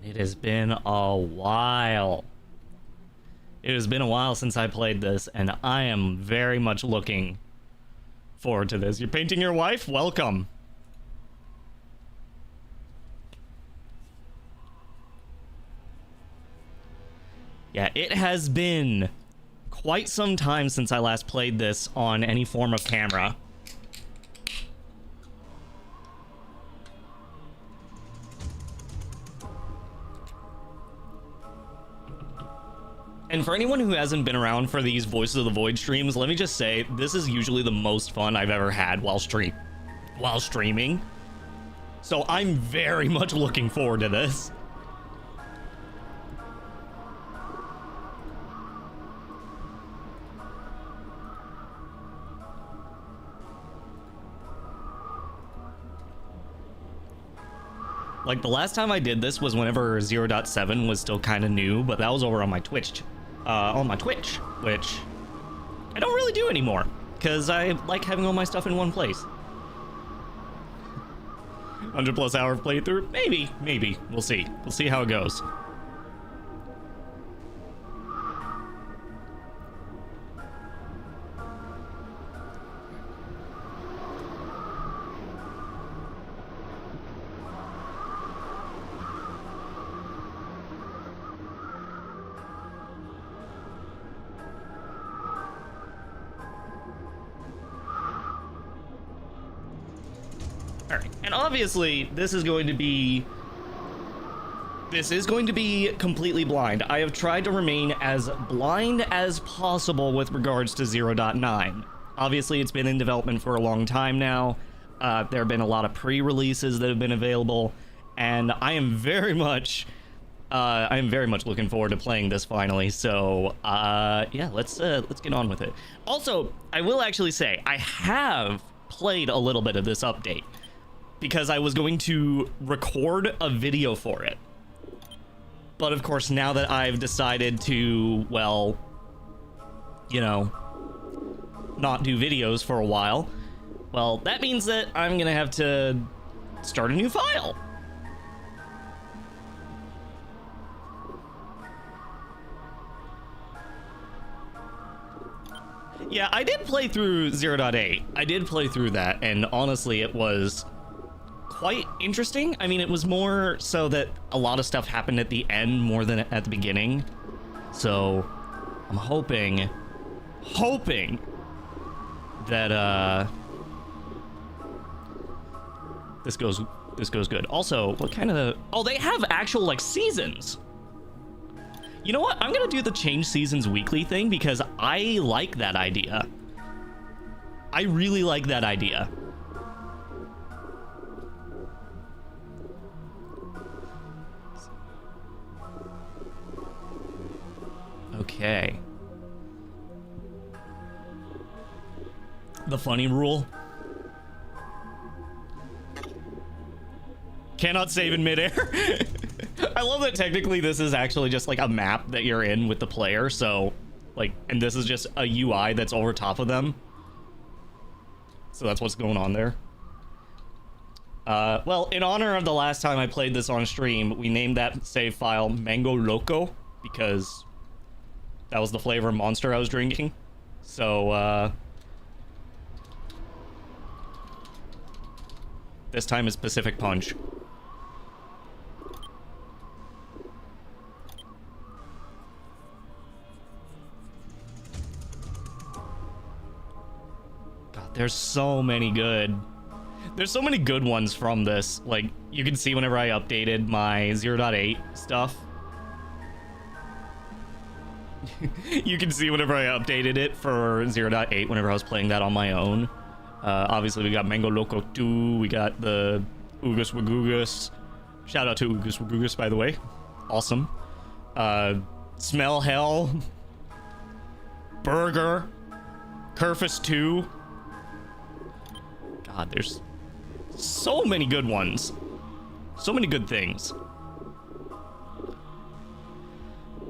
It has been a while. It has been a while since I played this, and I am very much looking forward to this. You're painting your wife? Welcome. Yeah, it has been quite some time since I last played this on any form of camera. And for anyone who hasn't been around for these Voices of the Void streams, let me just say, this is usually the most fun I've ever had while streaming. So I'm very much looking forward to this. Like, the last time I did this was whenever 0.7 was still kind of new, but that was over on my Twitch. Which I don't really do anymore, because I like having all my stuff in one place. 100+ hour playthrough? Maybe. We'll see. We'll see how it goes. And obviously, this is going to be completely blind. I have tried to remain as blind as possible with regards to 0.9. Obviously, it's been in development for a long time now. There have been a lot of pre-releases that have been available, and I am very much looking forward to playing this finally. So, yeah, let's get on with it. Also, I will actually say I have played a little bit of this update, because I was going to record a video for it. But of course, now that I've decided to, well, you know, not do videos for a while, well, that means that I'm gonna have to start a new file. Yeah, I did play through 0.8. I did play through that, and honestly, it was quite interesting. I mean, it was more so that a lot of stuff happened at the end more than at the beginning. So I'm hoping that this goes good. Also, what kind of... Oh, they have actual, like, seasons. You know what? I'm gonna do the change seasons weekly thing, because I like that idea. I really like that idea. Okay. The funny rule. Cannot save in midair. I love that technically this is actually just like a map that you're in with the player, so like, and this is just a UI that's over top of them. So that's what's going on there. Well, in honor of the last time I played this on stream, we named that save file Mango Loco, because that was the flavor of Monster I was drinking. So, this time is Pacific Punch. God, there's so many good ones from this. Like, you can see whenever I updated my 0.8 stuff. You can see whenever I updated it for 0.8, whenever I was playing that on my own. Obviously, we got Mango Loco 2, we got the Oogus Wagugus. Shout out to Oogus Wagugus, by the way. Awesome. Smell Hell. Burger. Kerfus 2. God, there's so many good ones. So many good things.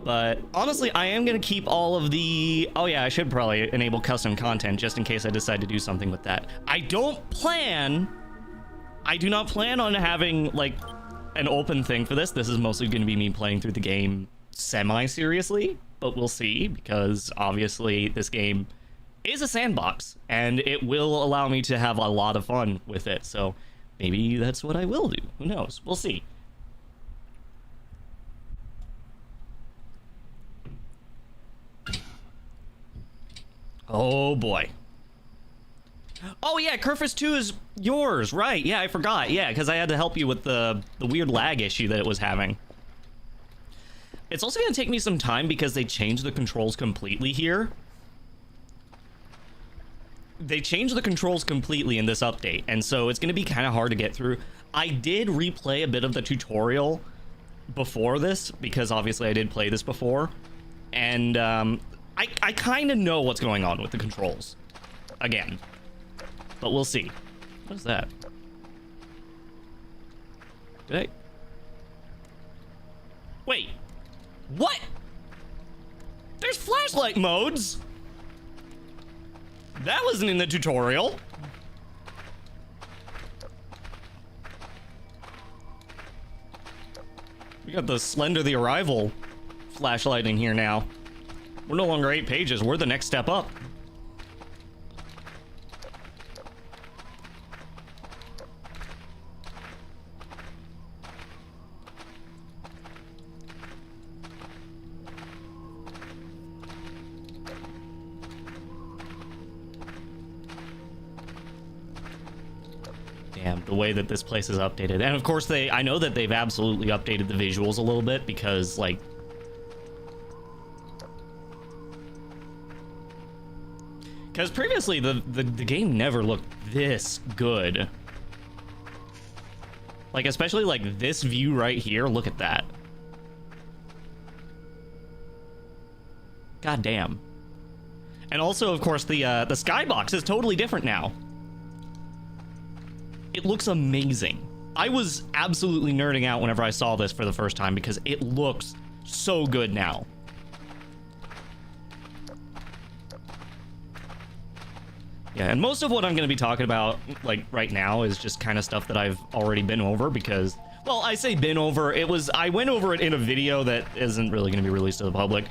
But honestly, I am going to keep all of the... Oh yeah, I should probably enable custom content just in case I decide to do something with that. I do not plan on having, like, an open thing for this. This is mostly going to be me playing through the game semi-seriously, but we'll see, because obviously this game is a sandbox, and it will allow me to have a lot of fun with it, so maybe that's what I will do. Who knows? We'll see. Oh boy. Oh yeah, Kerfus 2 is yours, right? Yeah, I forgot. Yeah, because I had to help you with the weird lag issue that it was having. It's also going to take me some time because they changed the controls completely here. They changed the controls completely in this update, and so it's going to be kind of hard to get through. I did replay a bit of the tutorial before this, because obviously I did play this before, and I kind of know what's going on with the controls again, but we'll see. What is that? Did I... Wait, what? There's flashlight modes? That wasn't in the tutorial. We got the Slender the Arrival flashlight in here now. We're no longer 8 pages. We're the next step up. Damn, the way that this place is updated. And of course I know that they've absolutely updated the visuals a little bit, because like, because previously the game never looked this good. Like, especially like this view right here, look at that. God damn. And also, of course, the skybox is totally different now. It looks amazing. I was absolutely nerding out whenever I saw this for the first time, because it looks so good now. Yeah, and most of what I'm going to be talking about, like, right now is just kind of stuff that I've already been over, because, well, I say been over, I went over it in a video that isn't really going to be released to the public.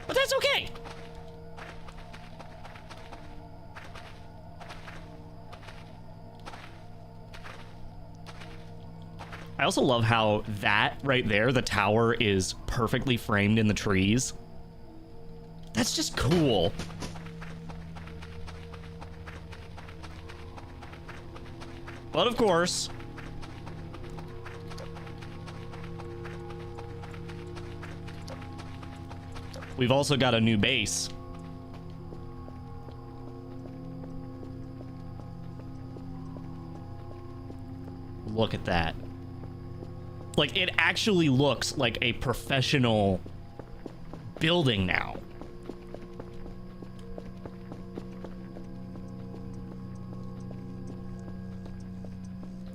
But that's okay. I also love how that right there, the tower, is perfectly framed in the trees. That's just cool. But of course, we've also got a new base. Look at that. Like, it actually looks like a professional building now.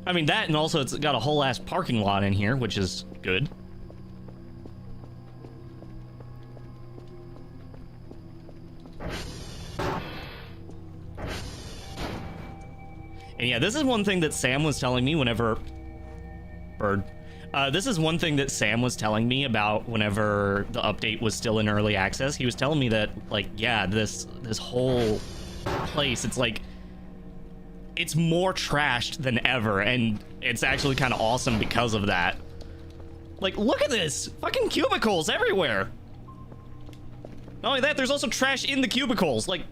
I mean, that, and also it's got a whole ass parking lot in here, which is good. And yeah, this is one thing that Sam was telling me whenever... Bird. This is one thing that Sam was telling me about whenever the update was still in early access. He was telling me that, like, yeah, this whole place, it's like, it's more trashed than ever, and it's actually kind of awesome because of that. Like, look at this! Fucking cubicles everywhere! Not only that, there's also trash in the cubicles. Like,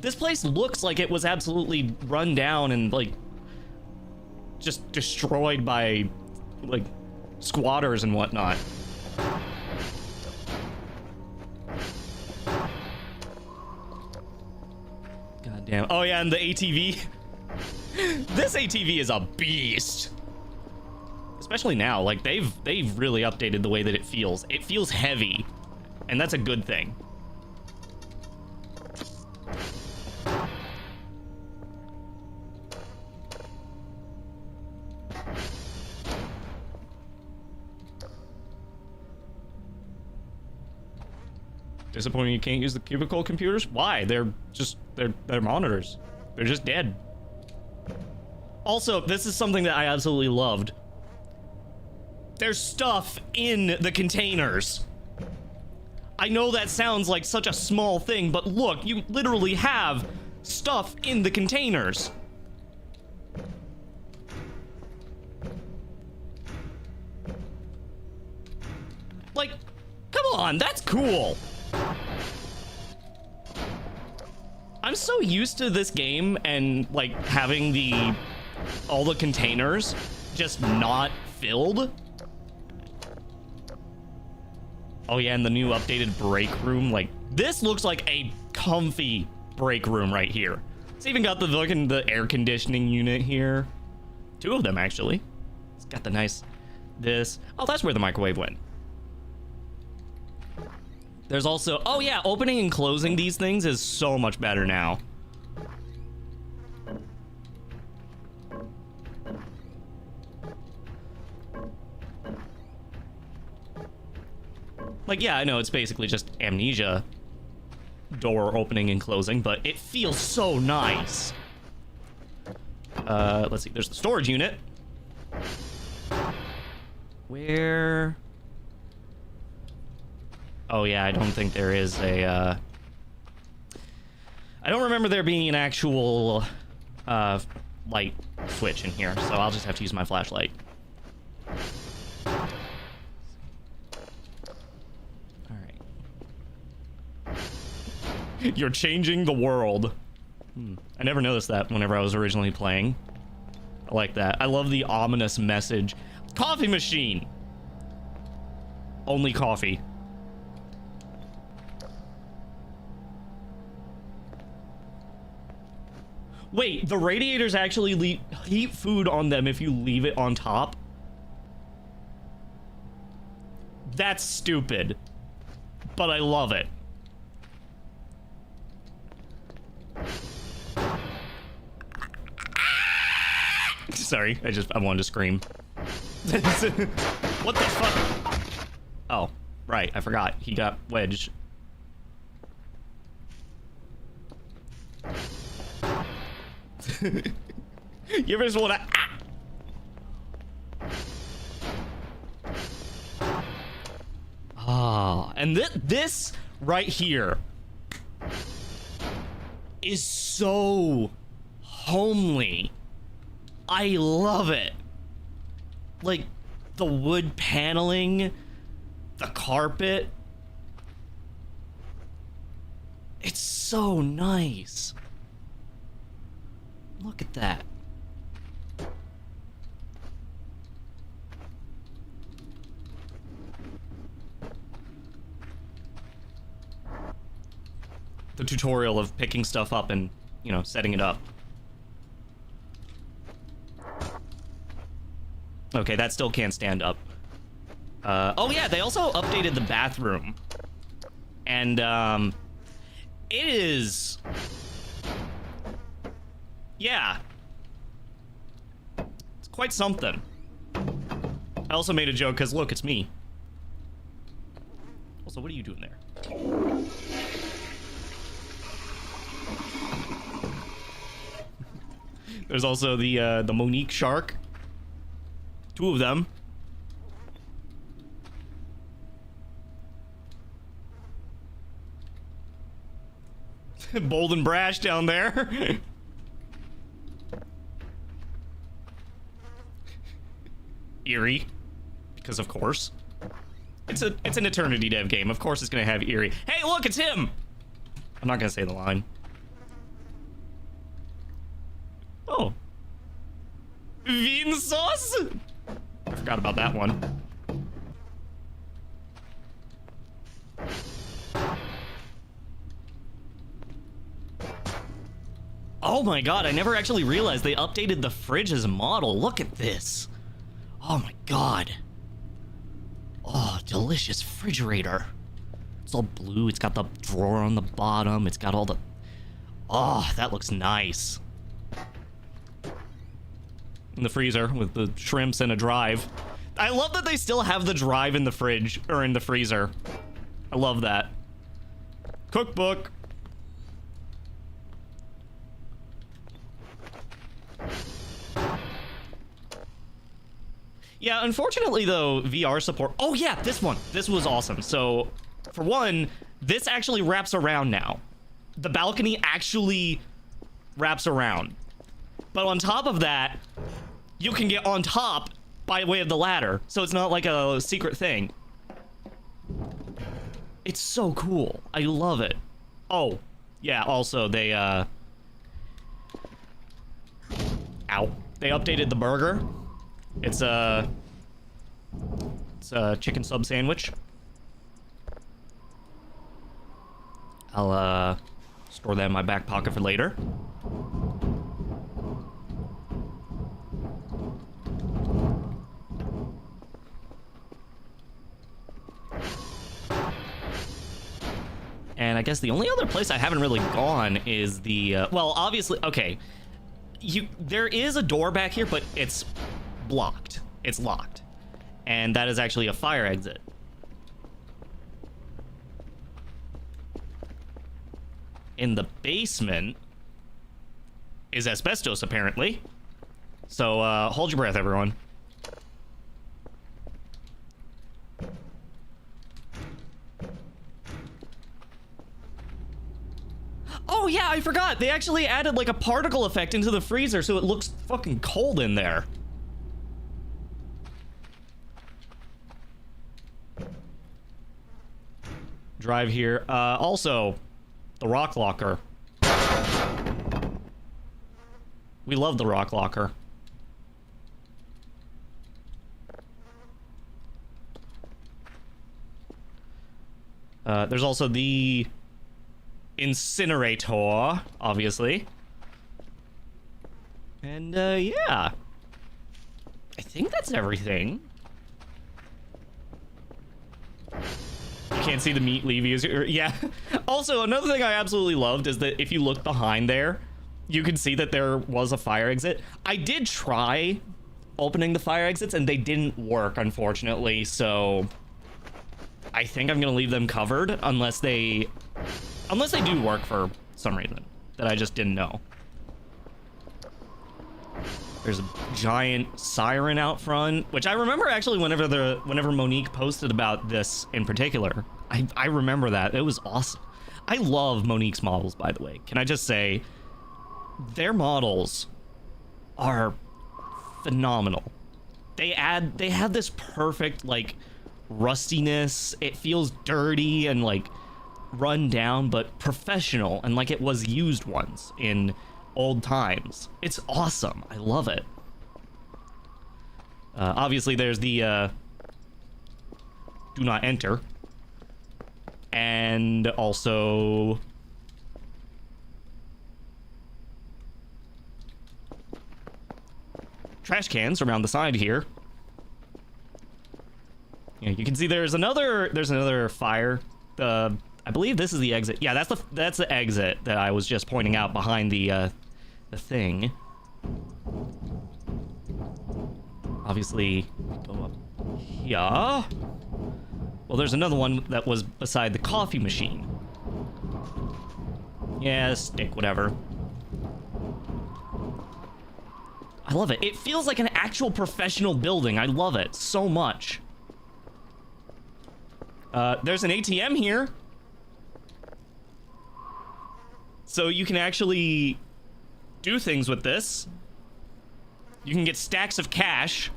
this place looks like it was absolutely run down and, like, just destroyed by, like, squatters and whatnot. God damn. Oh yeah, and the ATV. This ATV is a beast. Especially now, like, they've really updated the way that it feels. It feels heavy, and that's a good thing. Disappointing you can't use the cubicle computers? Why? They're monitors. They're just dead. Also, this is something that I absolutely loved. There's stuff in the containers. I know that sounds like such a small thing, but look, you literally have stuff in the containers. Like, come on, that's cool. I'm so used to this game and like having all the containers just not filled. Oh yeah, and the new updated break room, like this looks like a comfy break room right here. It's even got the air conditioning unit here. 2 of them actually. It's got the nice oh, that's where the microwave went. There's also, oh yeah, opening and closing these things is so much better now. Like, yeah, I know it's basically just Amnesia door opening and closing, but it feels so nice. Let's see, there's the storage unit. Where? Oh yeah, I don't think there is a, I don't remember there being an actual, light switch in here, so I'll just have to use my flashlight. Alright. You're changing the world. I never noticed that whenever I was originally playing. I like that. I love the ominous message. Coffee machine! Only coffee. Wait, the radiators actually heat food on them if you leave it on top? That's stupid. But I love it. Sorry, I wanted to scream. What the fuck? Oh, right, I forgot. He got wedged. You ever just wanna and this right here is so homely. I love it. Like the wood paneling, the carpet. It's so nice. Look at that. The tutorial of picking stuff up and, you know, setting it up. Okay, that still can't stand up. Oh yeah, they also updated the bathroom. And, it is... yeah. It's quite something. I also made a joke because, look, it's me. Also, what are you doing there? There's also the Monique shark. 2 of them. Bold and brash down there. Eerie, because of course. It's an Eternity dev game. Of course it's gonna have eerie. Hey, look, it's him! I'm not gonna say the line. Oh. Bean sauce? I forgot about that one. Oh my god, I never actually realized they updated the fridge as a model. Look at this. Oh my god. Oh, delicious refrigerator. It's all blue. It's got the drawer on the bottom. It's got all the... oh, that looks nice. In the freezer with the shrimps and a drive. I love that they still have the drive in the fridge, or in the freezer. I love that. Cookbook. Yeah, unfortunately, though, VR support... Oh, yeah, this one. This was awesome. So, for one, this actually wraps around now. The balcony actually wraps around. But on top of that, you can get on top by way of the ladder. So it's not like a secret thing. It's so cool. I love it. Oh, yeah, also, they, Ow. They updated the burger. It's a chicken sub sandwich. I'll store that in my back pocket for later. And I guess the only other place I haven't really gone is the well, obviously, okay. There is a door back here, but it's blocked. It's locked. And that is actually a fire exit. In the basement is asbestos, apparently. So, hold your breath, everyone. Oh, yeah, I forgot. They actually added, like, a particle effect into the freezer, so it looks fucking cold in there. Drive here. Also, the rock locker. We love the rock locker. There's also the incinerator, obviously. And, yeah. I think that's everything. You can't see the meat leaves. Yeah. Also, another thing I absolutely loved is that if you look behind there, you can see that there was a fire exit. I did try opening the fire exits, and they didn't work, unfortunately, so I think I'm gonna leave them covered unless they do work for some reason that I just didn't know. There's a giant siren out front, which I remember actually whenever Monique posted about this in particular. I remember that. It was awesome. I love Monique's models, by the way. Can I just say, their models are phenomenal. They have this perfect, like, rustiness. It feels dirty and, like, run down, but professional, and like it was used once in old times. It's awesome. I love it. Obviously, there's the do not enter, and also trash cans around the side here. Yeah, you can see there's another fire. I believe this is the exit. Yeah, that's the exit that I was just pointing out behind the thing. Obviously, go up here. Well, there's another one that was beside the coffee machine. Yeah, stick, whatever. I love it. It feels like an actual professional building. I love it so much. There's an ATM here. So you can actually do things with this. You can get stacks of cash.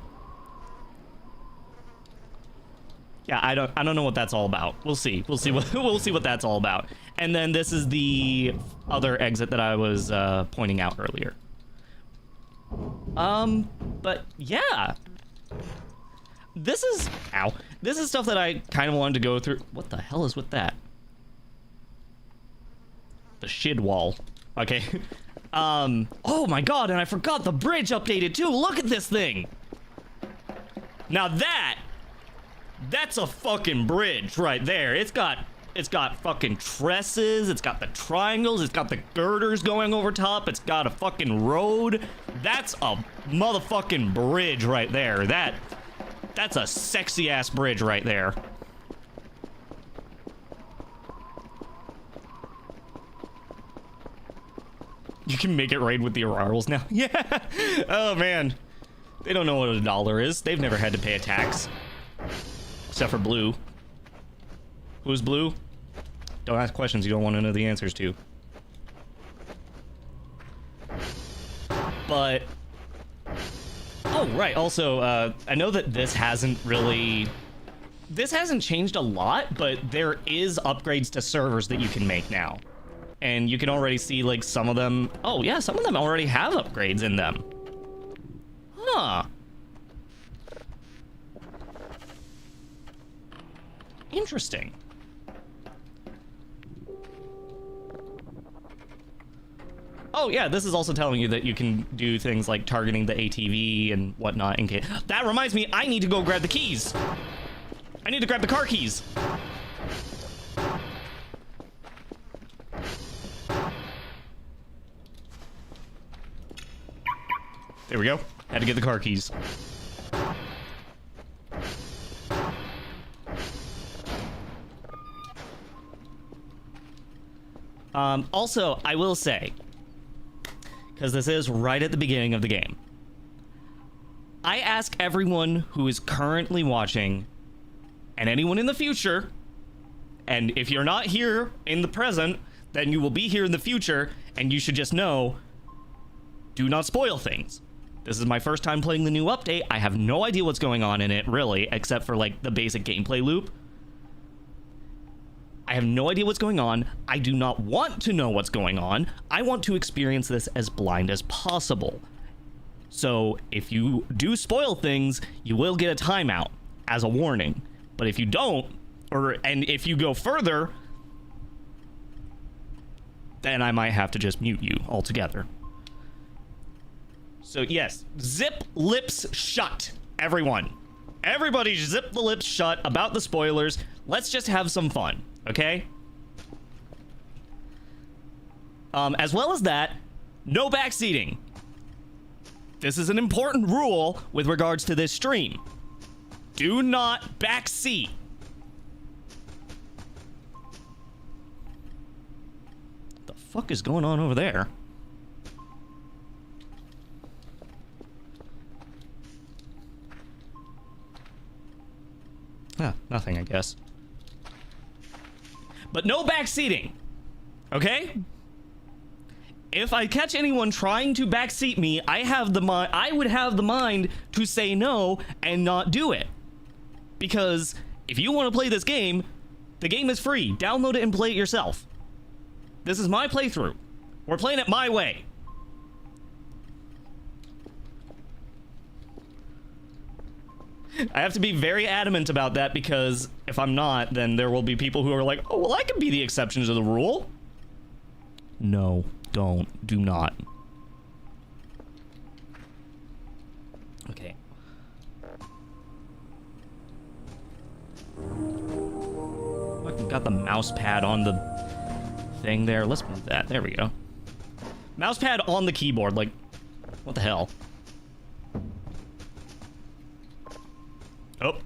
Yeah, I don't know what that's all about. We'll see. We'll see what that's all about. And then this is the other exit that I was pointing out earlier. But yeah. This is stuff that I kind of wanted to go through. What the hell is with that? The shid wall. Okay. Oh my god, and I forgot the bridge updated too. Look at this thing. Now that's a fucking bridge right there. It's got fucking trusses, it's got the triangles, it's got the girders going over top, it's got a fucking road. That's a motherfucking bridge right there. That's a sexy ass bridge right there. You can make it rain with the Aurorals now. Yeah. Oh man. They don't know what a dollar is. They've never had to pay a tax. Except for Blue. Who's Blue? Don't ask questions you don't want to know the answers to. But... oh, right. Also, I know that this hasn't really... this hasn't changed a lot, but there is upgrades to servers that you can make now. And you can already see, like, some of them... oh, yeah, some of them already have upgrades in them. Huh. Interesting. Oh, yeah, this is also telling you that you can do things like targeting the ATV and whatnot in case... that reminds me, I need to go grab the keys. I need to grab the car keys. There we go. Had to get the car keys. Also, I will say, because this is right at the beginning of the game, I ask everyone who is currently watching, and anyone in the future, and if you're not here in the present, then you will be here in the future, and you should just know, do not spoil things. This is my first time playing the new update. I have no idea what's going on in it, really, except for, like, the basic gameplay loop. I have no idea what's going on. I do not want to know what's going on. I want to experience this as blind as possible. So, if you do spoil things, you will get a timeout as a warning. But if you don't, and if you go further, then I might have to just mute you altogether. So yes, zip lips shut, everyone. Everybody zip the lips shut about the spoilers. Let's just have some fun, okay? As well as that, no backseating. This is an important rule with regards to this stream. Do not backseat. What the fuck is going on over there? Huh, nothing, I guess. But no backseating, okay? If I catch anyone trying to backseat me, I would have the mind to say no and not do it. Because if you want to play this game, the game is free. Download it and play it yourself. This is my playthrough. We're playing it my way. I have to be very adamant about that, because if I'm not, then there will be people who are like, oh, well, I can be the exception to the rule. No, don't. Do not. Okay. I got the mouse pad on the thing there. Let's move that. There we go. Mouse pad on the keyboard. Like, what the hell? Oh.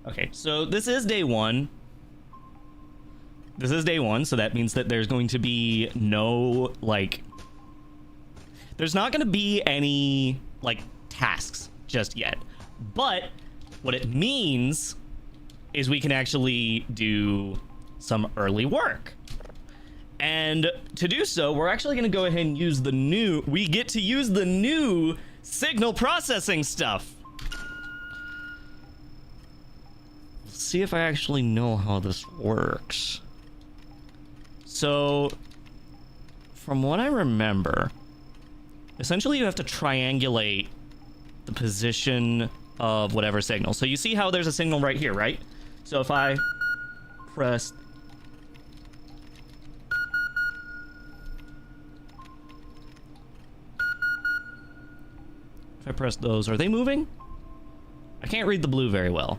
Okay, so this is day one. This is day one, so that means that there's going to be no, like... there's not going to be any, like, tasks just yet. But what it means is we can actually do some early work. And to do so, we're actually going to go ahead and use the new... we get to use the new signal processing stuff. Let's see if I actually know how this works. So, from what I remember, essentially you have to triangulate the position of whatever signal. So you see how there's a signal right here, right? So if I press... if I press those, are they moving? I can't read the blue very well.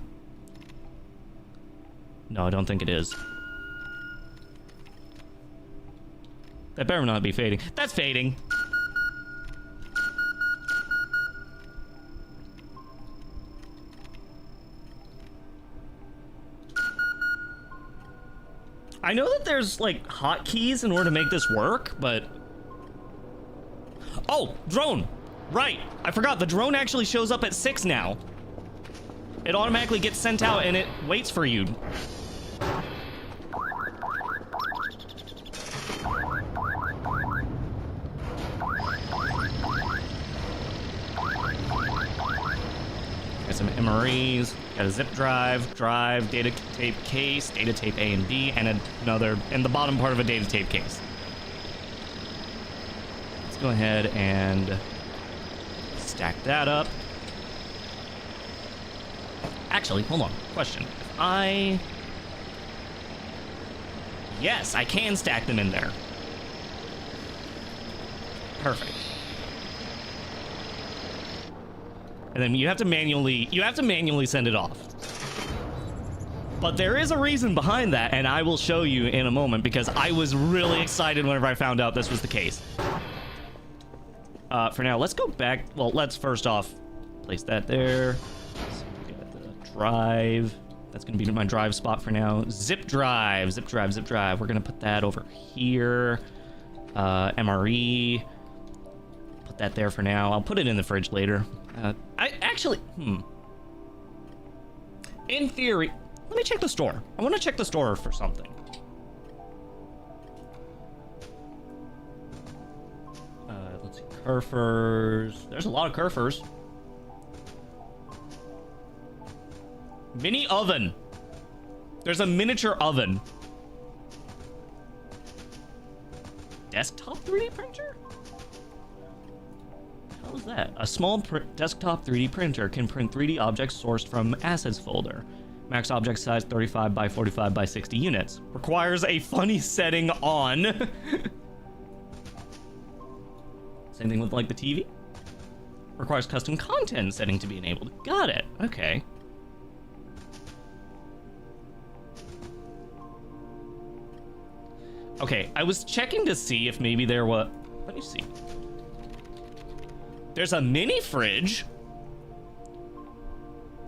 No, I don't think it is. That better not be fading. That's fading. I know that there's, like, hotkeys in order to make this work, but... Oh, drone! Right, I forgot, the drone actually shows up at 6 now. It automatically gets sent out and it waits for you. Got some MREs, got a zip drive, data tape case, data tape A and B, and another, and the bottom part of a data tape case. Let's go ahead and stack that up. Actually, hold on. Question. Yes, I can stack them in there. Perfect. And then you have to manually send it off. But there is a reason behind that, and I will show you in a moment, because I was really excited whenever I found out this was the case. For now, let's go back. Well, let's first off place that there. So we got the drive. That's going to be my drive spot for now. Zip drive. We're going to put that over here. MRE. Put that there for now. I'll put it in the fridge later. In theory, let me check the store. I want to check the store for something. Let's see, Kerfers. There's a lot of Kerfers. Mini oven. There's a miniature oven. Desktop 3D printer? What is that? A small desktop 3D printer can print 3D objects sourced from assets folder. Max object size 35 by 45 by 60 units. Requires a funny setting on. Same thing with like the TV. Requires custom content setting to be enabled. Got it. Okay. Okay, I was checking to see if maybe there was... Let me see. There's a mini fridge.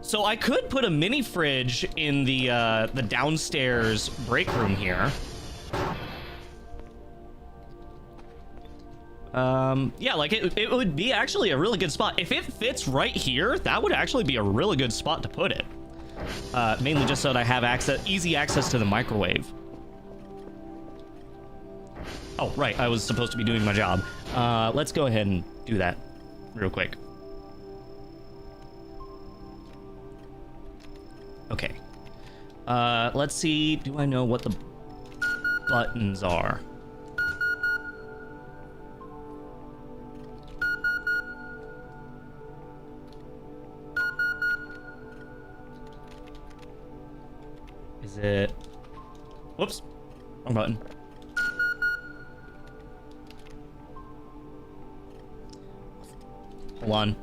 So I could put a mini fridge in the downstairs break room here. Yeah, like it would be actually a really good spot. If it fits right here, that would actually be a really good spot to put it. Mainly just so that I have easy access to the microwave. Oh, right, I was supposed to be doing my job. Let's go ahead and do that real quick. Okay. Let's see. Do I know what the buttons are? Is it... Whoops. Wrong button. Hold on.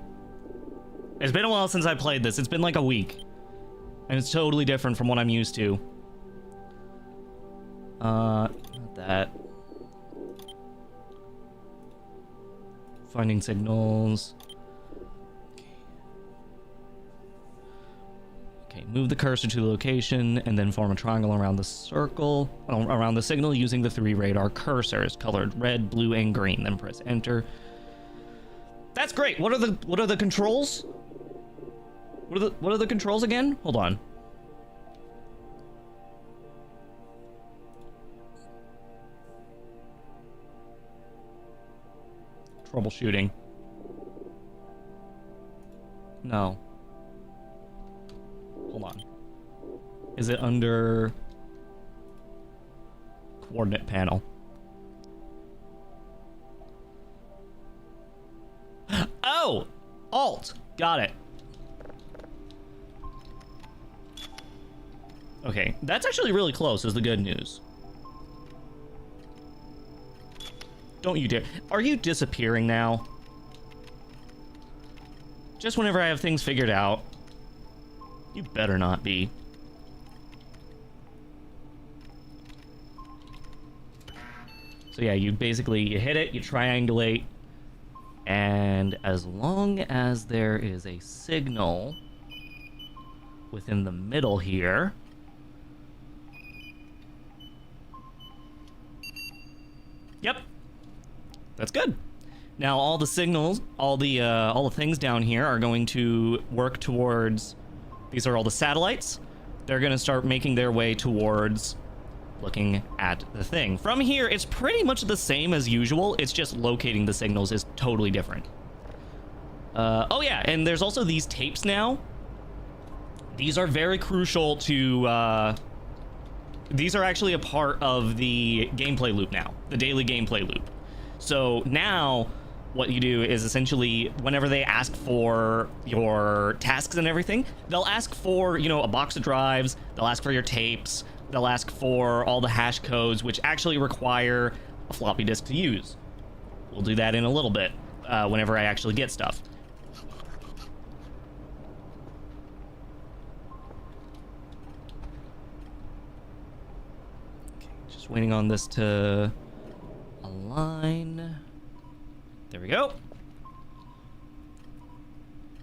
It's been a while since I played this. It's been like a week. And it's totally different from what I'm used to. Not that. Finding signals. Okay, move the cursor to the location and then form a triangle around the circle, around the signal using the 3 radar cursors, colored red, blue, and green. Then press enter. That's great. What are the controls? What are the controls again? Hold on. Troubleshooting. No. Hold on. Is it under coordinate panel? Oh! Alt. Got it. Okay, that's actually really close, is the good news. Don't you dare. Are you disappearing now? Just whenever I have things figured out. You better not be. So yeah, you hit it, you triangulate, and as long as there is a signal within the middle here, That's good. Now all the signals, all the things down here are going to work towards. These are all the satellites. They're going to start making their way towards looking at the thing. From here, it's pretty much the same as usual. It's just locating the signals is totally different. Oh yeah, and there's also these tapes now. These are very crucial to. These are actually a part of the gameplay loop now, the daily gameplay loop. So now what you do is essentially whenever they ask for your tasks and everything, they'll ask for, you know, a box of drives, they'll ask for your tapes, they'll ask for all the hash codes, which actually require a floppy disk to use. We'll do that in a little bit, whenever I actually get stuff. Okay, just waiting on this to align. There we go.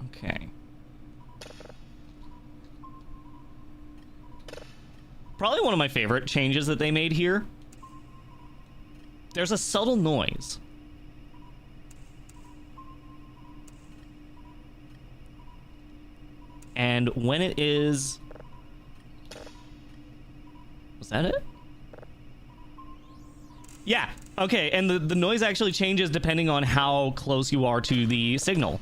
Okay. Probably one of my favorite changes that they made here. There's a subtle noise. And when it is... Was that it? Yeah, okay, and the noise actually changes depending on how close you are to the signal.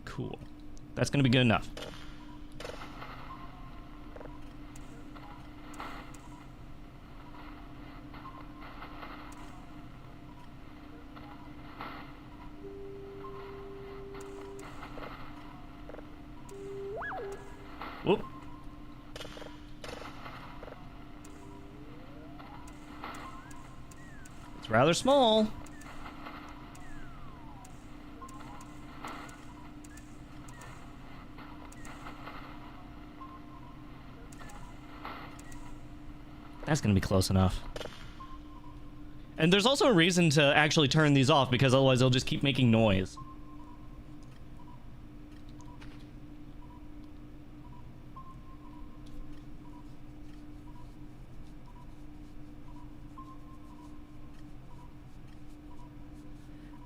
Cool. That's gonna be good enough. Whoop. It's rather small. That's gonna be close enough. And there's also a reason to actually turn these off, because otherwise they'll just keep making noise.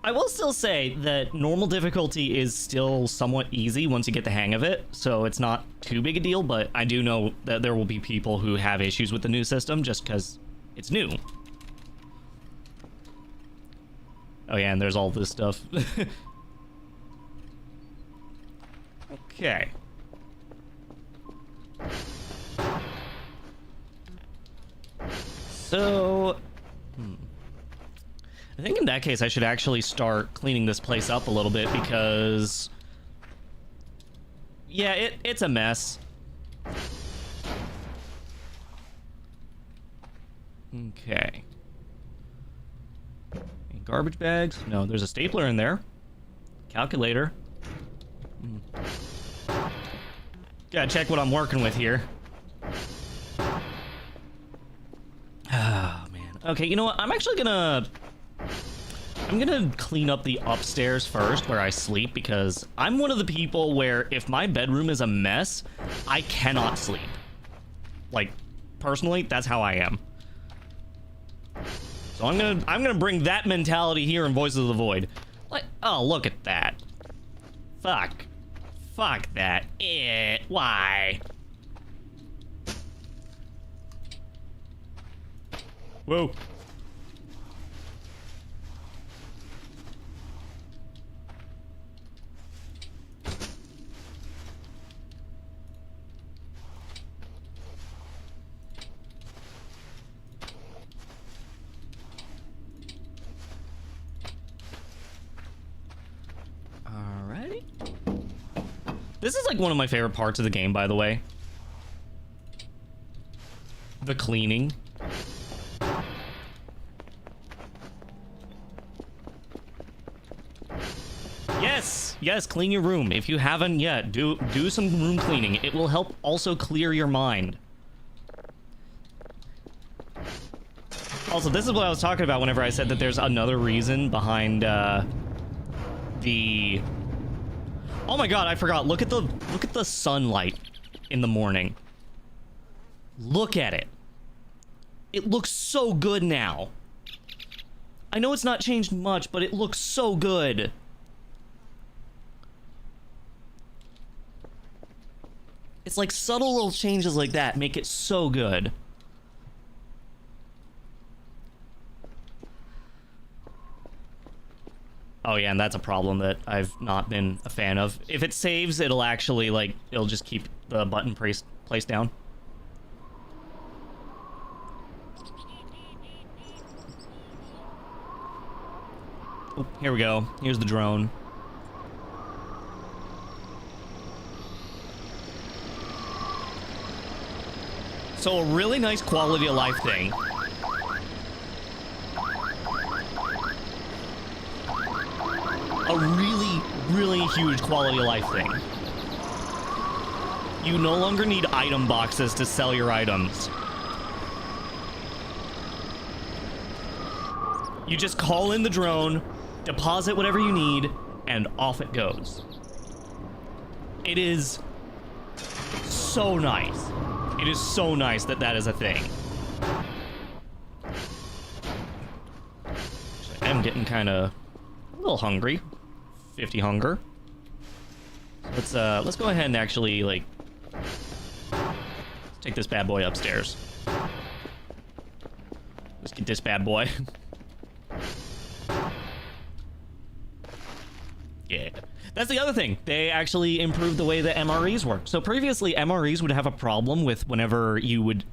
I will still say that normal difficulty is still somewhat easy once you get the hang of it, so it's not too big a deal, but I do know that there will be people who have issues with the new system just because it's new. Oh yeah, and there's all this stuff. Okay. So... I think in that case I should actually start cleaning this place up a little bit because... yeah, it's a mess. Okay. Any garbage bags? No, there's a stapler in there. Calculator. Gotta check what I'm working with here. Oh, man. Okay, you know what? I'm gonna clean up the upstairs first where I sleep, because I'm one of the people where if my bedroom is a mess, I cannot sleep. Like, personally, that's how I am. So I'm gonna bring that mentality here in Voices of the Void. Like, oh, look at that. Fuck that. Why? Whoa. This is like one of my favorite parts of the game, by the way. The cleaning. Yes, clean your room. If you haven't yet, do some room cleaning. It will help also clear your mind. Also, this is what I was talking about whenever I said that there's another reason behind the... Oh my god, I forgot. Look at the sunlight in the morning. Look at it. It looks so good now. I know it's not changed much, but it looks so good. It's like subtle little changes like that make it so good. Oh yeah, and that's a problem that I've not been a fan of. If it saves, it'll actually, like, it'll just keep the button placed down. Oh, here we go. Here's the drone. So a really nice quality of life thing. A really, really huge quality of life thing. You no longer need item boxes to sell your items. You just call in the drone, deposit whatever you need, and off it goes. It is so nice. It is so nice that that is a thing. Actually, I'm getting kind of a little hungry. 50 hunger. Let's go ahead and actually, like, let's take this bad boy upstairs. Let's get this bad boy. Yeah. That's the other thing. They actually improved the way that MREs work. So previously, MREs would have a problem with whenever you would...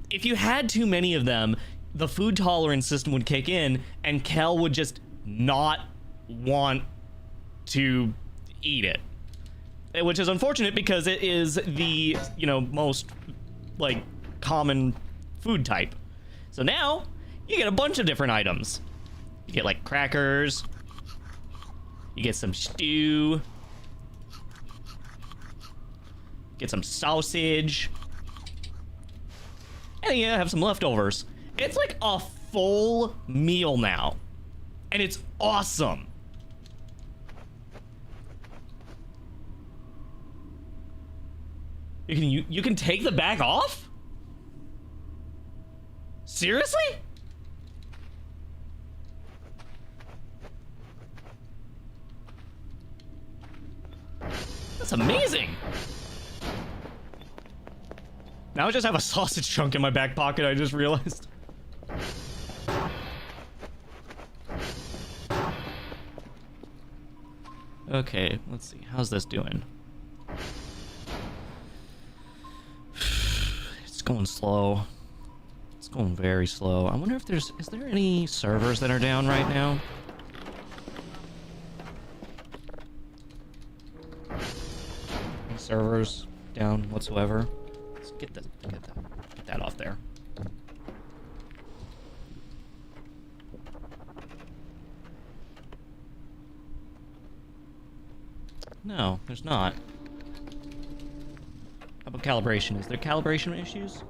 If you had too many of them, the food tolerance system would kick in, and Kel would just not want to eat it. Which is unfortunate because it is the, you know, most, like, common food type. So now, you get a bunch of different items. You get, like, crackers... You get some stew. Get some sausage. And you have some leftovers. It's like a full meal now. And it's awesome. You can take the bag off? Seriously? That's amazing. Now I just have a sausage chunk in my back pocket, I just realized. Okay, let's see. How's this doing? It's going slow. It's going very slow. I wonder if is there any servers that are down right now? Servers down whatsoever. Let's get that off there. No, there's not. How about calibration? Is there calibration issues?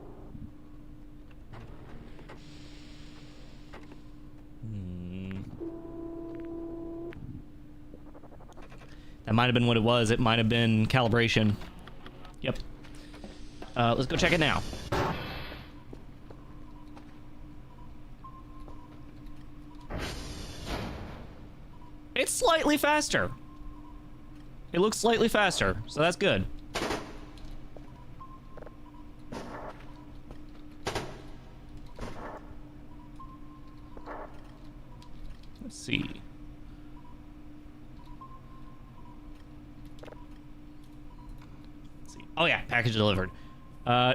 That might have been what it was. It might have been calibration. Yep. Let's go check it now. It's slightly faster. It looks slightly faster, so that's good. Let's see. Oh yeah, package delivered.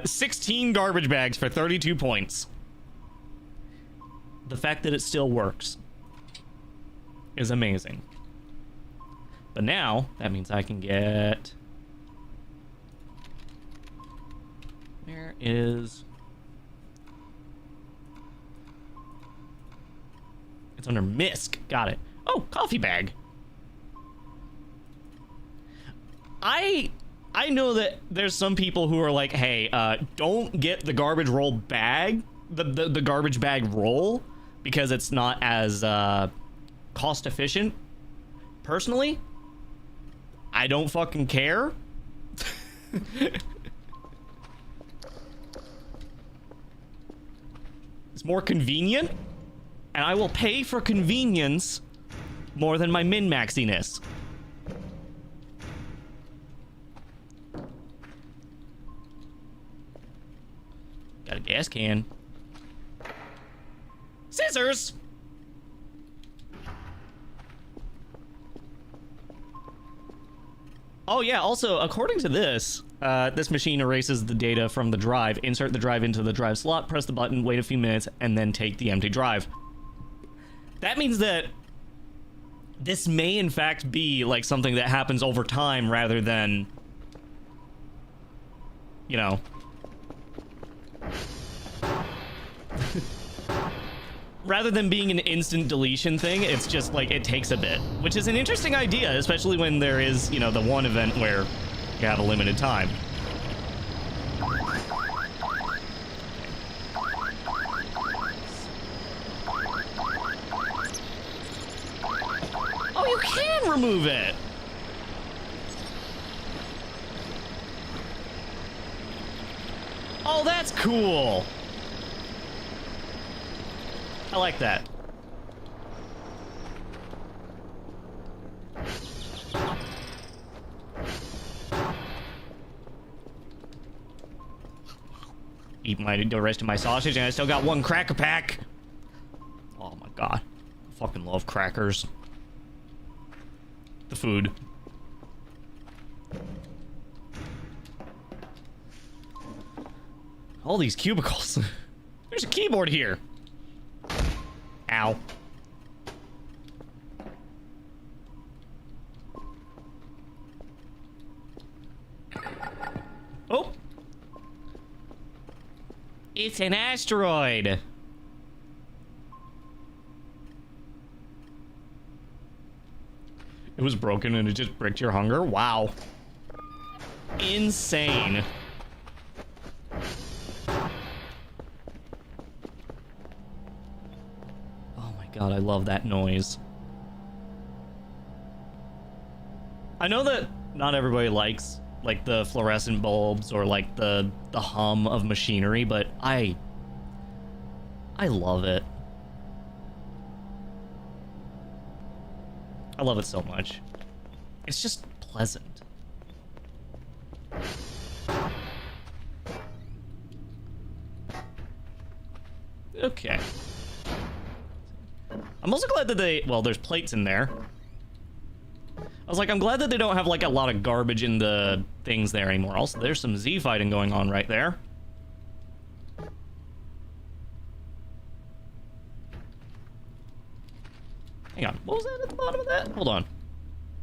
16 garbage bags for 32 points. The fact that it still works is amazing. But now, that means I can get... Where is... It's under MISC. Got it. Oh, coffee bag. I know that there's some people who are like, hey, don't get the garbage roll bag, the garbage bag roll, because it's not as cost efficient. Personally, I don't fucking care. It's more convenient, and I will pay for convenience more than my min-maxiness. Got a gas can. Scissors! Oh yeah, also, according to this, this machine erases the data from the drive, insert the drive into the drive slot, press the button, wait a few minutes, and then take the empty drive. That means that this may in fact be like something that happens over time rather than, you know. Rather than being an instant deletion thing, it's just like it takes a bit, which is an interesting idea, especially when there is, you know, the one event where you have a limited time. Oh, you can remove it! Oh, that's cool! I like that. Eat the rest of my sausage, and I still got one cracker pack. Oh my god. I fucking love crackers. The food. All these cubicles. There's a keyboard here. Ow. Oh! It's an asteroid! It was broken and it just bricked your hunger? Wow. Insane. God, I love that noise. I know that not everybody likes like the fluorescent bulbs or like the hum of machinery, but I love it. I love it so much. It's just pleasant. Okay. I'm also glad that they... Well, there's plates in there. I was like, I'm glad that they don't have, like, a lot of garbage in the things there anymore. Also, there's some Z fighting going on right there. Hang on. What was that at the bottom of that? Hold on.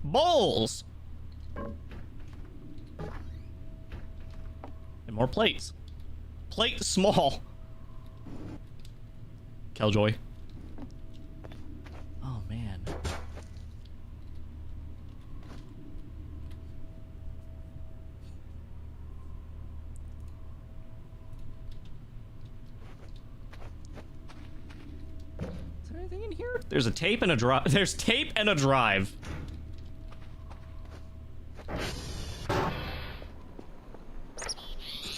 Bowls! And more plates. Plate small. Killjoy. Oh, man. Is there anything in here? There's a tape and a drive. There's tape and a drive.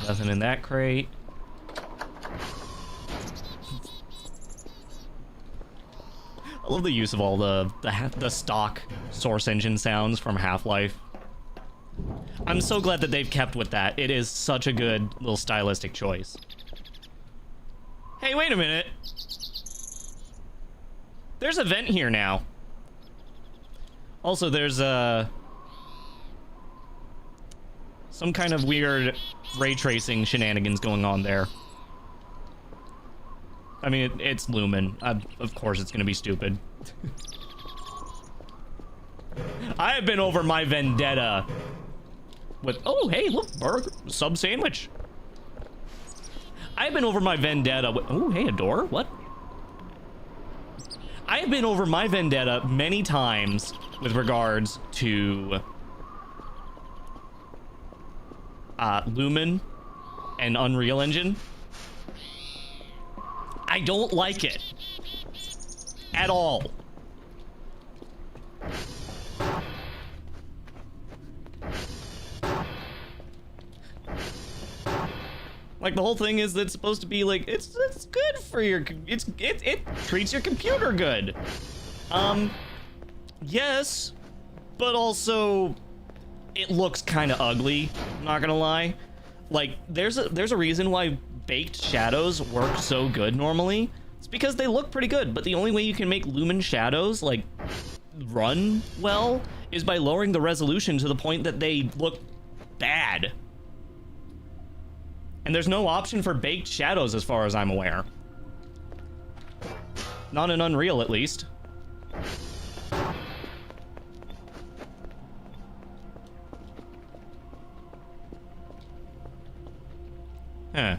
Nothing in that crate. I love the use of all the stock Source Engine sounds from Half-Life. I'm so glad that they've kept with that. It is such a good little stylistic choice. Hey, wait a minute. There's a vent here now. Also, there's some kind of weird ray tracing shenanigans going on there. I mean, it's Lumen. Of course it's gonna be stupid. I have been over my vendetta with... Oh, hey, look, burger, sub sandwich. I've been over my vendetta with... Oh, hey, a door? What? I have been over my vendetta many times with regards to Lumen and Unreal Engine. I don't like it at all. Like, the whole thing is that it's supposed to be like, it's good for your, it treats your computer good. Yes, but also it looks kind of ugly, I'm not gonna lie. Like, there's a reason why baked shadows work so good normally. It's because they look pretty good, but the only way you can make lumen shadows, like, run well is by lowering the resolution to the point that they look bad. And there's no option for baked shadows as far as I'm aware. Not in Unreal, at least. Huh.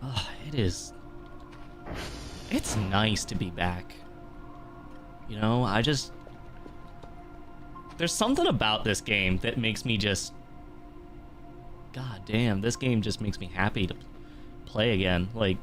Oh, it's nice to be back. You know, there's something about this game that makes me just, god damn, this game just makes me happy to play again. Like,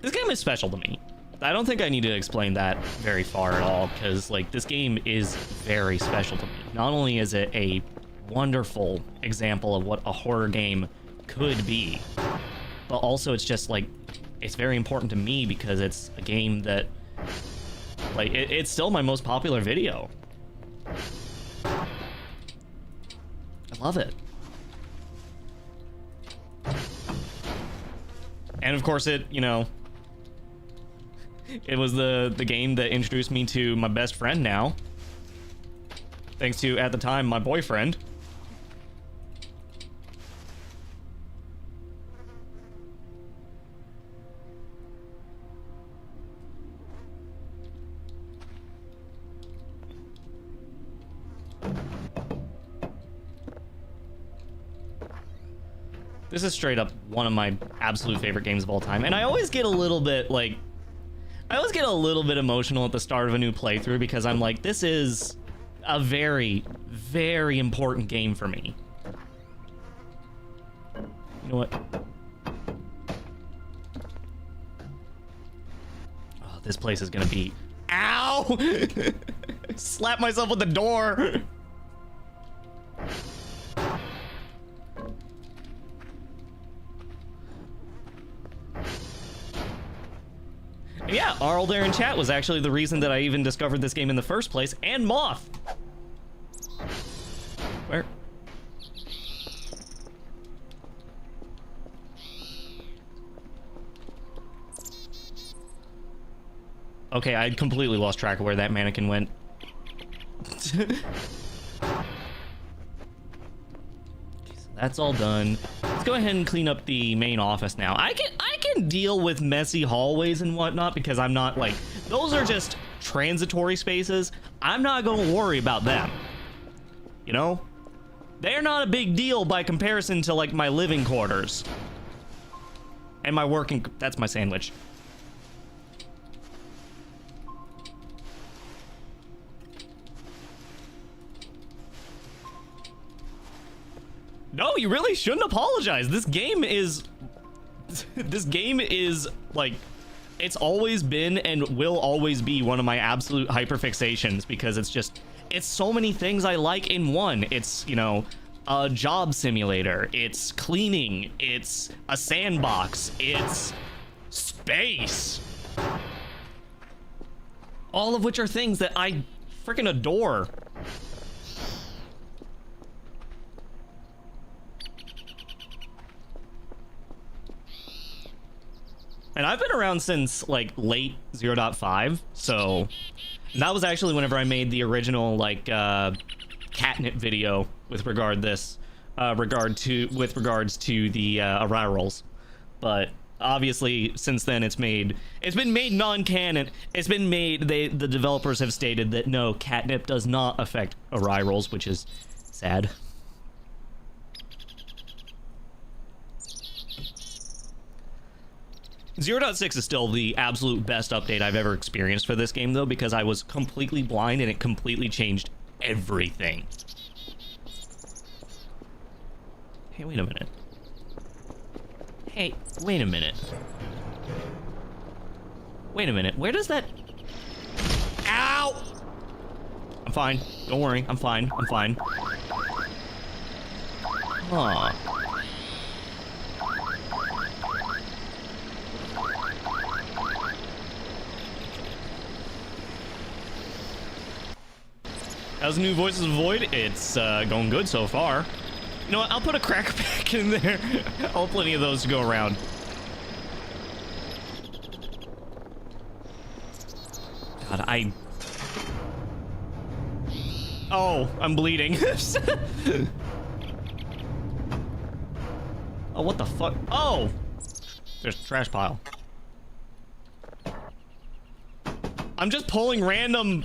this game is special to me. I don't think I need to explain that very far at all, because, like, this game is very special to me. Not only is it a wonderful example of what a horror game could be, but also it's just, like, it's very important to me because it's a game that, like, it's still my most popular video. I love it. And of course it, you know, it was the game that introduced me to my best friend now. Thanks to, at the time, my boyfriend. This is straight up one of my absolute favorite games of all time. And I always get a little bit, like, I always get a little bit emotional at the start of a new playthrough because I'm like, this is a very, very important game for me. You know what? Oh, this place is gonna be... Ow! Slap myself with the door! Yeah, Arl there in chat was actually the reason that I even discovered this game in the first place, and Moth! Where? Okay, I completely lost track of where that mannequin went. Okay, so that's all done. Let's go ahead and clean up the main office now. I can deal with messy hallways and whatnot because I'm not, like, those are just transitory spaces. I'm not gonna worry about them. You know? They're not a big deal by comparison to, like, my living quarters. And my working... That's my sandwich. No, you really shouldn't apologize. This game is... This game is, like, it's always been and will always be one of my absolute hyperfixations because it's just, it's so many things I like in one. It's, you know, a job simulator, it's cleaning, it's a sandbox, it's space. All of which are things that I freaking adore. And I've been around since, like, late 0.5, so that was actually whenever I made the original, like, catnip video with regards to the Array rolls. But obviously, since then, it's been made non-canon. It's been made, the developers have stated that no, catnip does not affect Array rolls, which is sad. .6 is still the absolute best update I've ever experienced for this game, though, because I was completely blind and it completely changed everything. Hey, wait a minute. Hey, wait a minute. Wait a minute, where does that... Ow! I'm fine. Don't worry, I'm fine. I'm fine. Huh. How's the new Voices of Void? It's going good so far. You know what? I'll put a cracker pack in there. I'll have plenty of those to go around. God, Oh, I'm bleeding. Oh, what the fuck? Oh! There's a trash pile. I'm just pulling random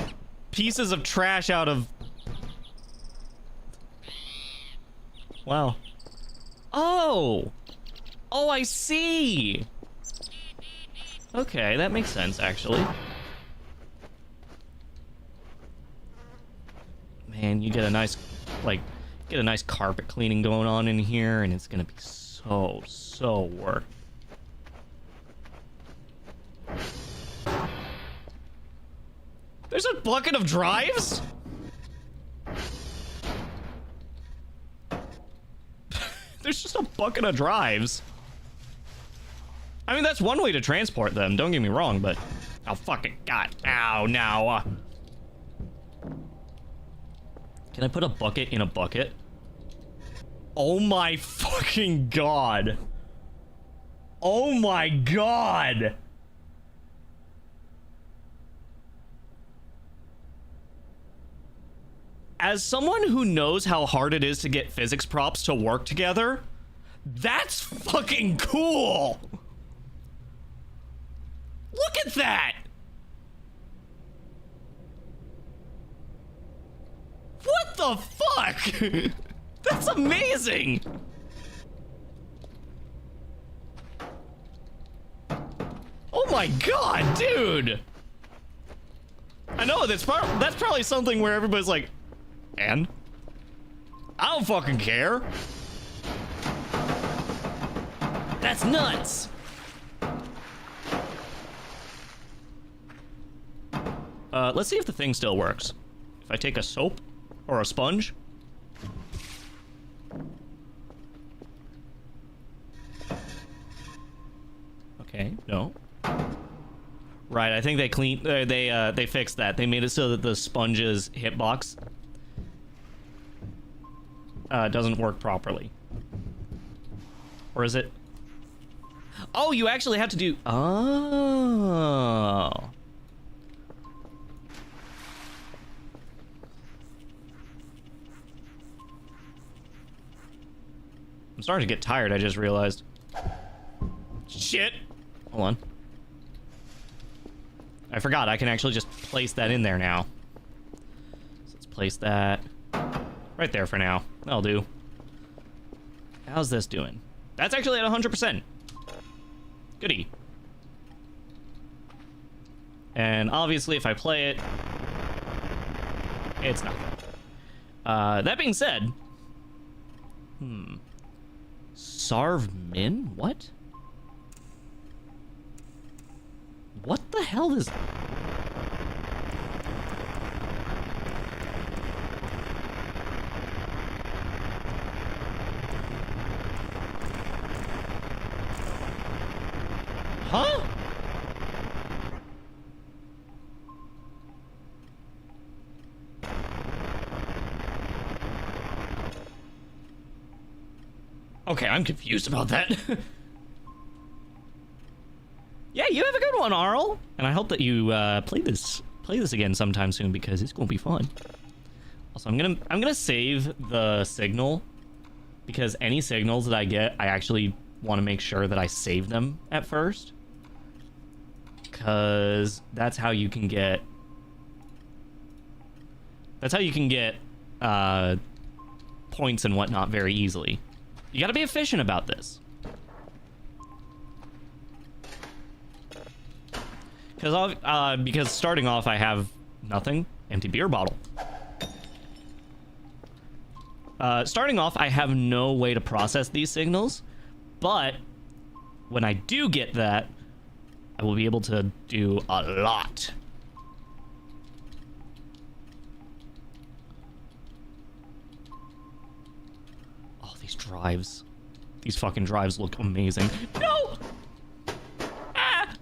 pieces of trash out of... Wow. Oh! Oh, I see! Okay, that makes sense, actually. Man, you get a nice, like, get a nice carpet cleaning going on in here, and it's gonna be so worth. There's a bucket of drives? There's just a bucket of drives. I mean, that's one way to transport them, don't get me wrong, but... Oh, fucking God. Ow, now. Can I put a bucket in a bucket? Oh my fucking God. Oh my God. As someone who knows how hard it is to get physics props to work together, that's fucking cool. Look at that. What the fuck? That's amazing. Oh my God, dude. I know that's probably something where everybody's like, and? I don't fucking care. That's nuts. Let's see if the thing still works. If I take a soap or a sponge. Okay, no. Right, I think they they fixed that. They made it so that the sponge's hitbox doesn't work properly. Or is it? Oh, you actually have to do... Oh. I'm starting to get tired, I just realized. Shit. Hold on. I forgot, I can actually just place that in there now. So let's place that right there for now. That'll do. How's this doing? That's actually at 100%. Goody. And obviously if I play it, it's nothing. That being said... Sarv Min? What? What the hell is... Huh? Okay, I'm confused about that. Yeah, you have a good one, Arl. And I hope that you play this again sometime soon because it's gonna be fun. Also, I'm gonna save the signal because any signals that I get, I actually want to make sure that I save them at first. Because that's how you can get... points and whatnot very easily. You gotta be efficient about this. Because starting off, I have nothing. Empty beer bottle. Starting off, I have no way to process these signals, but when I do get that, I will be able to do a lot. Oh, these drives. These fucking drives look amazing. No! Ah!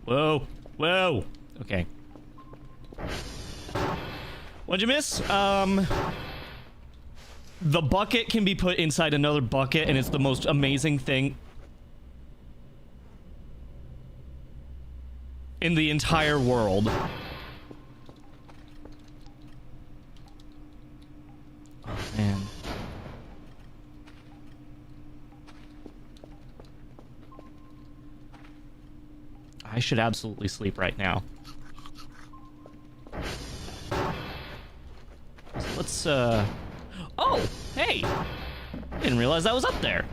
Whoa. Whoa. Okay. What'd you miss? The bucket can be put inside another bucket, and it's the most amazing thing in the entire world. Oh, man. I should absolutely sleep right now. Let's, Oh, hey! Didn't realize that was up there.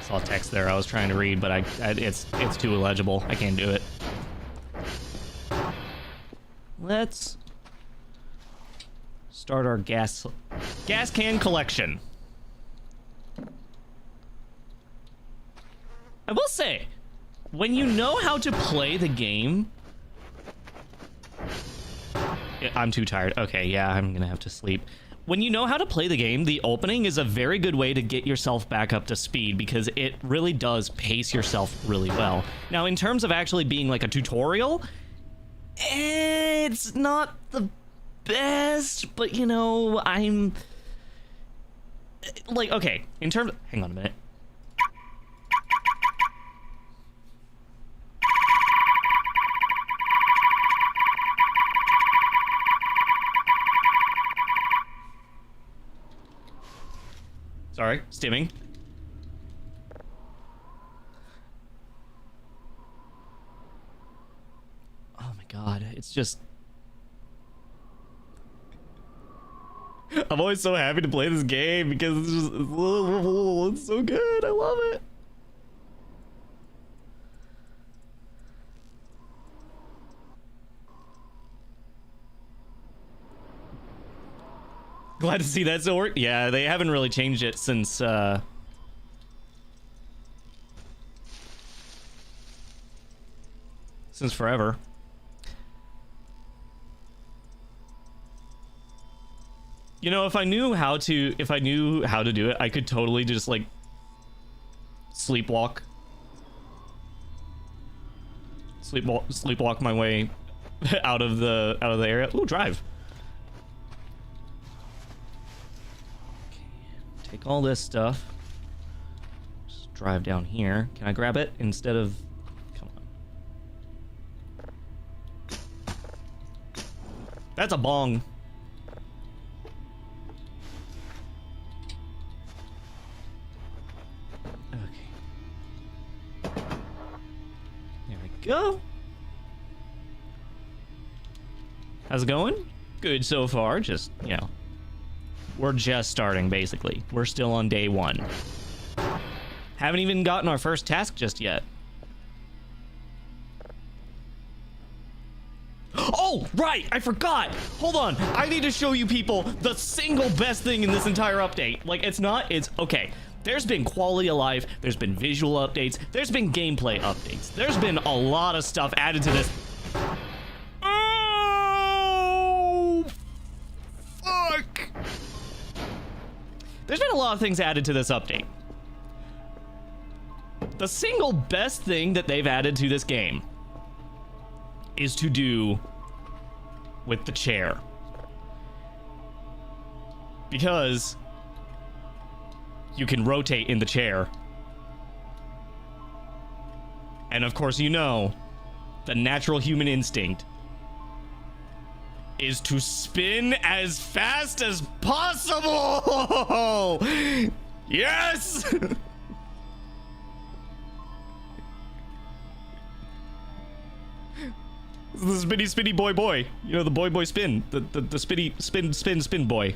Saw text there I was trying to read, but it's too illegible. I can't do it. Let's start our gas can collection. I will say, when you know how to play the game... I'm too tired. Okay, yeah, I'm gonna have to sleep. When you know how to play the game, the opening is a very good way to get yourself back up to speed because it really does pace yourself really well. Now, in terms of actually being like a tutorial, it's not the best, but you know, I'm... Like, okay, in terms of... Hang on a minute. Sorry, stimming. Oh my god, it's just... I'm always so happy to play this game because it's just... It's so good, I love it. Glad to see that still work. Yeah, they haven't really changed it since forever. You know, if I knew how to do it, I could totally just like sleepwalk my way out of the area. Ooh, drive. Take all this stuff. Just drive down here. Can I grab it instead of... Come on. That's a bong. Okay. There we go. How's it going? Good so far. Just, you know. We're just starting, basically. We're still on day 1. Haven't even gotten our first task just yet. Oh, right! I forgot! Hold on! I need to show you people the single best thing in this entire update. Like, it's okay. There's been quality of life, there's been visual updates, there's been gameplay updates. There's been a lot of stuff added to this. Oh! Fuck! There's been a lot of things added to this update. The single best thing that they've added to this game is to do with the chair. Because you can rotate in the chair. And of course, you know, the natural human instinct is to spin as fast as possible. Yes. The spinny boy. You know, the boy spin. The spinny spin boy.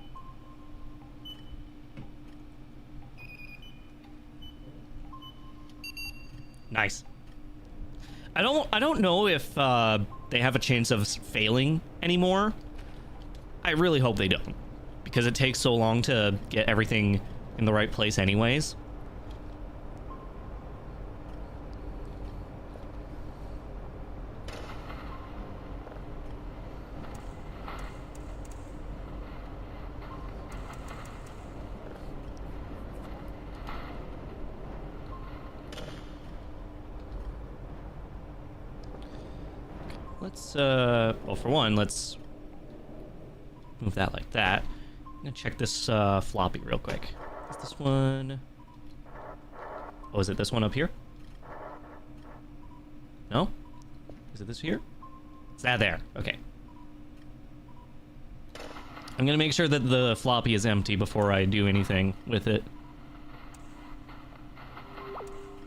Nice. I don't know if they have a chance of failing anymore. I really hope they don't, because it takes so long to get everything in the right place anyways. Let's, well, for one, let's move that like that. I'm gonna check this floppy real quick. Is this one? Oh, is it this one up here? No? Is it this here? It's that there. Okay. I'm gonna make sure that the floppy is empty before I do anything with it.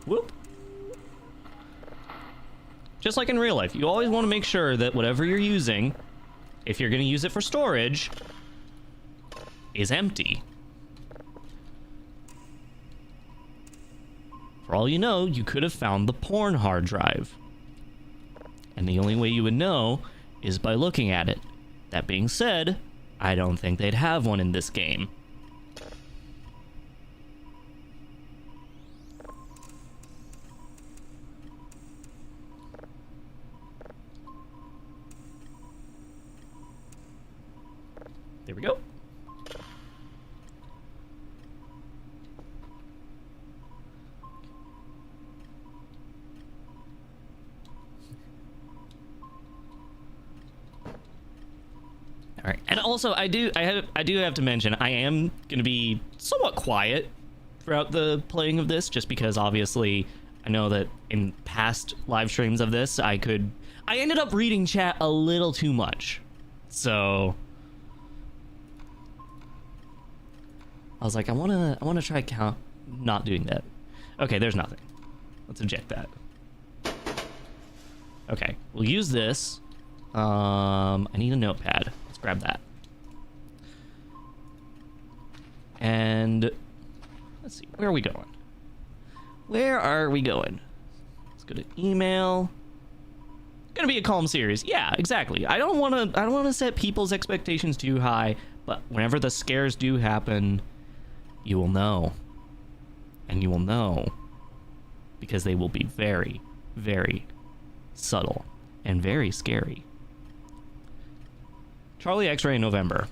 Whoop. Just like in real life, you always want to make sure that whatever you're using, if you're going to use it for storage, is empty. For all you know, you could have found the porn hard drive. And the only way you would know is by looking at it. That being said, I don't think they'd have one in this game. There we go. All right, and also I do have to mention I am going to be somewhat quiet throughout the playing of this, just because obviously I know that in past live streams of this I ended up reading chat a little too much, so I was like, I wanna try not doing that. Okay, there's nothing. Let's eject that. Okay, we'll use this. I need a notepad. Let's grab that. And let's see, where are we going? Where are we going? Let's go to email. Gonna be a calm series. Yeah, exactly. I don't wanna set people's expectations too high, but whenever the scares do happen, you will know. And you will know because they will be very, very subtle and very scary. Charlie X-Ray in November.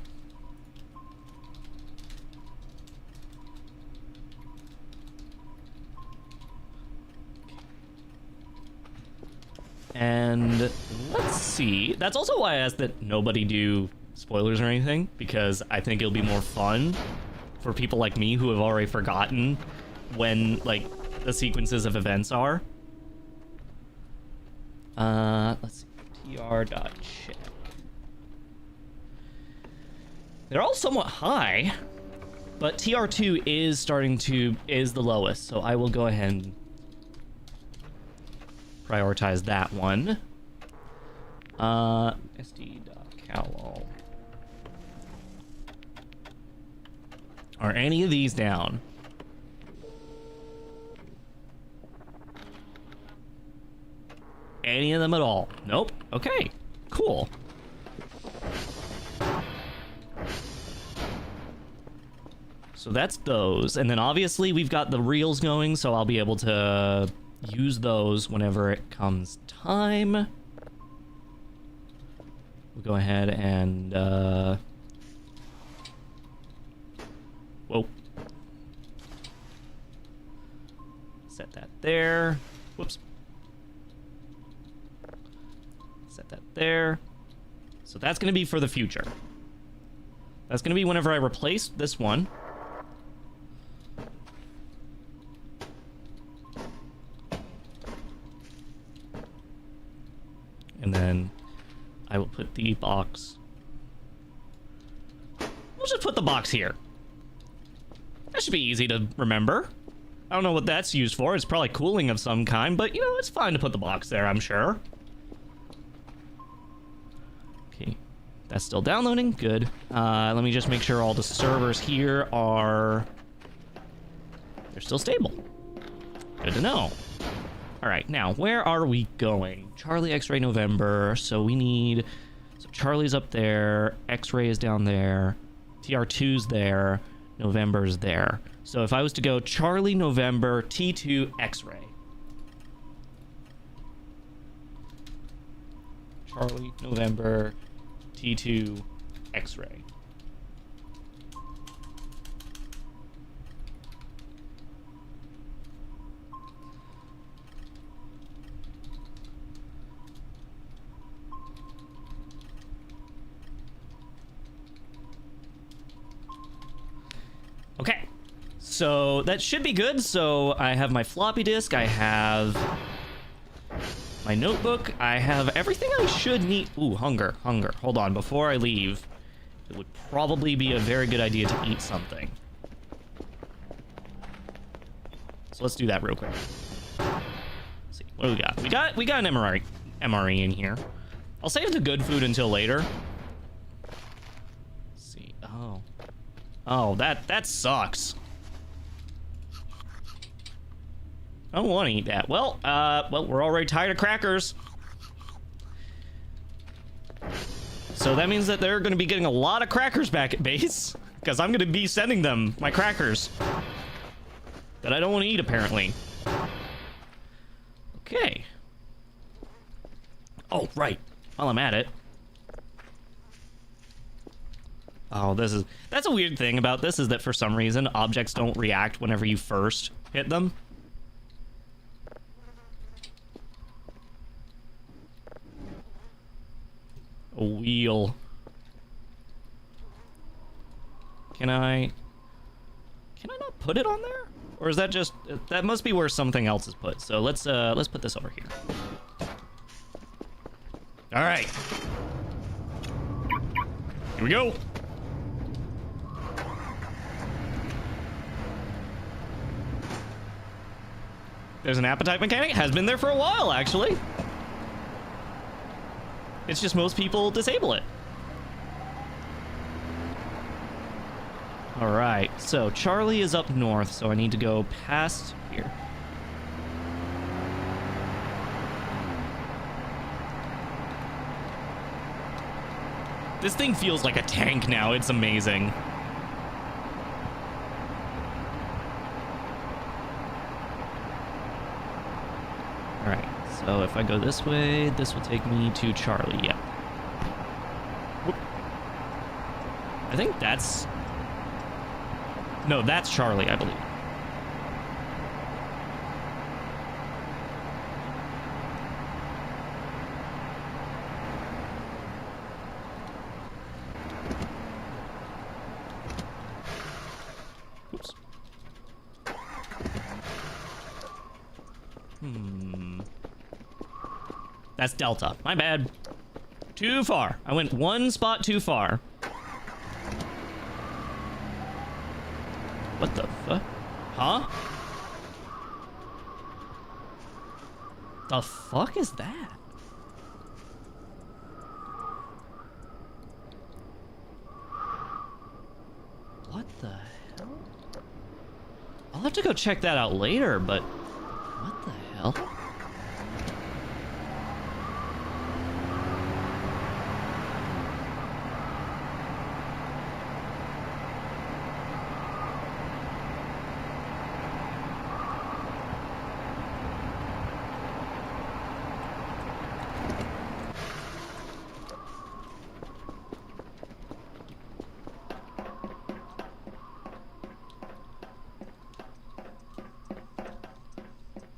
And let's see. That's also why I asked that nobody do spoilers or anything, because I think it'll be more fun for people like me who have already forgotten when, like, the sequences of events are. Let's see. tr.check. They're all somewhat high, but TR2 is the lowest, so I will go ahead and prioritize that one. SD.cowall. Are any of these down? Any of them at all? Nope. Okay. Cool. So that's those. And then obviously we've got the reels going, so I'll be able to use those whenever it comes time. We'll go ahead and whoa. Set that there. Whoops. Set that there. So that's going to be for the future. That's going to be whenever I replace this one. And then I will put the box. We'll just put the box here. That should be easy to remember. I don't know what that's used for. It's probably cooling of some kind, but, you know, it's fine to put the box there, I'm sure. Okay, that's still downloading. Good. Let me just make sure all the servers here are... They're still stable. Good to know. All right, now, where are we going? Charlie, X-ray, November. So we need... So Charlie's up there. X-ray is down there. TR2's there. November's there. So if I was to go Charlie, November, T2, X-ray. Charlie, November, T2, X-ray. Okay, so that should be good. So I have my floppy disk, I have my notebook, I have everything I should need. Ooh, hunger. Hold on, before I leave, it would probably be a very good idea to eat something. So let's do that real quick. Let's see, what do we got? We got an MRE in here. I'll save the good food until later. Let's see, oh, that sucks. I don't want to eat that. Well, we're already tired of crackers. So that means that they're going to be getting a lot of crackers back at base, because I'm going to be sending them my crackers that I don't want to eat, apparently. Okay. Oh, right. While I'm at it. Oh, that's a weird thing about this, is that for some reason objects don't react whenever you first hit them. A wheel. Can I not put it on there? Or is that just, that must be where something else is put. So let's put this over here. All right. Here we go. There's an appetite mechanic. Has been there for a while, actually. It's just most people disable it. All right, so Charlie is up north, so I need to go past here. This thing feels like a tank now. It's amazing. All right, so if I go this way, this will take me to Charlie. Yeah. Whoop. I think that's... No, that's Charlie, I believe. Oops. That's Delta. My bad. Too far. I went one spot too far. What the fuck? Huh? The fuck is that? What the hell? I'll have to go check that out later, but what the hell?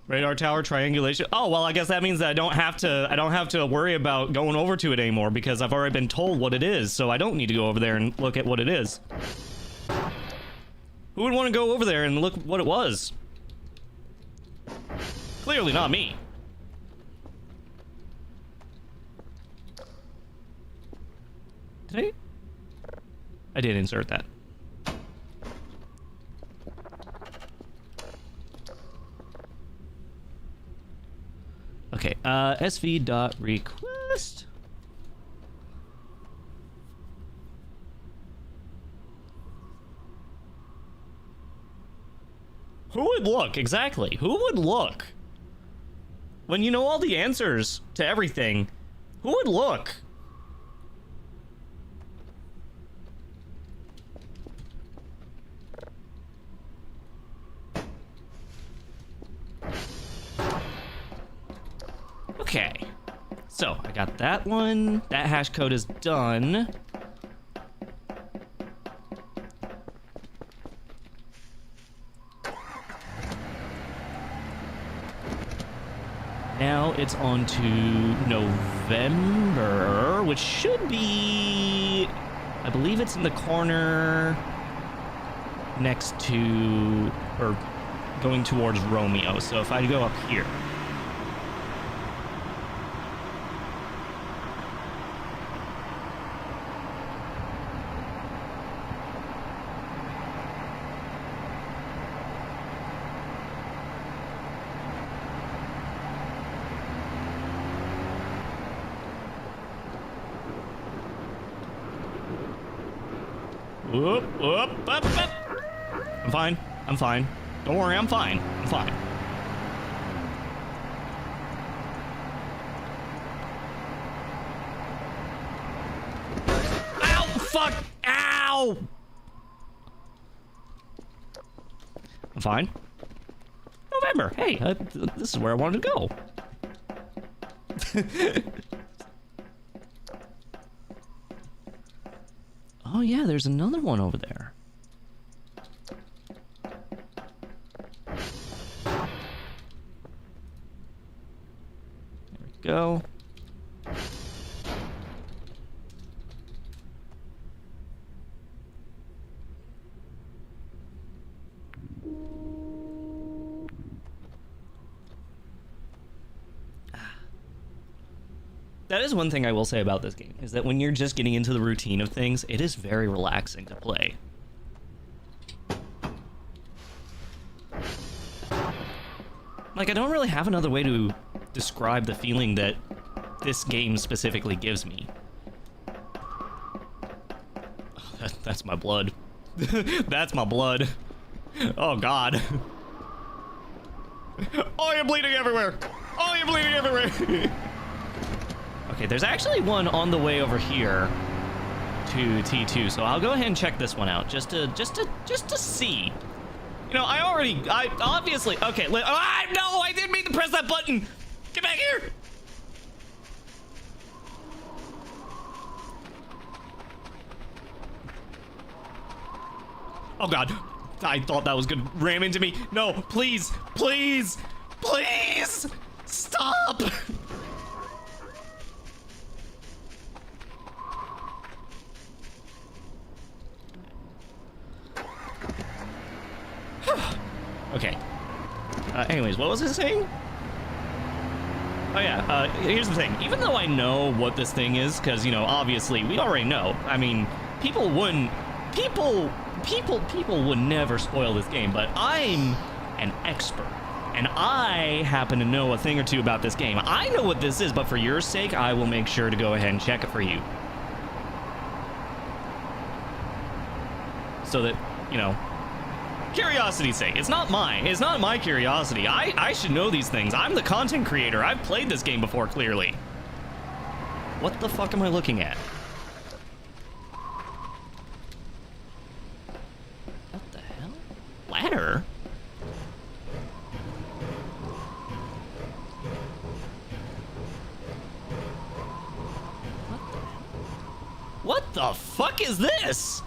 Radar tower triangulation. Oh, well, I guess that means that I don't have to worry about going over to it anymore, because I've already been told what it is, so I don't need to go over there and look at what it is. Who would want to go over there and look what it was? Clearly not me. Did I did insert that. Okay, sv.request. Who would look? Exactly. Who would look? When you know all the answers to everything, who would look? Okay. So, I got that one. That hash code is done. Now it's on to November, which should be... I believe it's in the corner next to... or going towards Romeo. So if I go up here... Whoop, whoop, up, up. I'm fine. I'm fine. Don't worry, I'm fine. I'm fine. Ow! Fuck! Ow! I'm fine. November. Hey, this is where I wanted to go. Oh yeah, there's another one over there. There we go. That is one thing I will say about this game, is that when you're just getting into the routine of things, it is very relaxing to play. Like, I don't really have another way to describe the feeling that this game specifically gives me. Oh, that's my blood. That's my blood. Oh, God. Oh, you're bleeding everywhere. Oh, you're bleeding everywhere. Okay, there's actually one on the way over here to T2, so I'll go ahead and check this one out just to see. You know, I obviously, okay, no, I didn't mean to press that button. Get back here. Oh God, I thought that was gonna ram into me. No, please, please, please, stop. Okay. Anyways, what was I saying? Oh yeah, here's the thing. Even though I know what this thing is, because, you know, obviously, we already know. I mean, people would never spoil this game, but I'm an expert. And I happen to know a thing or two about this game. I know what this is, but for your sake, I will make sure to go ahead and check it for you. So that, you know, curiosity's sake. It's not my curiosity. I should know these things. I'm the content creator. I've played this game before, clearly. What the fuck am I looking at? What the hell? Ladder? What the fuck is this?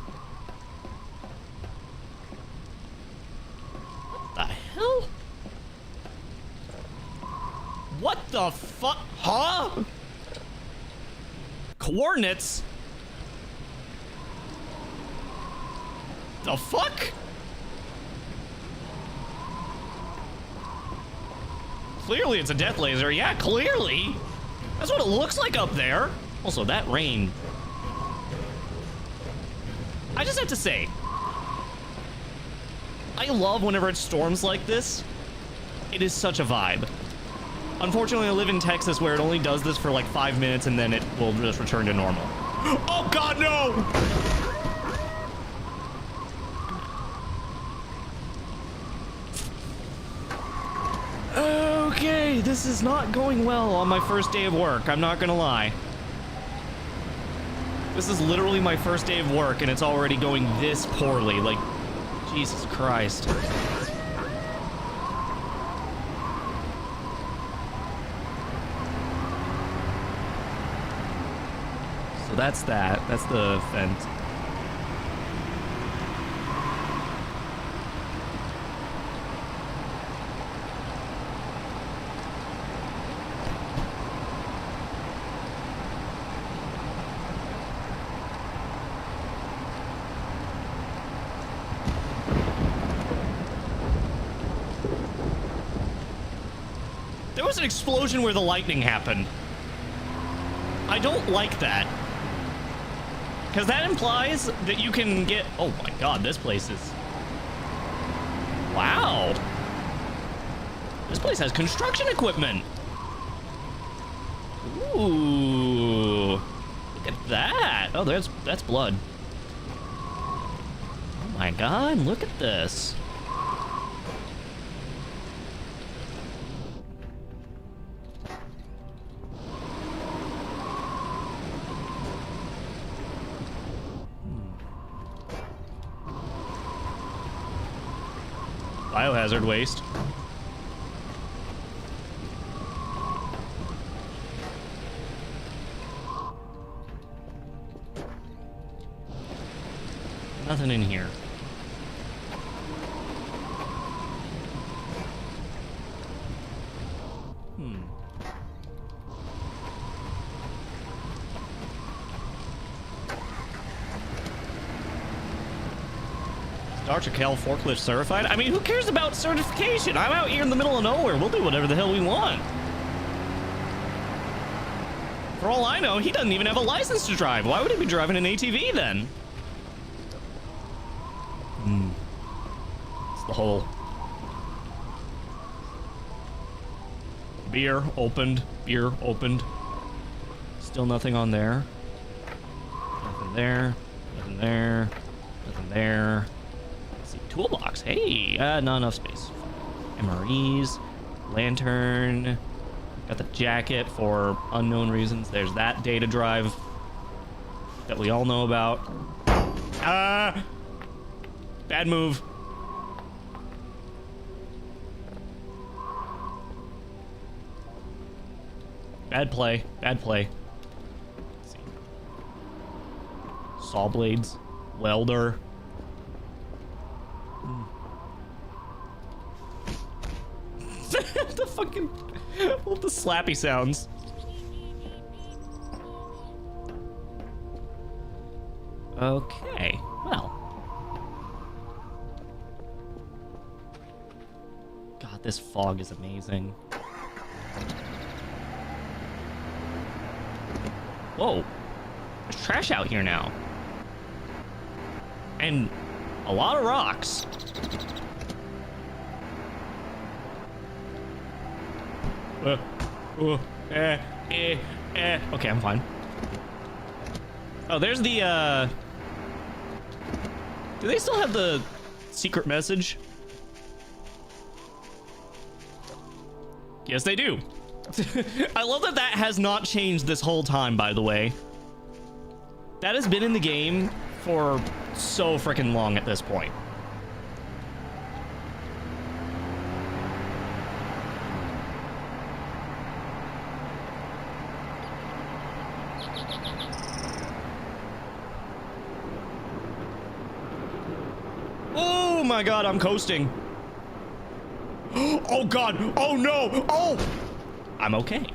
What the fuck? Huh? Coordinates? The fuck? Clearly it's a death laser. Yeah, clearly. That's what it looks like up there. Also, that rain. I just have to say, I love whenever it storms like this. It is such a vibe. Unfortunately, I live in Texas where it only does this for like 5 minutes and then it will just return to normal. Oh God, no! Okay. boy, this is not going well on my first day of work. I'm not gonna lie. This is literally my first day of work, and it's already going this poorly. Like, Jesus Christ. So that's that. That's the fence. There was an explosion where the lightning happened. I don't like that. Because that implies that you can get... Oh my god, this place is... Wow. This place has construction equipment. Ooh. Look at that. Oh, that's blood. Oh my god, look at this. Biohazard waste. Nothing in here. Dr. Kel forklift certified? I mean, who cares about certification? I'm out here in the middle of nowhere. We'll do whatever the hell we want. For all I know, he doesn't even have a license to drive. Why would he be driving an ATV then? It's the whole... Beer opened. Beer opened. Still nothing on there. Nothing there. Nothing there. Nothing there. Toolbox. Hey, not enough space. MREs, lantern. Got the jacket for unknown reasons. There's that data drive that we all know about. Bad move. Bad play. Bad play. Let's see. Saw blades. Welder. The fucking... What the slappy sounds. Okay, well. God, this fog is amazing. Whoa. There's trash out here now. And a lot of rocks. Okay, I'm fine. Oh, there's the, Do they still have the secret message? Yes, they do. I love that that has not changed this whole time, by the way. That has been in the game for so freaking long at this point. Oh my god, I'm coasting. Oh god, oh no, oh! I'm okay.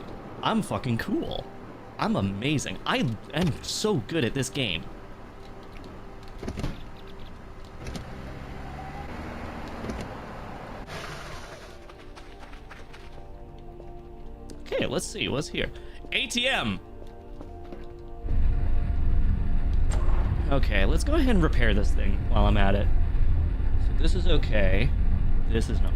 I'm fucking cool. I'm amazing. I am so good at this game. Okay, let's see, what's here? ATM! Okay, let's go ahead and repair this thing while I'm at it. So this is okay. This is not.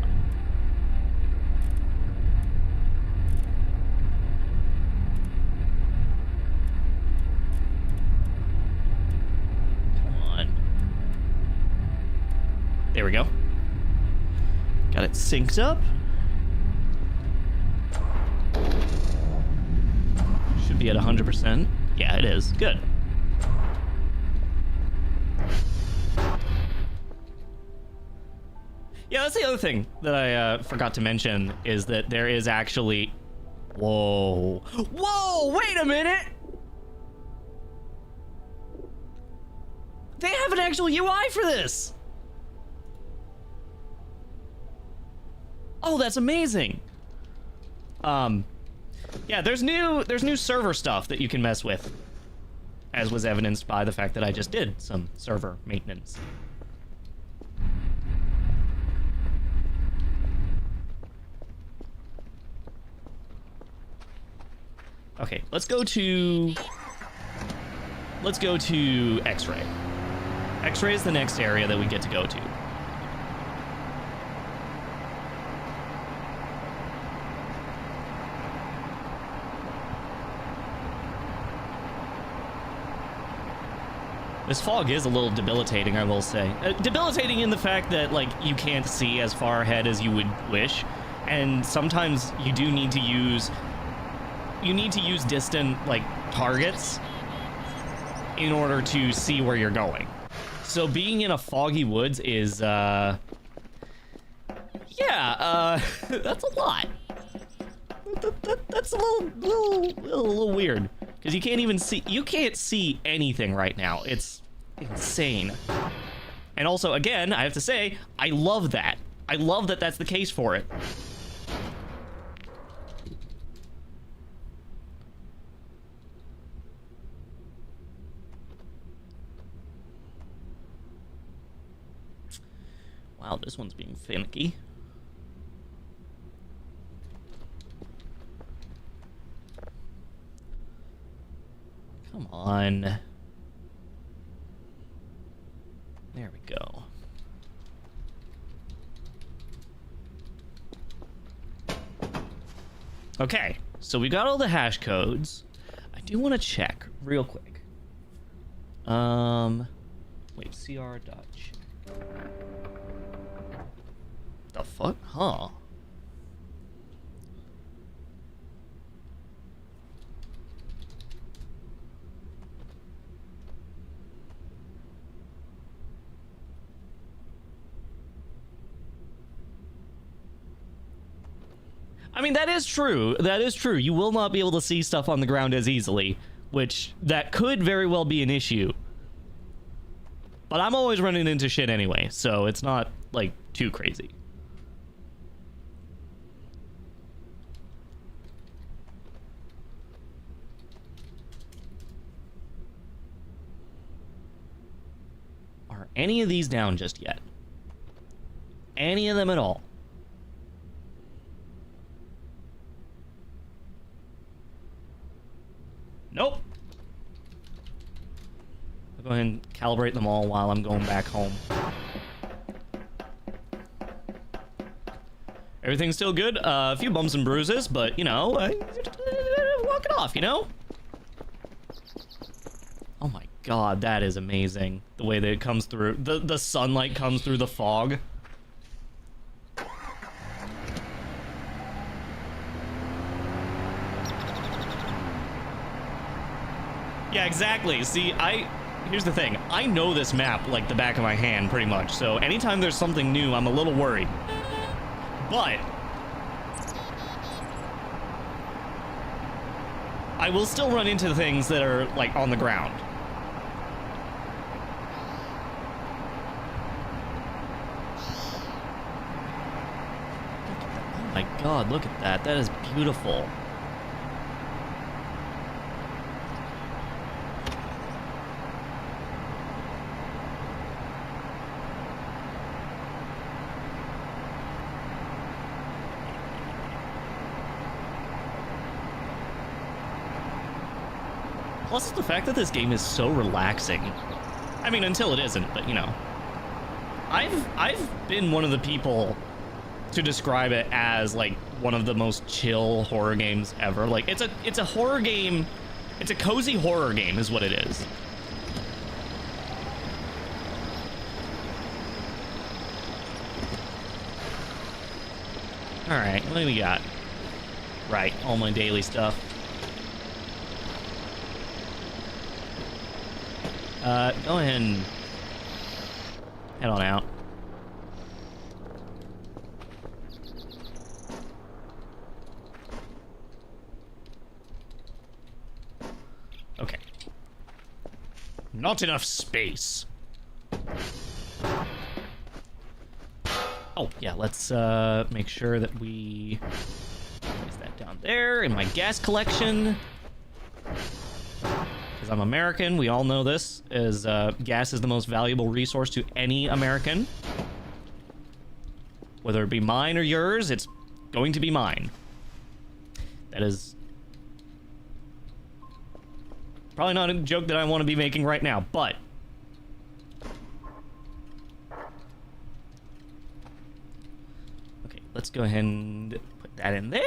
There we go. Got it synced up. Should be at 100%. Yeah, it is. Good. Yeah, that's the other thing that I forgot to mention is that there is actually... Whoa. Whoa, wait a minute! They have an actual UI for this! Oh, that's amazing. Yeah, there's new server stuff that you can mess with, as was evidenced by the fact that I just did some server maintenance. Okay, let's go to X-ray. X-ray is the next area that we get to go to. This fog is a little debilitating, I will say. Debilitating in the fact that, like, you can't see as far ahead as you would wish, and sometimes you do need to use... You need to use distant, like, targets in order to see where you're going. So being in a foggy woods is, yeah, that's a lot. That's a little weird. Because you can't even see, you can't see anything right now. It's insane. And also, again, I have to say, I love that. I love that that's the case for it. Wow, this one's being finicky. Come on. There we go. Okay, so we got all the hash codes. I do want to check real quick. Wait, cr.check. The fuck? Huh. I mean, that is true. That is true. You will not be able to see stuff on the ground as easily, which that could very well be an issue. But I'm always running into shit anyway, so it's not, like, too crazy. Are any of these down just yet? Any of them at all? Nope. I'll go ahead and calibrate them all while I'm going back home. Everything's still good. A few bumps and bruises, but, you know, walk it off, you know? Oh my god, that is amazing. The way that it comes through. The sunlight comes through the fog. Yeah, exactly. See, here's the thing. I know this map like the back of my hand, pretty much. So anytime there's something new, I'm a little worried. But I will still run into things that are, like, on the ground. Oh my god, look at that. That is beautiful. Plus, the fact that this game is so relaxing. I mean, until it isn't, but, you know. I've been one of the people to describe it as, like, one of the most chill horror games ever. Like, it's a horror game. It's a cozy horror game is what it is. Alright, what do we got? Right, all my daily stuff. Go ahead and head on out. Okay. Not enough space. Oh, yeah, let's make sure that we place that down there in my gas collection. Because I'm American, we all know this, is gas is the most valuable resource to any American. Whether it be mine or yours, it's going to be mine. That is probably not a joke that I want to be making right now, but okay, let's go ahead and put that in there.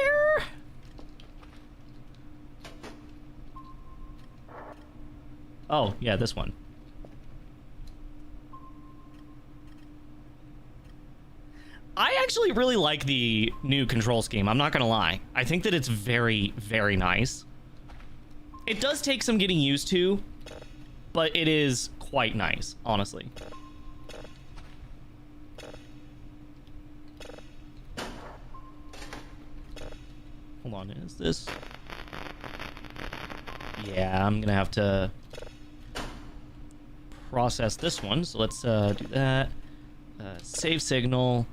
Oh, yeah, this one. I actually really like the new control scheme, I'm not gonna lie. I think that it's very, very nice. It does take some getting used to, but it is quite nice, honestly. Hold on, is this... Yeah, I'm gonna have to process this one, so let's do that. Save signal.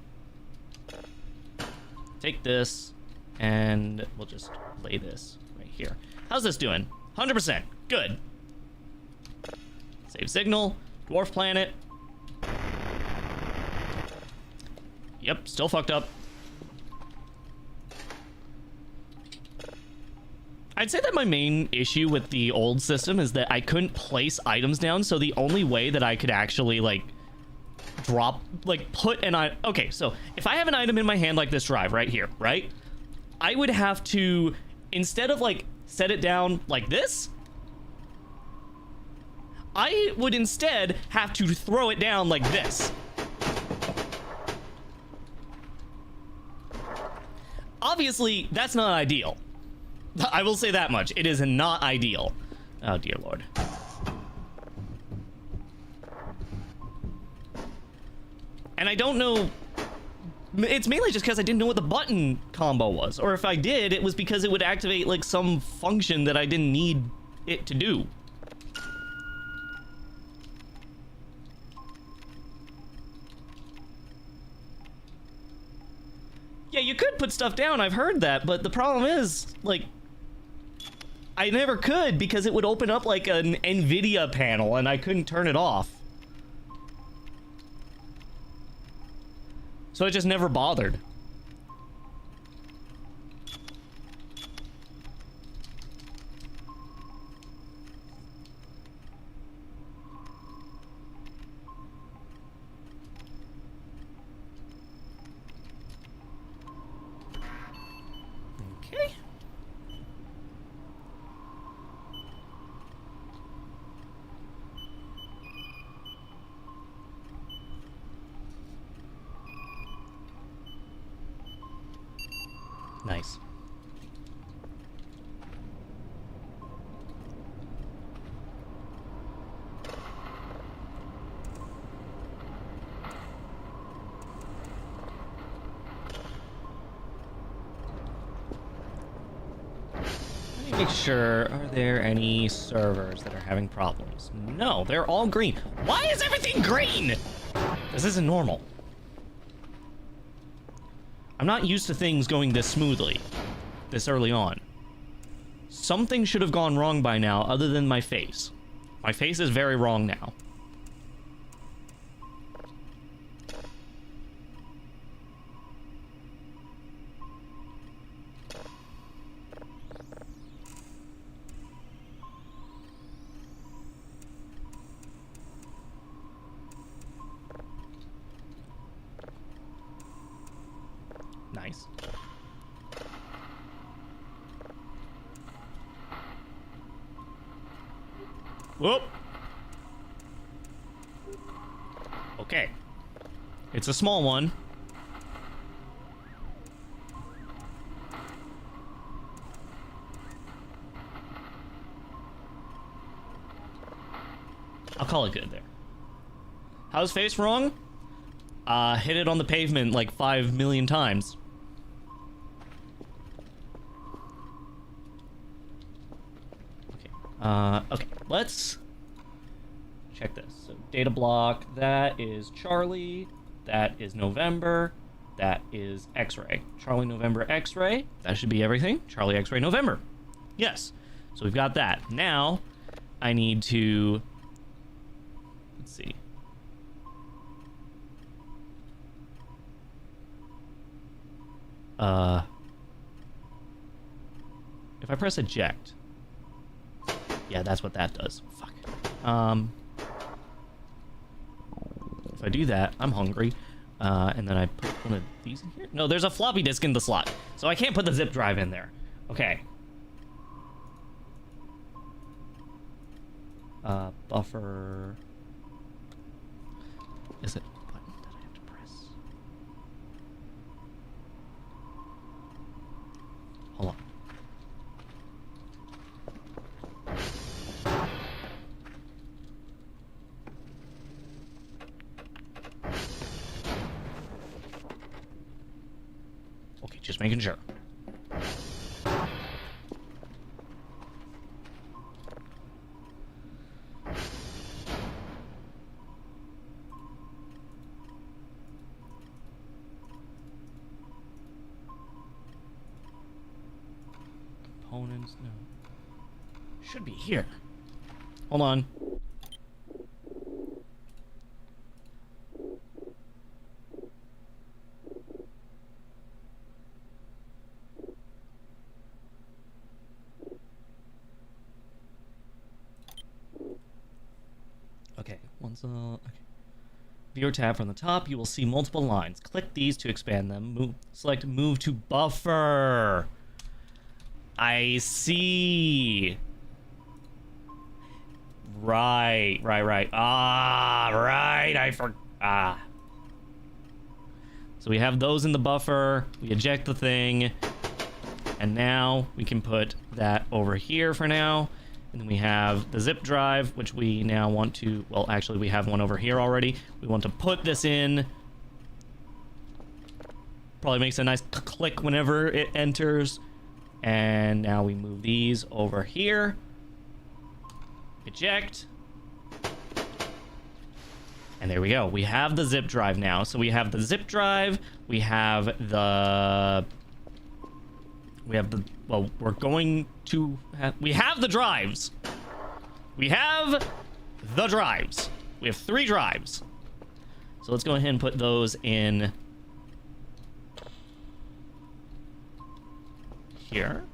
Take this, and we'll just play this right here. How's this doing? 100%. Good. Save signal. Dwarf planet. Yep, still fucked up. I'd say that my main issue with the old system is that I couldn't place items down, so the only way that I could actually, like, drop, like, put an item... Okay, so if I have an item in my hand like this drive right here, right? I would have to, instead of, like, set it down like this, I would instead have to throw it down like this. Obviously, that's not ideal. I will say that much. It is not ideal. Oh, dear Lord. And I don't know... It's mainly just because I didn't know what the button combo was. Or if I did, it was because it would activate, like, some function that I didn't need it to do. Yeah, you could put stuff down, I've heard that, but the problem is, like... I never could because it would open up, like, an NVIDIA panel and I couldn't turn it off. So I just never bothered. Okay. Nice. Let me make sure, are there any servers that are having problems? No, they're all green. Why is everything green? This isn't normal. I'm not used to things going this smoothly, this early on. Something should have gone wrong by now other than my face. My face is very wrong now. Nice. Whoop. Okay. It's a small one. I'll call it good there. How's face wrong? Hit it on the pavement like 5 million times. Okay, let's check this. So data block, that is Charlie, that is November, that is X-ray. Charlie, November, X-ray, that should be everything. Charlie, X-ray, November. Yes, so we've got that. Now, I need to, let's see. If I press eject, yeah, that's what that does. Fuck. If I do that, I'm hungry. And then I put one of these in here. No, there's a floppy disk in the slot, so I can't put the zip drive in there. Okay. Buffer. Is it a button that I have to press? Hold on. Okay, just making sure. Components, no. Should be here. Hold on. Okay, okay. Viewer tab from the top, you will see multiple lines. Click these to expand them. Select move to buffer. I see. Right. Ah, right, So we have those in the buffer. We eject the thing. And now we can put that over here for now. And then we have the zip drive, which we now want to, well, actually we have one over here already. We want to put this in. Probably makes a nice click whenever it enters. And now we move these over here. Eject. And there we go. We have the zip drive now. So we have the zip drive. We have the, well, we're going to have, we have the drives. We have the drives. We have 3 drives. So let's go ahead and put those in here.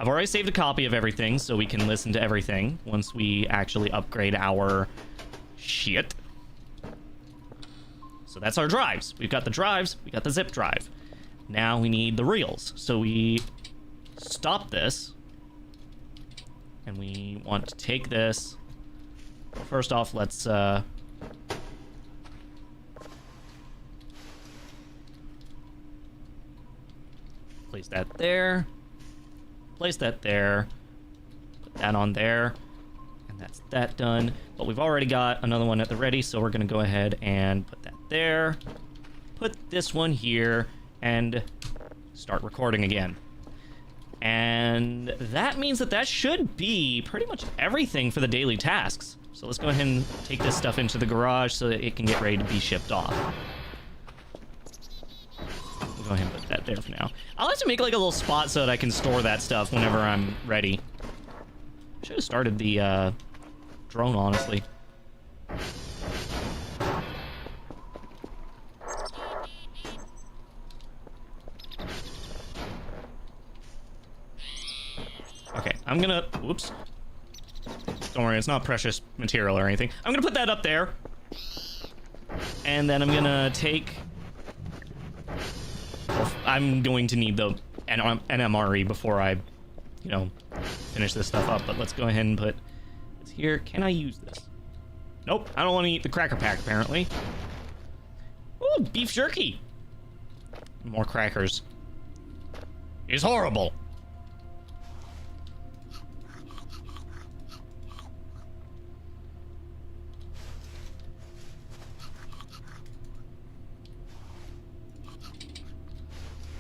I've already saved a copy of everything so we can listen to everything once we actually upgrade our shit. So that's our drives. We've got the drives, we got the zip drive. Now we need the reels. So we stop this and we want to take this. First off, let's place that there. Place that there. Put that on there. And that's that done. But we've already got another one at the ready, so we're going to go ahead and put that there. Put this one here and start recording again. And that means that that should be pretty much everything for the daily tasks. So let's go ahead and take this stuff into the garage so that it can get ready to be shipped off. We'll go ahead and put that there for now. I'll have to make like a little spot so that I can store that stuff whenever I'm ready. Should have started the drone, honestly. Okay, I'm gonna, whoops. Don't worry, it's not precious material or anything. I'm gonna put that up there. And then I'm gonna take, I'm going to need the NMRE before I, you know, finish this stuff up. But let's go ahead and put this here. Can I use this? Nope, I don't want to eat the cracker pack, apparently. Ooh, beef jerky. More crackers. It's horrible.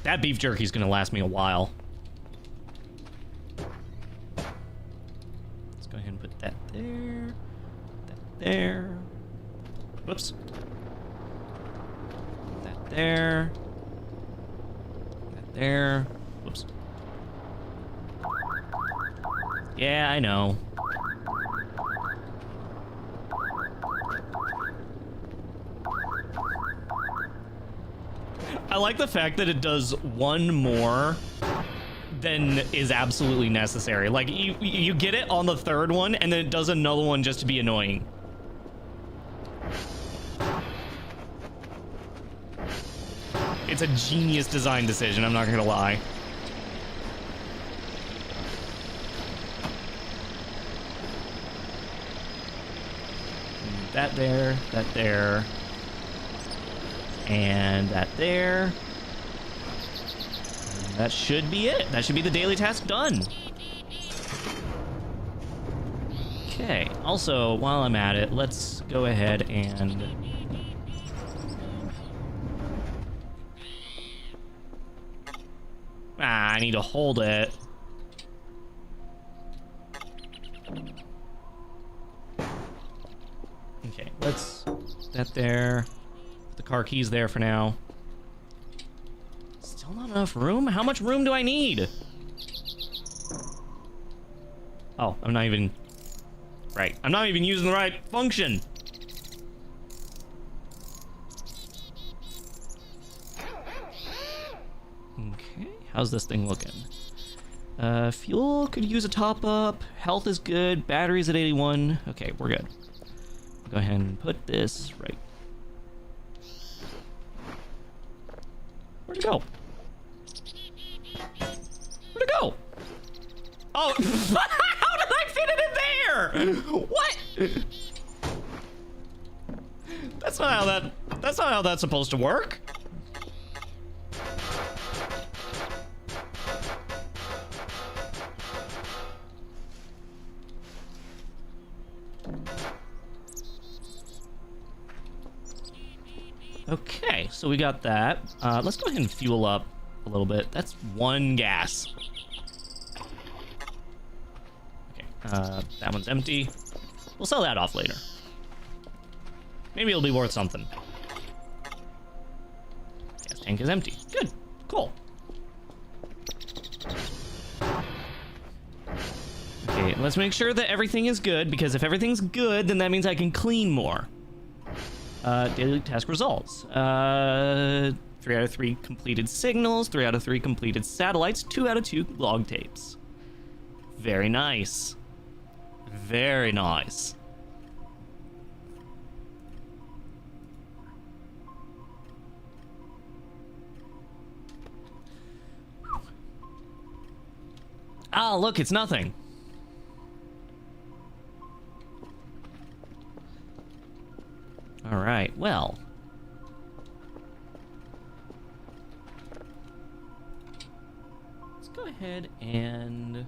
That beef jerky's gonna last me a while. Let's go ahead and put that there. That there. Whoops. Put that there. That there. Whoops. Yeah, I know. I like the fact that it does one more than is absolutely necessary. Like, you get it on the third one, and then it does another one just to be annoying. It's a genius design decision, I'm not gonna lie. That there, and that there. And that should be it. That should be the daily task done. Okay, also, while I'm at it, let's go ahead and... I need to hold it. Okay, let's put that there. Put the car keys there for now. Still not enough room? How much room do I need? Oh, I'm not even... Right, I'm not even using the right function. Okay, how's this thing looking? Fuel could use a top up. Health is good. Battery's at 81. Okay, we're good. Go ahead and put this right. Where'd it go? Where'd it go? Oh, how did I fit it in there? What? That's not how that's supposed to work. Okay, so we got that. Let's go ahead and fuel up a little bit. That's one gas. Okay, that one's empty. We'll sell that off later. Maybe it'll be worth something. Gas tank is empty. Good, cool. Okay, let's make sure that everything is good, because if everything's good, then that means I can clean more. Daily task results. 3 out of 3 completed signals, 3 out of 3 completed satellites, 2 out of 2 log tapes. Very nice. Very nice. Ah, look, it's nothing. All right, well. Let's go ahead and...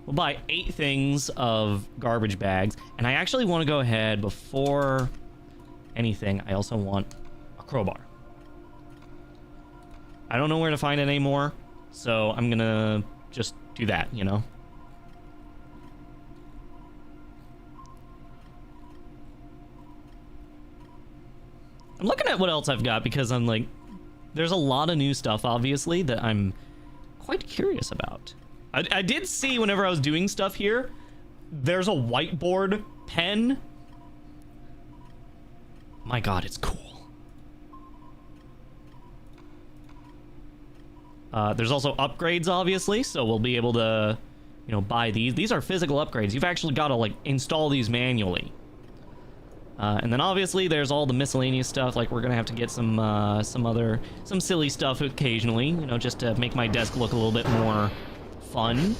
We'll buy 8 things of garbage bags. And I actually want to go ahead, before anything, I also want a crowbar. I don't know where to find it anymore, so I'm gonna just do that, you know? I'm looking at what else I've got, because I'm like, there's a lot of new stuff, obviously, that I'm quite curious about. I did see, whenever I was doing stuff here, there's a whiteboard pen. My god, it's cool. There's also upgrades, obviously, so we'll be able to, you know, buy these. These are physical upgrades. You've actually got to, like, install these manually. And then obviously there's all the miscellaneous stuff, like we're gonna have to get some silly stuff occasionally, you know, just to make my desk look a little bit more fun.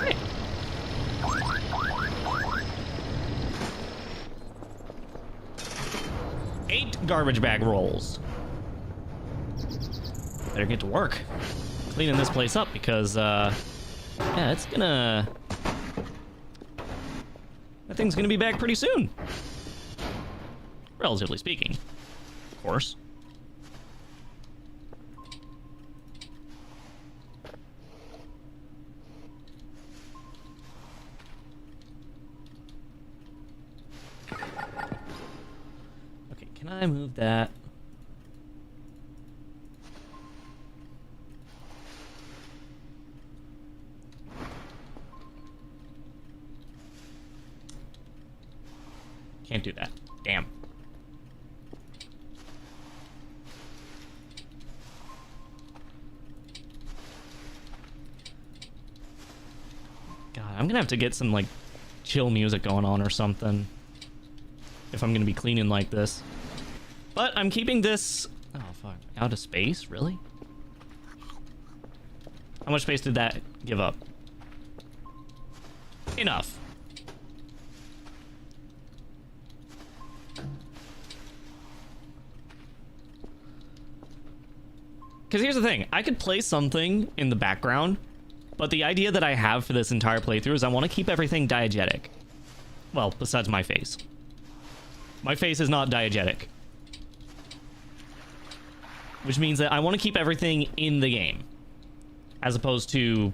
Hey. 8 garbage bag rolls. Better get to work cleaning this place up, because Yeah, it's gonna... That thing's gonna be back pretty soon. Relatively speaking. Of course. Okay, can I move that? Can't do that. Damn. God, I'm gonna have to get some, like, chill music going on or something if I'm gonna be cleaning like this. But I'm keeping this... Oh, fuck. Out of space? Really? How much space did that give up? Enough. Because here's the thing, I could play something in the background, but the idea that I have for this entire playthrough is I want to keep everything diegetic. Well, besides my face. My face is not diegetic. Which means that I want to keep everything in the game, as opposed to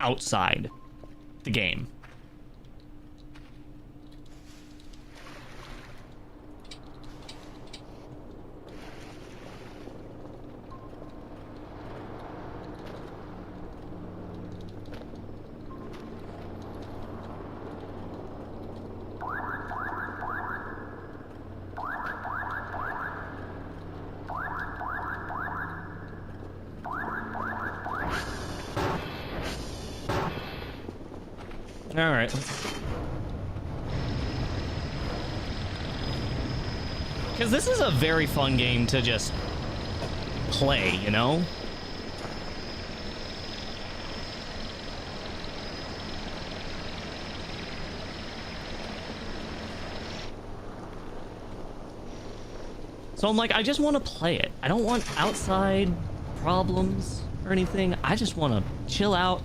outside the game. All right. Because this is a very fun game to just play, you know? So I'm like, I just want to play it. I don't want outside problems or anything. I just want to chill out,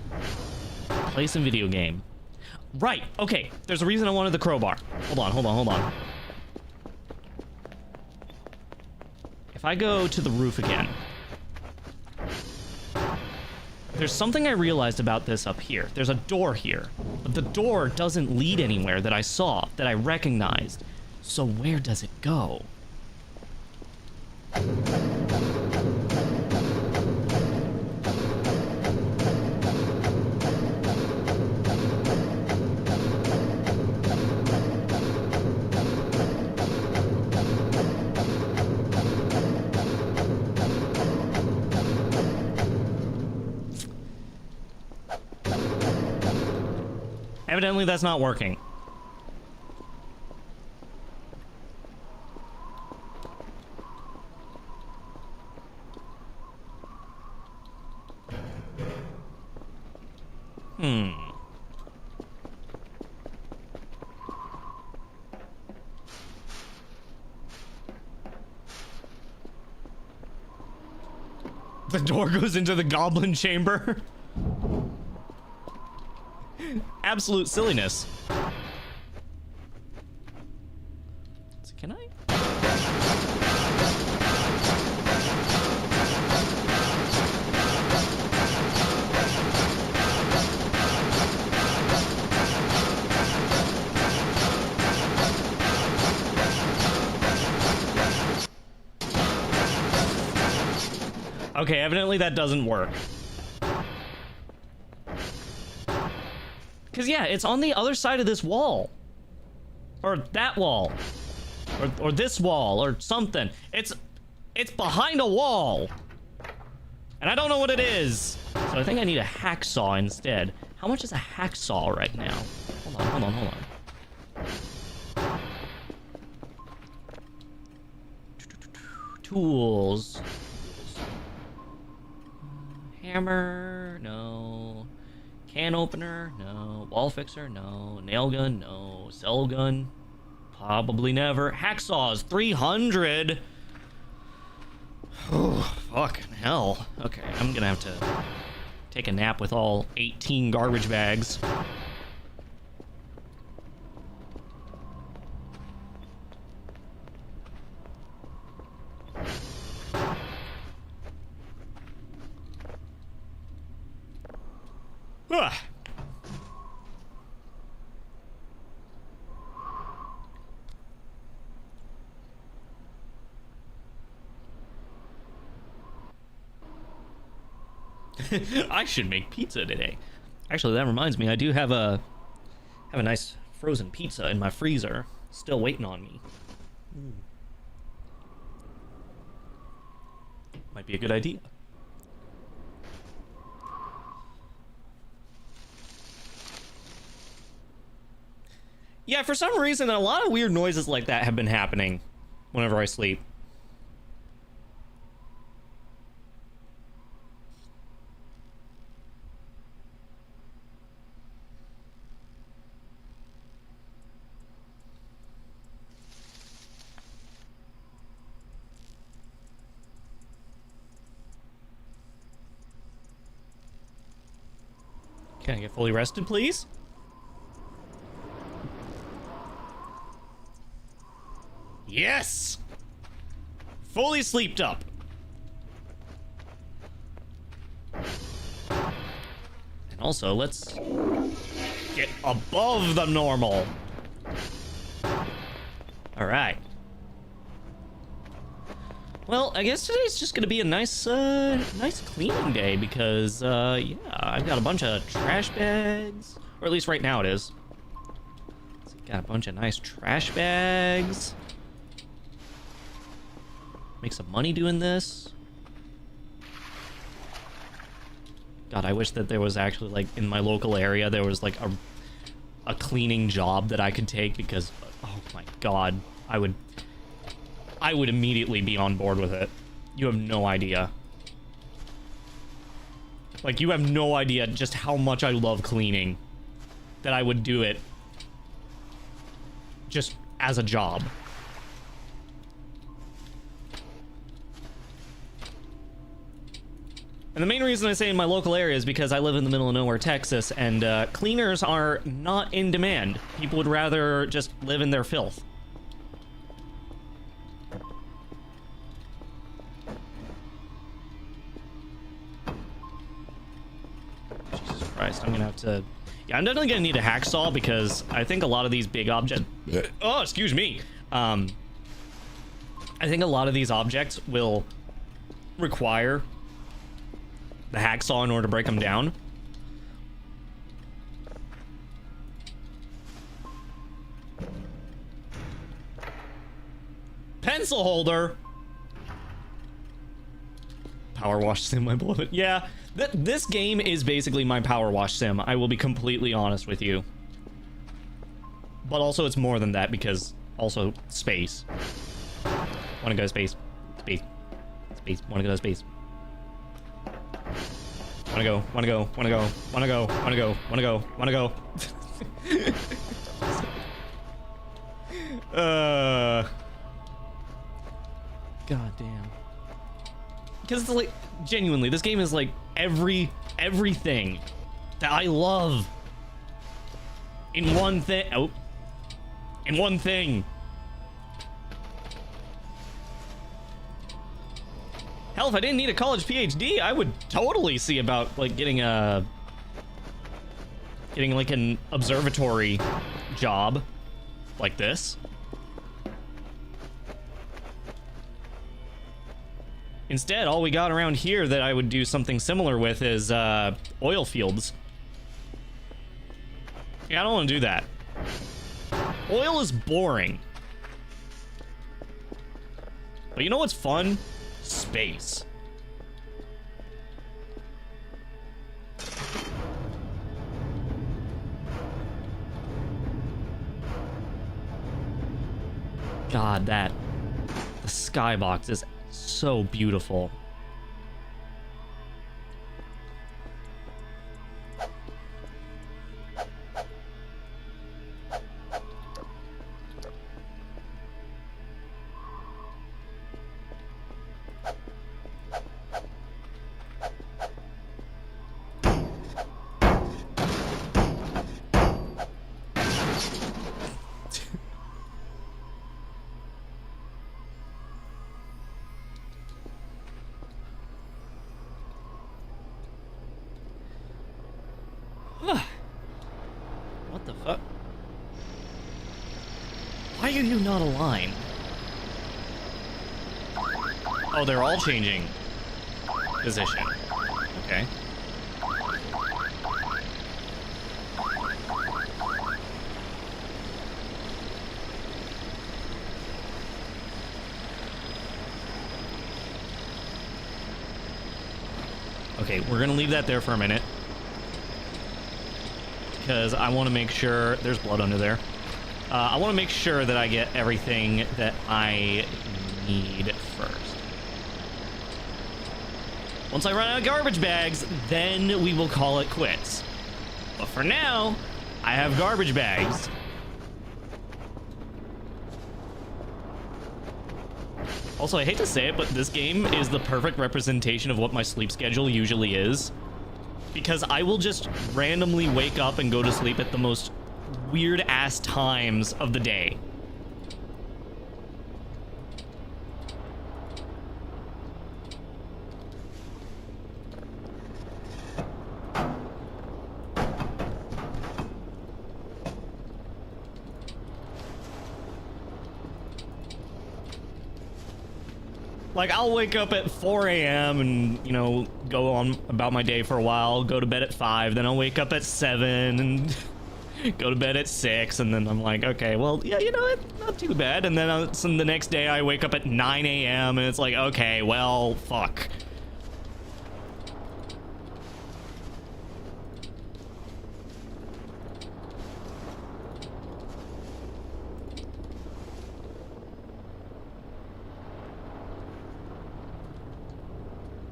play some video game. Right, okay, there's a reason I wanted the crowbar. Hold on. If I go to the roof again, there's something I realized about this up here. There's a door here, but the door doesn't lead anywhere that I saw, that I recognized. So where does it go? Evidently, that's not working. The door goes into the goblin chamber. Absolute silliness. So can I? Okay, evidently that doesn't work. Because, yeah, it's on the other side of this wall. Or that wall. Or this wall, or something. It's behind a wall. And I don't know what it is. So I think I need a hacksaw instead. How much is a hacksaw right now? Hold on. Tools. Hammer, no. Can opener, no. Wall fixer, no. Nail gun, no. Cell gun, probably never. Hacksaws, 300. Oh, fucking hell. Okay, I'm gonna have to take a nap with all 18 garbage bags. Ah. I should make pizza today. Actually, that reminds me, I do have a nice frozen pizza in my freezer, still waiting on me. Might be a good idea. Yeah, for some reason, a lot of weird noises like that have been happening whenever I sleep. Can I get fully rested, please? Yes! Fully sleeped up. And also, let's get above the normal. Alright. Well, I guess today's just gonna be a nice cleaning day because, yeah, I've got a bunch of trash bags. Or at least right now it is. So got a bunch of nice trash bags. Make some money doing this. God, I wish that there was actually, like, in my local area, there was, like, a cleaning job that I could take because, oh my God, I would immediately be on board with it. You have no idea. Like, you have no idea just how much I love cleaning, that I would do it just as a job. And the main reason I say in my local area is because I live in the middle of nowhere, Texas, and cleaners are not in demand. People would rather just live in their filth. Jesus Christ, I'm gonna have to... Yeah, I'm definitely gonna need a hacksaw because I think a lot of these big objects... Oh, excuse me. I think a lot of these objects will require the hacksaw in order to break them down. Pencil holder. Power wash sim, my beloved. Yeah, this game is basically my power wash sim. I will be completely honest with you. But also it's more than that because also space. Wanna go to space. Space. Space. Wanna go to space. Wanna go, wanna go, wanna go, wanna go, wanna go, wanna go, wanna go. God damn. Because it's like, genuinely, this game is like everything that I love in one thing. Oh. In one thing. Hell, if I didn't need a college PhD, I would totally see about, like, getting like an observatory job like this. Instead, all we got around here that I would do something similar with is oil fields. Yeah, I don't want to do that. Oil is boring. But you know what's fun? Space. God, the skybox is so beautiful. What the fuck? Why are you not aligned? Oh, they're all changing position. Okay. Okay, we're gonna leave that there for a minute. Because I want to make sure... There's blood under there. I want to make sure that I get everything that I need first. Once I run out of garbage bags, then we will call it quits. But for now, I have garbage bags. Also, I hate to say it, but this game is the perfect representation of what my sleep schedule usually is. Because I will just randomly wake up and go to sleep at the most weird-ass times of the day. Like, I'll wake up at 4 a.m. and, you know, go on about my day for a while, go to bed at 5, then I'll wake up at 7 and go to bed at 6, and then I'm like, okay, well, yeah, you know, it's not too bad. And then so the next day I wake up at 9 a.m. and it's like, okay, well, fuck.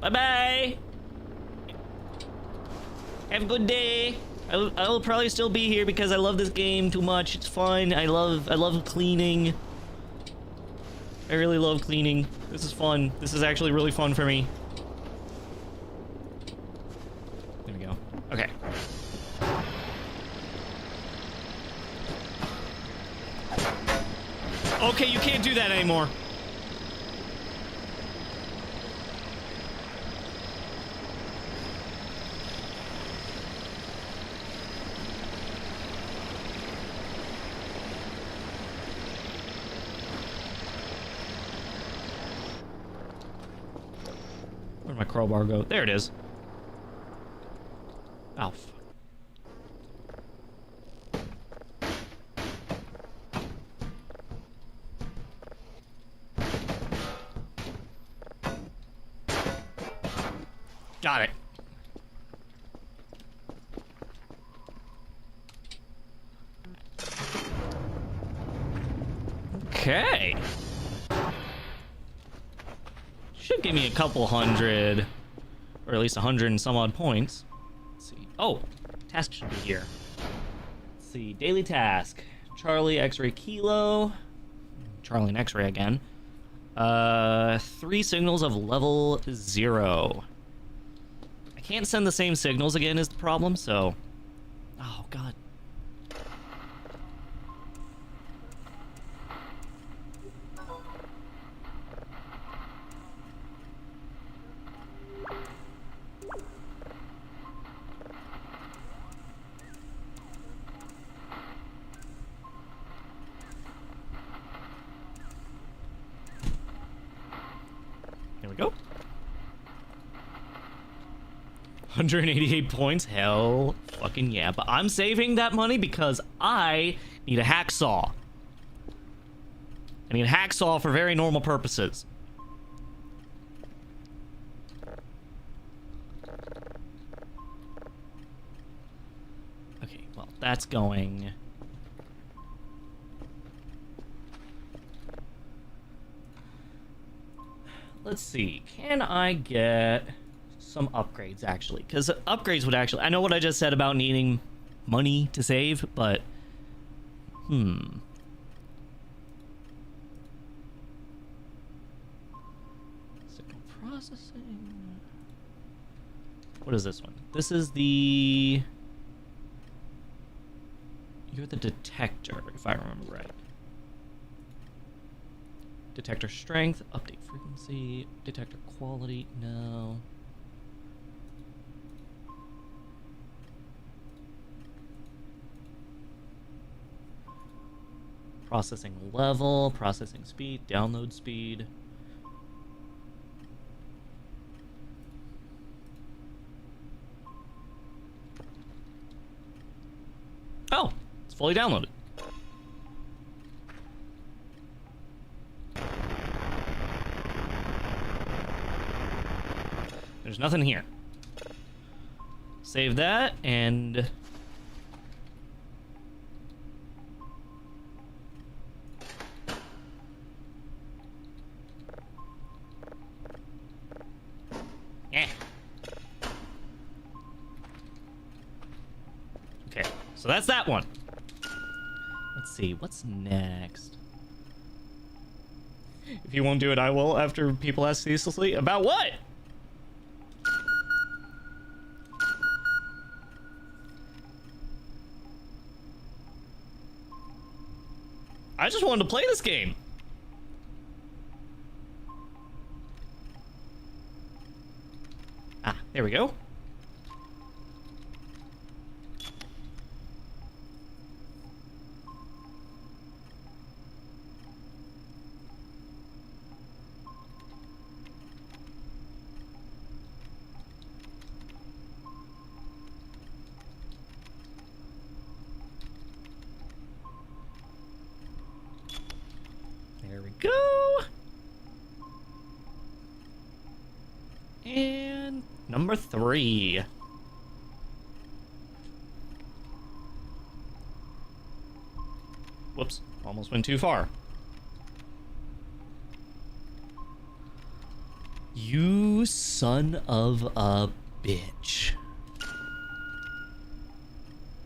Bye-bye. Have a good day. I'll probably still be here because I love this game too much. It's fun. I love cleaning. I really love cleaning. This is fun. This is actually really fun for me. There we go. Okay. Okay, you can't do that anymore. Where'd my crowbar go? There it is. Oh, fuck. Got it. Okay. Should give me a couple hundred, or at least 100 and some odd points. Let's see. Oh, task should be here. Let's see. Daily task. Charlie, X-ray, Kilo. Charlie and X-ray again. 3 signals of level 0. I can't send the same signals again is the problem, so... Oh, God. There we go. 188 points? Hell fucking yeah. But I'm saving that money because I need a hacksaw. I need a hacksaw for very normal purposes. Okay, well, that's going... Let's see. Can I get some upgrades, actually? Because upgrades would actually... I know what I just said about needing money to save, but... Signal processing... What is this one? This is the... You're the detector, if I remember right. Detector strength, update frequency, detector quality, no. Processing level, processing speed, download speed. Oh, it's fully downloaded. There's nothing here. Save that, and... Eh. Okay, so that's that one. Let's see, what's next? If you won't do it, I will, after people ask ceaselessly. About what? I just wanted to play this game. Ah, there we go. There we go. And number 3. Whoops, almost went too far. You son of a bitch.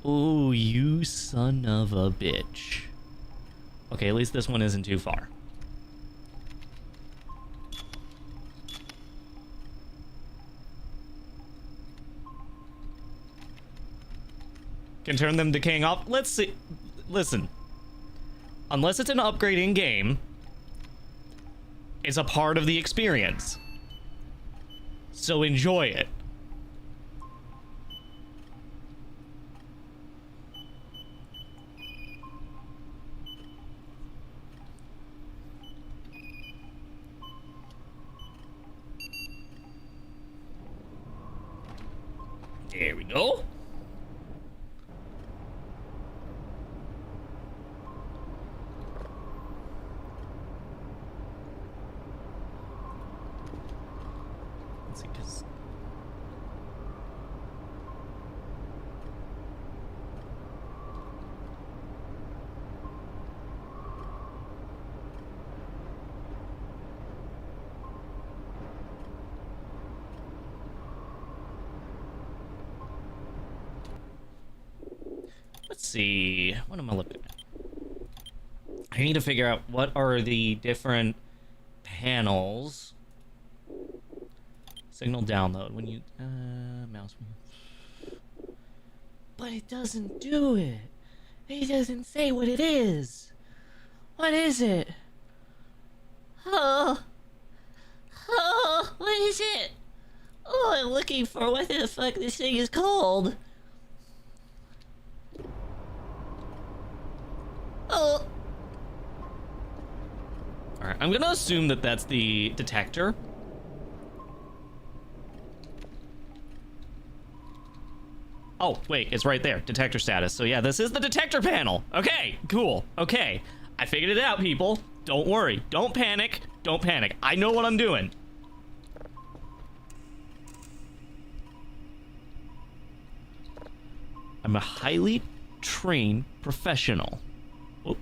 Oh, you son of a bitch. Okay, at least this one isn't too far. Can turn them decaying off. Let's see. Listen. Unless it's an upgrade in game, it's a part of the experience. So enjoy it. There we go. Let's see, 'cause let's see, what am I looking at? I need to figure out what are the different panels. Signal download when you mouse. But it doesn't do it. It doesn't say what it is. What is it? Oh, what is it? Oh, I'm looking for what the fuck this thing is called. Oh. Alright, I'm gonna assume that that's the detector. Oh, wait, it's right there. Detector status. So yeah, this is the detector panel. Okay, cool. Okay. I figured it out, people. Don't worry. Don't panic. Don't panic. I know what I'm doing. I'm a highly trained professional. Whoop.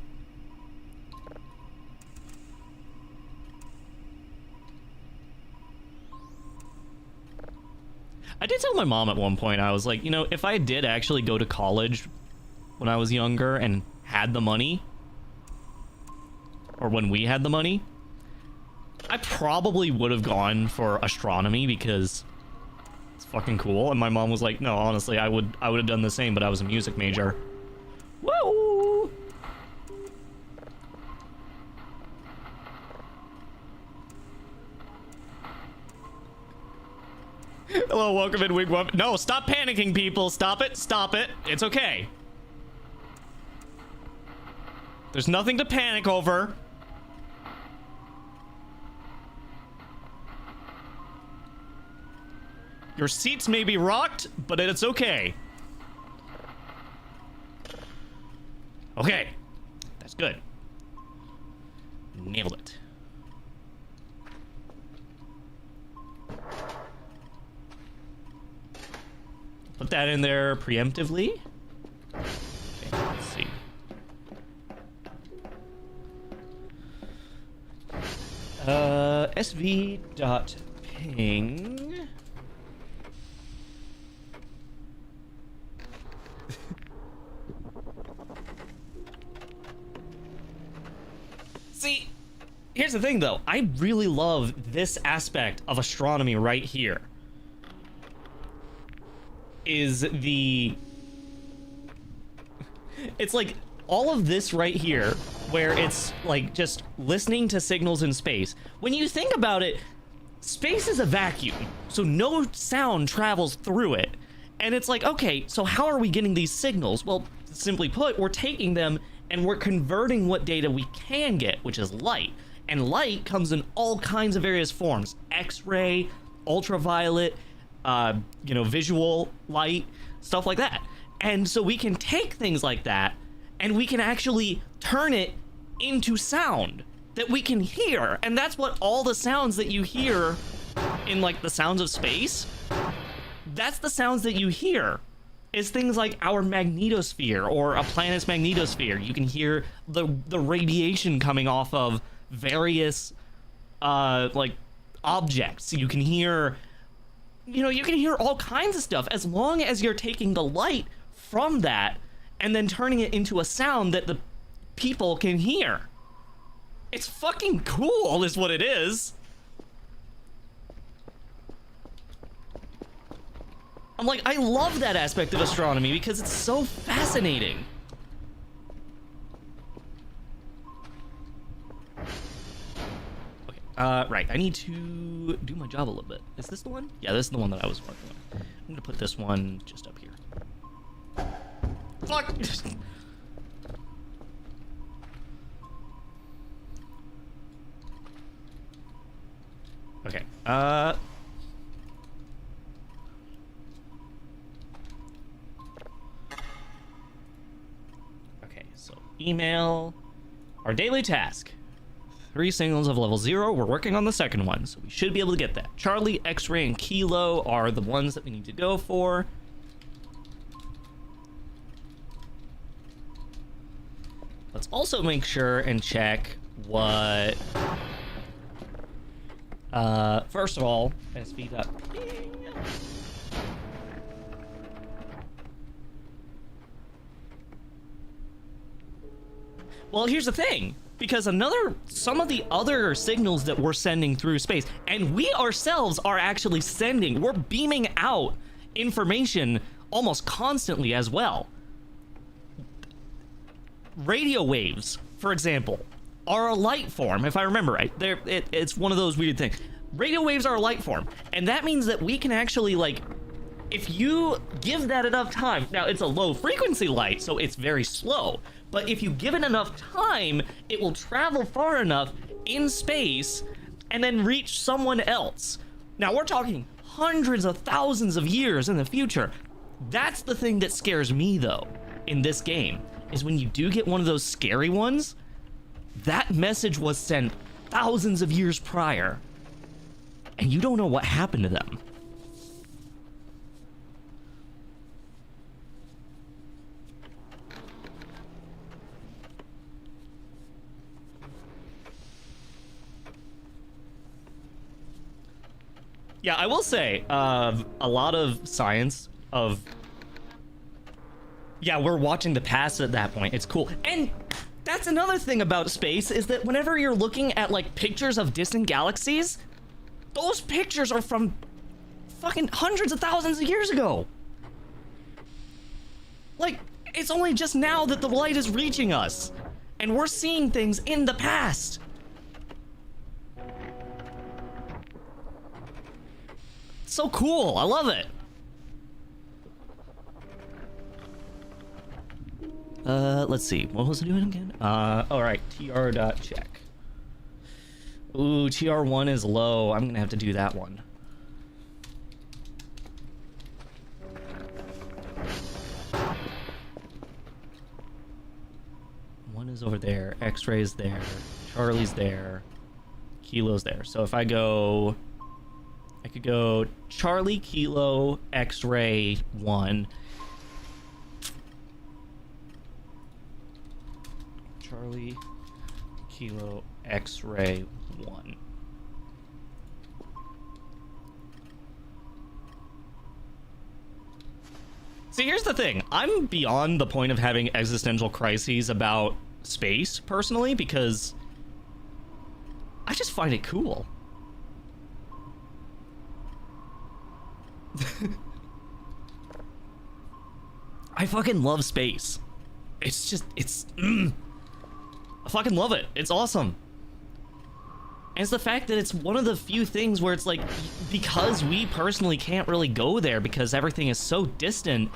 I did tell my mom at one point, I was like, you know, if I did actually go to college when I was younger and had the money, or when we had the money, I probably would have gone for astronomy because it's fucking cool. And my mom was like, no, honestly, I would have done the same, but I was a music major. Woo! Hello, welcome in, Wigwam. No, stop panicking, people. Stop it. Stop it. It's okay. There's nothing to panic over. Your seats may be rocked, but it's okay. Okay. That's good. Nailed it. Put that in there preemptively. Okay, let's see. SV.ping. See, here's the thing though. I really love this aspect of astronomy right here. It's like all of this right here, where it's like just listening to signals in space. When you think about it, space is a vacuum, so no sound travels through it. And it's like, okay, so how are we getting these signals? Well, simply put, we're taking them and we're converting what data we can get, which is light. And light comes in all kinds of various forms: X-ray, ultraviolet, visual light, stuff like that. And so we can take things like that and we can actually turn it into sound that we can hear. And that's what all the sounds that you hear in like the sounds of space, that's the sounds that you hear, is things like our magnetosphere or a planet's magnetosphere. You can hear the radiation coming off of various like objects. You can hear, you can hear all kinds of stuff as long as you're taking the light from that and then turning it into a sound that the people can hear. It's fucking cool is what it is. I'm like, I love that aspect of astronomy because it's so fascinating. Okay, right, I need to do my job a little bit. Is this the one? Yeah, this is the one that I was working on. I'm gonna put this one just up here. Fuck! Okay, okay, so email. Our daily task. 3 signals of level 0. We're working on the second one, so we should be able to get that. Charlie, X-ray, and Kilo are the ones that we need to go for. Let's also make sure and check what... first of all, SV.ping. Well, here's the thing, because some of the other signals that we're sending through space, and we ourselves are actually we're beaming out information almost constantly as well. Radio waves, for example, are a light form, if I remember right. It's one of those weird things. Radio waves are a light form, and that means that we can actually, like, if you give that enough time, now it's a low frequency light, so it's very slow, but if you give it enough time, it will travel far enough in space and then reach someone else. Now we're talking hundreds of thousands of years in the future. That's the thing that scares me, though, in this game, is when you do get one of those scary ones, that message was sent thousands of years prior, and you don't know what happened to them. Yeah, I will say, a lot of science of... Yeah, we're watching the past at that point. It's cool. And that's another thing about space, is that whenever you're looking at, like, pictures of distant galaxies, those pictures are from fucking hundreds of thousands of years ago. Like, it's only just now that the light is reaching us, and we're seeing things in the past. So cool, I love it. Let's see. What was it doing again? Alright, tr.check. Ooh, tr1 is low. I'm gonna have to do that one. One is over there. X-ray's there. Charlie's there. Kilo's there. So if I go... I could go Charlie, Kilo, X-ray, 1. Charlie, Kilo, X-ray, 1. See, here's the thing. I'm beyond the point of having existential crises about space, personally, because I just find it cool. I fucking love space. It's just, I fucking love it. It's awesome. And it's the fact that it's one of the few things where it's like, because we personally can't really go there because everything is so distant,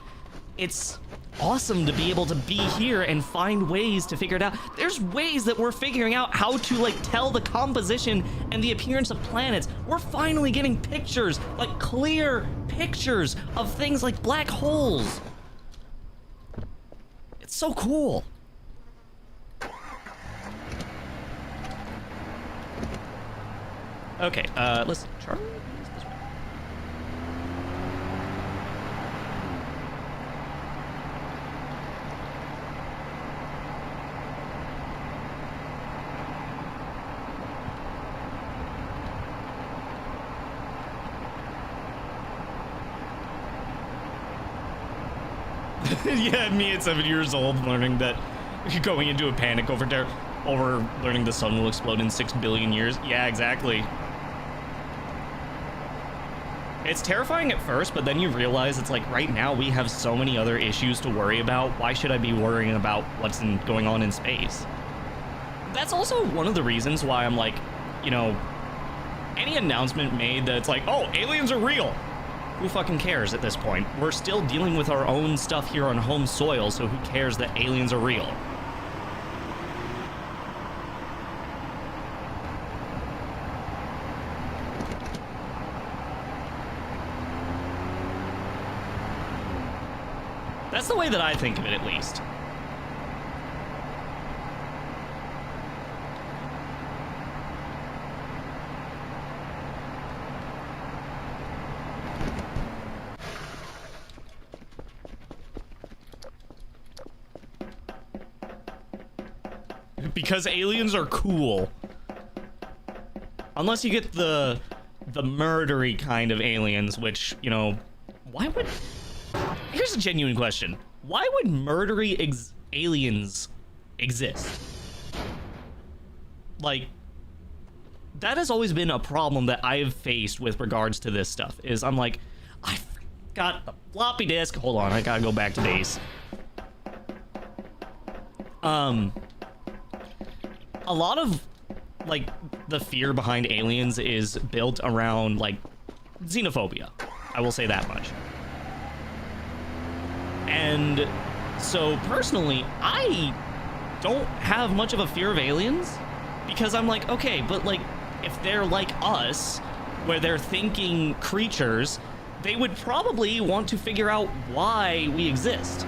it's awesome to be able to be here and find ways to figure it out. There's ways that we're figuring out how to, like, tell the composition and the appearance of planets. We're finally getting pictures, like clear pictures of things like black holes. It's so cool. Okay, listen, Charlie, is this way? Yeah, me at 7 years old learning that, going into a panic over learning the sun will explode in 6 billion years. Yeah, exactly. It's terrifying at first, but then you realize it's like, right now we have so many other issues to worry about. Why should I be worrying about what's going on in space? That's also one of the reasons why I'm like, you know, any announcement made that it's like, oh, aliens are real. Who fucking cares at this point? We're still dealing with our own stuff here on home soil, so who cares that aliens are real? That's the way that I think of it, at least. Because aliens are cool. Unless you get the murdery kind of aliens, which, you know, why would... Here's a genuine question. Why would murdery aliens exist? Like, that has always been a problem that I've faced with regards to this stuff, is I'm like, I got the floppy disk. Hold on, I gotta go back to base. A lot of, like, the fear behind aliens is built around, like, xenophobia. I will say that much. And so, personally, I don't have much of a fear of aliens, because I'm like, okay, but, like, if they're like us, where they're thinking creatures, they would probably want to figure out why we exist.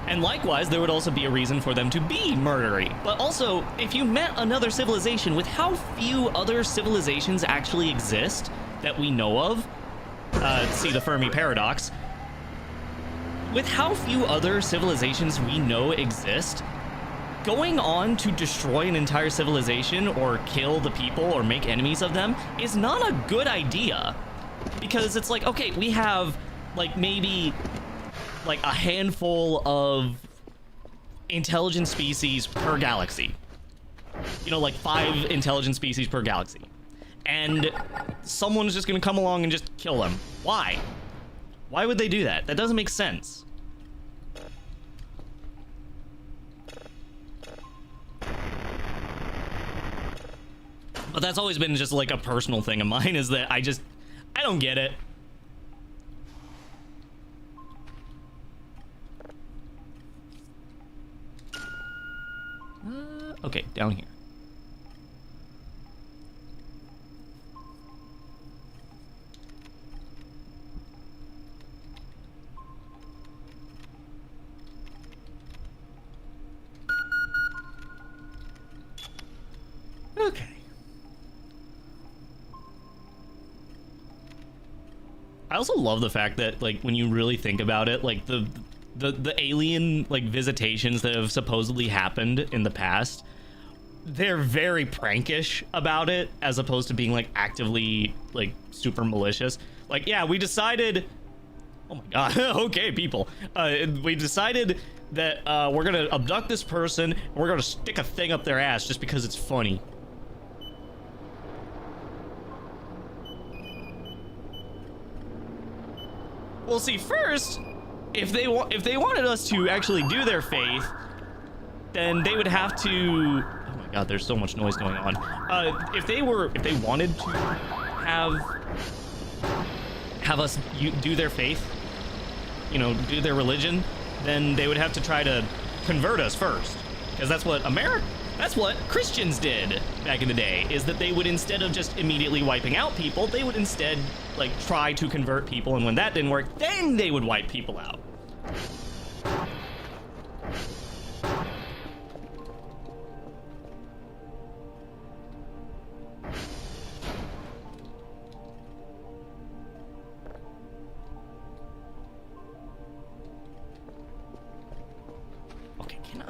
And likewise, there would also be a reason for them to be murdery. But also, if you met another civilization, with how few other civilizations actually exist that we know of, see the Fermi paradox, with how few other civilizations we know exist, going on to destroy an entire civilization or kill the people or make enemies of them is not a good idea. Because it's like, okay, we have, like, maybe... like a handful of intelligent species per galaxy. You know, like 5 intelligent species per galaxy. And someone's just gonna come along and just kill them. Why? Why would they do that? That doesn't make sense. But that's always been just like a personal thing of mine, is that I don't get it. Okay, down here. Okay. I also love the fact that, like, when you really think about it, like, the alien, like, visitations that have supposedly happened in the past, they're very prankish about it, as opposed to being, like, actively, like, super malicious. Like, yeah, we decided... Oh my god. Okay, people. We decided that we're gonna abduct this person, and we're gonna stick a thing up their ass just because it's funny. Well, see, first, if they wanted us to actually do their faith, then they would have to... Oh my god, there's so much noise going on. If they wanted to have us do their faith, you know, do their religion, then they would have to try to convert us first, because that's what Christians did back in the day, is that they would, instead of just immediately wiping out people, they would instead, like, try to convert people, and when that didn't work, then they would wipe people out. Okay, can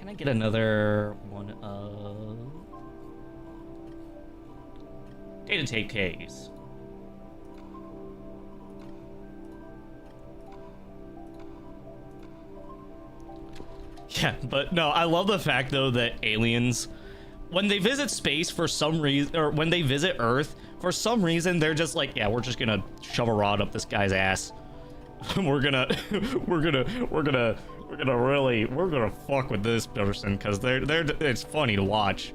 I get another one of data tape case? Yeah, but no, I love the fact though that aliens, when they visit space for some reason, or when they visit Earth for some reason, they're just like, yeah, we're just gonna shove a rod up this guy's ass. we're gonna fuck with this person, because it's funny to watch.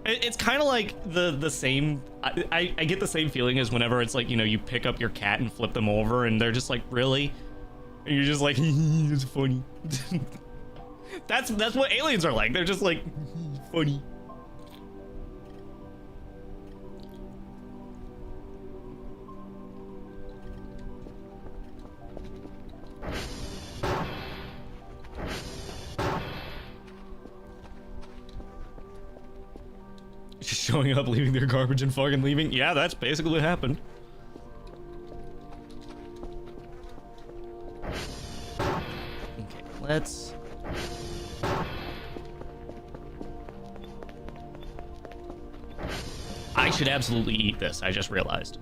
It's kind of like the same. I get the same feeling as whenever it's like, you know, you pick up your cat and flip them over, and they're just like, really, and you're just like, it's funny. That's what aliens are like. They're just like, funny. Just showing up, leaving their garbage, and fucking leaving. Yeah, that's basically what happened. Okay, let's... I should absolutely eat this, I just realized.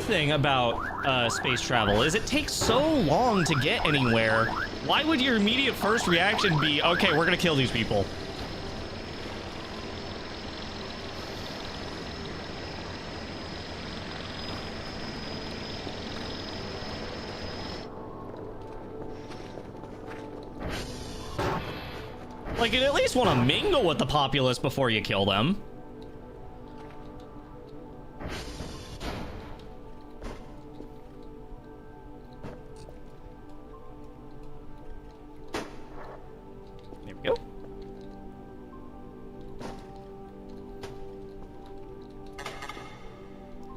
Thing about space travel is it takes so long to get anywhere. Why would your immediate first reaction be, okay, we're gonna kill these people? Like, you'd at least want to mingle with the populace before you kill them.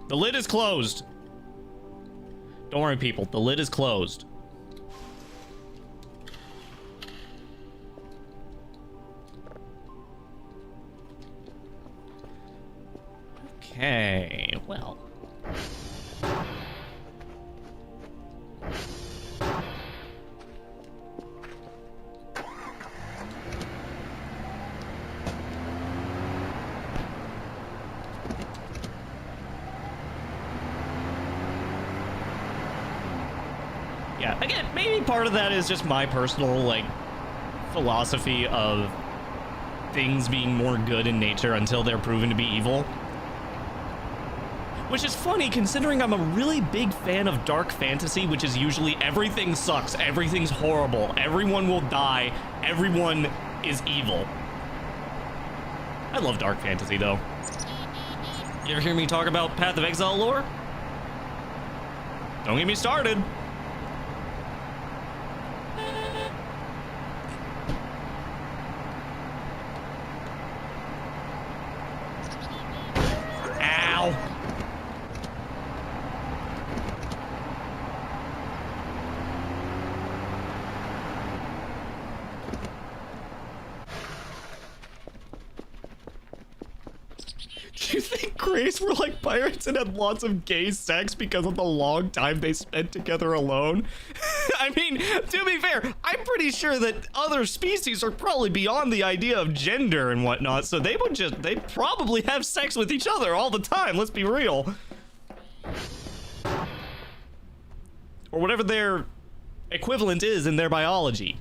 The lid is closed. Don't worry, people. The lid is closed. Okay, well. Yeah, again, maybe part of that is just my personal, like, philosophy of things being more good in nature until they're proven to be evil. Which is funny considering I'm a really big fan of dark fantasy, which is usually everything sucks, everything's horrible, everyone will die, everyone is evil. I love dark fantasy though. You ever hear me talk about Path of Exile lore? Don't get me started. Ow. Do you think Grace were like pirates and had lots of gay sex because of the long time they spent together alone? I mean, to be fair, I'm pretty sure that other species are probably beyond the idea of gender and whatnot, so they'd probably have sex with each other all the time, let's be real. Or whatever their equivalent is in their biology.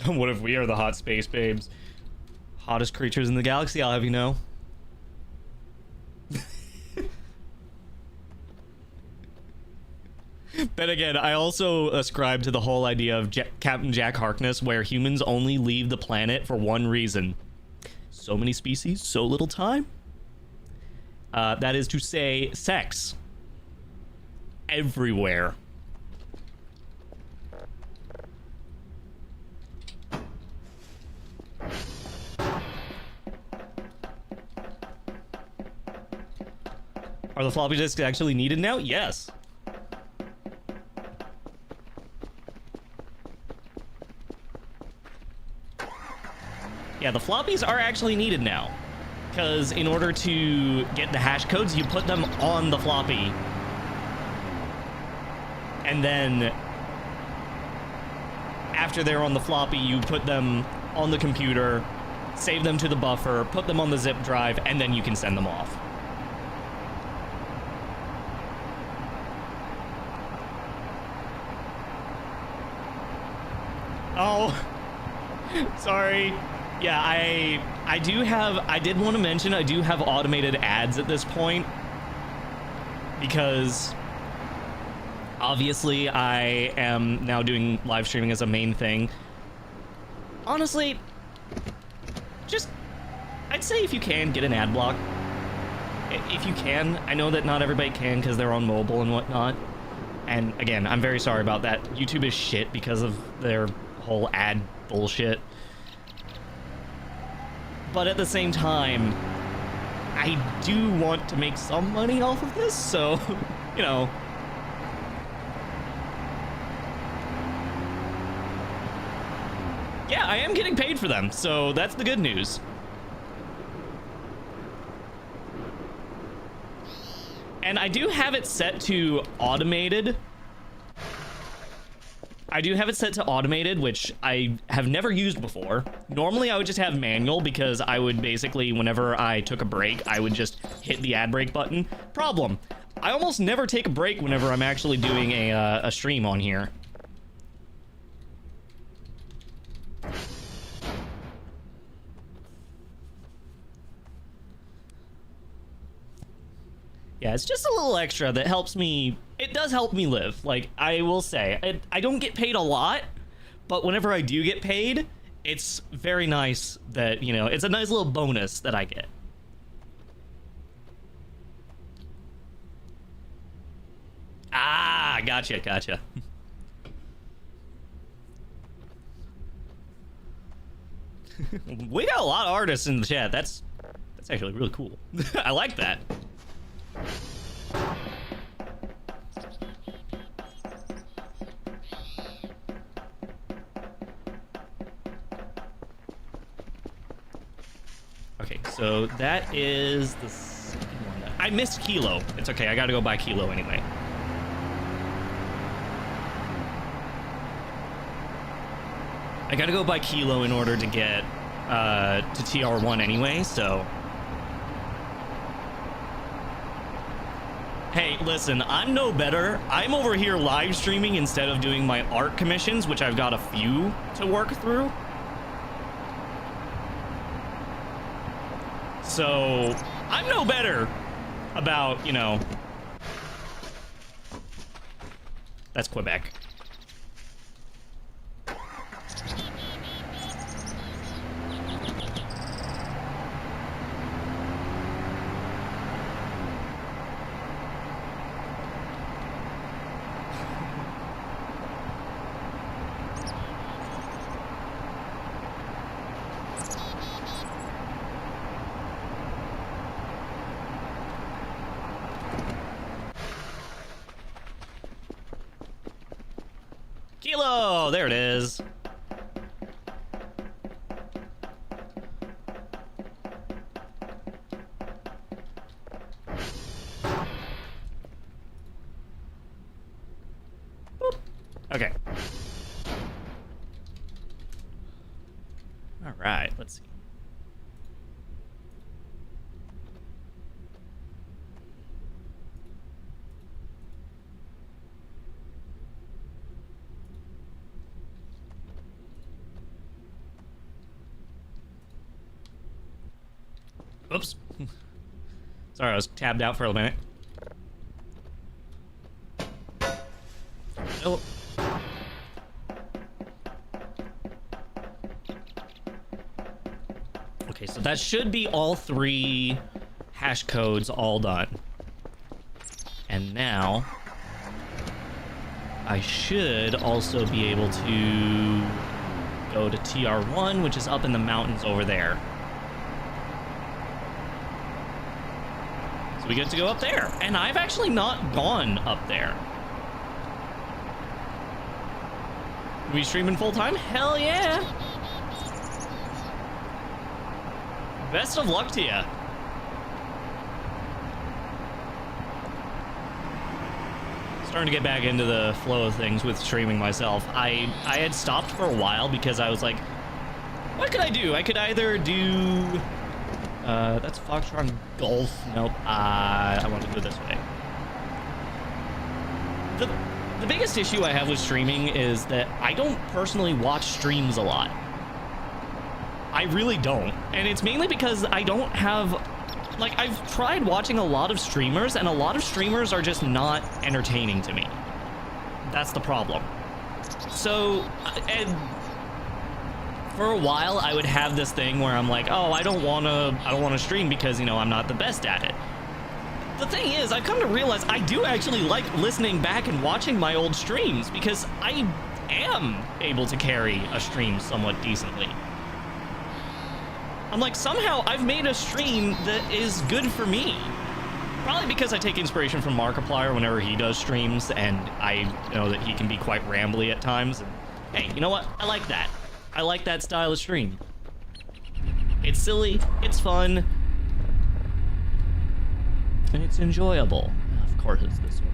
What if we are the hot space babes? Hottest creatures in the galaxy, I'll have you know. Then again, I also ascribe to the whole idea of Captain Jack Harkness, where humans only leave the planet for one reason. So many species, so little time. That is to say, sex. Everywhere. Are the floppy disks actually needed now? Yes. Yeah, the floppies are actually needed now. Because in order to get the hash codes, you put them on the floppy. And then after they're on the floppy, you put them on the computer, save them to the buffer, put them on the zip drive, and then you can send them off. Oh, sorry. Yeah, I did want to mention I do have automated ads at this point because obviously I am now doing live streaming as a main thing. Honestly, just I'd say if you can get an ad block. If you can. I know that not everybody can because they're on mobile and whatnot. And again, I'm very sorry about that. YouTube is shit because of their whole ad bullshit. But at the same time, I do want to make some money off of this, so, you know. Yeah, I am getting paid for them, so that's the good news. And I do have it set to automated. I do have it set to automated, which I have never used before. Normally, I would just have manual because I would basically, whenever I took a break, I would just hit the ad break button. Problem, I almost never take a break whenever I'm actually doing a stream on here. Yeah, it's just a little extra that helps me. It does help me live. Like, I will say, I don't get paid a lot, but whenever I do get paid, it's very nice that, you know, it's a nice little bonus that I get. Ah, gotcha. We got a lot of artists in the chat. That's actually really cool. I like that. Okay, so that is the second one. I missed Kilo. It's okay, I gotta go buy Kilo anyway. I gotta go buy Kilo in order to get to TR1 anyway, so... Hey, listen, I'm no better. I'm over here live streaming instead of doing my art commissions, which I've got a few to work through. So, I'm no better about, you know... That's Quebec. Kilo! There it is. Boop. Okay. All right, let's see. Oops. Sorry, I was tabbed out for a minute. Oh. Okay, so that should be all 3 hash codes all done. And now I should also be able to go to TR1, which is up in the mountains over there. We get to go up there, and I've actually not gone up there. Are we streaming full time? Hell yeah! Best of luck to you. Starting to get back into the flow of things with streaming myself. I had stopped for a while because I was like, what could I do? I could either do... that's Foxtrot Golf. Nope. I want to go this way. The biggest issue I have with streaming is that I don't personally watch streams a lot. I really don't. And it's mainly because I don't have... Like, I've tried watching a lot of streamers, and a lot of streamers are just not entertaining to me. That's the problem. So, and... For a while, I would have this thing where I'm like, oh, I don't want to stream because, you know, I'm not the best at it. The thing is, I've come to realize I do actually like listening back and watching my old streams because I am able to carry a stream somewhat decently. I'm like, somehow I've made a stream that is good for me. Probably because I take inspiration from Markiplier whenever he does streams, and I know that he can be quite rambly at times. And, hey, you know what? I like that. I like that style of stream. It's silly, it's fun, and it's enjoyable. Of course it's this one.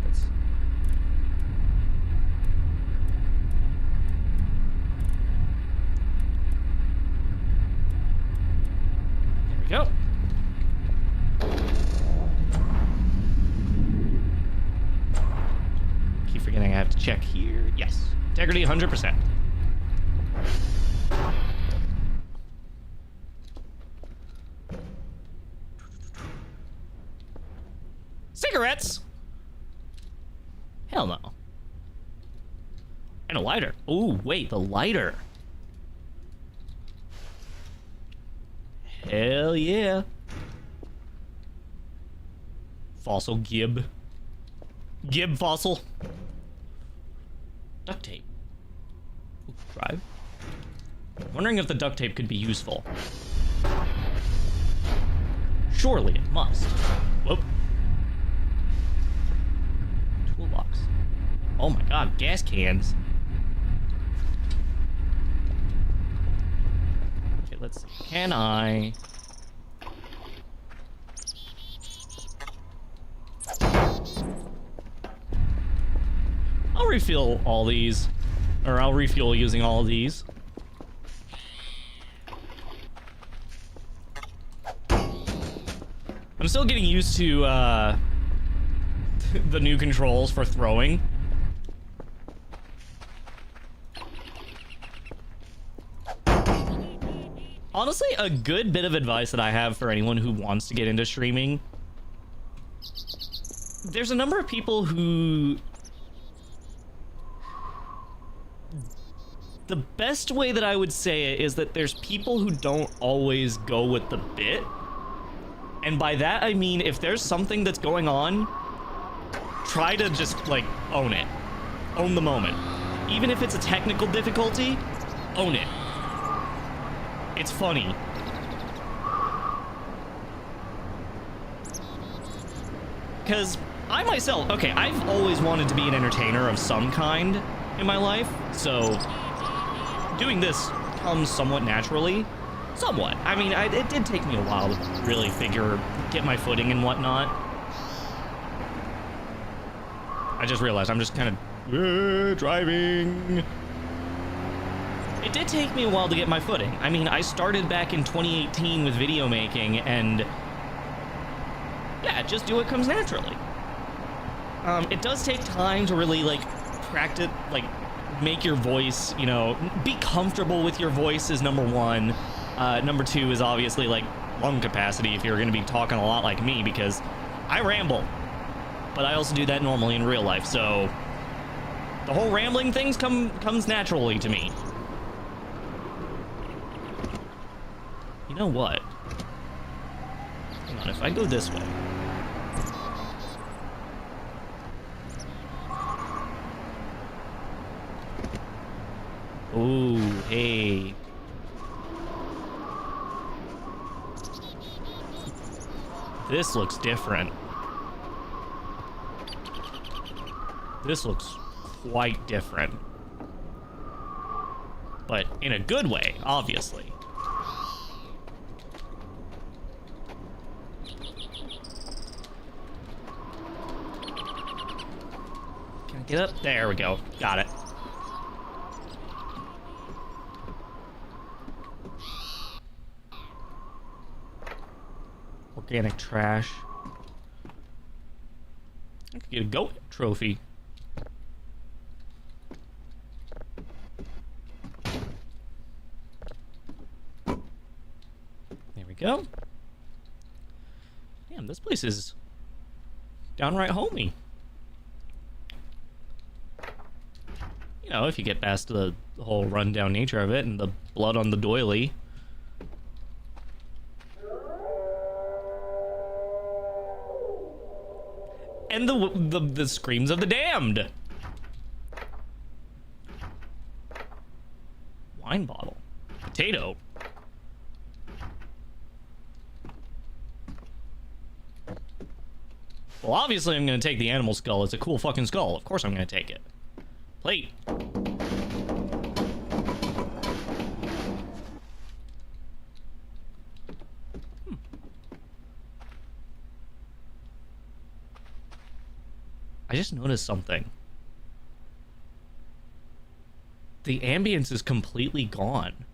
There we go. Keep forgetting I have to check here. Yes, integrity 100%. Cigarettes? Hell no. And a lighter. Oh, wait, the lighter. Hell yeah. Fossil gib. Gib fossil. Duct tape. Ooh, drive. Wondering if the duct tape could be useful. Surely it must. Whoop. Toolbox. Oh my god, gas cans. Okay, let's see. Can I refill all these, or I'll refuel using all of these. I'm still getting used to the new controls for throwing. Honestly, a good bit of advice that I have for anyone who wants to get into streaming. There's a number of people who... The best way that I would say it is that there's people who don't always go with the bit. And by that, I mean, if there's something that's going on, try to just, like, own it. Own the moment. Even if it's a technical difficulty, own it. It's funny. Because I myself, okay, I've always wanted to be an entertainer of some kind in my life, so doing this comes somewhat naturally. Somewhat. I mean, it did take me a while to really get my footing and whatnot. I just realized I'm just kind of driving. It did take me a while to get my footing. I mean, I started back in 2018 with video making, and yeah, just do what comes naturally. It does take time to really, like, practice, like, make your voice, you know, be comfortable with your voice is number one. Number two is obviously, like, lung capacity if you're going to be talking a lot like me, because I ramble. But I also do that normally in real life, so the whole rambling things comes naturally to me. You know what? Hang on, if I go this way... Ooh, hey. This looks different. This looks quite different. But in a good way, obviously. Can I get up? There we go. Got it. Organic trash. I could get a goat trophy. There we go. Damn, this place is downright homey. You know, if you get past the whole rundown nature of it and the blood on the doily. And the screams of the damned. Wine bottle. Potato. Well, obviously I'm going to take the animal skull. It's a cool fucking skull. Of course I'm going to take it. Plate. I just noticed something. The ambience is completely gone.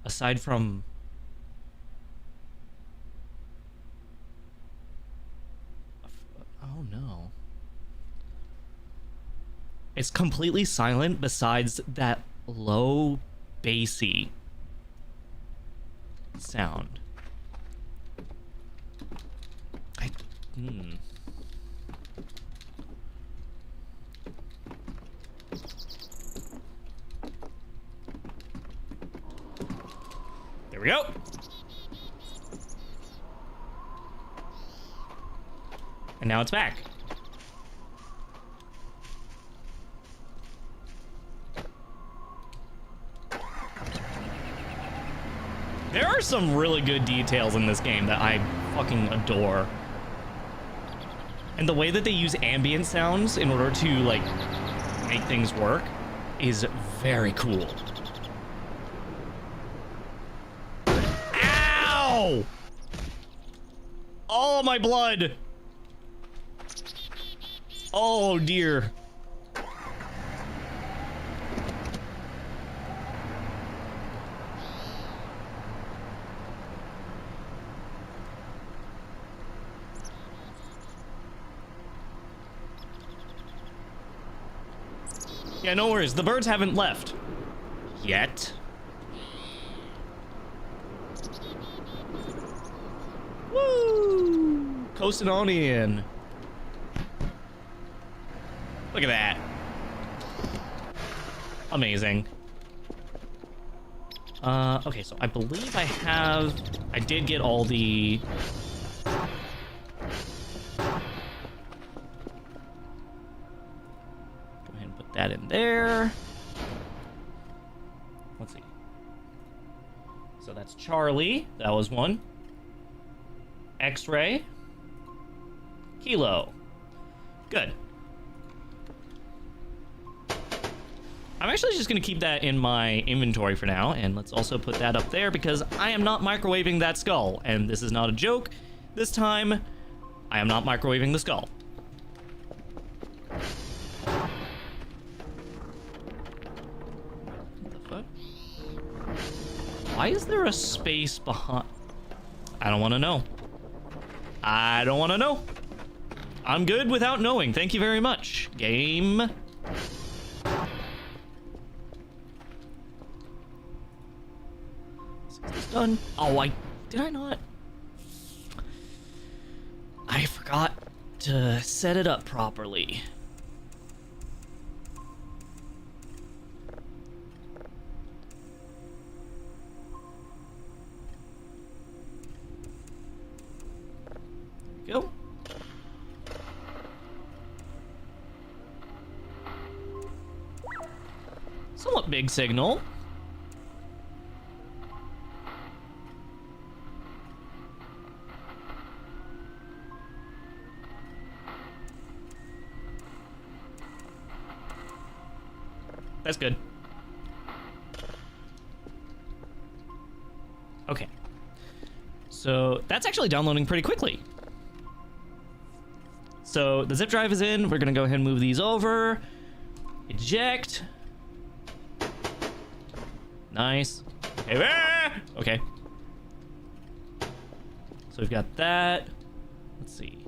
Aside from... Oh no. It's completely silent besides that low, bassy sound. There we go. And now it's back. There are some really good details in this game that I fucking adore. And the way that they use ambient sounds in order to, like, make things work is very cool. Ow! Oh, my blood! Oh, dear. Yeah, no worries. The birds haven't left. Yet. Woo! Coasting on in. Look at that. Amazing. Okay, so I believe I did get all the... Go ahead and put that in there. Let's see. So that's Charlie. That was one. X-ray. Kilo. Good. I'm actually just going to keep that in my inventory for now, and let's also put that up there because I am not microwaving that skull, and this is not a joke. This time, I am not microwaving the skull. What the fuck? Why is there a space behind? I don't want to know. I don't want to know. I'm good without knowing. Thank you very much. Game. Done. Oh, did I not? I forgot to set it up properly. There we go. Somewhat big signal. That's good. Okay. So that's actually downloading pretty quickly. So the zip drive is in. We're going to go ahead and move these over. Eject. Nice. Okay. So we've got that. Let's see.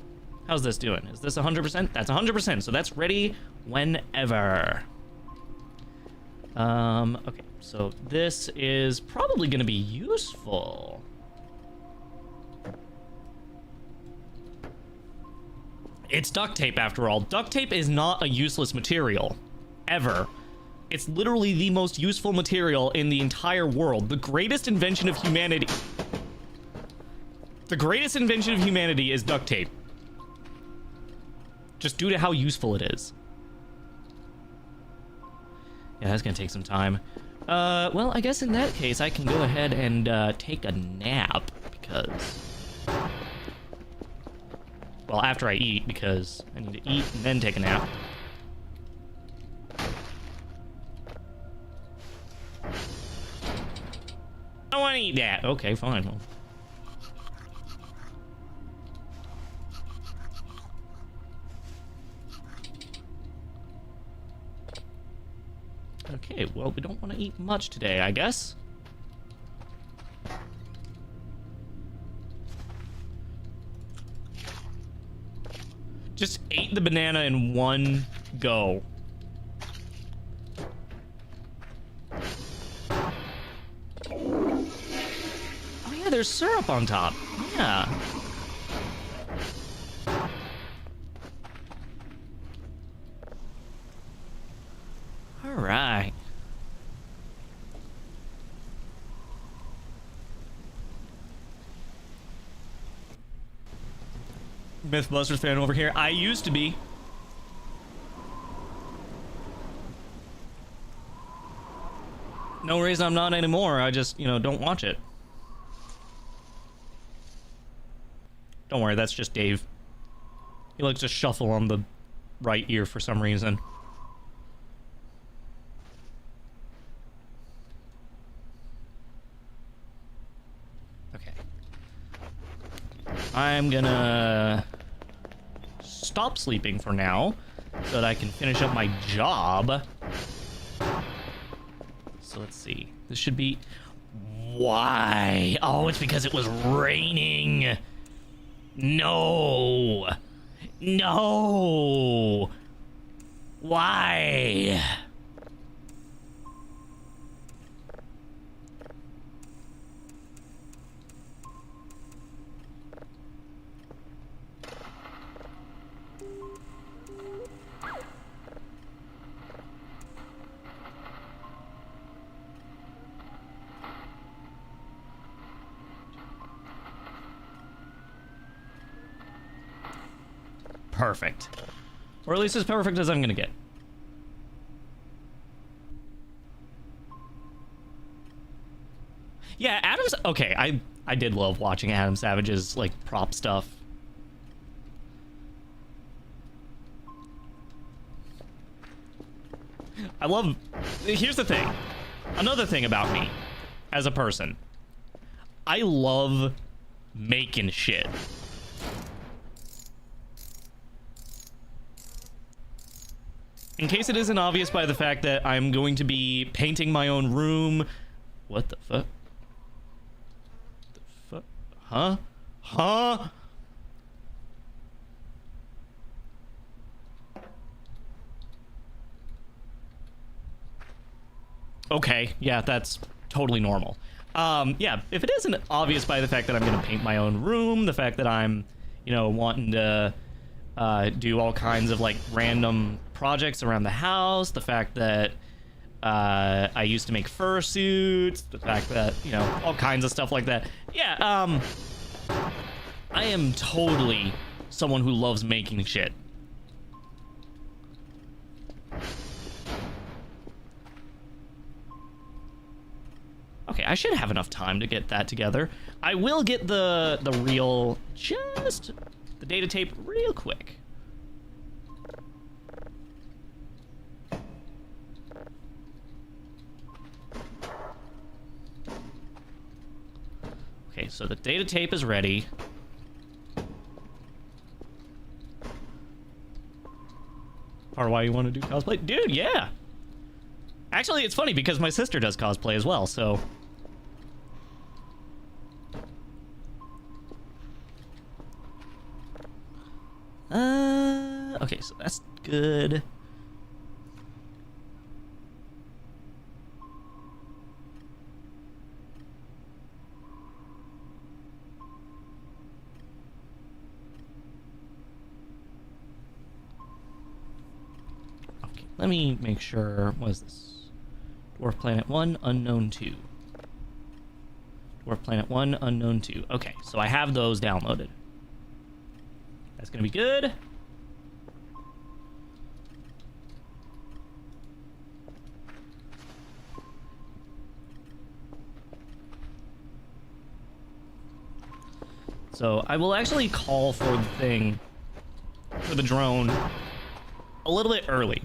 How's this doing? Is this 100%? That's 100%. So that's ready whenever. Okay, so this is probably going to be useful. It's duct tape, after all. Duct tape is not a useless material. Ever. It's literally the most useful material in the entire world. The greatest invention of humanity... The greatest invention of humanity is duct tape. Just due to how useful it is. Yeah, that's gonna take some time. Well, I guess in that case, I can go ahead and take a nap, because... Well, after I eat, because I need to eat and then take a nap. I don't want to eat that. Okay, fine. Well. Okay, well, we don't want to eat much today, I guess. Just ate the banana in one go. Oh yeah, there's syrup on top. Yeah. All right. Mythbusters fan over here. I used to be. No reason I'm not anymore. I just, don't watch it. Don't worry, that's just Dave. He likes to shuffle on the right ear for some reason. Okay. I'm gonna stop sleeping for now. so that I can finish up my job. So let's see. This should be... Why? Oh, it's because it was raining. No. No. Why? Perfect. Or at least as perfect as I'm gonna get. Yeah, Adam's... Okay, I did love watching Adam Savage's, like, prop stuff. I love... Here's the thing. Another thing about me, as a person. I love making shit. In case it isn't obvious by the fact that I'm going to be painting my own room... What the fuck? The fuck? Huh? Huh? Okay, yeah, that's totally normal. Yeah, if it isn't obvious by the fact that I'm going to paint my own room, the fact that I'm, you know, wanting to do all kinds of, like, random projects around the house, the fact that I used to make fursuits, the fact that, you know, all kinds of stuff like that. Yeah, I am totally someone who loves making shit. Okay, I should have enough time to get that together. I will get the reel, just the data tape real quick. Okay, so the data tape is ready. Part of why you want to do cosplay? Dude, yeah! Actually, it's funny because my sister does cosplay as well, so... Okay, so that's good. Okay, let me make sure. What is this? Dwarf Planet 1, Unknown 2. Dwarf Planet 1, Unknown 2. Okay, so I have those downloaded. That's gonna be good. So I will actually call for the thing, for the drone, a little bit early.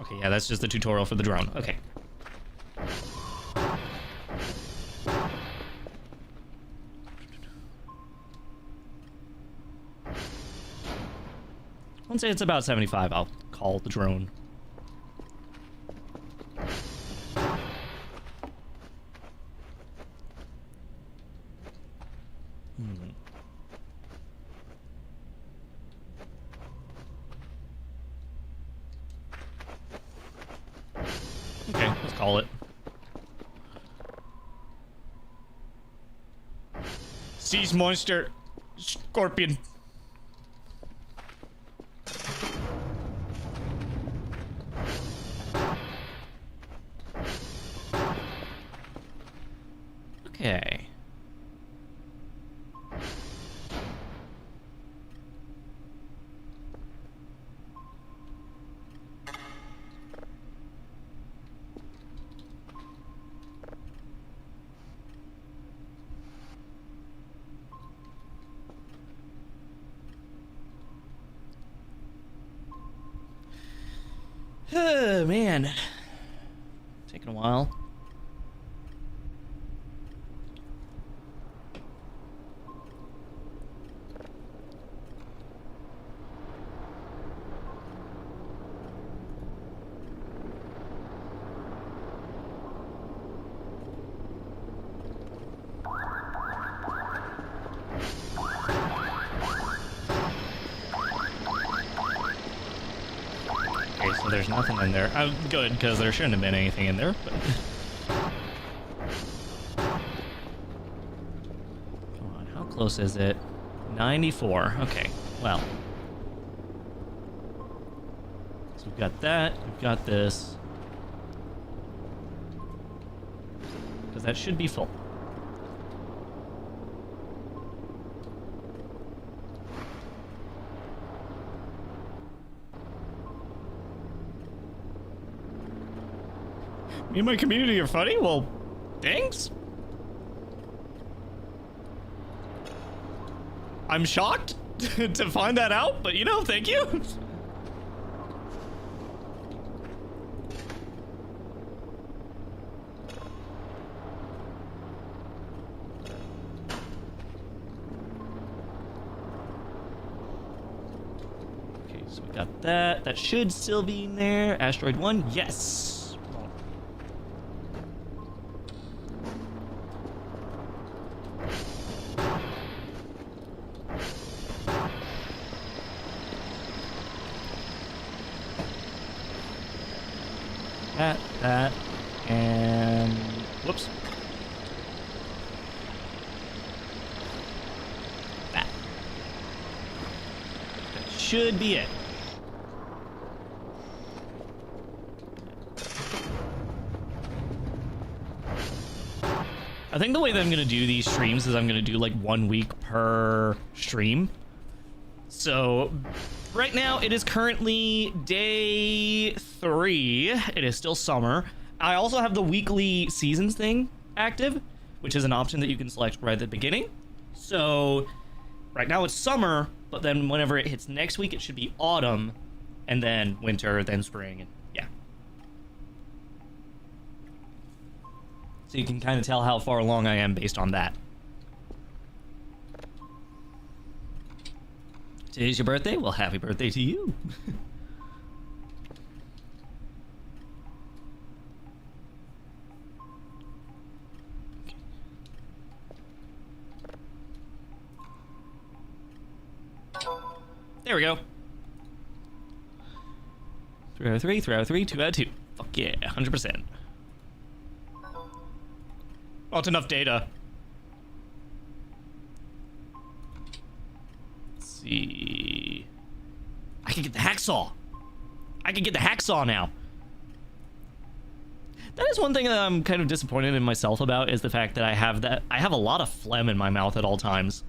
Okay, yeah, that's just the tutorial for the drone. Okay. Once it's about 75, I'll call the drone. Okay, let's call it. Seas monster, scorpion. Okay. Oh, man. Taking a while. so there's nothing in there. Good, because there shouldn't have been anything in there. But... Come on, how close is it? 94. Okay, well. So we've got that, we've got this. Because that should be full. Me and my community are funny? Well, thanks. I'm shocked to find that out, but you know, thank you. Okay, so we got that. That should still be in there. Asteroid 1, yes. That, and whoops. That. That should be it. I think the way that I'm gonna do these streams is I'm gonna do like 1 week per stream. So right now, it is currently day 3. It is still summer. I also have the weekly seasons thing active, which is an option that you can select right at the beginning. So right now it's summer, but then whenever it hits next week, it should be autumn, and then winter, then spring, and yeah. So you can kind of tell how far along I am based on that. Today's your birthday? Well, happy birthday to you. There we go. 3 out of 3, 3 out of 3, 2 out of 2. Fuck yeah, 100%. Not enough data. See, I can get the hacksaw. I can get the hacksaw now. That is one thing that I'm kind of disappointed in myself about, is the fact that I have a lot of phlegm in my mouth at all times.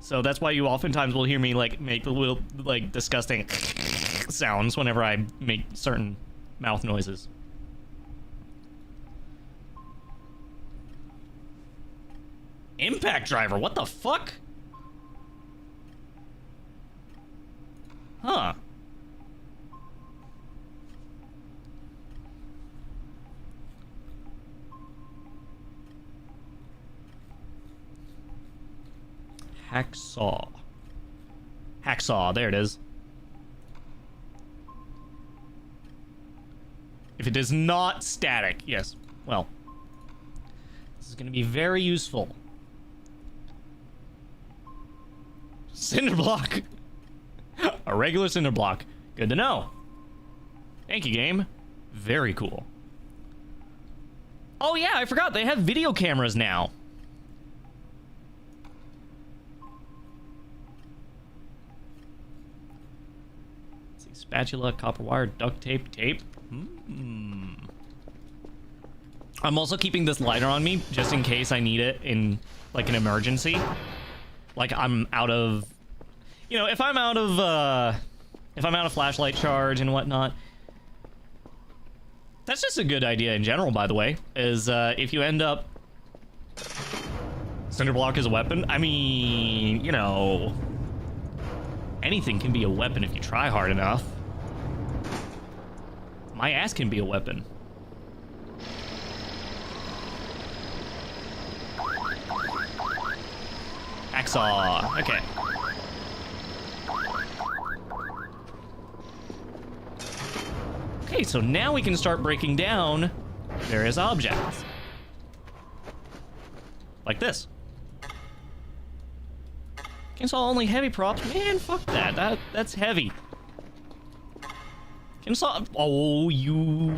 So that's why you oftentimes will hear me like make the little like disgusting sounds whenever I make certain mouth noises. Impact driver, what the fuck? Huh. Hacksaw. Hacksaw, there it is. If it is not static, yes. Well, this is going to be very useful. Cinder block. A regular cinder block. Good to know. Thank you, game. Very cool. Oh yeah, I forgot. They have video cameras now. Let's see. Spatula, copper wire, duct tape, tape. I'm also keeping this lighter on me just in case I need it in like an emergency. Like I'm out of, you know, if I'm out of flashlight charge and whatnot. That's just a good idea in general, by the way, is if you end up cinder block is a weapon. I mean, you know, anything can be a weapon if you try hard enough. My ass can be a weapon. Hacksaw. Okay. Okay, so now we can start breaking down various objects. Like this. Can't saw only heavy props. Man, fuck that. That's heavy. Can saw. Oh, you.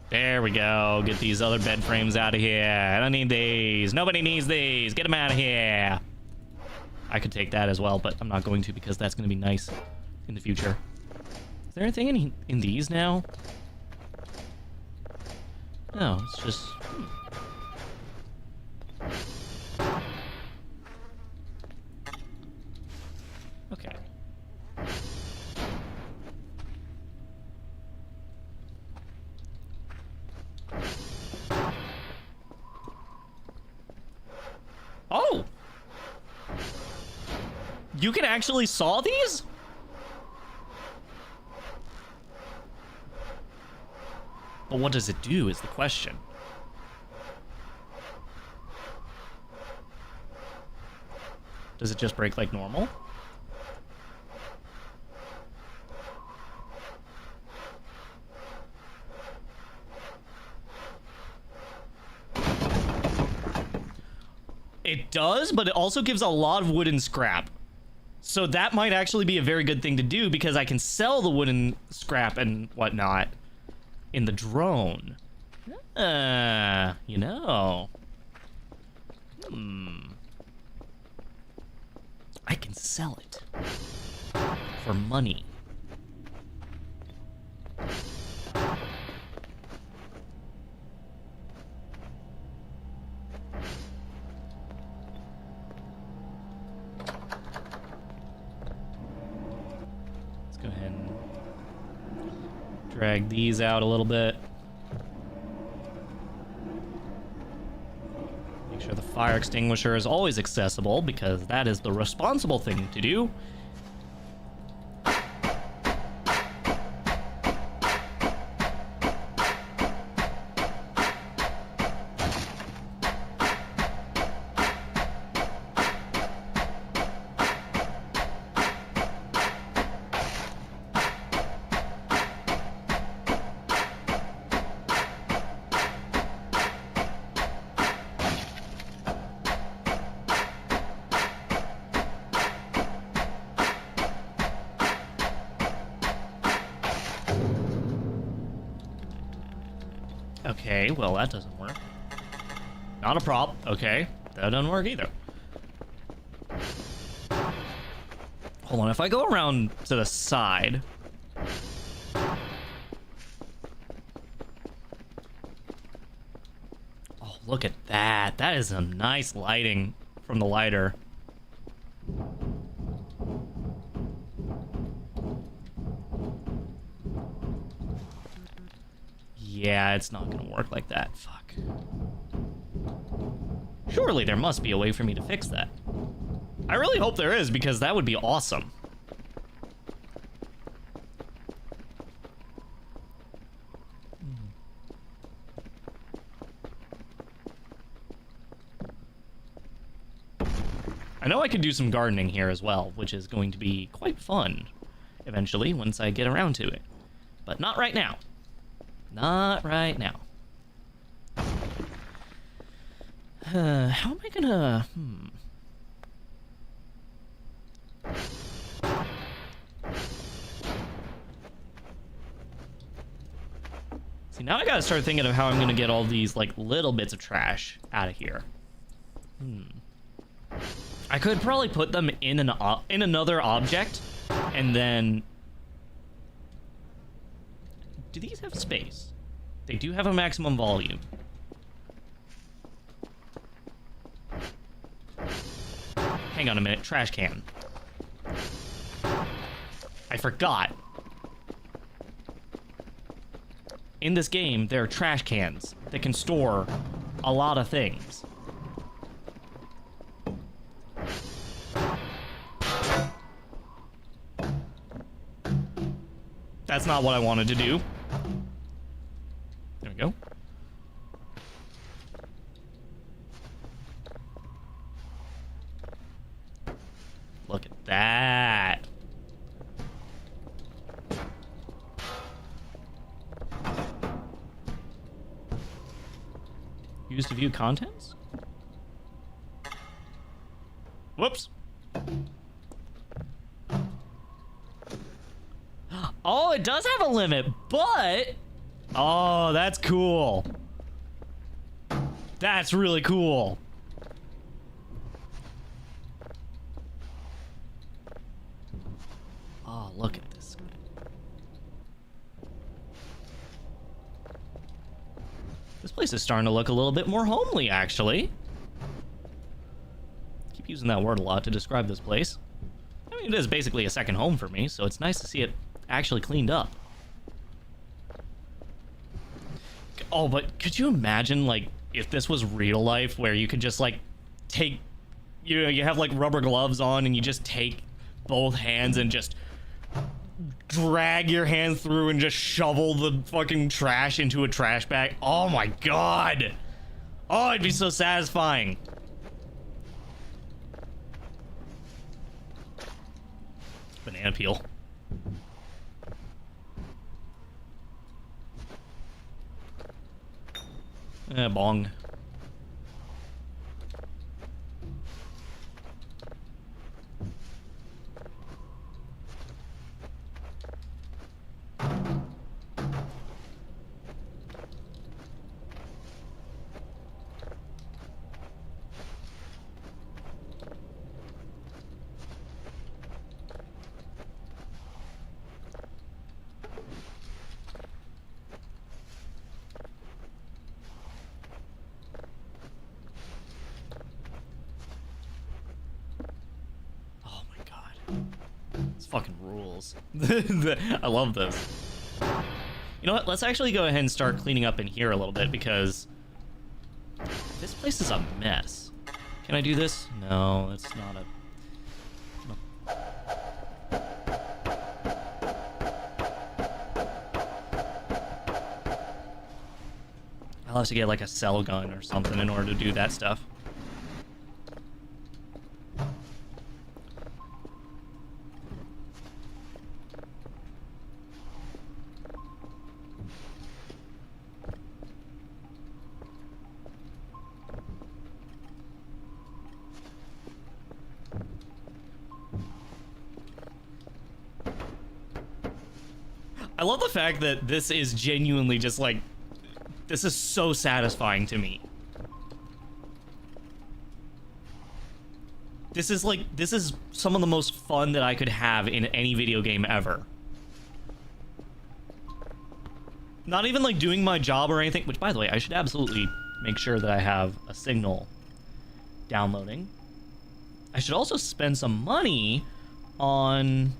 There we go. Get these other bed frames out of here. I don't need these. Nobody needs these. Get them out of here. I could take that as well, but I'm not going to because that's going to be nice in the future. Is there anything in these now? No, it's just... Okay. Oh! You can actually saw these? But what does it do is the question. Does it just break like normal? It does, but it also gives a lot of wooden scrap. So that might actually be a very good thing to do because I can sell the wooden scrap and whatnot in the drone. You know. I can sell it for money. Go ahead and drag these out a little bit. Make sure the fire extinguisher is always accessible because that is the responsible thing to do. Okay, well, that doesn't work. Not a prop. Okay, that doesn't work either. Hold on, if I go around to the side... Oh, look at that. That is some nice lighting from the lighter. Yeah, it's not gonna work like that. Fuck. Surely there must be a way for me to fix that. I really hope there is, because that would be awesome. I know I can do some gardening here as well, which is going to be quite fun eventually once I get around to it. But not right now. Not right now. How am I gonna... See, now I gotta start thinking of how I'm gonna get all these, like, little bits of trash out of here. I could probably put them in another object, and then... Do these have space? They do have a maximum volume. Hang on a minute, trash can. I forgot. In this game, there are trash cans that can store a lot of things. That's not what I wanted to do. There we go. Look at that. Use to view contents? Whoops. Oh, it does have a limit, but... Oh, that's cool. That's really cool. Oh, look at this. This place is starting to look a little bit more homely, actually. I keep using that word a lot to describe this place. I mean, it is basically a second home for me, so it's nice to see it actually cleaned up. Oh, but could you imagine, like, if this was real life, where you could just, like, take, you know, you have, like, rubber gloves on, and you just take both hands and just drag your hands through and just shovel the fucking trash into a trash bag? Oh my god! Oh, it'd be so satisfying. Banana peel. Bong. Fucking rules. I love this. You know what? Let's actually go ahead and start cleaning up in here a little bit, because this place is a mess. Can I do this? No, it's not a... No. I'll have to get like a cell gun or something in order to do that stuff. I love the fact that this is genuinely just like, this is so satisfying to me. This is like, this is some of the most fun that I could have in any video game ever. Not even like doing my job or anything, which by the way, I should absolutely make sure that I have a signal downloading. I should also spend some money on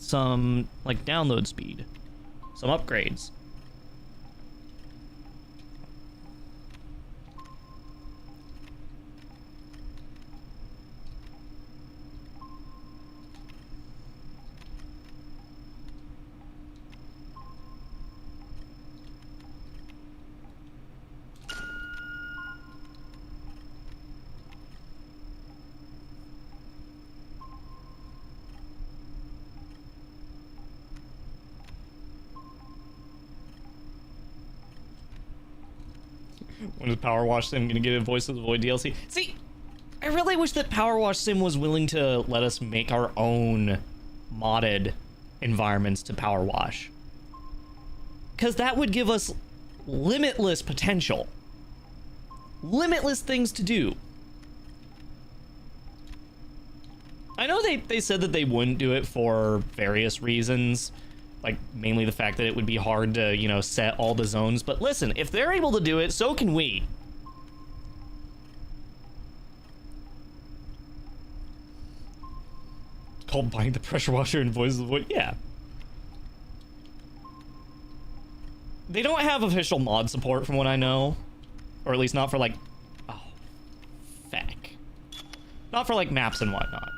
some like download speed, some upgrades. When is Power Wash Sim gonna get a Voice of the Void DLC? See, I really wish that Power Wash Sim was willing to let us make our own modded environments to Power Wash. Because that would give us limitless potential. Limitless things to do. I know they said that they wouldn't do it for various reasons. Like, mainly the fact that it would be hard to, you know, set all the zones. But listen, if they're able to do it, so can we. It's called buying the pressure washer and Voice of the Void. Yeah. They don't have official mod support from what I know. Or at least not for, like... Oh, feck. Not for, like, maps and whatnot.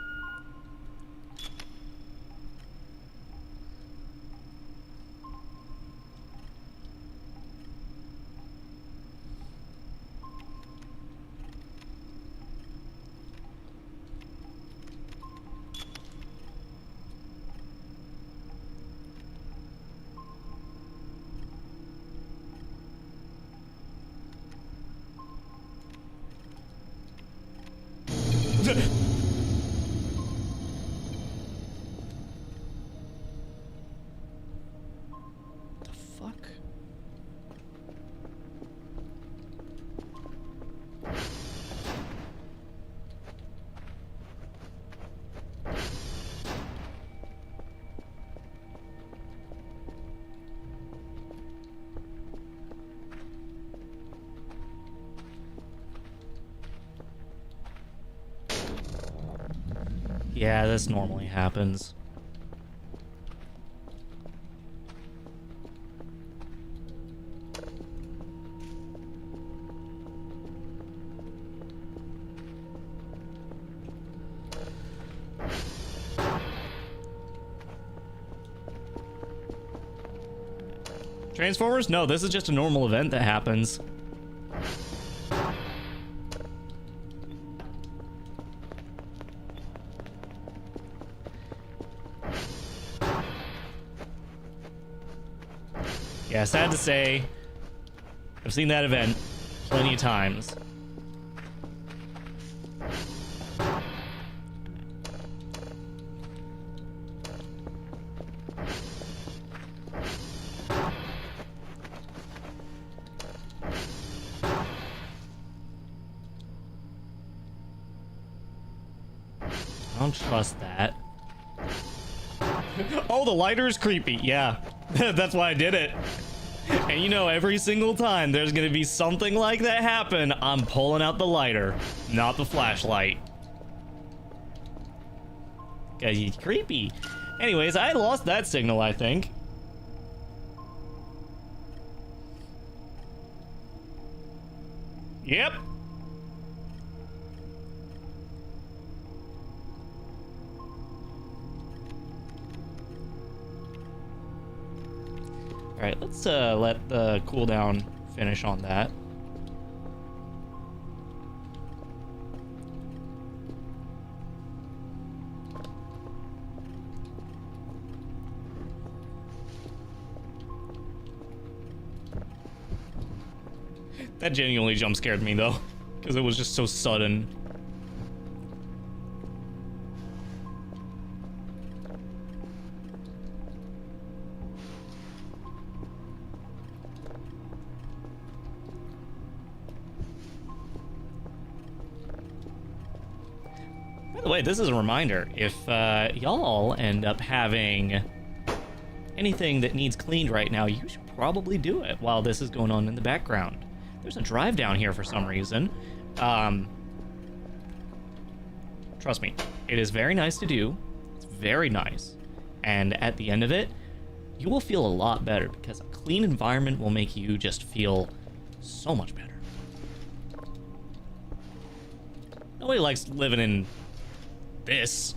The fuck? Yeah, this normally happens. Transformers? No, this is just a normal event that happens. Yeah, sad to say, I've seen that event plenty of times. I don't trust that. Oh, the lighter is creepy. Yeah, that's why I did it. And you know, every single time there's gonna be something like that happen, I'm pulling out the lighter, not the flashlight. Cause he's creepy. Anyways, I lost that signal, I think. Yep. All right, let's let the cooldown finish on that. That genuinely jump scared me though, because it was just so sudden. By the way, this is a reminder. If y'all end up having anything that needs cleaned right now, you should probably do it while this is going on in the background. There's a drive down here for some reason. Trust me, it is very nice to do. It's very nice. And at the end of it, you will feel a lot better because a clean environment will make you just feel so much better. Nobody likes living in this.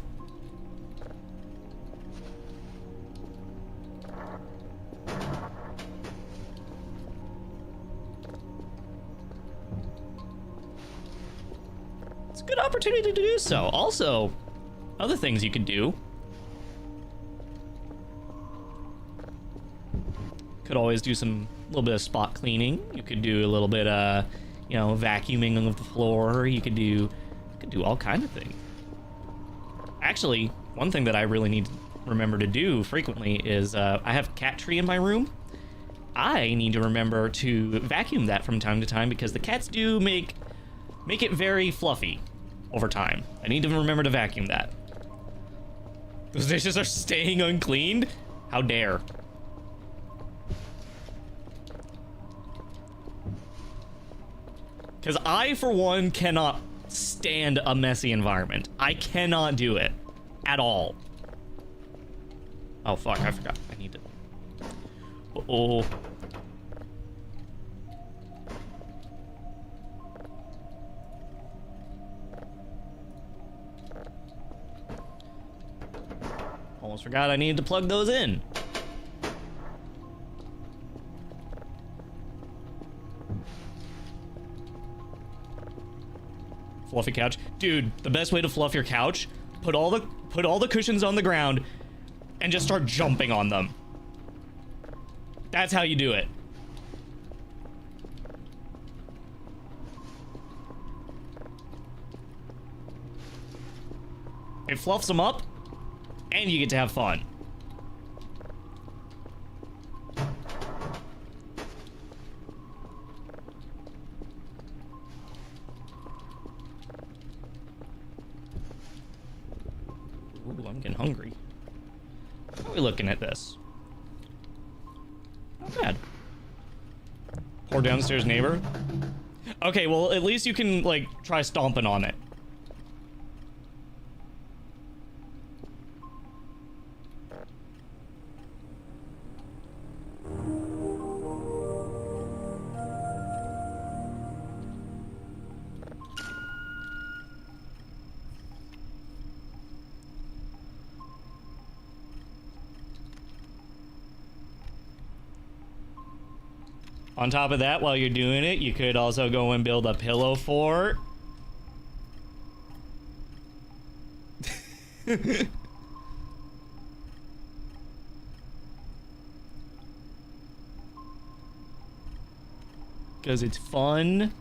It's a good opportunity to do so. Also, other things you could do. Could always do some little bit of spot cleaning. You could do a little bit you know, vacuuming of the floor. You could do all kinds of things. Actually, one thing that I really need to remember to do frequently is I have a cat tree in my room. I need to remember to vacuum that from time to time because the cats do make it very fluffy over time. I need to remember to vacuum that. Those dishes are staying uncleaned? How dare. Because I, for one, cannot stand a messy environment. I cannot do it at all. Oh, fuck, I forgot. I need to... Uh-oh. Almost forgot I needed to plug those in. Fluffy couch. Dude, the best way to fluff your couch, put all the cushions on the ground and just start jumping on them. That's how you do it. It fluffs them up, and you get to have fun. Ooh, I'm getting hungry. How are we looking at this? Not bad. Poor downstairs neighbor. Okay, well, at least you can, like, try stomping on it. On top of that, while you're doing it, you could also go and build a pillow fort. Because it's fun.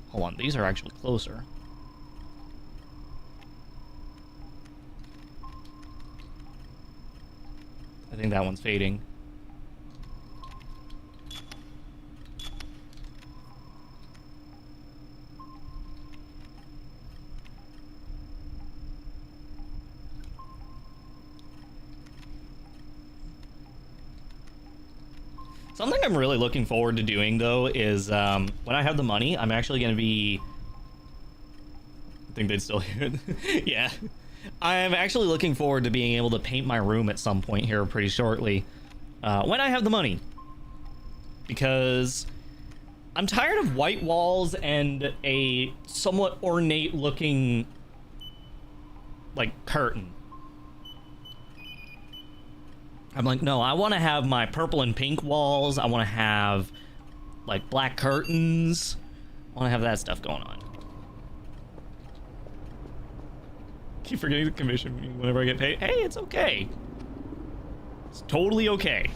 Hold on, these are actually closer. I think that one's fading. Something I'm really looking forward to doing, though, is when I have the money, I'm actually going to be... I think they'd still hear it. Yeah. I'm actually looking forward to being able to paint my room at some point here pretty shortly. When I have the money. Because I'm tired of white walls and a somewhat ornate-looking, like, curtain. I'm like, no, I want to have my purple and pink walls. I want to have, like, black curtains. I want to have that stuff going on. Keep forgetting to commission me whenever I get paid. Hey, it's okay. It's totally okay.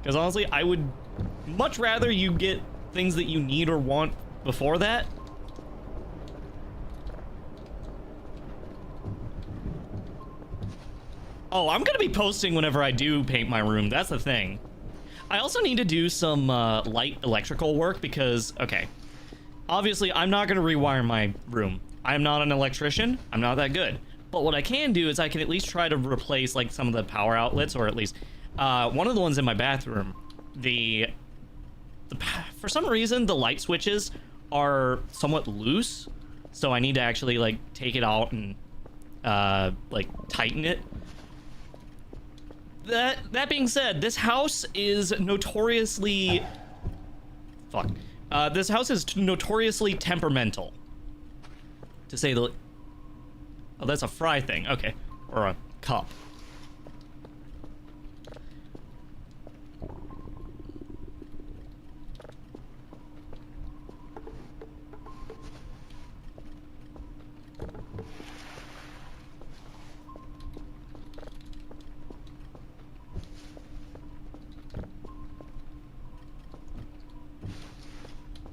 Because honestly, I would much rather you get things that you need or want before that. Oh, I'm gonna be posting whenever I do paint my room. That's the thing. I also need to do some light electrical work because, okay, obviously I'm not gonna rewire my room. I'm not an electrician. I'm not that good. But what I can do is I can at least try to replace like some of the power outlets, or at least one of the ones in my bathroom. For some reason the light switches are somewhat loose, so I need to actually like take it out and like tighten it. That being said, this house is notoriously... Fuck. This house is notoriously temperamental. To say the... Oh, that's a fry thing. Okay. Or a cup.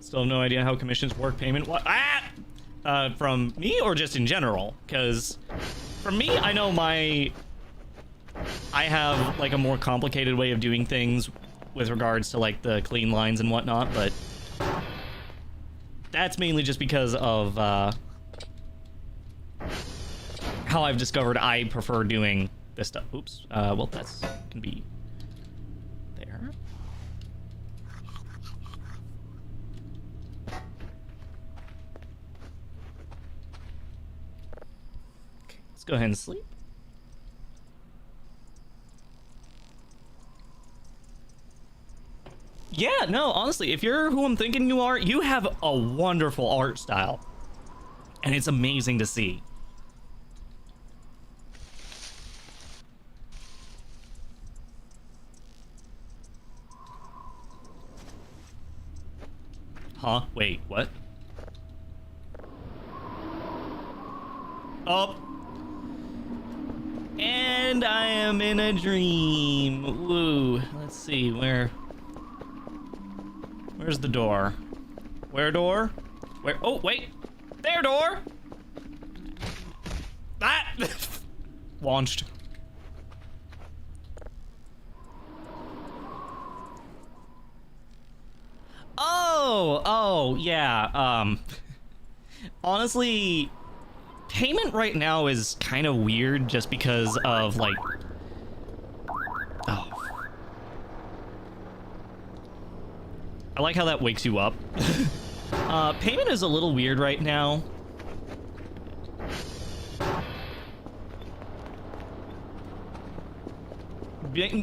Still have no idea how commissions work. Payment what? From me or just in general? Because for me, I know I have like a more complicated way of doing things with regards to like the clean lines and whatnot, but that's mainly just because of how I've discovered I prefer doing this stuff. Oops. Well, that's can be there. Let's go ahead and sleep. Yeah, no, honestly, if you're who I'm thinking you are, you have a wonderful art style. And it's amazing to see. Huh? Wait, what? Oh. And I am in a dream. Woo. Let's see, where's the door? Where door? Where? Oh, wait. There, door. Ah! Launched. Oh, yeah. Honestly, payment right now is kind of weird just because of, like... Oh. I like how that wakes you up. Payment is a little weird right now.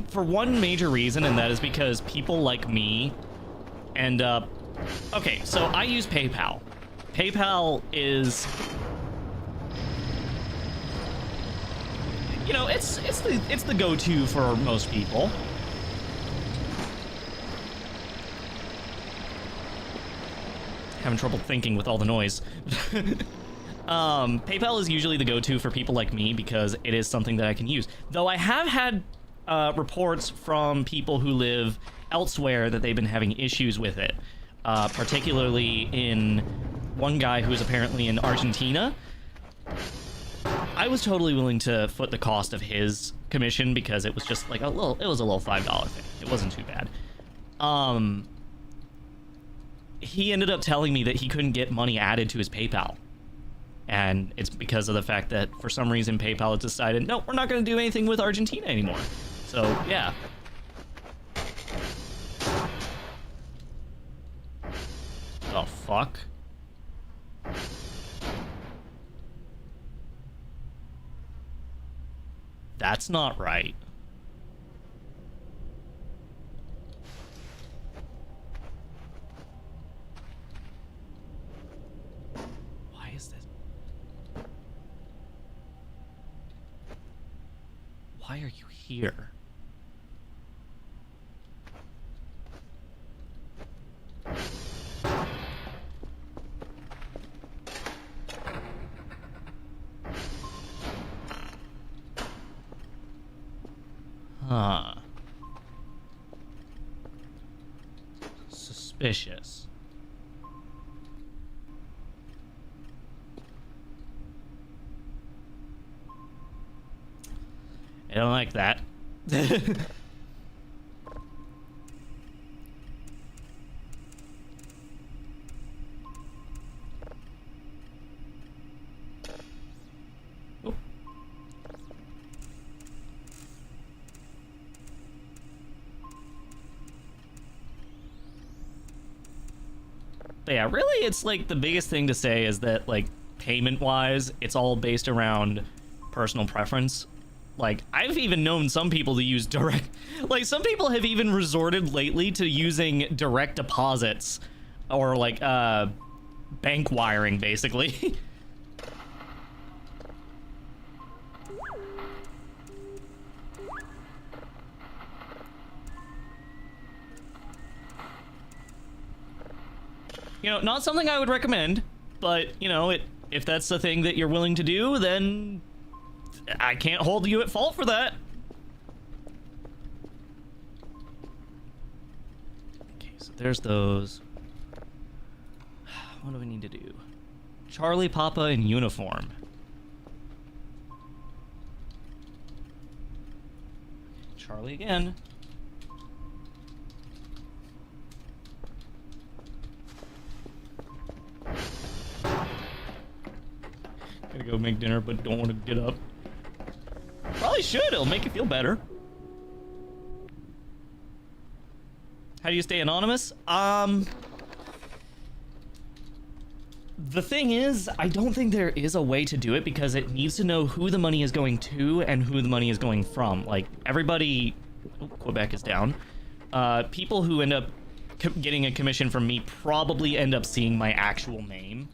For one major reason, and that is because people like me end up... Okay, so I use PayPal. PayPal is... You know, it's the go-to for most people. Having trouble thinking with all the noise. PayPal is usually the go-to for people like me because it is something that I can use. Though I have had reports from people who live elsewhere that they've been having issues with it. Particularly in one guy who is apparently in Argentina. I was totally willing to foot the cost of his commission because it was just like it was a little $5 thing. It wasn't too bad. He ended up telling me that he couldn't get money added to his PayPal. And it's because of the fact that for some reason PayPal has decided, no, we're not going to do anything with Argentina anymore. So, yeah. The fuck? That's not right. Why is this? Why are you here? Huh. Suspicious. I don't like that. Oh. But yeah, really, it's like the biggest thing to say is that, like, payment-wise, it's all based around personal preference. Like, I've even known some people to use direct... Like, some people have even resorted lately to using direct deposits or, like, bank wiring, basically. You know, not something I would recommend, but, you know, if that's the thing that you're willing to do, then I can't hold you at fault for that. Okay, so there's those. What do we need to do? Charlie Papa in uniform. Charlie again. Gotta go make dinner, but don't want to get up. Probably should. It'll make you feel better. How do you stay anonymous? The thing is, I don't think there is a way to do it because it needs to know who the money is going to and who the money is going from. Like, everybody... Oh, Quebec is down. People who end up getting a commission from me probably end up seeing my actual name.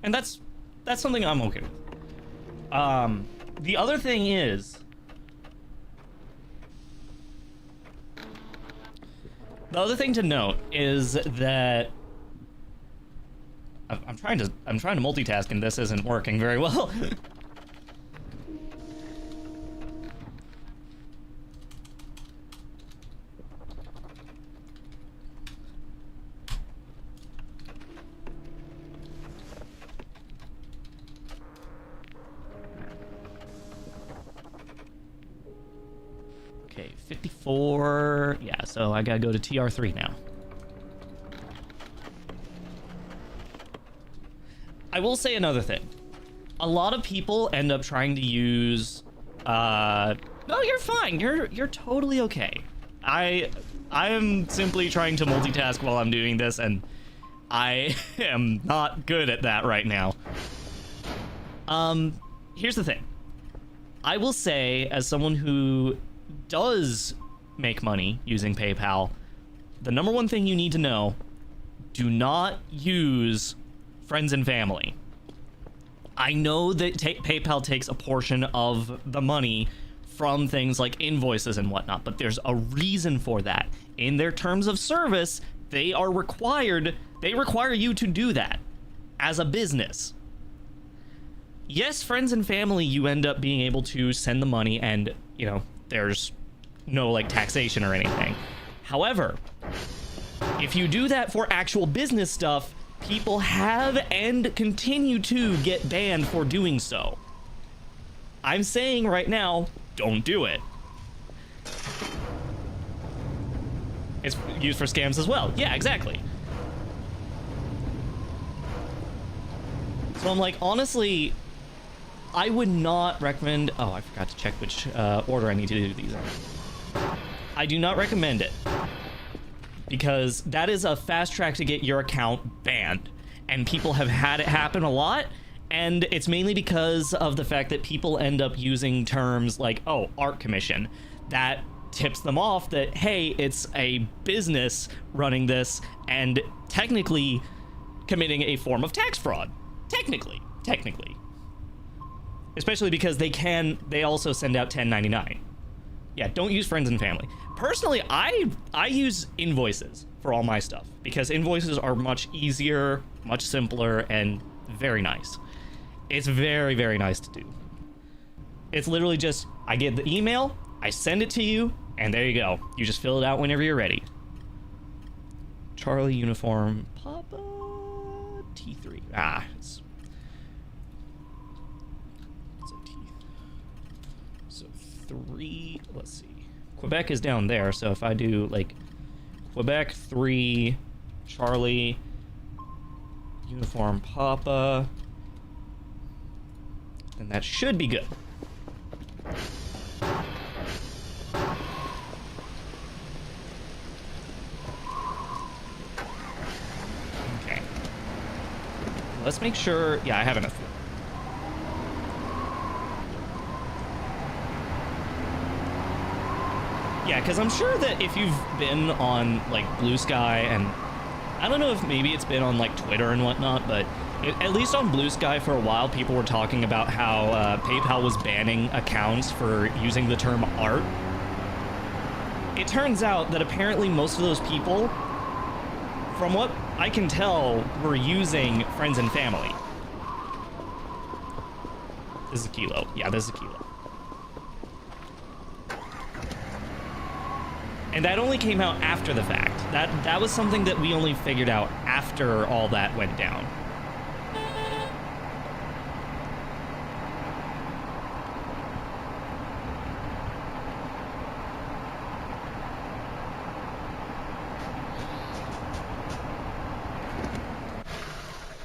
And that's something I'm okay with. The other thing is... The other thing to note is that I'm trying to multitask and this isn't working very well. Okay, 54. Yeah, so I gotta go to TR3 now. I will say another thing. A lot of people end up trying to use no, you're fine. You're totally okay. I am simply trying to multitask while I'm doing this, and I am not good at that right now. Here's the thing. I will say, as someone who does make money using PayPal, the number one thing you need to know: do not use friends and family. I know that PayPal takes a portion of the money from things like invoices and whatnot, but there's a reason for that. In their terms of service, they require you to do that as a business. Yes, friends and family, you end up being able to send the money and, you know, there's no like taxation or anything. However, if you do that for actual business stuff, people have and continue to get banned for doing so. I'm saying right now, don't do it. It's used for scams as well. Yeah, exactly. So I'm like, honestly, I would not recommend... Oh, I forgot to check which order I need to do these in. I do not recommend it, because that is a fast track to get your account banned, and people have had it happen a lot, and it's mainly because of the fact that people end up using terms like, oh, art commission. That tips them off that, hey, it's a business running this and technically committing a form of tax fraud. Technically. Especially because they also send out 1099. Yeah, don't use friends and family. Personally, I use invoices for all my stuff, because invoices are much easier, much simpler, and very nice. It's very, very nice to do. It's literally just, I get the email, I send it to you, and there you go. You just fill it out whenever you're ready. Charlie uniform, Papa T3. It's a T. So 3, let's see. Quebec is down there, so if I do like Quebec 3, Charlie, uniform Papa, then that should be good. Okay. Let's make sure, yeah, I have enough. Yeah, because I'm sure that if you've been on, like, Blue Sky, and I don't know if maybe it's been on, like, Twitter and whatnot, but at least on Blue Sky for a while, people were talking about how PayPal was banning accounts for using the term art. It turns out that apparently most of those people, from what I can tell, were using friends and family. This is a kilo. Yeah, this is a kilo. And that only came out after the fact. That was something that we only figured out after all that went down.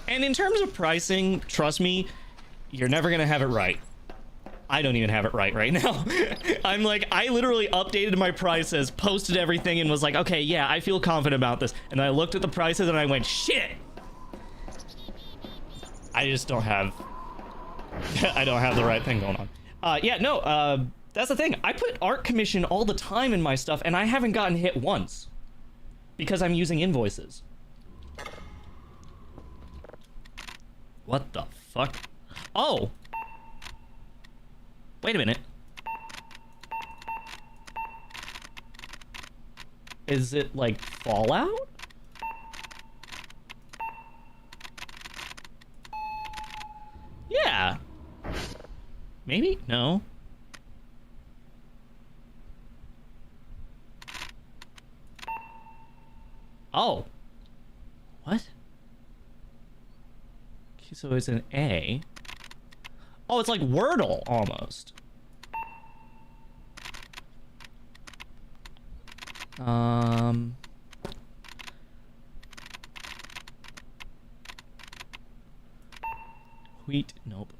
And in terms of pricing, trust me, you're never gonna have it right. I don't even have it right now. I'm like, I literally updated my prices, posted everything, and was like, okay, yeah, I feel confident about this. And I looked at the prices and I went, shit! I just don't have... I don't have the right thing going on. Yeah, no, that's the thing. I put art commission all the time in my stuff, and I haven't gotten hit once. Because I'm using invoices. What the fuck? Oh! Wait a minute. Is it like Fallout? Maybe? No. Oh. What? Okay, so it's an A. Oh, it's like Wordle, almost. Wheat, nope.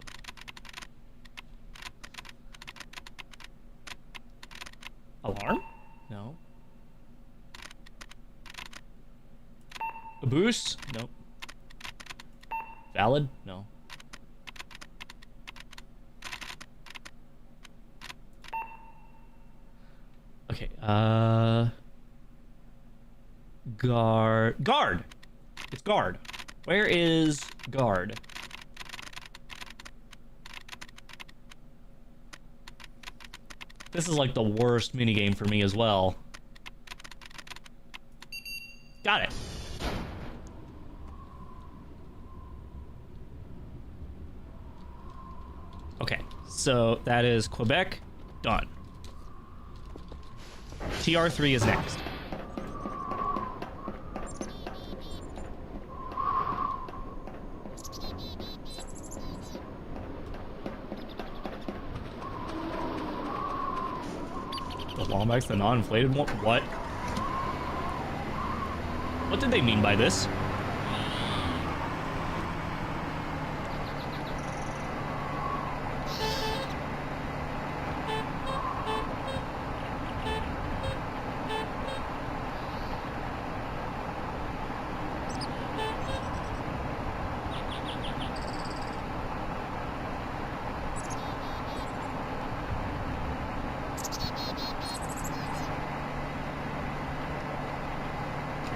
Alarm? No. A boost? Nope. Valid? No. Okay, Guard! It's guard. Where is guard? This is like the worst minigame for me as well. Got it. Okay, so that is Quebec. Done. TR3 is next. The Wombats, the non-inflated one? What? What did they mean by this?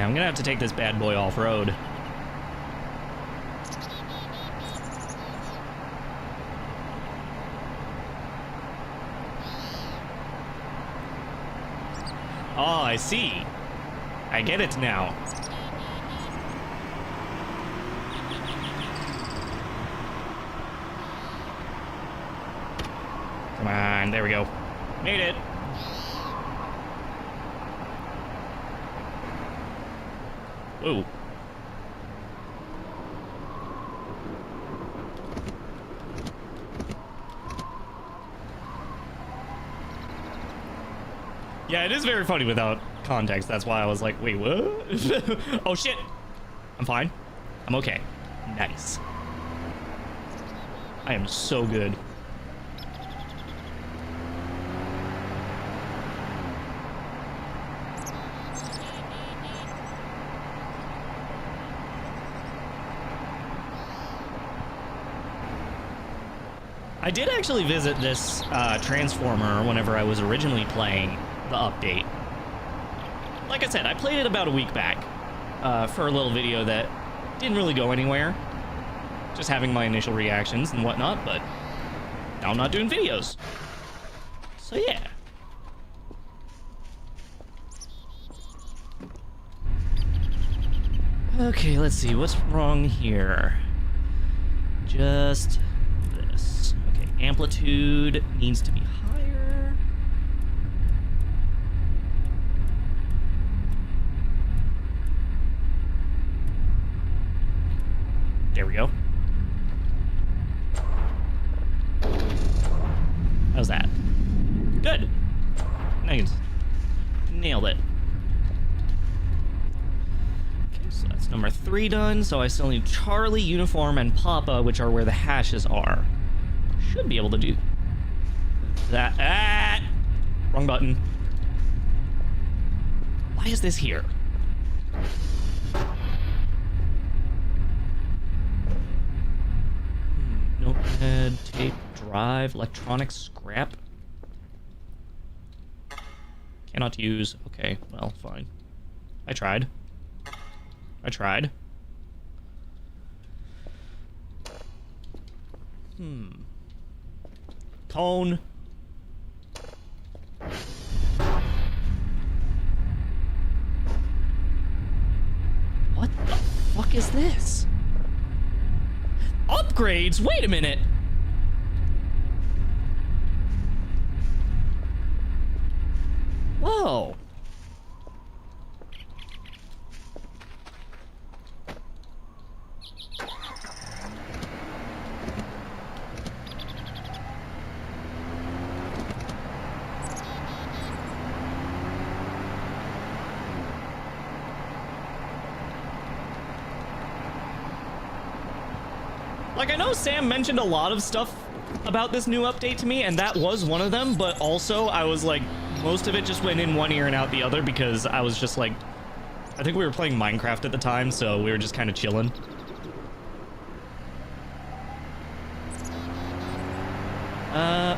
I'm gonna have to take this bad boy off-road. Oh, I see. I get it now. Come on, there we go. Made it. Whoa. Yeah, it is very funny without context. That's why I was like, wait, what? Oh, shit. I'm fine. I'm okay. Nice. I am so good. I did actually visit this Transformer whenever I was originally playing the update. Like I said, I played it about a week back for a little video that didn't really go anywhere. Just having my initial reactions and whatnot, but now I'm not doing videos. So yeah. Okay, let's see, what's wrong here? Just this. Okay, amplitude needs to be higher. There we go. How's that? Good. Nice. Nailed it. Okay, so that's number 3 done. So I still need Charlie, Uniform, and Papa, which are where the hashes are. Should be able to do that. Ah! Wrong button. Why is this here? Notepad, tape, drive, electronic scrap. Cannot use. Okay, well, fine. I tried. Cone. What the fuck is this? Upgrades? Wait a minute. Oh. Like, I know Sam mentioned a lot of stuff about this new update to me, and that was one of them, but also I was like, most of it just went in one ear and out the other because I was just like, I think we were playing Minecraft at the time, so we were just kind of chilling.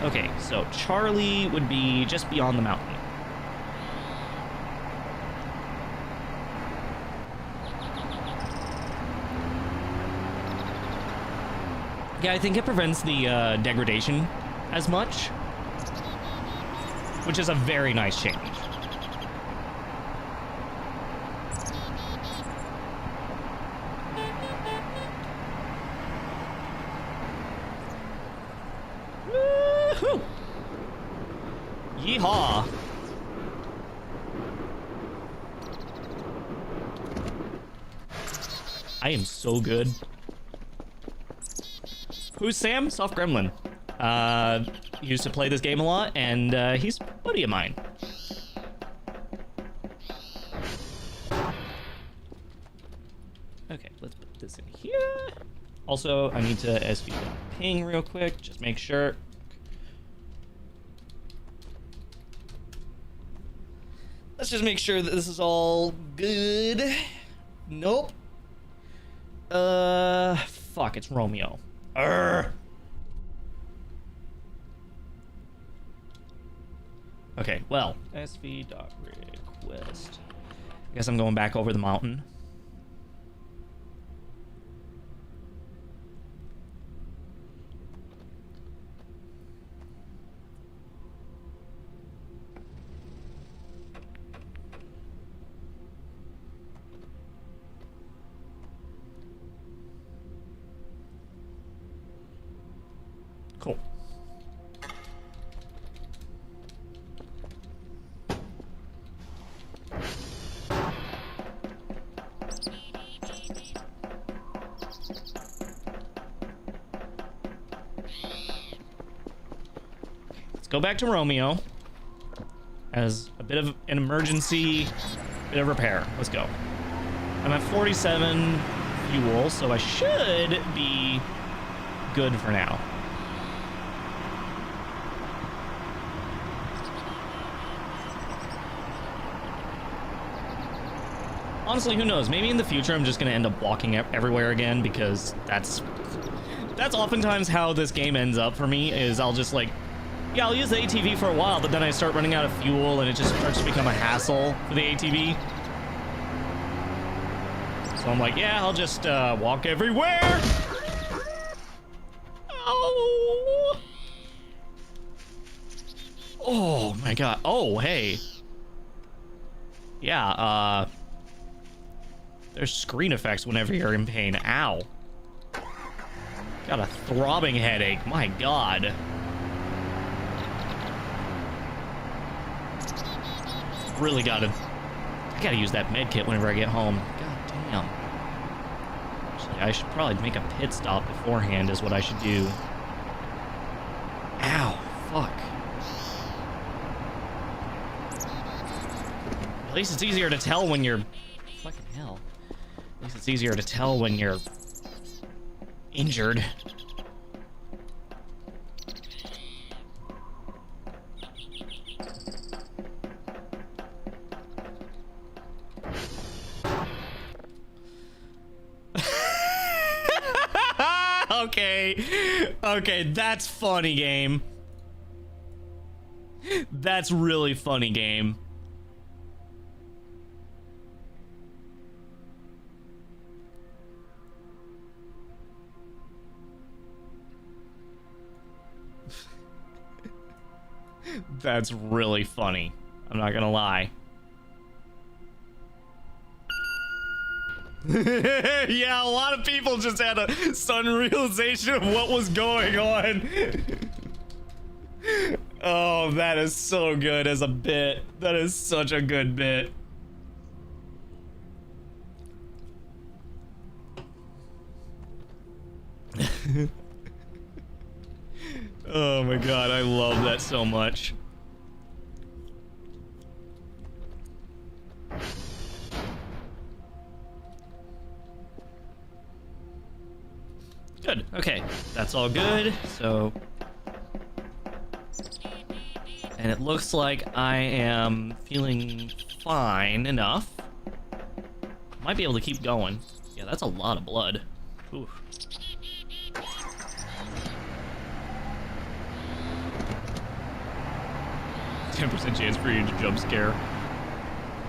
Okay, so Charlie would be just beyond the mountain. Yeah, I think it prevents the degradation as much, which is a very nice change. Woohoo! Yeehaw! I am so good. Who's Sam? Soft Gremlin. Used to play this game a lot, and he's a buddy of mine. Okay, let's put this in here. Also, I need to SV ping real quick, just make sure. Let's just make sure that this is all good. Nope. Fuck, it's Romeo. Okay, well, sv.request. I guess I'm going back over the mountain. Cool. Let's go back to Romeo as a bit of an emergency, bit of repair. Let's go. I'm at 47 fuel, so I should be good for now. Honestly, who knows? Maybe in the future I'm just gonna end up walking everywhere again, because that's oftentimes how this game ends up for me, is I'll just like, yeah, I'll use the ATV for a while, but then I start running out of fuel and it just starts to become a hassle for the ATV. So I'm like, yeah, I'll just walk everywhere. Oh. Oh my god. Oh, hey. Yeah, there's screen effects whenever you're in pain. Ow. Got a throbbing headache. My god. Really I gotta use that med kit whenever I get home. God damn. Actually, I should probably make a pit stop beforehand is what I should do. Ow. Fuck. At least it's easier to tell when you're... Fucking hell. At least it's easier to tell when you're injured. Okay, that's funny, game. That's really funny, game. That's really funny. I'm not gonna lie. Yeah, a lot of people just had a sudden realization of what was going on. Oh, that is so good as a bit. That is such a good bit. Oh my god, I love that so much. Good, okay. That's all good, so... And it looks like I am feeling fine enough. Might be able to keep going. Yeah, that's a lot of blood. Oof. %10 chance for you to jump scare.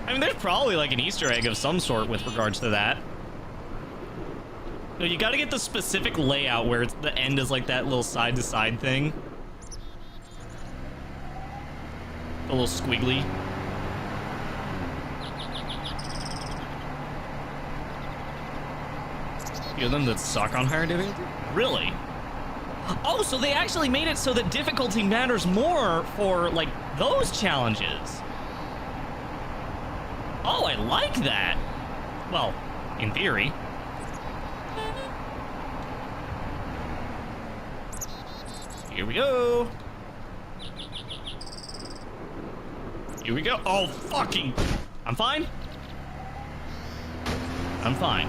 I mean, there's probably like an Easter egg of some sort with regards to that. No, you gotta get the specific layout where it's, the end is like that little side-to-side thing. The little squiggly. You know them that suck on higher difficulty? Really? Oh, so they actually made it so that difficulty matters more for, like, those challenges. Oh, I like that. Well, in theory. Here we go. Here we go. Oh, fucking... I'm fine. I'm fine.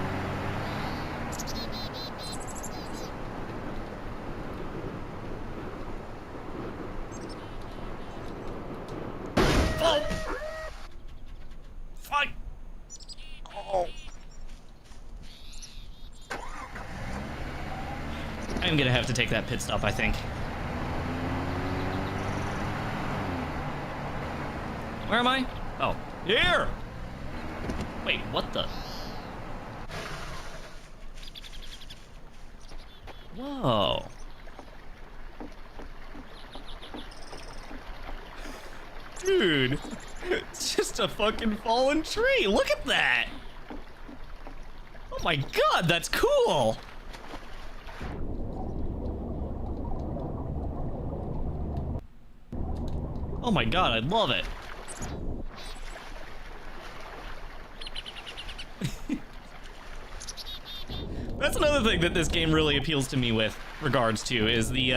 Oh! Fine. Oh. I'm gonna have to take that pit stop, I think. Where am I? Oh, here! Wait, what the? Whoa. Dude, it's just a fucking fallen tree. Look at that. Oh my god, that's cool. Oh my god, I love it. That's another thing that this game really appeals to me with regards to is the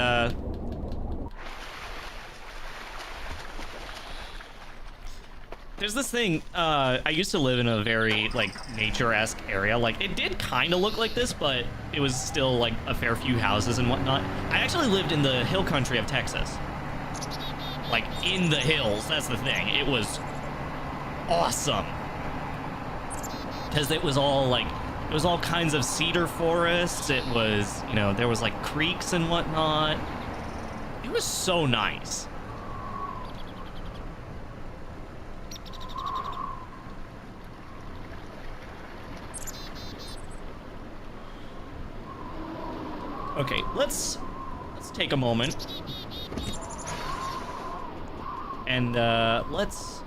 there's this thing, I used to live in a very, like, nature-esque area. Like, it did kind of look like this, but it was still, like, a fair few houses and whatnot. I actually lived in the hill country of Texas. Like, in the hills, that's the thing. It was awesome. Because it was all, like, it was all kinds of cedar forests. It was, you know, there was, like, creeks and whatnot. It was so nice. Okay, let's take a moment. And, let's...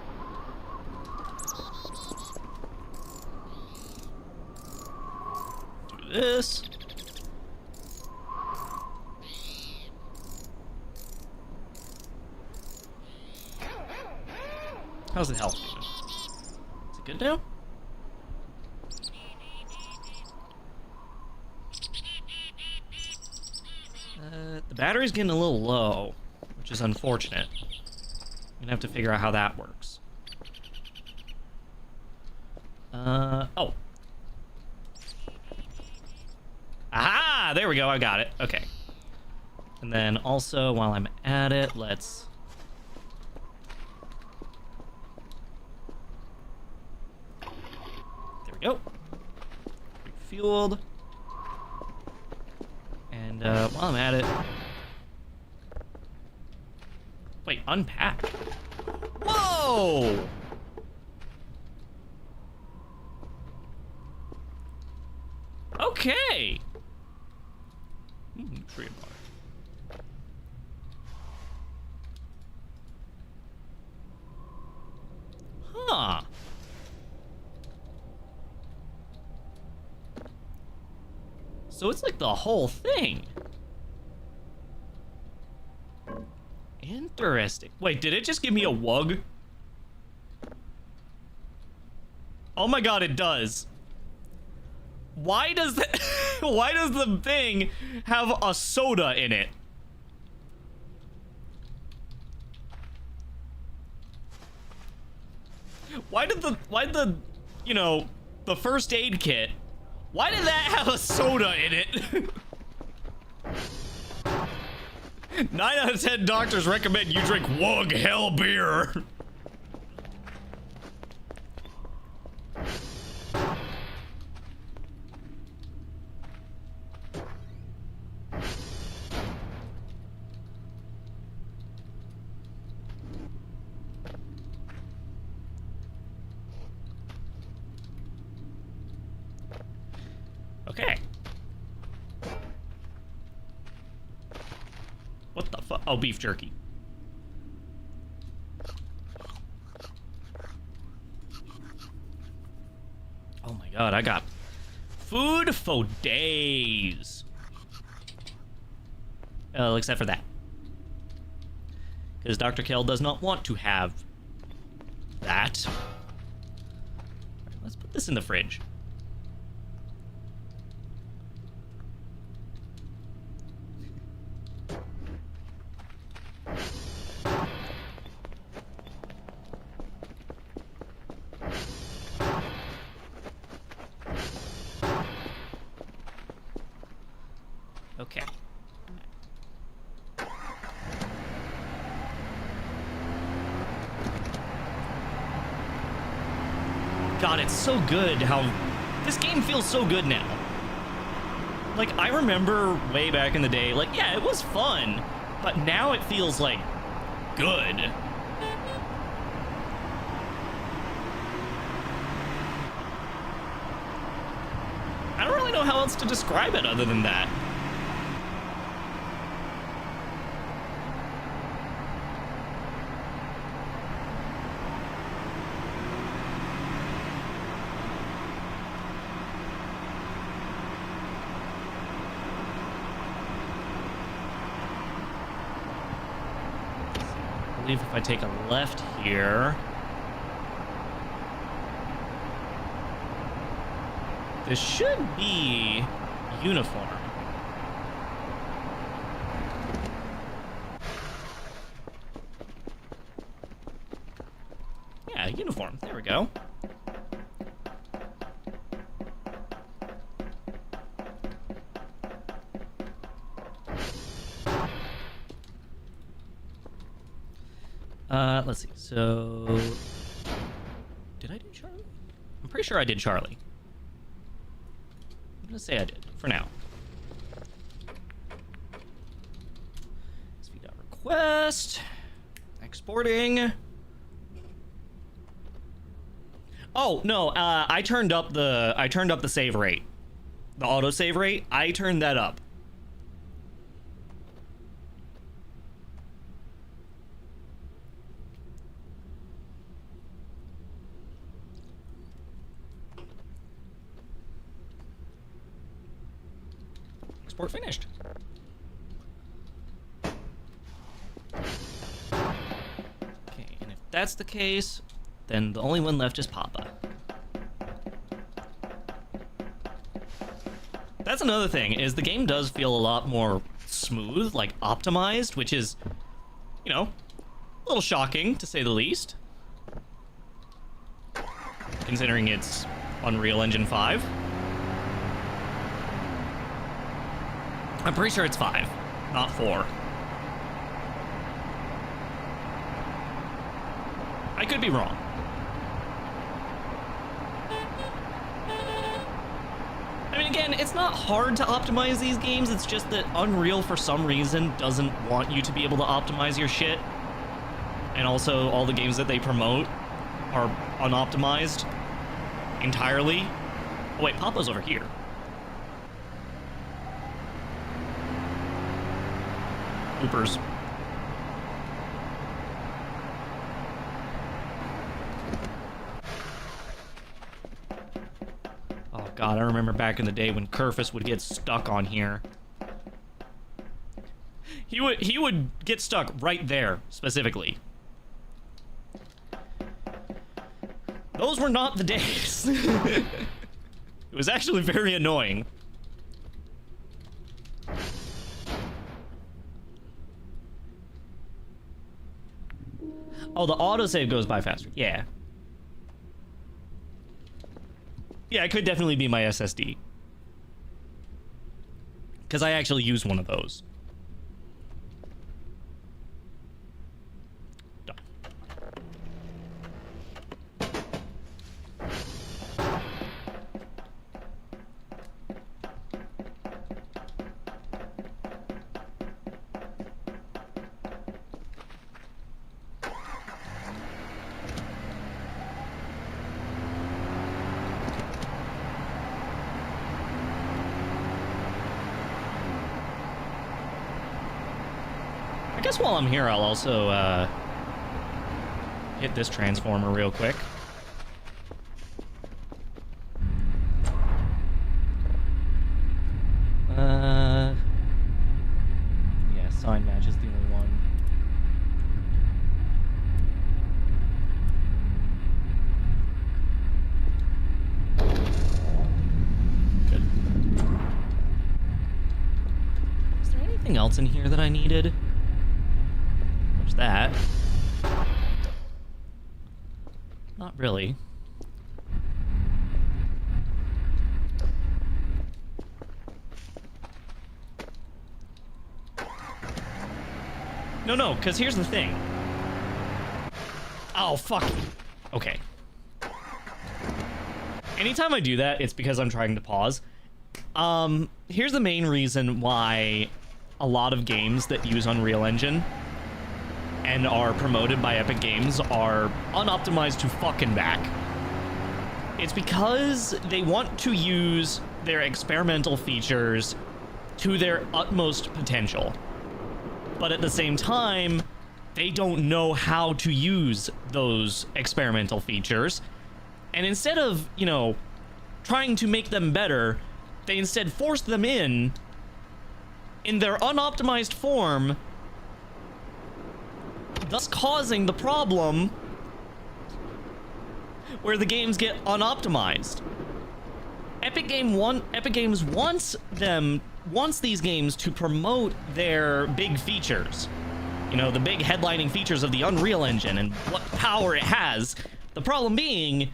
do this. How's the health doing? Is it good now? The battery's getting a little low, which is unfortunate. I'm gonna have to figure out how that works. Oh. Aha! There we go, I got it. Okay. And then also, while I'm at it, let's... There we go. Refueled. And, while I'm at it... Wait, unpack? Whoa! Okay! Tree bar. Huh. So it's like the whole thing. Interesting. Interesting. Wait, did it just give me a wug? Oh my god, it does. Why does the why does the thing have a soda in it? Why did the you know, the first aid kit, why did that have a soda in it? 9 out of 10 doctors recommend you drink Wug Hell beer. Okay. What the fuck? Oh, beef jerky. Oh my god, I got food for days. Except for that. Because Dr. Kell does not want to have that. All right, let's put this in the fridge. Okay. God, it's so good how this game feels so good now. Like, I remember way back in the day, like, yeah, it was fun, but now it feels like good. I don't really know how else to describe it other than that. I believe if I take a left here, this should be uniform. Yeah, uniform. There we go. Let's see. So, did I do Charlie? I'm pretty sure I did Charlie. I'm gonna say I did for now. Speed out request. Exporting. Oh no, I turned up the save rate, the auto save rate. I turned that up. Export finished. Okay, and if that's the case, then the only one left is Papa. That's another thing, is the game does feel a lot more smooth, like optimized, which is, you know, a little shocking to say the least. Considering it's Unreal Engine 5. I'm pretty sure it's 5, not 4. I could be wrong. I mean, again, it's not hard to optimize these games, it's just that Unreal, for some reason, doesn't want you to be able to optimize your shit. And also, all the games that they promote are unoptimized entirely. Oh wait, Papa's over here. Oopers. Oh god, I remember back in the day when Kerfus would get stuck on here. He would get stuck right there, specifically. Those were not the days. It was actually very annoying. Oh, the autosave goes by faster. Yeah. Yeah, it could definitely be my SSD. Because I actually use one of those. Done. I guess while I'm here, I'll also hit this transformer real quick. Yeah, sign match is the only one. Good. Is there anything else in here that I needed? There's that. Not really. No, because here's the thing. Oh, fuck. Okay. Anytime I do that, it's because I'm trying to pause. Here's the main reason why a lot of games that use Unreal Engine and are promoted by Epic Games are unoptimized to fucking back. It's because they want to use their experimental features to their utmost potential. But at the same time, they don't know how to use those experimental features. And instead of, you know, trying to make them better, they instead force them in their unoptimized form, thus causing the problem where the games get unoptimized. Epic Games wants these games to promote their big features. You know, the big headlining features of the Unreal Engine and what power it has. The problem being,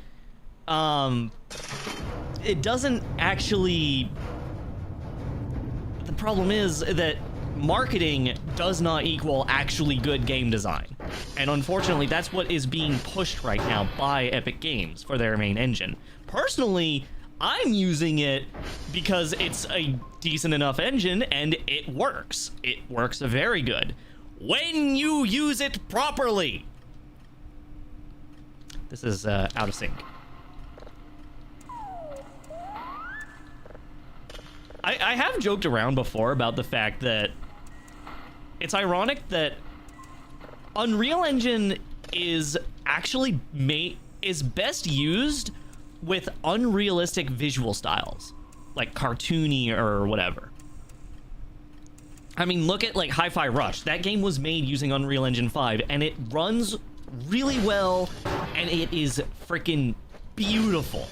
it doesn't actually... The problem is that marketing does not equal actually good game design. And unfortunately, that's what is being pushed right now by Epic Games for their main engine. Personally, I'm using it because it's a decent enough engine and it works. It works very good. When you use it properly. This is out of sync. I have joked around before about the fact that it's ironic that Unreal Engine is actually is best used with unrealistic visual styles, like cartoony or whatever. I mean, look at like Hi-Fi Rush. That game was made using Unreal Engine 5, and it runs really well, and it is freaking beautiful.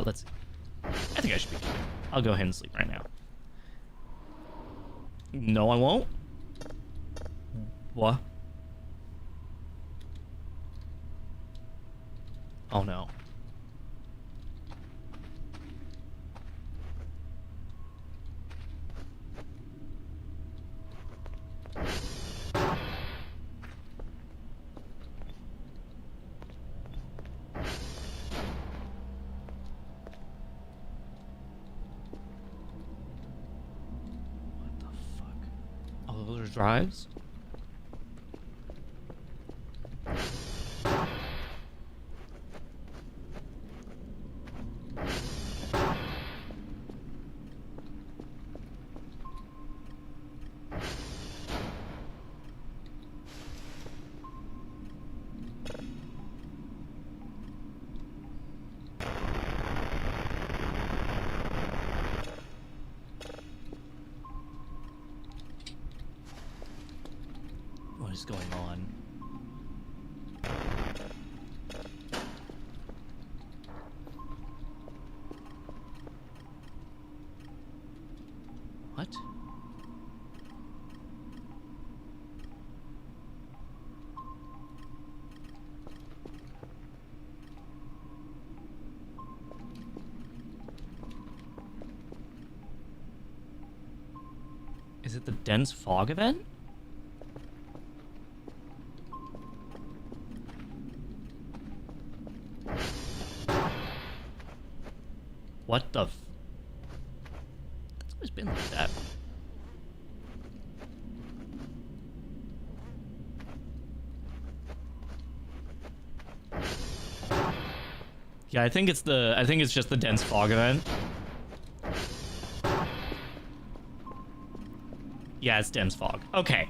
Let's see. I think I should be good. I'll go ahead and sleep right now. No, I won't. What? Oh no. Those are drives? is going on? What? Is it the dense fog event? What the f... It's always been like that. Yeah, I think it's just the dense fog event. Yeah, it's dense fog. Okay.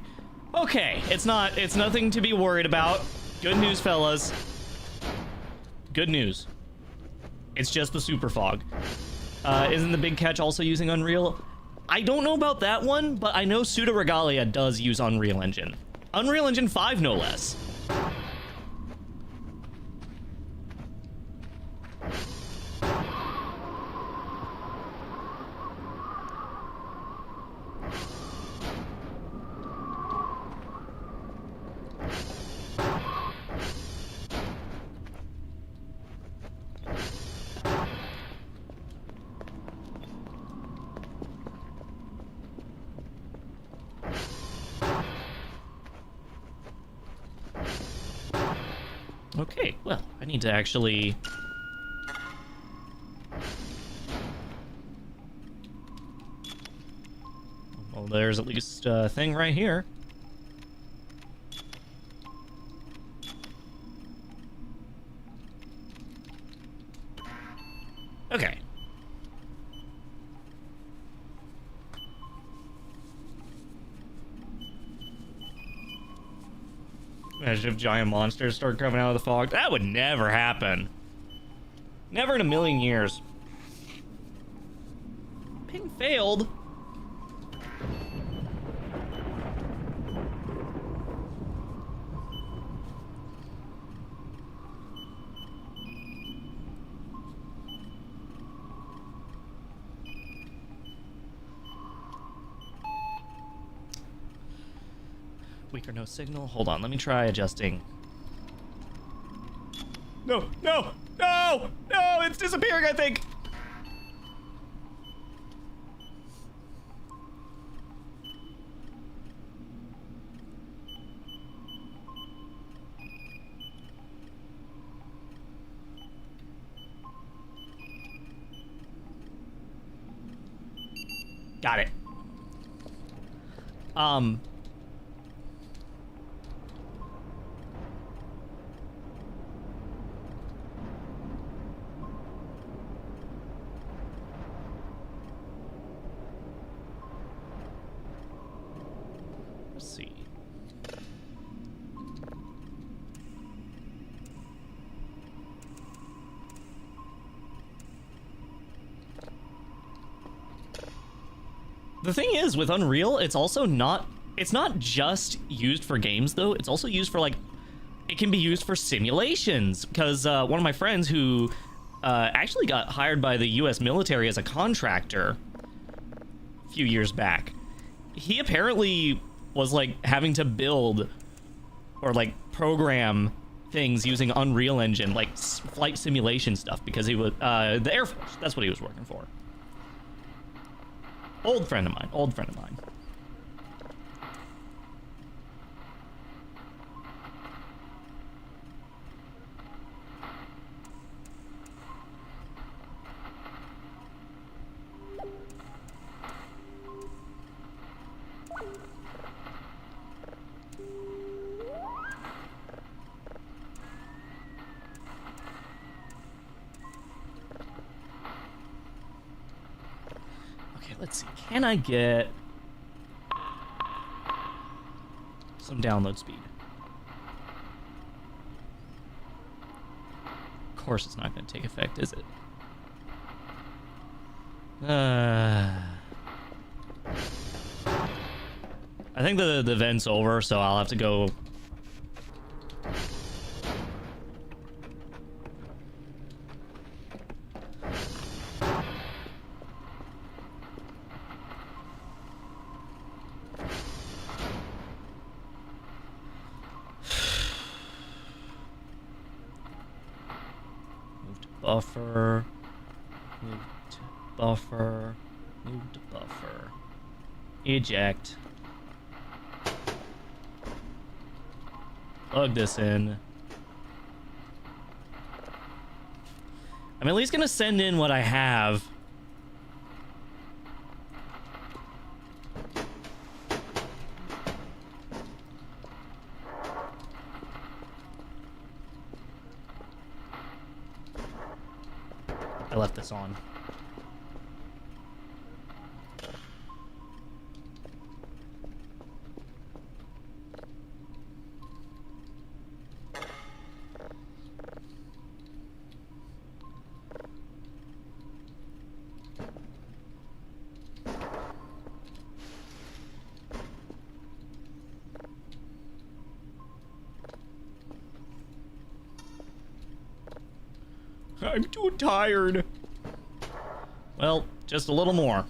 Okay, it's nothing to be worried about. Good news, fellas. Good news. It's just the super fog. Isn't the big catch also using Unreal? I don't know about that one, but I know Pseudo Regalia does use Unreal Engine. Unreal Engine 5, no less. Okay, well, I need to actually... Well, there's at least a thing right here. Okay. Imagine if giant monsters start coming out of the fog. That would never happen. Never in a million years. Ping failed. Weak or no signal. Hold on, let me try adjusting. No, no, no, no, it's disappearing, I think. Got it. Let's see. The thing is, with Unreal, it's not just used for games, though. It's also used for, like, it can be used for simulations. Because one of my friends who actually got hired by the US military as a contractor a few years back, he apparently was, like, having to build or, like, program things using Unreal Engine, like flight simulation stuff, because he was, the Air Force, that's what he was working for. Old friend of mine. Let's see, can I get some download speed? Of course it's not going to take effect, is it? I think the vent's over, so I'll have to go... Move to buffer. Move to buffer. Move to buffer. Eject. Plug this in. I'm at least gonna send in what I have. I left this on. I'm too tired. Well, just a little more.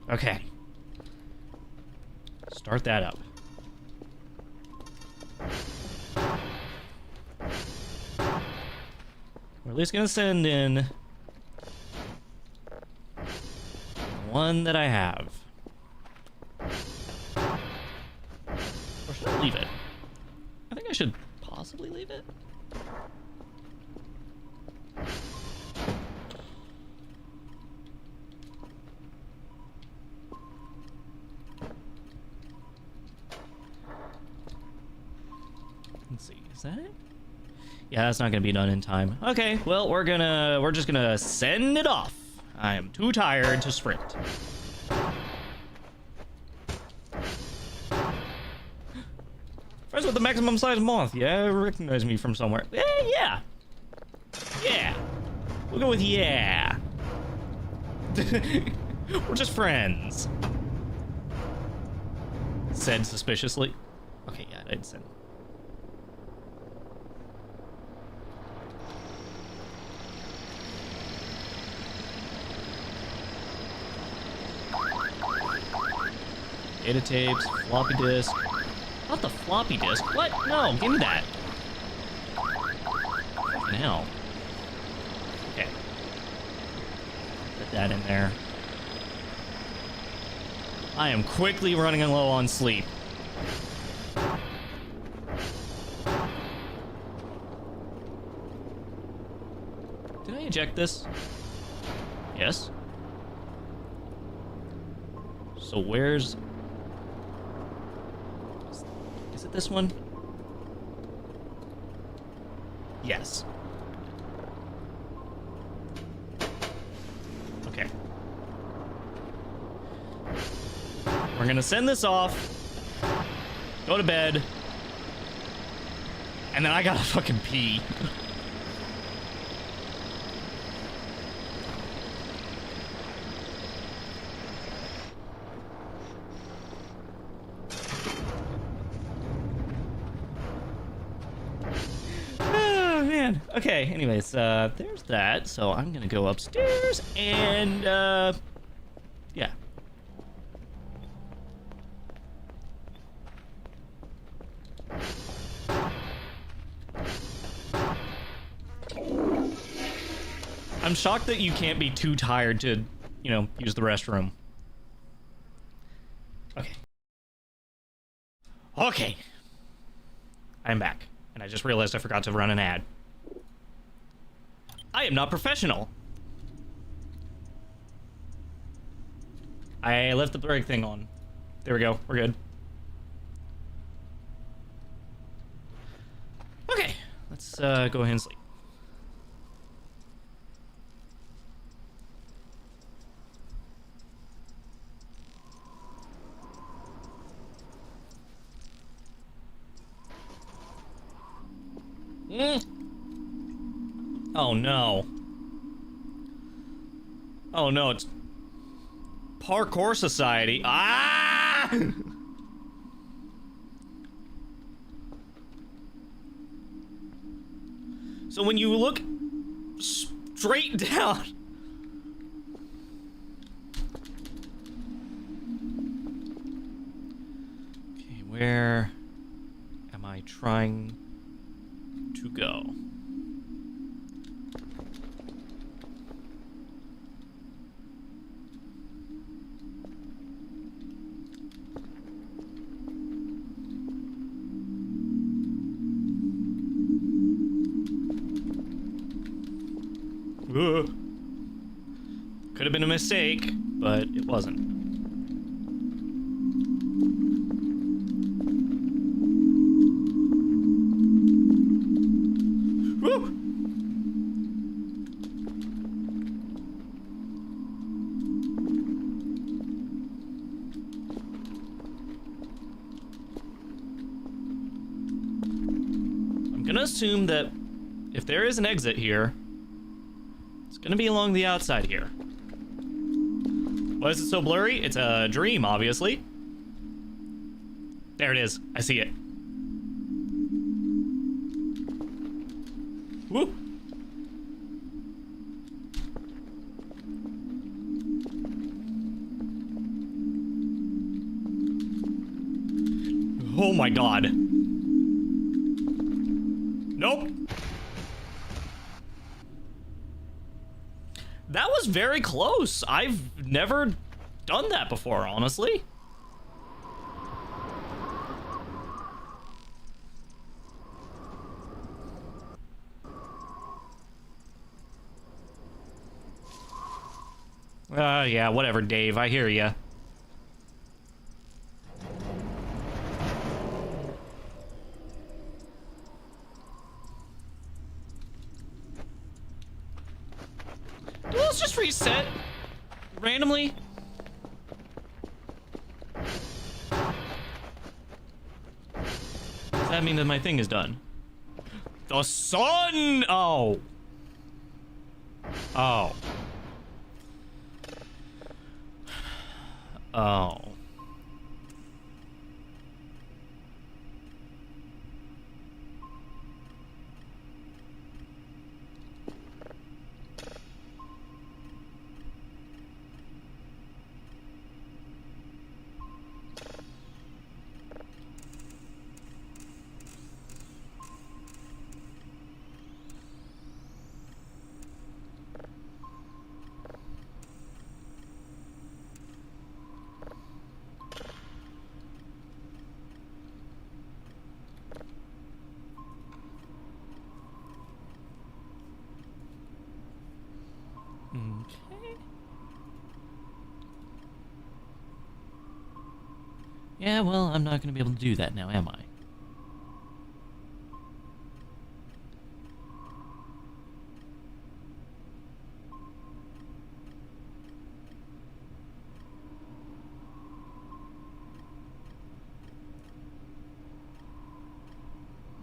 Okay. Start that up. We're at least gonna send in the one that I have. Or should I leave it? I think I should possibly leave it. Let's see, is that it? Yeah, that's not gonna be done in time. Okay, well, we're just gonna send it off. I am too tired to sprint. Friends with the maximum size moth. Yeah, recognize me from somewhere. Yeah. Yeah. We'll go with yeah. We're just friends. Said suspiciously. Okay, yeah, I did send. Data tapes, floppy disk. Not the floppy disk. What? No, give me that. Fucking hell. Okay. Put that in there. I am quickly running low on sleep. Did I eject this? Yes. So where's... Is it this one? Yes. Okay. We're gonna send this off. Go to bed. And then I gotta fucking pee. Okay, anyways, there's that. So I'm gonna go upstairs and, yeah. I'm shocked that you can't be too tired to, you know, use the restroom. Okay. Okay. I'm back. And I just realized I forgot to run an ad. I am not professional. I left the brake thing on. There we go. We're good. Okay. Let's go ahead and sleep. Oh no. Oh no, it's Parkour Society. Ah! So when you look straight down... Okay, where am I trying to go? Could have been a mistake, but it wasn't. Woo! I'm gonna assume that if there is an exit here, it's gonna be along the outside here. Why is it so blurry? It's a dream, obviously. There it is. I see it. Woo! Oh my god. Nope. That was very close. I've never done that before, honestly. Yeah, whatever, Dave. I hear ya. Let's just reset randomly. Does that mean that my thing is done? The sun! Oh. Oh. Oh. Okay. Yeah, well, I'm not going to be able to do that now, am I?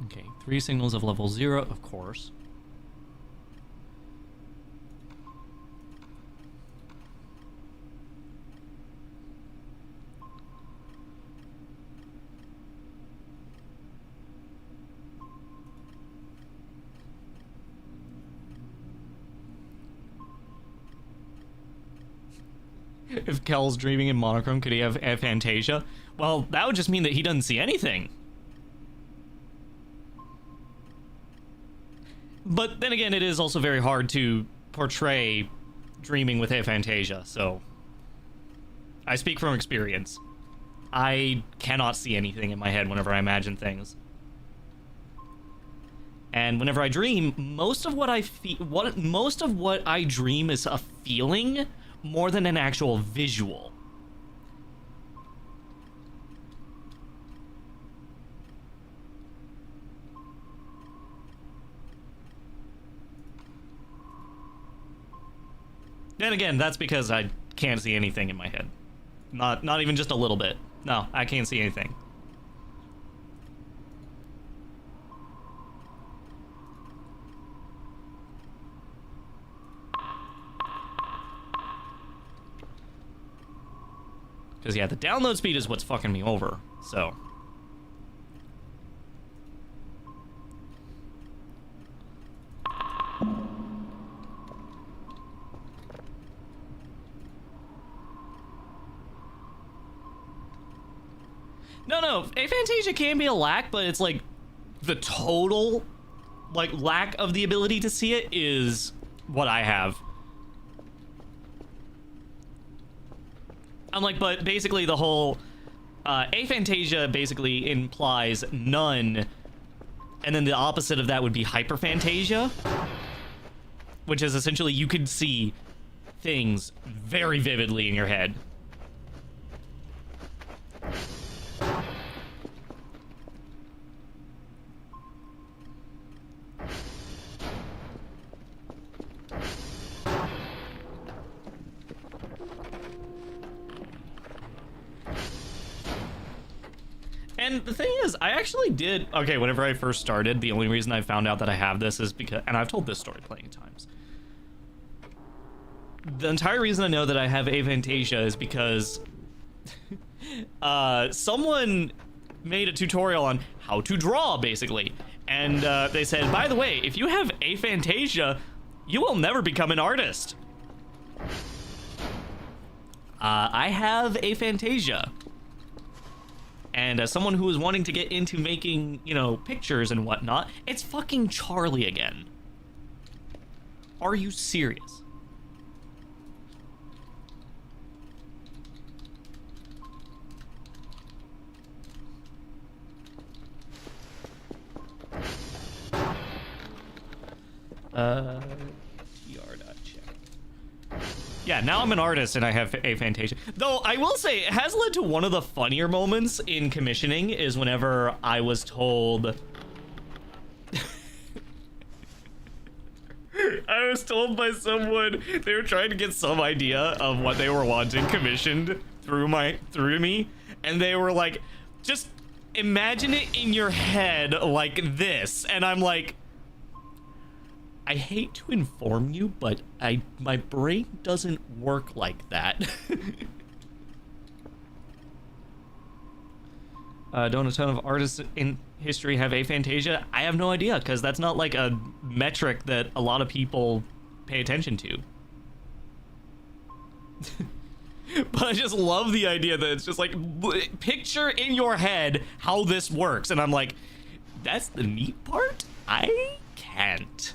Okay, 3 signals of level 0, of course. If Kel's dreaming in monochrome, could he have aphantasia? Well, that would just mean that he doesn't see anything. But then again, it is also very hard to portray dreaming with aphantasia, so I speak from experience. I cannot see anything in my head whenever I imagine things. And whenever I dream, most of what I dream is a feeling more than an actual visual. Then again, that's because I can't see anything in my head. Not even just a little bit. No, I can't see anything. Because, yeah, the download speed is what's fucking me over, so... No, aphantasia can be a lack, but it's like the total like lack of the ability to see it is what I have. I'm like, but basically the whole aphantasia basically implies none, and then the opposite of that would be hyperphantasia, which is essentially you can see things very vividly in your head. And the thing is, I actually did... Okay, whenever I first started, the only reason I found out that I have this is because... And I've told this story plenty of times. The entire reason I know that I have aphantasia is because... someone made a tutorial on how to draw, basically. And they said, by the way, if you have aphantasia, you will never become an artist. I have aphantasia. And as someone who is wanting to get into making, you know, pictures and whatnot, it's fucking Charlie again. Are you serious? Yeah, now I'm an artist and I have aphantasia. Though I will say it has led to one of the funnier moments in commissioning is whenever I was told I was told by someone they were trying to get some idea of what they were wanting commissioned through to me, and they were like, just imagine it in your head like this, and I'm like, I hate to inform you, but my brain doesn't work like that. Don't a ton of artists in history have aphantasia? I have no idea, because that's not like a metric that a lot of people pay attention to. But I just love the idea that it's just like, picture in your head how this works. And I'm like, that's the neat part? I can't.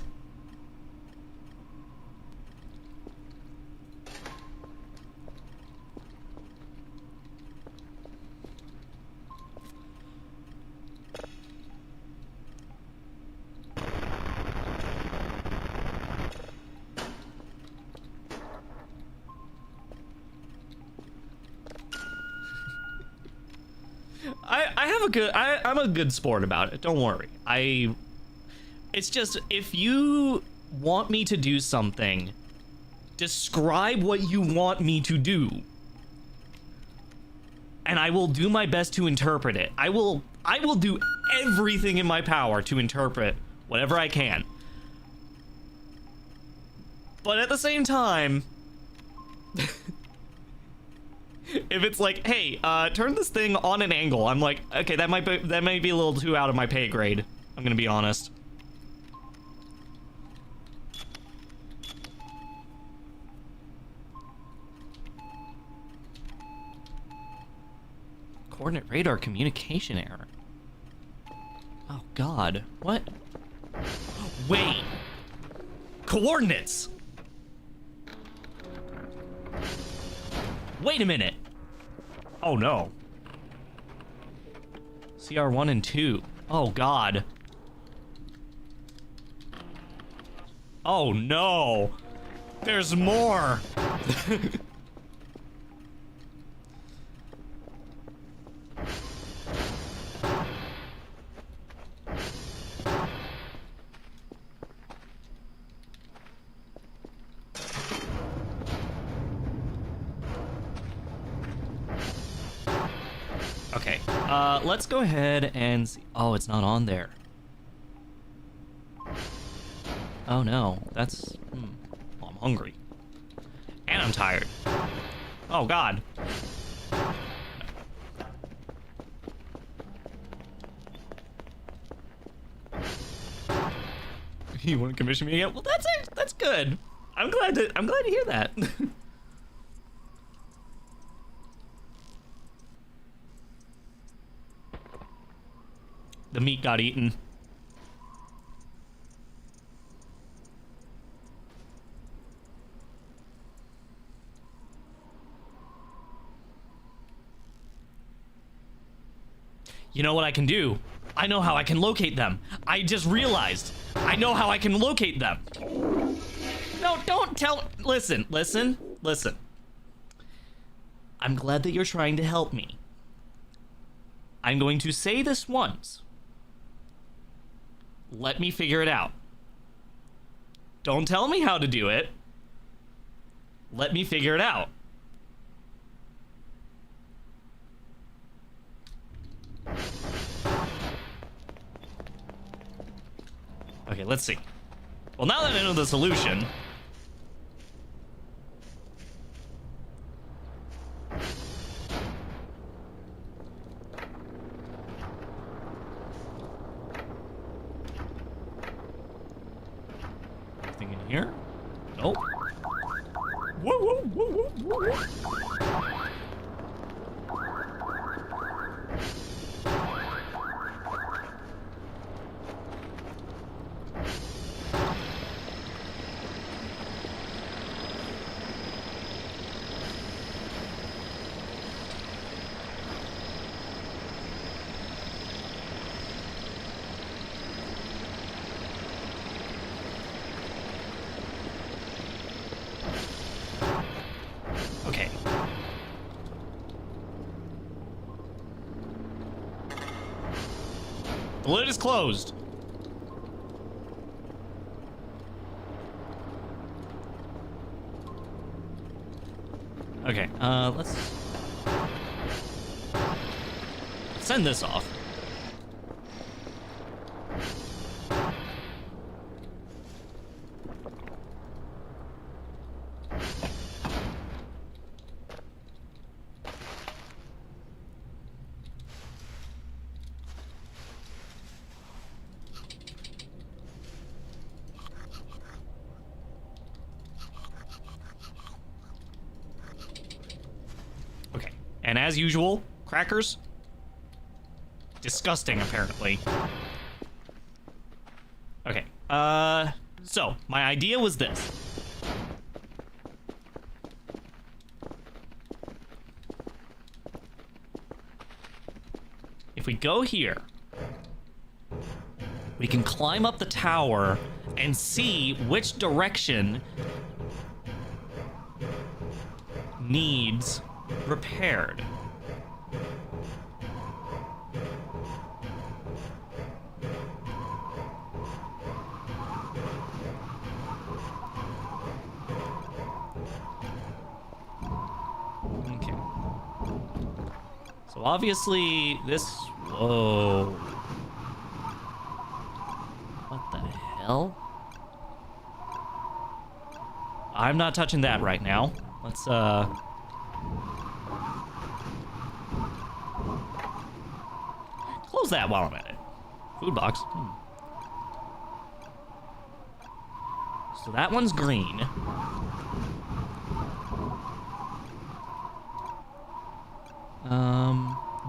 I'm a good sport about it. Don't worry. It's just, if you want me to do something, describe what you want me to do, and I will do my best to interpret it. I will do everything in my power to interpret whatever I can. But at the same time, if it's like, hey, turn this thing on an angle, I'm like, okay, that might be a little too out of my pay grade. I'm gonna be honest. Coordinate radar communication error. Oh God, what? Wait, coordinates. Wait a minute. Oh no. CR1 and 2. Oh God. Oh no. There's more. Okay, let's go ahead and see. Oh, it's not on there. Oh no, that's... Well, I'm hungry. And I'm tired. Oh God. You want to commission me again? Well, that's good. I'm glad to hear that. The meat got eaten. You know what I can do? I know how I can locate them. I just realized. I know how I can locate them. No, don't tell. Listen. I'm glad that you're trying to help me. I'm going to say this once. Let me figure it out. Don't tell me how to do it. Let me figure it out. Okay, let's see. Well, now that I know the solution... Anything in here? Nope. Whoa, whoa, whoa, whoa, whoa. Okay. The lid is closed. Okay, let's send this off. And as usual, crackers. Disgusting, apparently. Okay, so, my idea was this. If we go here, we can climb up the tower and see which direction needs repaired. Okay. So obviously this... Whoa. What the hell? I'm not touching that right now. Let's, close that while I'm at it. Food box. So that one's green.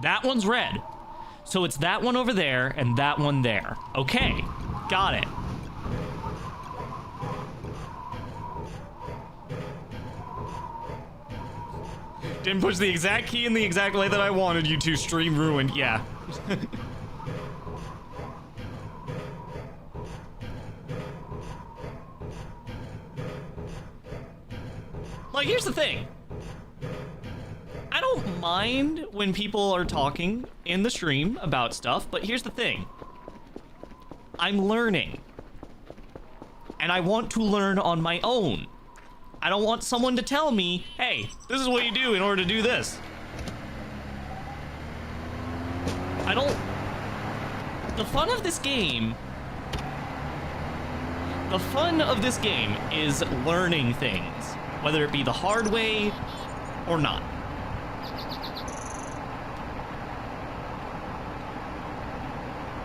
That one's red. So it's that one over there and that one there. Okay, got it. Didn't push the exact key in the exact way that I wanted you to. Stream ruined. Yeah. Like, here's the thing. I don't mind when people are talking in the stream about stuff, but here's the thing. I'm learning. And I want to learn on my own. I don't want someone to tell me, hey, this is what you do in order to do this. I don't... The fun of this game is learning things, whether it be the hard way or not.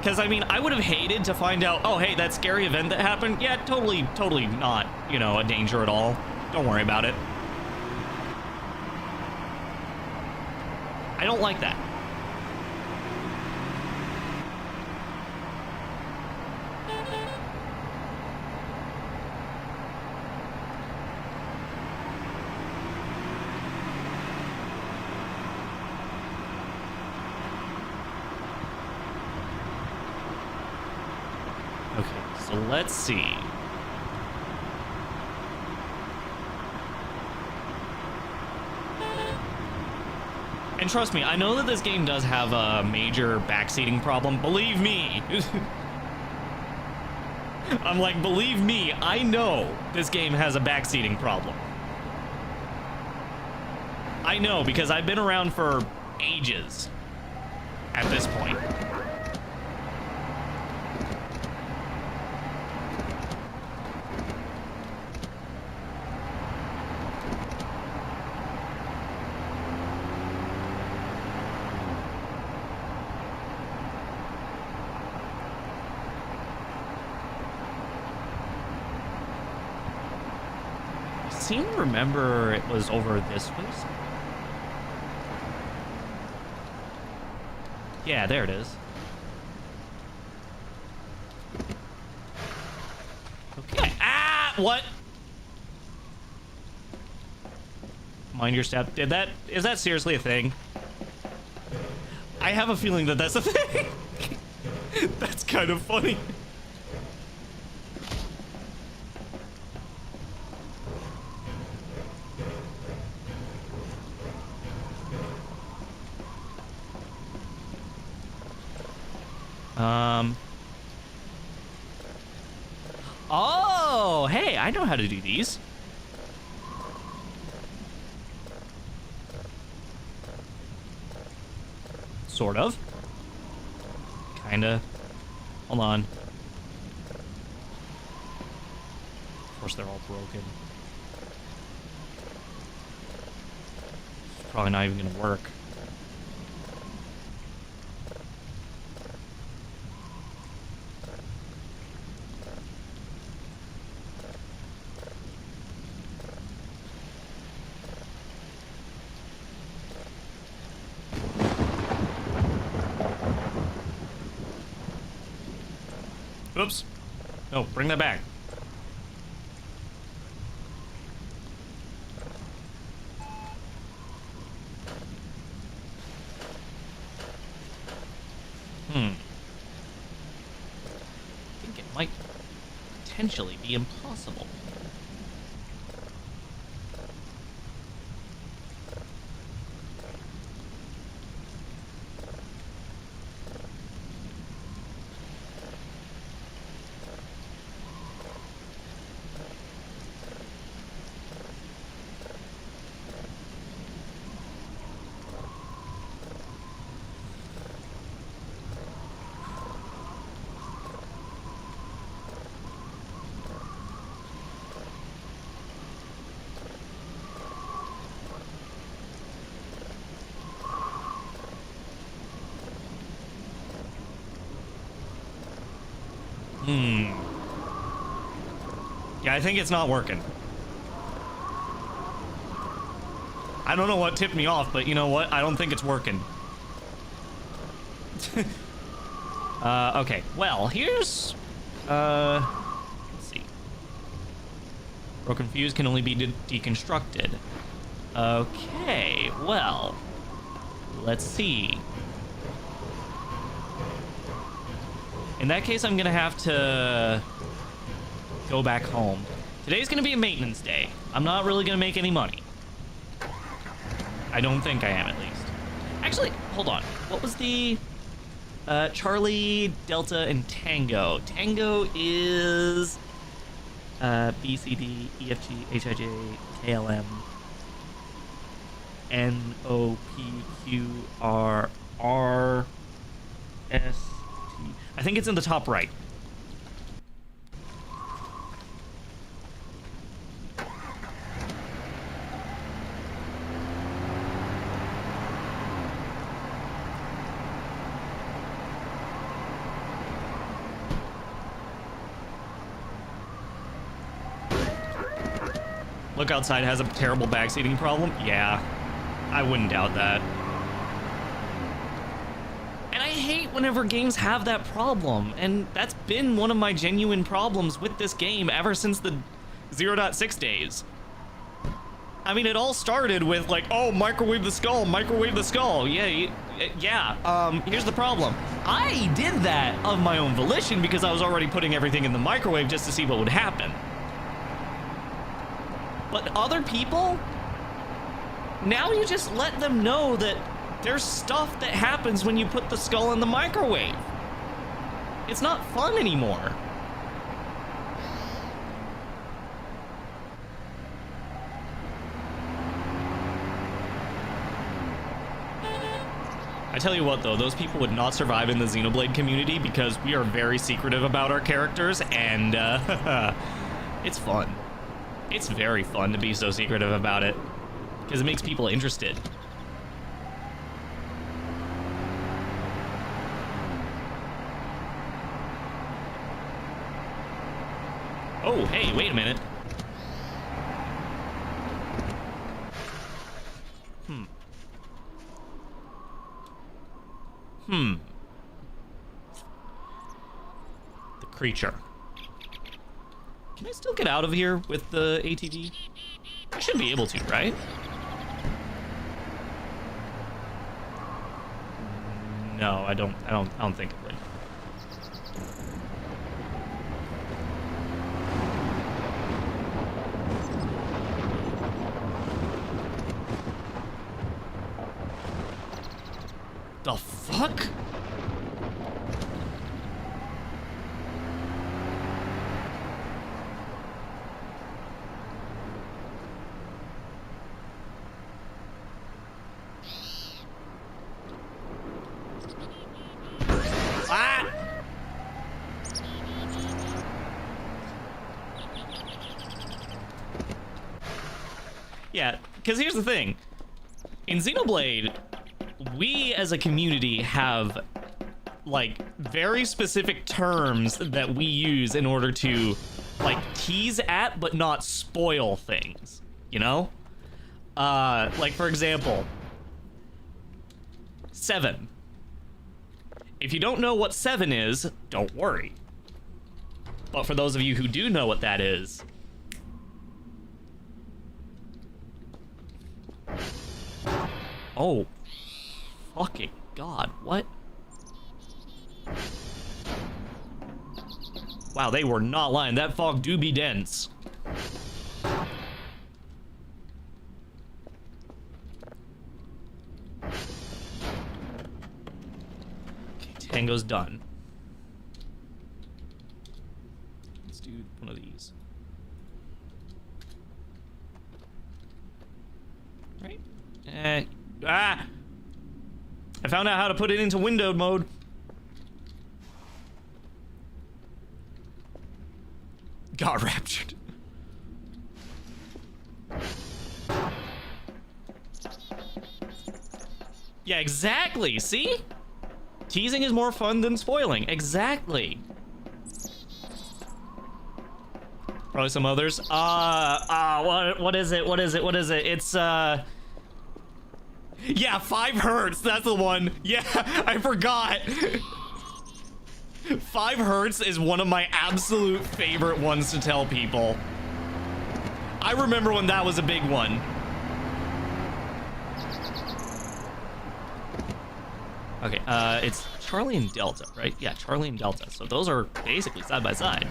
Because, I mean, I would have hated to find out, oh, hey, that scary event that happened, yeah, totally not, you know, a danger at all. Don't worry about it. I don't like that. Okay, so let's see. And trust me, I know that this game does have a major backseating problem. Believe me. I'm like, believe me, I know this game has a backseating problem. I know, because I've been around for ages at this point. I seem to remember it was over this way. Yeah, there it is. Okay. Ah! What? Mind your step. Is that seriously a thing? I have a feeling that that's a thing. That's kind of funny. Oh, hey, I know how to do these. Sort of. Kinda. Hold on. Of course, they're all broken. It's probably not even gonna work. Oops. No, bring that back. I think it might potentially be impossible. Yeah, I think it's not working. I don't know what tipped me off, but you know what? I don't think it's working. Okay. Well, here's... let's see. Broken fuse can only be deconstructed. Okay, well... Let's see. In that case, I'm gonna have to go back home. Today's gonna be a maintenance day. I'm not really gonna make any money. I don't think I am, at least. Actually, hold on. What was the... Charlie, Delta, and Tango. Tango is... B, C, D, E, F, G, H, I, J, K, L, M, N, O, P, Q, R, R, S, T. I think it's in the top right. Look outside has a terrible backseating problem? Yeah, I wouldn't doubt that. And I hate whenever games have that problem, and that's been one of my genuine problems with this game ever since the 0.6 days. I mean, it all started with like, oh, microwave the skull, microwave the skull. Yeah. Here's the problem. I did that of my own volition because I was already putting everything in the microwave just to see what would happen. But other people, now you just let them know that there's stuff that happens when you put the skull in the microwave. It's not fun anymore. I tell you what though, those people would not survive in the Xenoblade community because we are very secretive about our characters, and it's fun. It's very fun to be so secretive about it because it makes people interested. Oh, hey, wait a minute. The creature. Can I still get out of here with the ATV? I should be able to, right? No, I don't think it would. The fuck? Yeah, because here's the thing. In Xenoblade, we as a community have like very specific terms that we use in order to like tease at but not spoil things, you know? Like for example, 7. If you don't know what 7 is, don't worry. But for those of you who do know what that is, oh, fucking God, what? Wow, they were not lying. That fog do be dense. Okay, Tango's done. Let's do one of these. Right? I found out how to put it into windowed mode. Got raptured. Yeah, exactly. See? Teasing is more fun than spoiling. Exactly. Probably some others. What is it? It's yeah, 5 hertz. That's the one. Yeah, I forgot. 5 hertz is one of my absolute favorite ones to tell people. I remember when that was a big one. Okay, it's Charlie and Delta, right? Yeah, Charlie and Delta. So those are basically side by side.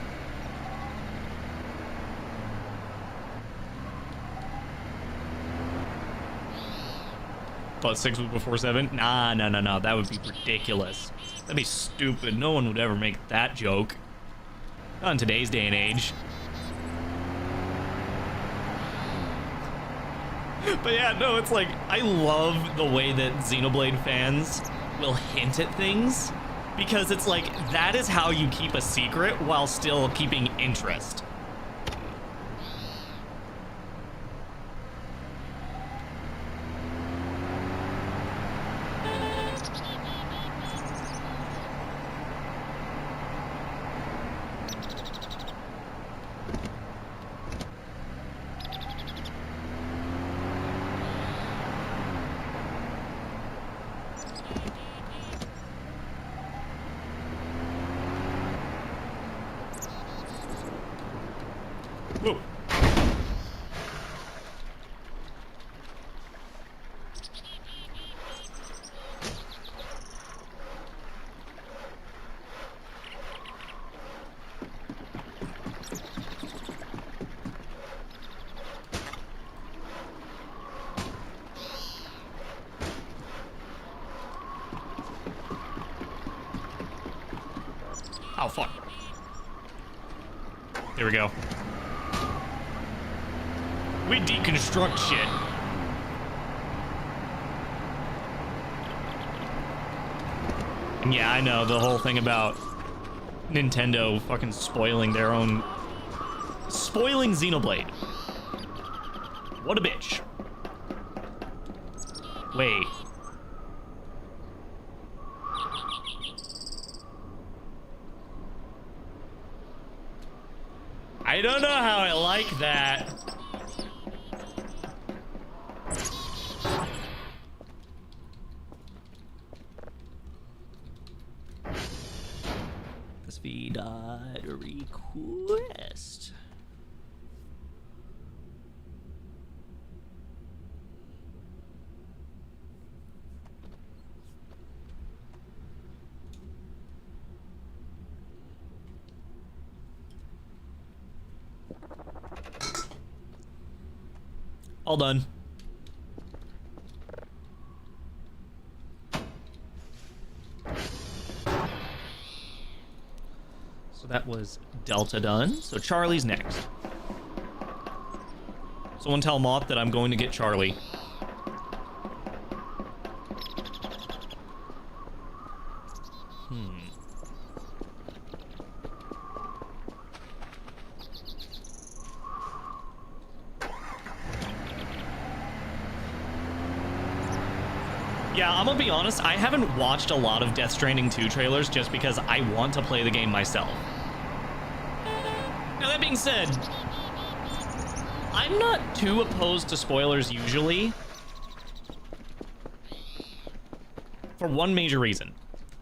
Thought 6 was before 7? Nah, no. That would be ridiculous. That'd be stupid. No one would ever make that joke. Not in today's day and age. But yeah, no, it's like, I love the way that Xenoblade fans will hint at things. Because it's like, that is how you keep a secret while still keeping interest. Oh, fuck. There we go. We deconstruct shit. And yeah, I know the whole thing about Nintendo fucking spoiling their own... Spoiling Xenoblade. What a bitch. Wait. I don't know how I like that. SV.request. All done. So that was Delta done. So Charlie's next. Someone tell Moth that I'm going to get Charlie. Yeah, I'm gonna be honest, I haven't watched a lot of Death Stranding 2 trailers just because I want to play the game myself. Now that being said, I'm not too opposed to spoilers usually. For one major reason.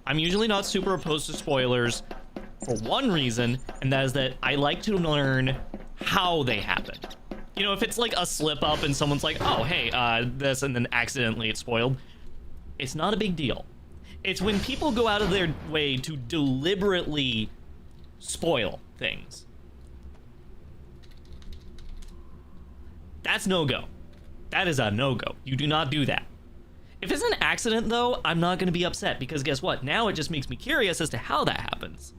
I'm usually not super opposed to spoilers for one reason, and that is that I like to learn how they happen. You know, if it's like a slip up and someone's like, oh, hey, this, and then accidentally it's spoiled, it's not a big deal. It's when people go out of their way to deliberately spoil things. That's no-go. That is a no-go. You do not do that. If it's an accident, though, I'm not going to be upset, because guess what? Now it just makes me curious as to how that happens.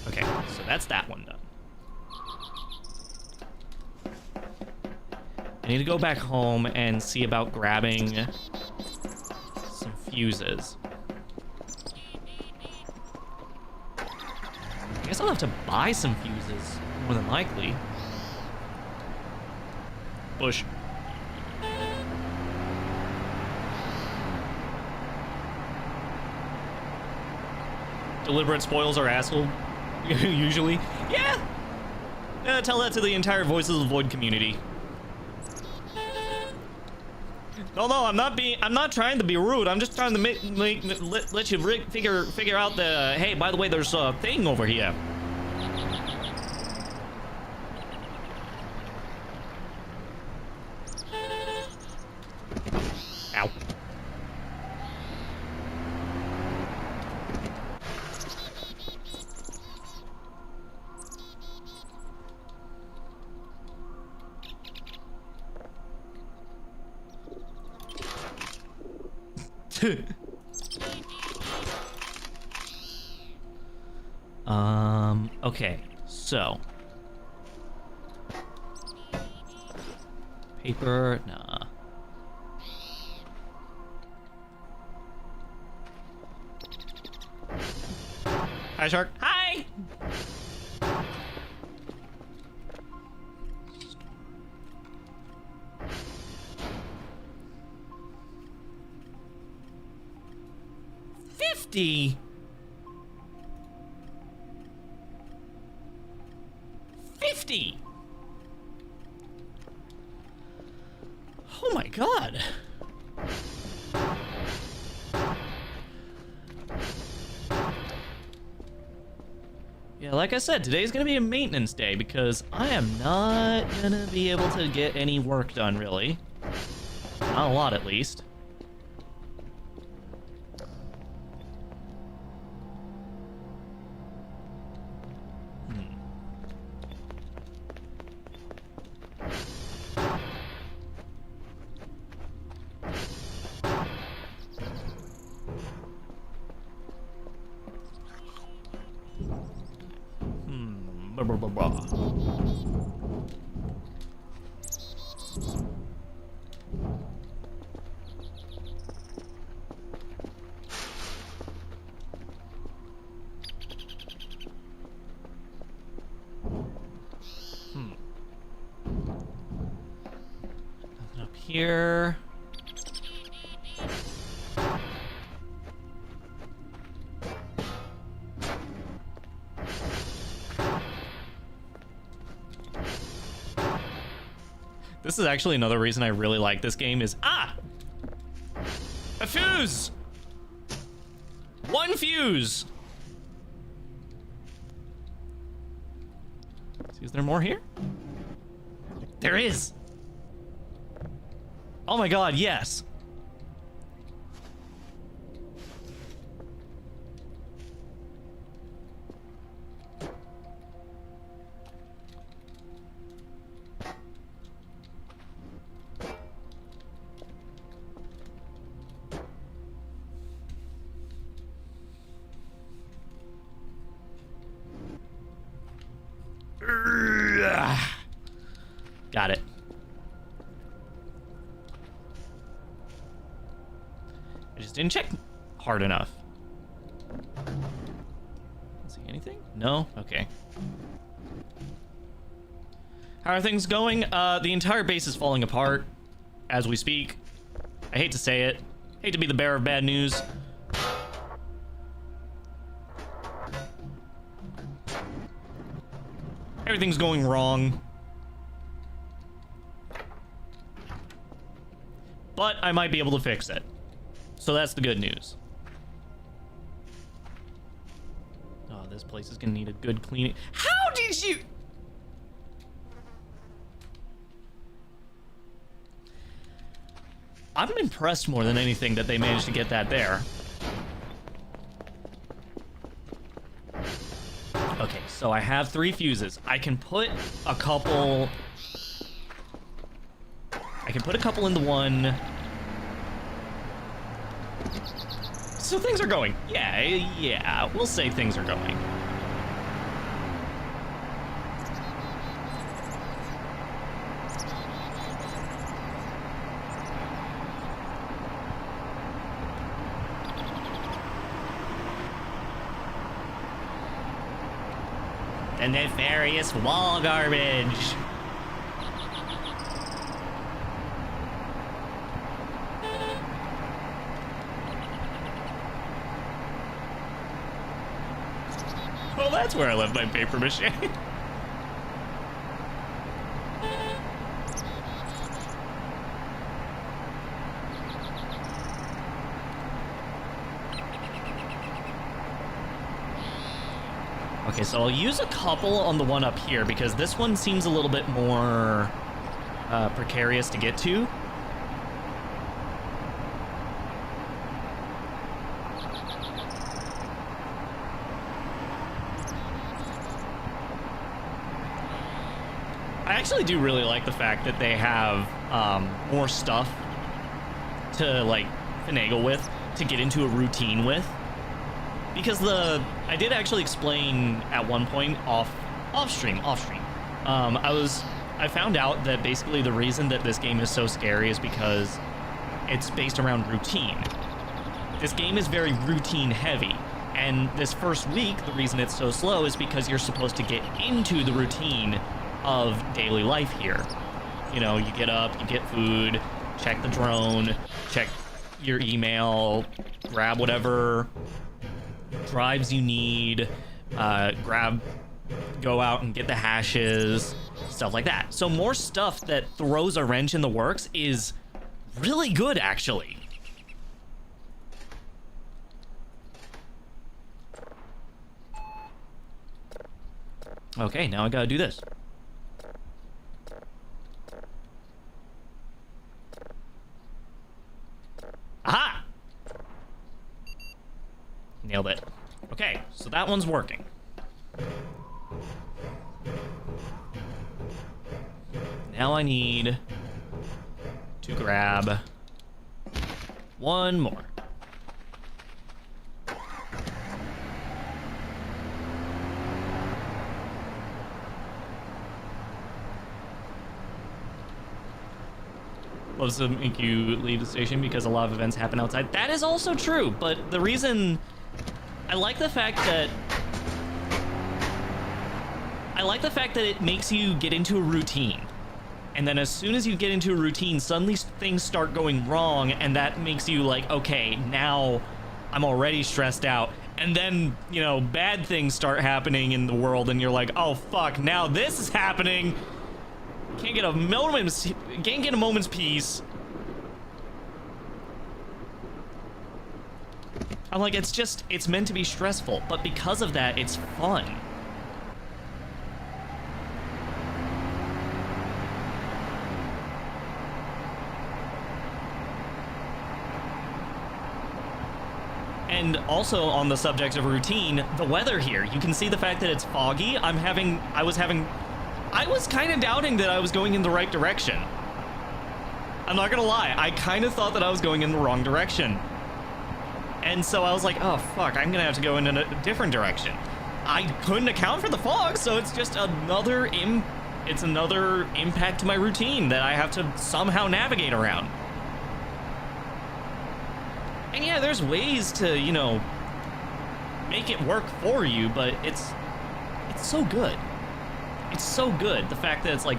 Okay, so that's that one done. I need to go back home and see about grabbing some fuses. I guess I'll have to buy some fuses, more than likely. Bush. Deliberate spoils are asshole. Usually. Yeah! Tell that to the entire Voices of the Void community. No, I'm not trying to be rude. I'm just trying to let you figure out the, hey, by the way, there's a thing over here. Ow. Okay, so paper, nah. Hi, Shark. Hi! $50? $50? Oh my god. Yeah, like I said, today's gonna be a maintenance day because I am not gonna be able to get any work done, really. Not a lot, at least. Blah, blah, blah, blah. Nothing up here. This is actually another reason I really like this game is... Ah! A fuse! One fuse! See, is there more here? There is! Oh my god, yes! Got it. I just didn't check hard enough. See anything? No? Okay. How are things going? The entire base is falling apart as we speak. I hate to say it. Hate to be the bearer of bad news. Everything's going wrong. But I might be able to fix it. So that's the good news. Oh, this place is gonna need a good cleaning. How did you... I'm impressed more than anything that they managed to get that there. Okay, so I have 3 fuses. I can put a couple... I can put a couple into one. So things are going. Yeah, we'll say things are going. The nefarious wall garbage. Well, that's where I left my paper mache. Okay, so I'll use a couple on the one up here because this one seems a little bit more precarious to get to. I actually do really like the fact that they have more stuff to like finagle with, to get into a routine with. Because I did actually explain at one point off stream. I found out that basically the reason that this game is so scary is because it's based around routine. This game is very routine heavy, and this first week, the reason it's so slow is because you're supposed to get into the routine of daily life here. You know, you get up, you get food, check the drone, check your email, grab whatever drives you need, go out and get the hashes, stuff like that. So more stuff that throws a wrench in the works is really good, actually. Okay, now I gotta do this. Aha! Nailed it. Okay, so that one's working. Now I need to grab one more. loves to make you leave the station because a lot of events happen outside. That is also true, but the reason I like the fact that it makes you get into a routine. And then as soon as you get into a routine, suddenly things start going wrong, and that makes you like, okay, now I'm already stressed out. And then, you know, bad things start happening in the world, and you're like, oh fuck, now this is happening. Can't get a moment's peace. I'm like, it's meant to be stressful, but because of that, it's fun. And also on the subject of routine, the weather here. You can see the fact that it's foggy. I was kind of doubting that I was going in the right direction. I'm not gonna lie, I kind of thought that I was going in the wrong direction. And so I was like, oh fuck, I'm gonna have to go in a different direction. I couldn't account for the fog, so it's just another impact to my routine that I have to somehow navigate around. And yeah, there's ways to, you know, make it work for you, but it's so good. It's so good. The fact that it's like,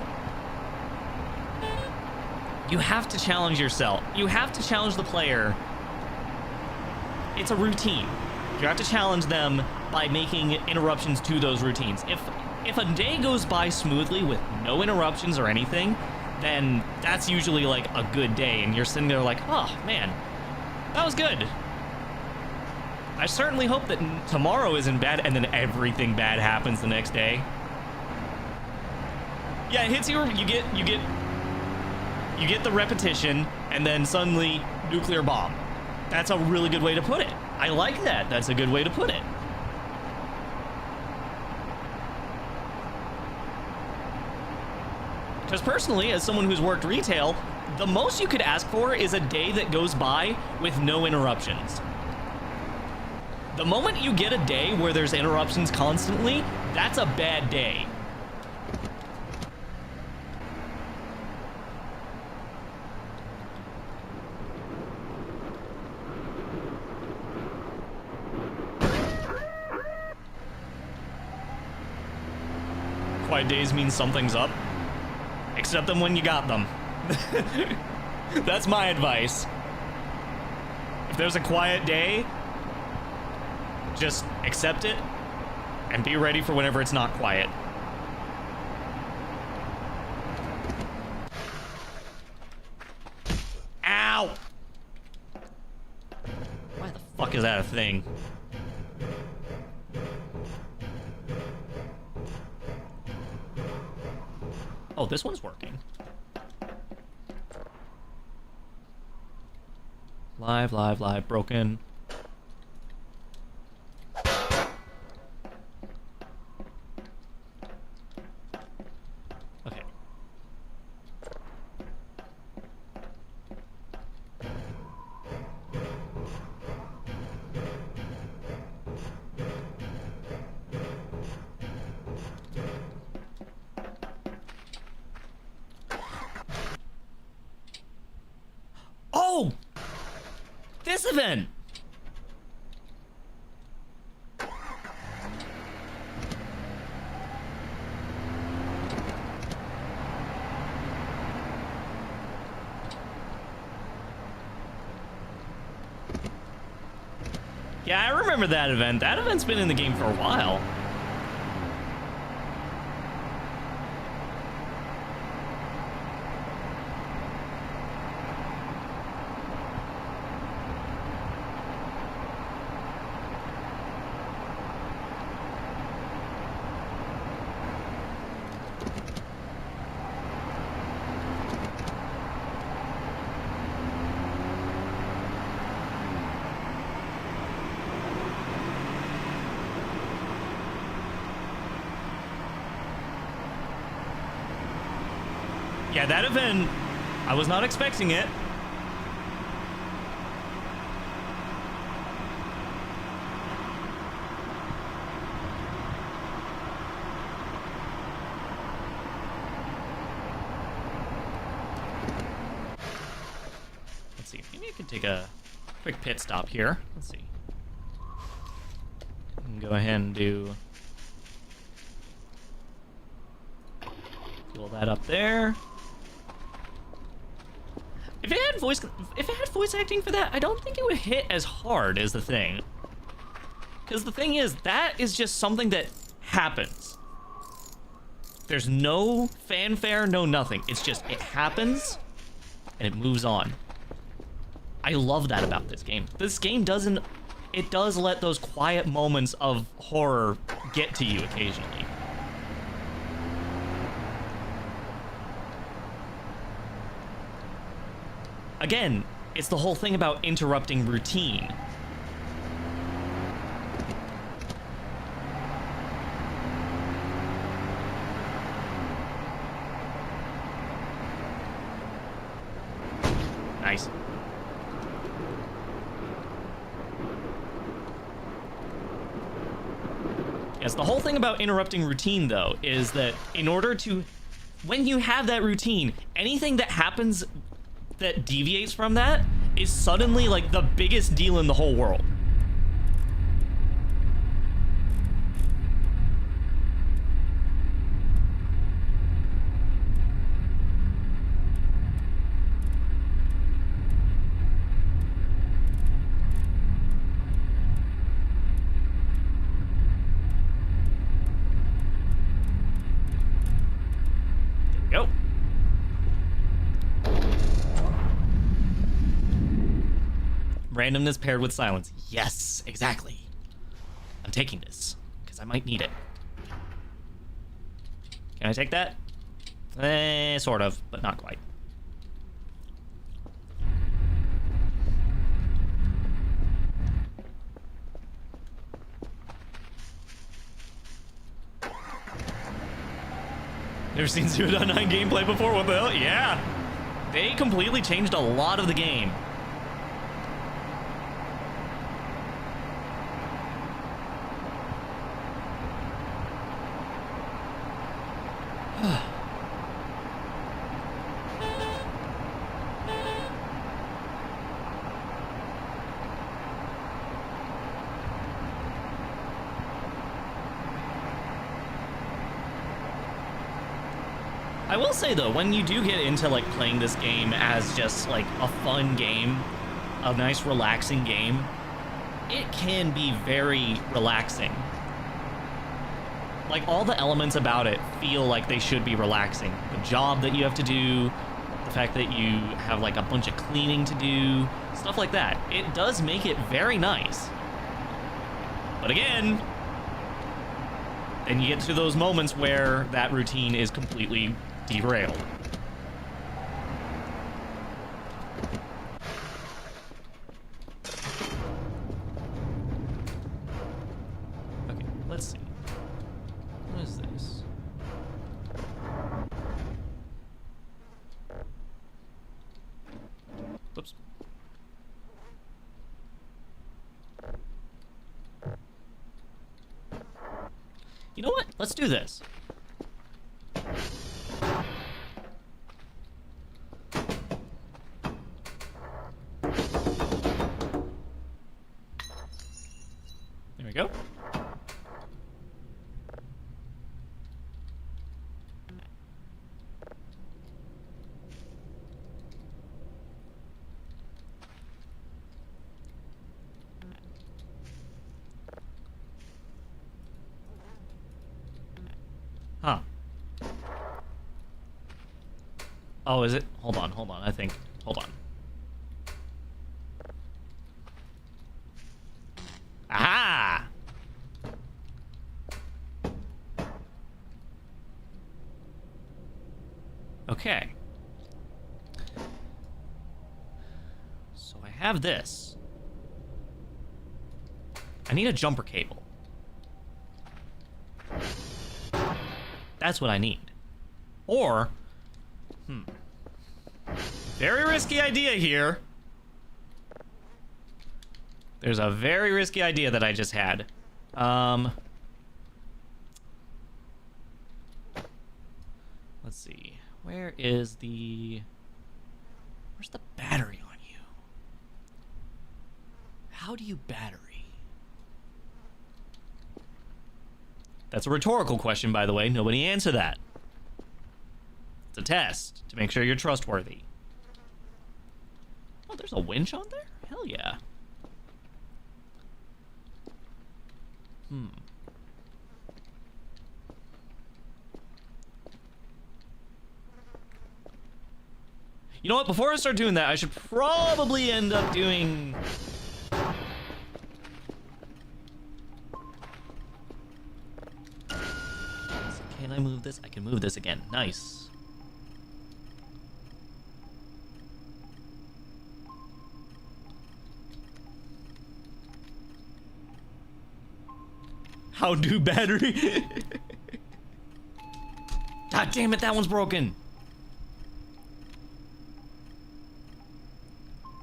you have to challenge yourself. You have to challenge the player. It's a routine. You have to challenge them by making interruptions to those routines. If a day goes by smoothly with no interruptions or anything, then that's usually like a good day, and you're sitting there like, oh man, that was good. I certainly hope that tomorrow isn't bad and then everything bad happens the next day. Yeah, it hits you. You get the repetition, and then suddenly nuclear bomb. That's a really good way to put it. I like that. That's a good way to put it. Because personally, as someone who's worked retail, the most you could ask for is a day that goes by with no interruptions. The moment you get a day where there's interruptions constantly, that's a bad day. Quiet days mean something's up. Accept them when you got them. That's my advice. If there's a quiet day, just accept it and be ready for whenever it's not quiet. Ow! Why the fuck is that a thing? Oh, this one's working. Live, broken. Okay. Oh! This event! Yeah, I remember that event. That event's been in the game for a while. Yeah, that event, I was not expecting it. you can take a quick pit stop here. Let's see. Go ahead and do... Pull that up there. If it had voice acting for that, I don't think it would hit as hard as the thing. Because the thing is, that is just something that happens. There's no fanfare, no nothing. It's just, it happens, and it moves on. I love that about this game. This game doesn't... It does let those quiet moments of horror get to you occasionally. Again, it's the whole thing about interrupting routine. Nice. Yes, the whole thing about interrupting routine, though, is that in order to... When you have that routine, anything that happens that deviates from that is suddenly, like, the biggest deal in the whole world. There we go. Randomness paired with silence. Yes, exactly. I'm taking this, because I might need it. Can I take that? Sort of, but not quite. Never seen 0.9 gameplay before? What the hell? Yeah. They completely changed a lot of the game. I will say though, when you do get into like playing this game as just like a fun game, a nice relaxing game, it can be very relaxing. Like all the elements about it feel like they should be relaxing. The job that you have to do, the fact that you have like a bunch of cleaning to do, stuff like that. It does make it very nice. But again, then you get to those moments where that routine is completely derailed. Okay, let's see. What is this? Whoops. You know what? Let's do this. There we go. Huh. Oh, is it? Hold on, I think. Hold on. Aha! Okay. So I have this. I need a jumper cable. That's what I need. Or, very risky idea here. There's a very risky idea that I just had. Let's see. Where's the battery on you? How do you battery? That's a rhetorical question, by the way. Nobody answer that. It's a test to make sure you're trustworthy. Oh, there's a winch on there? Hell yeah. You know what? Before I start doing that, I should probably end up doing... Can I move this? I can move this again. Nice. How do battery? God damn it, that one's broken.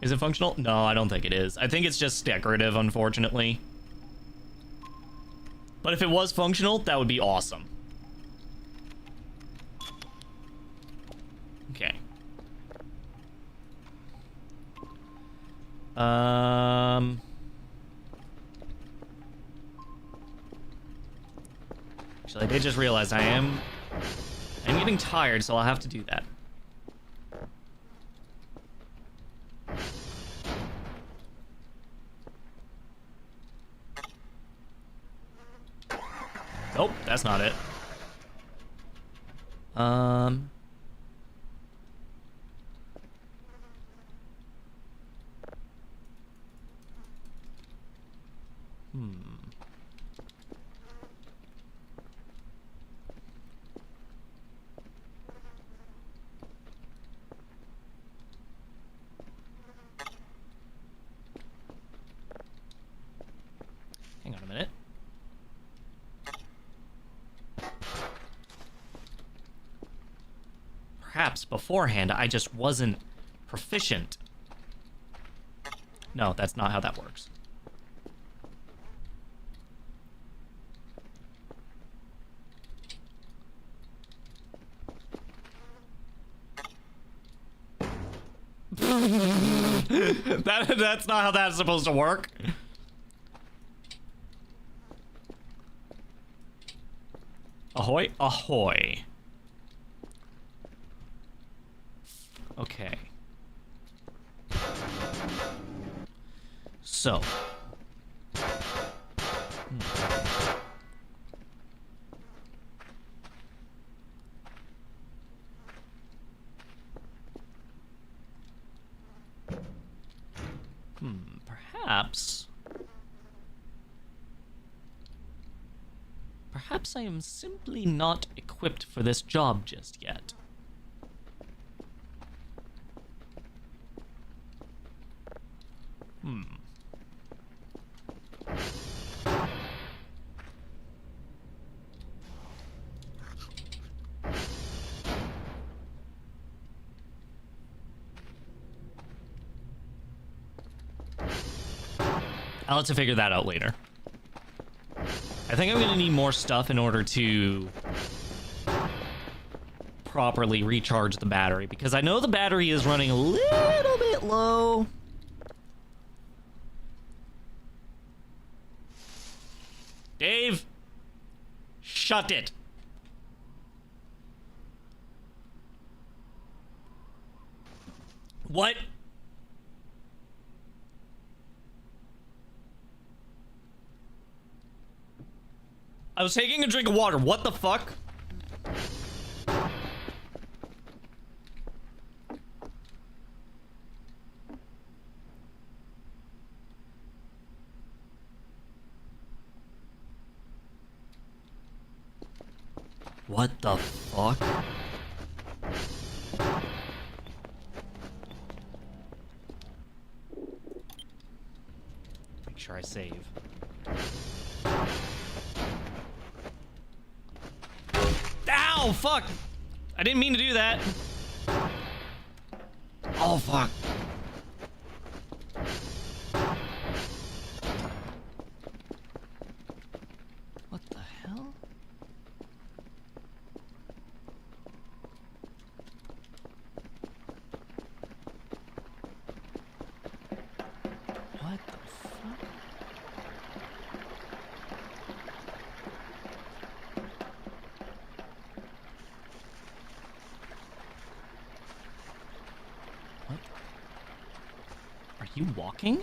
Is it functional? No, I don't think it is. I think it's just decorative, unfortunately. But if it was functional, that would be awesome. Okay. Actually, I did just realize I'm getting tired, so I'll have to do that. Nope, that's not it. Hang on a minute. Perhaps beforehand I just wasn't proficient. No, that's not how that works. That's not how that's supposed to work. Ahoy, ahoy. Okay. So. Perhaps. Perhaps I am simply not equipped for this job just yet. I'll have to figure that out later. I think I'm gonna need more stuff in order to properly recharge the battery, because I know the battery is running a little bit low. Dave! Shut it! What? I was taking a drink of water. What the fuck? What the fuck? Make sure I save. Ow, fuck! I didn't mean to do that. Oh, fuck. What the hell? What the fuck? You walking?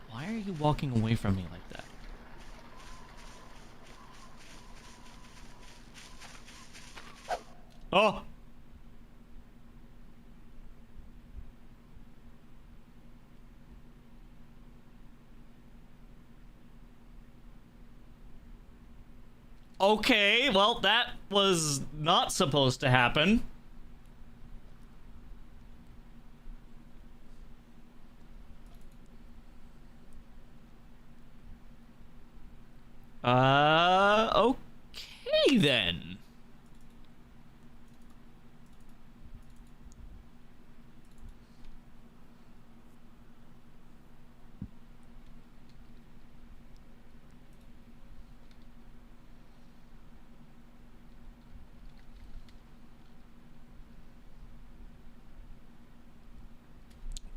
Why are you walking away from me like that? Oh! Okay, well, that was not supposed to happen. Okay then.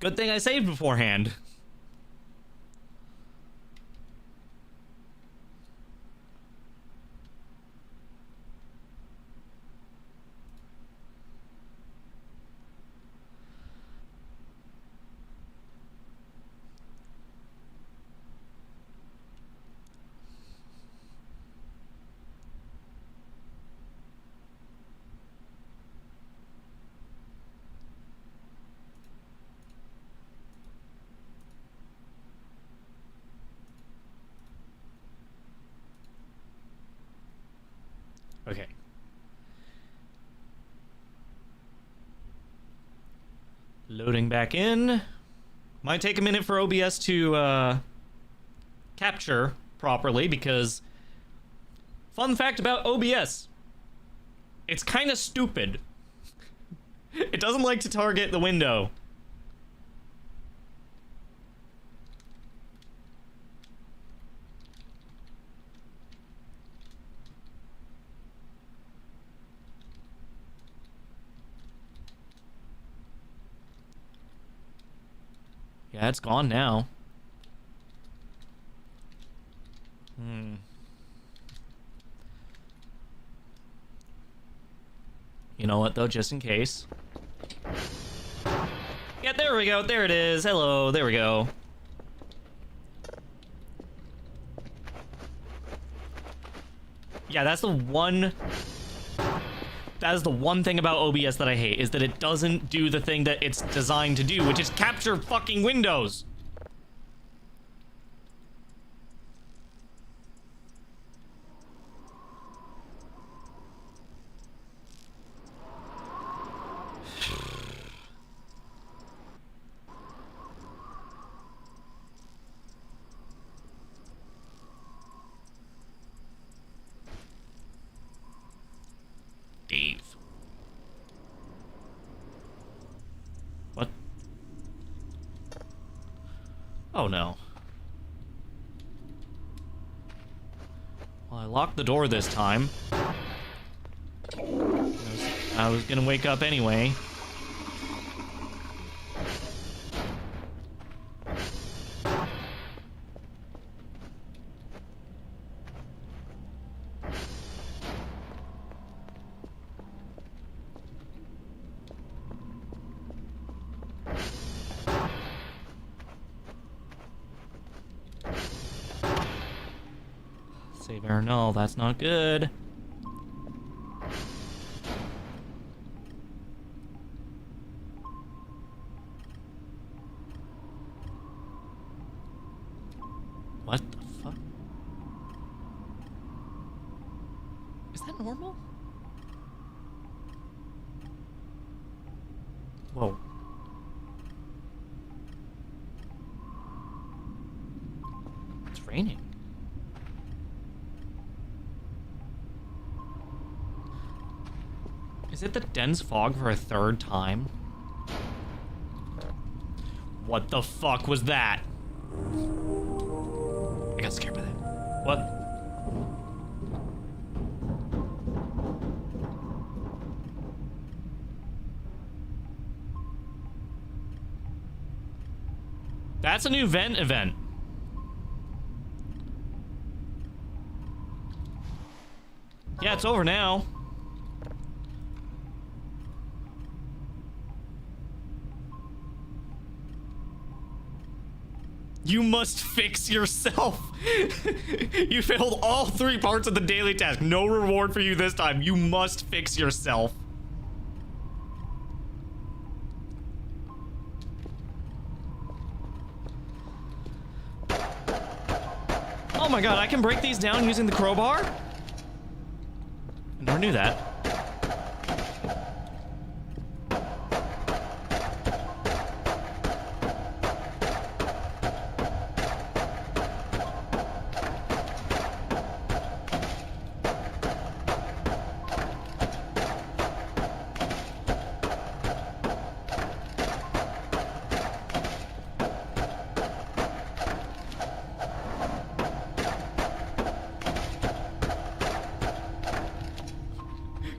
Good thing I saved beforehand. Okay. Loading back in. Might take a minute for OBS to capture properly because fun fact about OBS, it's kind of stupid. It doesn't like to target the window. Yeah, it's gone now. You know what, though, just in case. Yeah, there we go. There it is. Hello. There we go. Yeah, that's the one... That is the one thing about OBS that I hate, is that it doesn't do the thing that it's designed to do, which is capture fucking windows. Dave. What? Oh no. Well, I locked the door this time. I was gonna wake up anyway. Save error, no, that's not good. What the fuck? Is that normal? Whoa. It's raining. Is it the dense fog for a third time? What the fuck was that? I got scared by that. What? That's a new vent event. Yeah, it's over now. You must fix yourself. You failed all 3 parts of the daily task. No reward for you this time. You must fix yourself. Oh my god, I can break these down using the crowbar? I never knew that.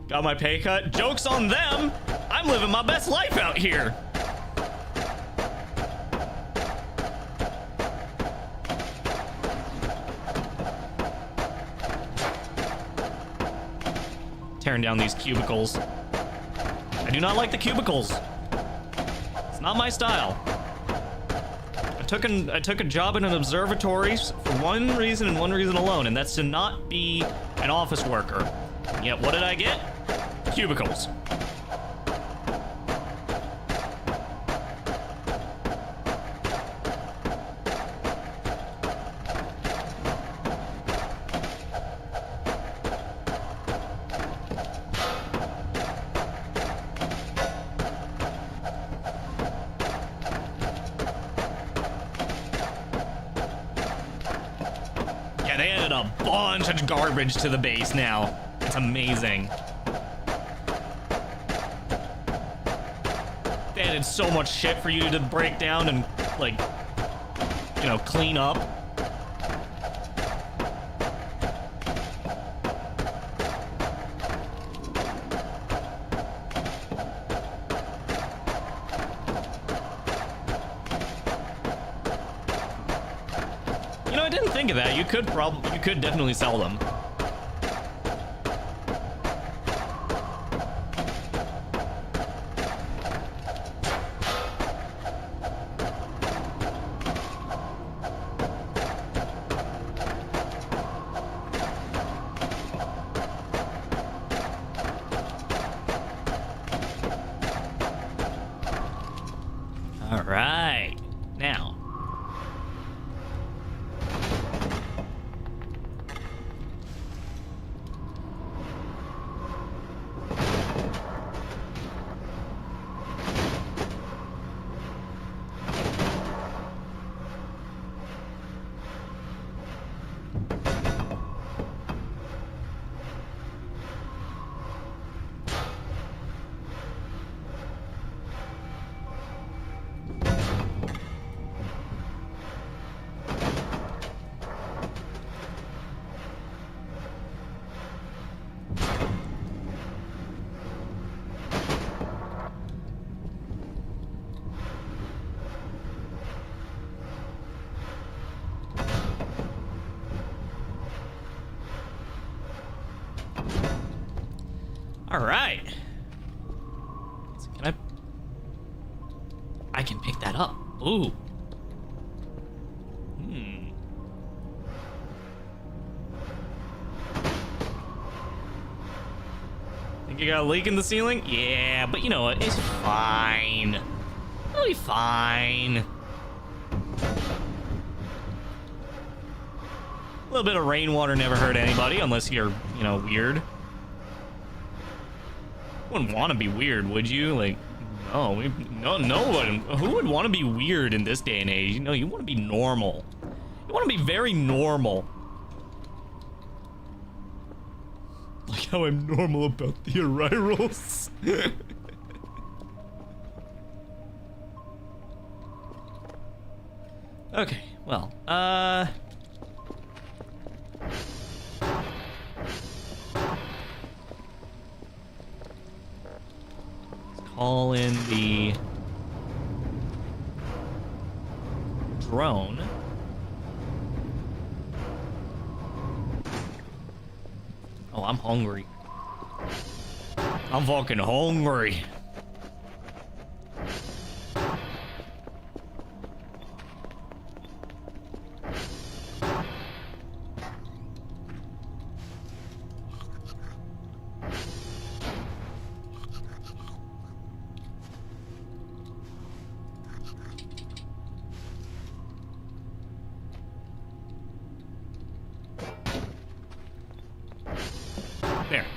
Got my pay cut. Joke's on them. I'm living my best life out here. Tearing down these cubicles. I do not like the cubicles. It's not my style. I took a job in an observatory for one reason and one reason alone, and that's to not be an office worker. And yet, what did I get? Cubicles. Yeah, they added a bunch of garbage to the base now. It's amazing. They added so much shit for you to break down and, like, you know, clean up. You know, I didn't think of that. You could definitely sell them. All right, now. All right. So can I can pick that up. Ooh. Think you got a leak in the ceiling? Yeah, but you know what? It's fine. It'll be fine. A little bit of rainwater never hurt anybody, unless you're, you know, weird. Wouldn't want to be weird, would you? Like, no one. Who would want to be weird in this day and age? You know, you want to be normal. You want to be very normal. Like how I'm normal about the Arrivals. Okay, well, call in the drone. Oh, I'm hungry. I'm fucking hungry.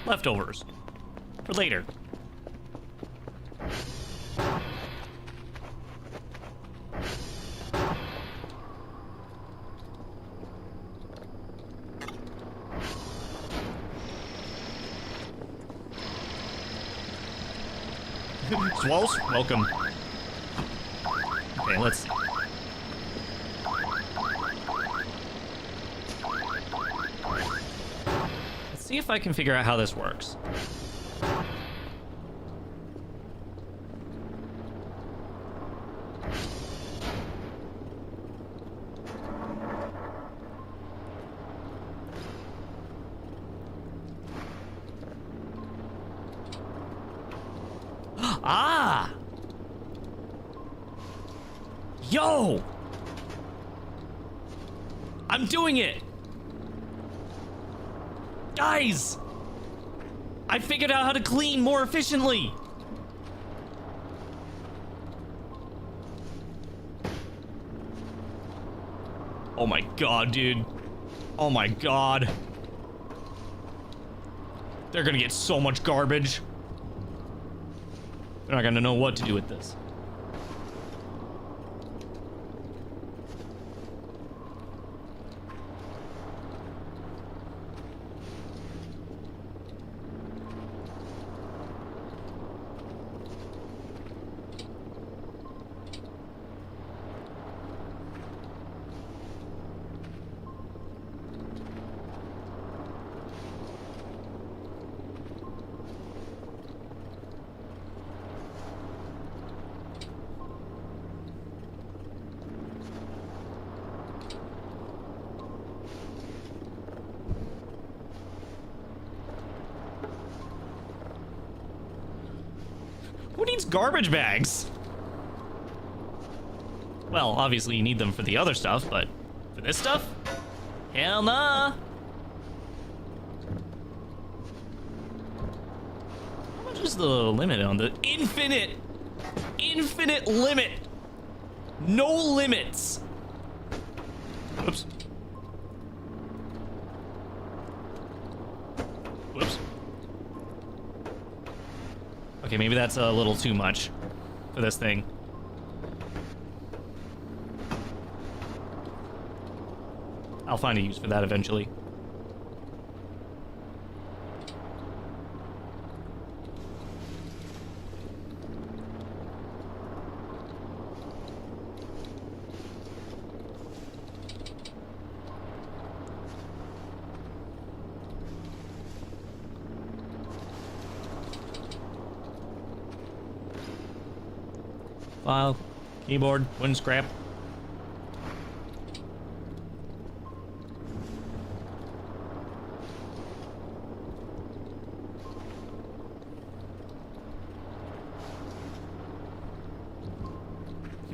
Leftovers. For later. Swells, welcome. Okay, let's see if I can figure out how this works. Ah! Yo! I'm doing it! Guys! I figured out how to clean more efficiently! Oh my god, dude. Oh my god. They're gonna get so much garbage. They're not gonna know what to do with this. Who needs garbage bags? Well, obviously you need them for the other stuff, but for this stuff? Hell nah! How much is the limit on the infinite limit? No limits! Whoops. Whoops. Okay, maybe that's a little too much for this thing. I'll find a use for that eventually. File, keyboard, wooden scrap.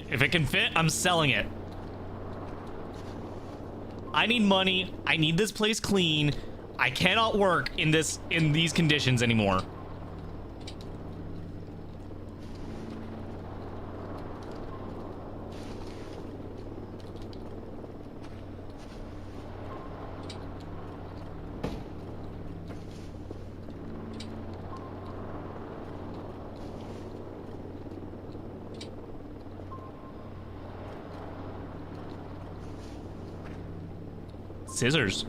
If it can fit, I'm selling it. I need money. I need this place clean. I cannot work in these conditions anymore. Scissors.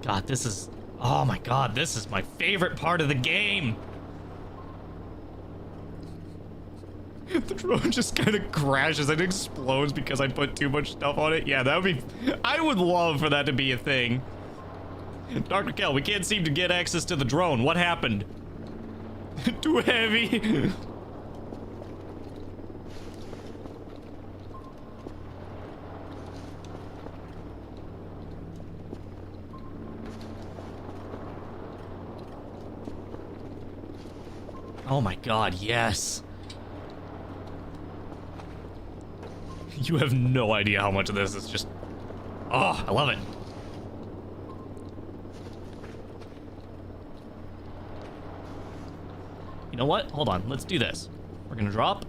God, this is... Oh my god, this is my favorite part of the game! The drone just kind of crashes and explodes because I put too much stuff on it. Yeah, that would be... I would love for that to be a thing. Dr. Kell, we can't seem to get access to the drone. What happened? Too heavy. Oh my god, yes. You have no idea how much of this is just... Oh, I love it. know what? Hold on. Let's do this. We're gonna drop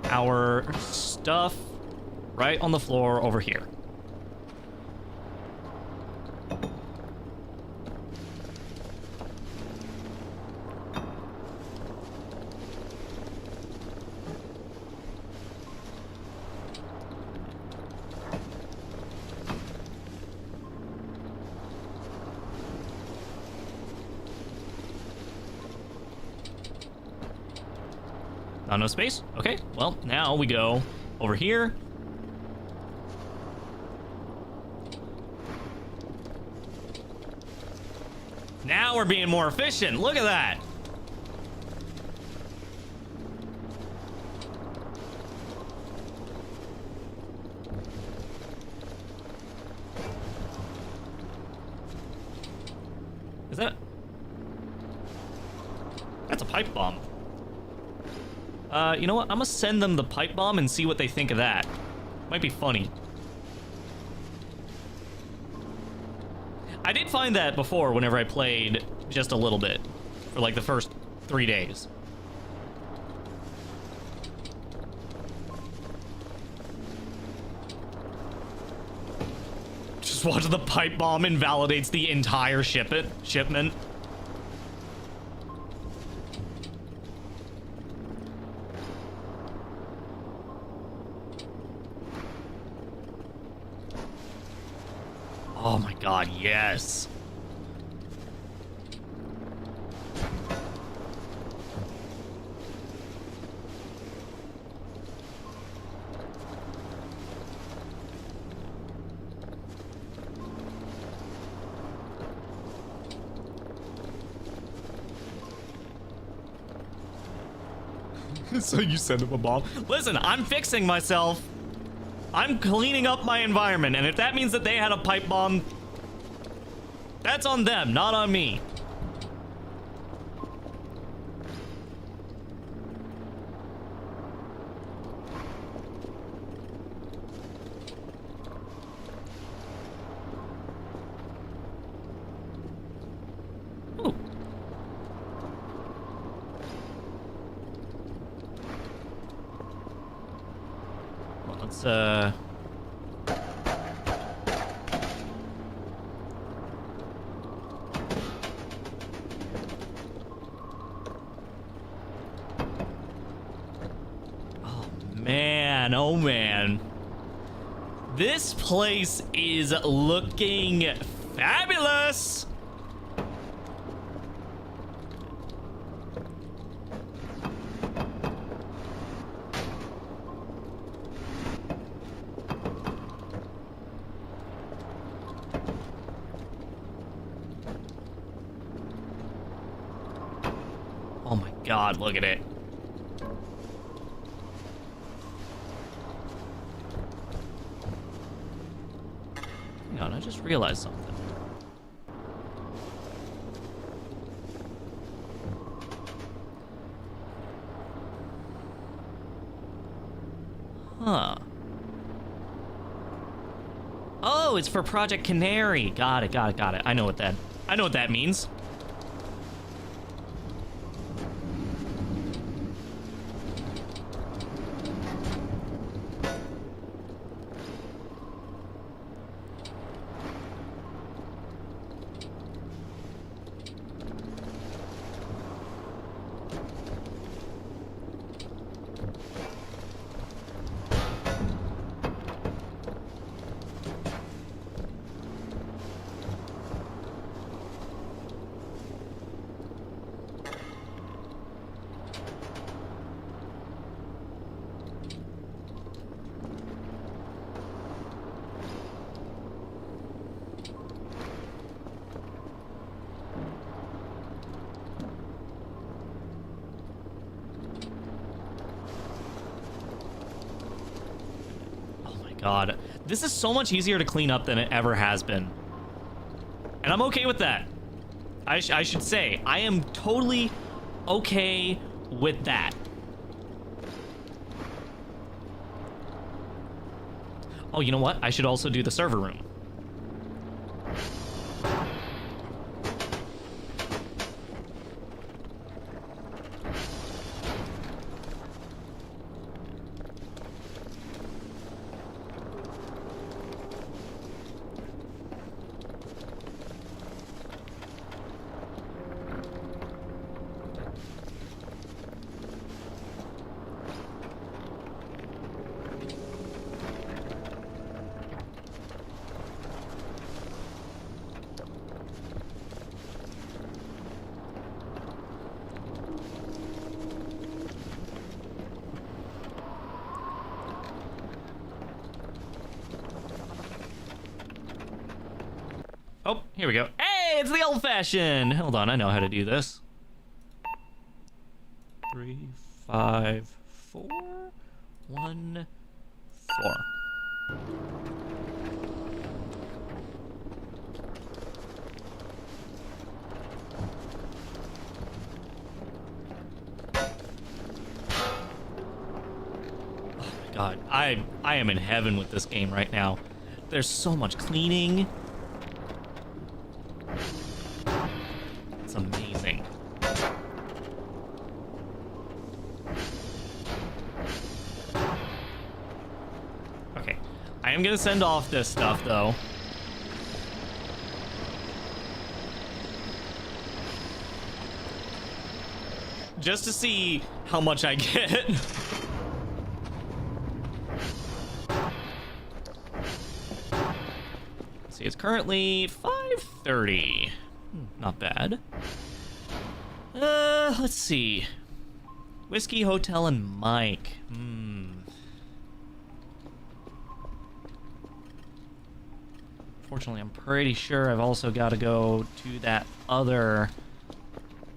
our stuff right on the floor over here. No space? Okay, well, now we go over here. Now we're being more efficient. Look at that. Is that... That's a pipe bomb. You know what? I'm gonna send them the pipe bomb and see what they think of that. Might be funny. I did find that before whenever I played just a little bit. For like the first 3 days. Just watch the pipe bomb invalidates the entire shipment. Oh my god, yes. So you send him a bomb? Listen, I'm fixing myself. I'm cleaning up my environment, and if that means that they had a pipe bomb, that's on them, not on me. Ooh. Well, let's, oh man, this place is looking fabulous. Oh my god, look at it. I just realized something. Huh. Oh, it's for Project Canary. Got it. I know what that means. God, this is so much easier to clean up than it ever has been. And I'm okay with that. I should say, I am totally okay with that. Oh, you know what? I should also do the server room. Oh, here we go. Hey, it's the old-fashioned. Hold on, I know how to do this. 3, 5, 4, 1, 4. God, I am in heaven with this game right now. There's so much cleaning. It's amazing. Okay, I am gonna send off this stuff though. Just to see how much I get. See, it's currently 5:30. Not bad. Let's see. Whiskey, Hotel, and Mike. Fortunately, I'm pretty sure I've also got to go to that other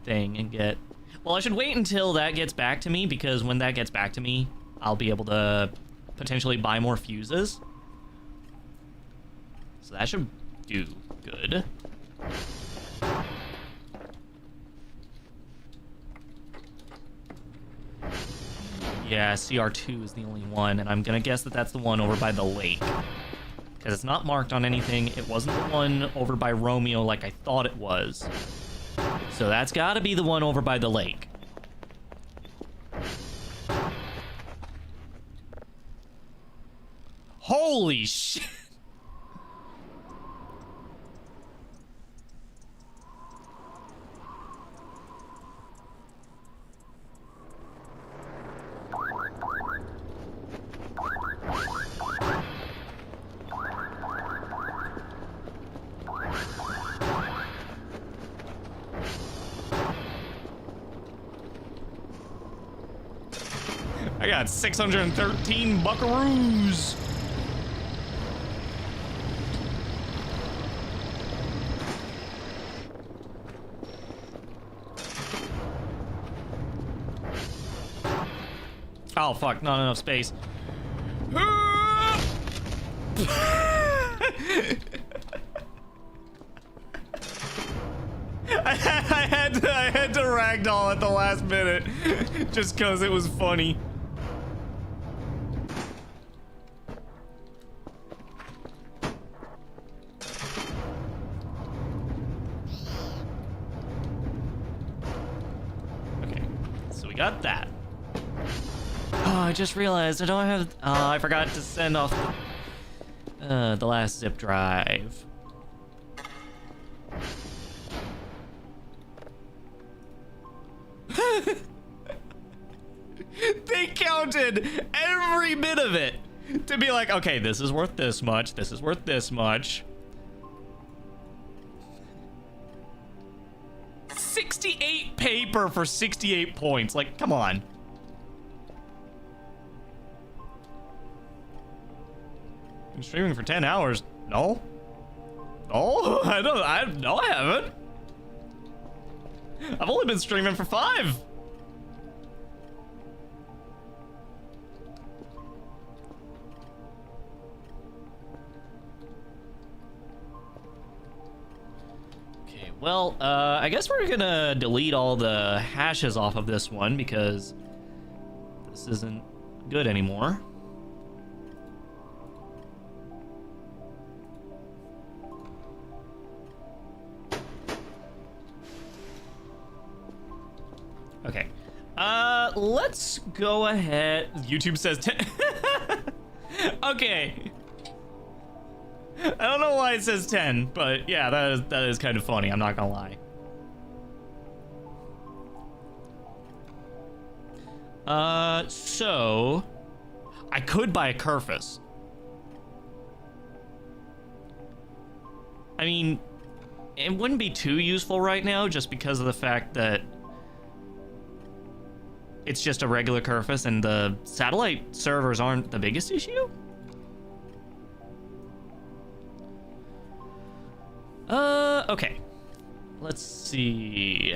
thing and get... Well, I should wait until that gets back to me, because when that gets back to me, I'll be able to potentially buy more fuses. So that should do good. Yeah, CR2 is the only one, and I'm gonna guess that that's the one over by the lake. Because it's not marked on anything. It wasn't the one over by Romeo like I thought it was. So that's gotta be the one over by the lake. Holy shit! I got 613 buckaroos. Oh fuck, not enough space. I had to ragdoll at the last minute just because it was funny. Okay, so we got that. Oh, I just realized I don't have... Oh, I forgot to send off the last zip drive. They counted every bit of it to be like, okay, this is worth this much, this is worth this much. 68 paper for 68 points. Like, come on. I'm streaming for 10 hours. No? No? No, I haven't. I've only been streaming for 5. Okay, well, I guess we're gonna delete all the hashes off of this one because this isn't good anymore. Okay, let's go ahead. YouTube says 10. Okay. I don't know why it says 10, but yeah, that is kind of funny, I'm not gonna lie. So I could buy a Kerfus. I mean, it wouldn't be too useful right now just because of the fact that it's just a regular Kerfus and the satellite servers aren't the biggest issue? Okay. Let's see.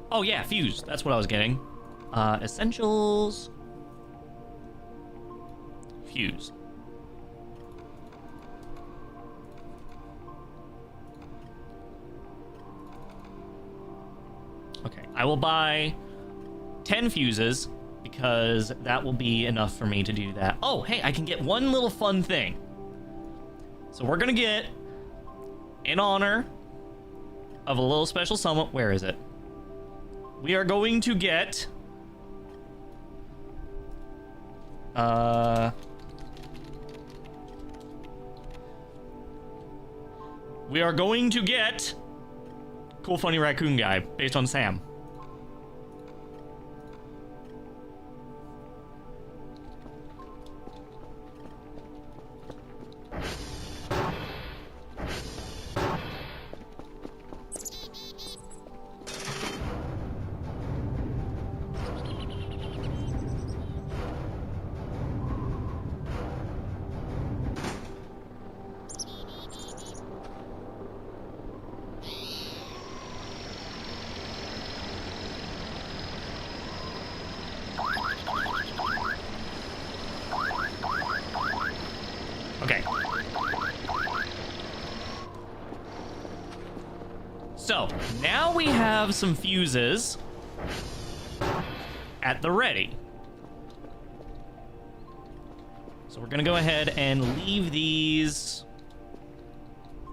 Oh yeah, fuse. That's what I was getting. Essentials. Fuse. Okay, I will buy 10 fuses because that will be enough for me to do that. Oh, hey, I can get one little fun thing. So we're gonna get, in honor of a little special summon. Where is it? We are going to get we are going to get Cool Funny Raccoon Guy based on Sam. Okay. So, now we have some fuses at the ready. So we're gonna go ahead and leave these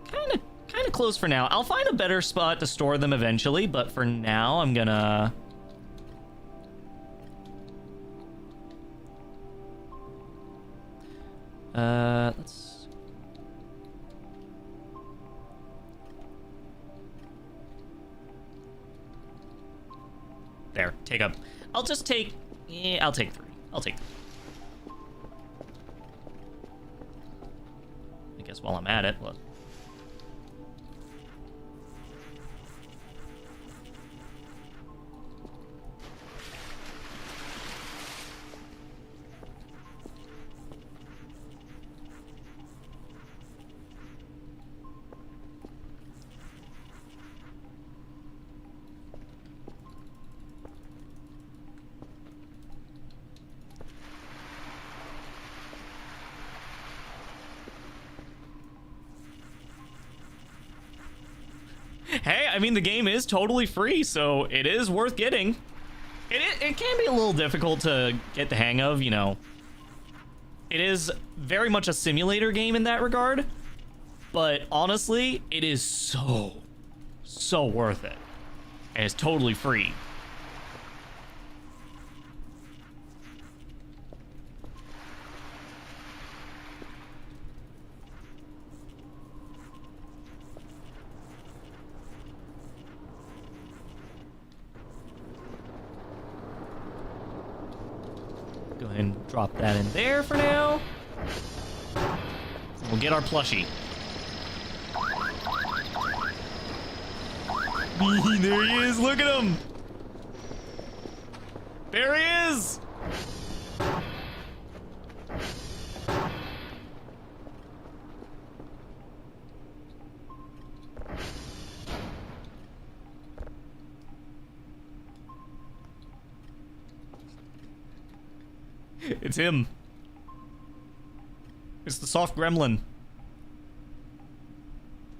kind of close for now. I'll find a better spot to store them eventually, but for now I'm gonna let's there, take up. I'll just take I'll take 3. I'll take 3. I guess while I'm at it, well, hey, I mean, the game is totally free, so it is worth getting. It can be a little difficult to get the hang of, you know. It is very much a simulator game in that regard, but honestly, it is so worth it. And it's totally free. Go ahead and drop that in there for now. We'll get our plushie. There he is, look at him! There he is! It's him. It's the soft gremlin.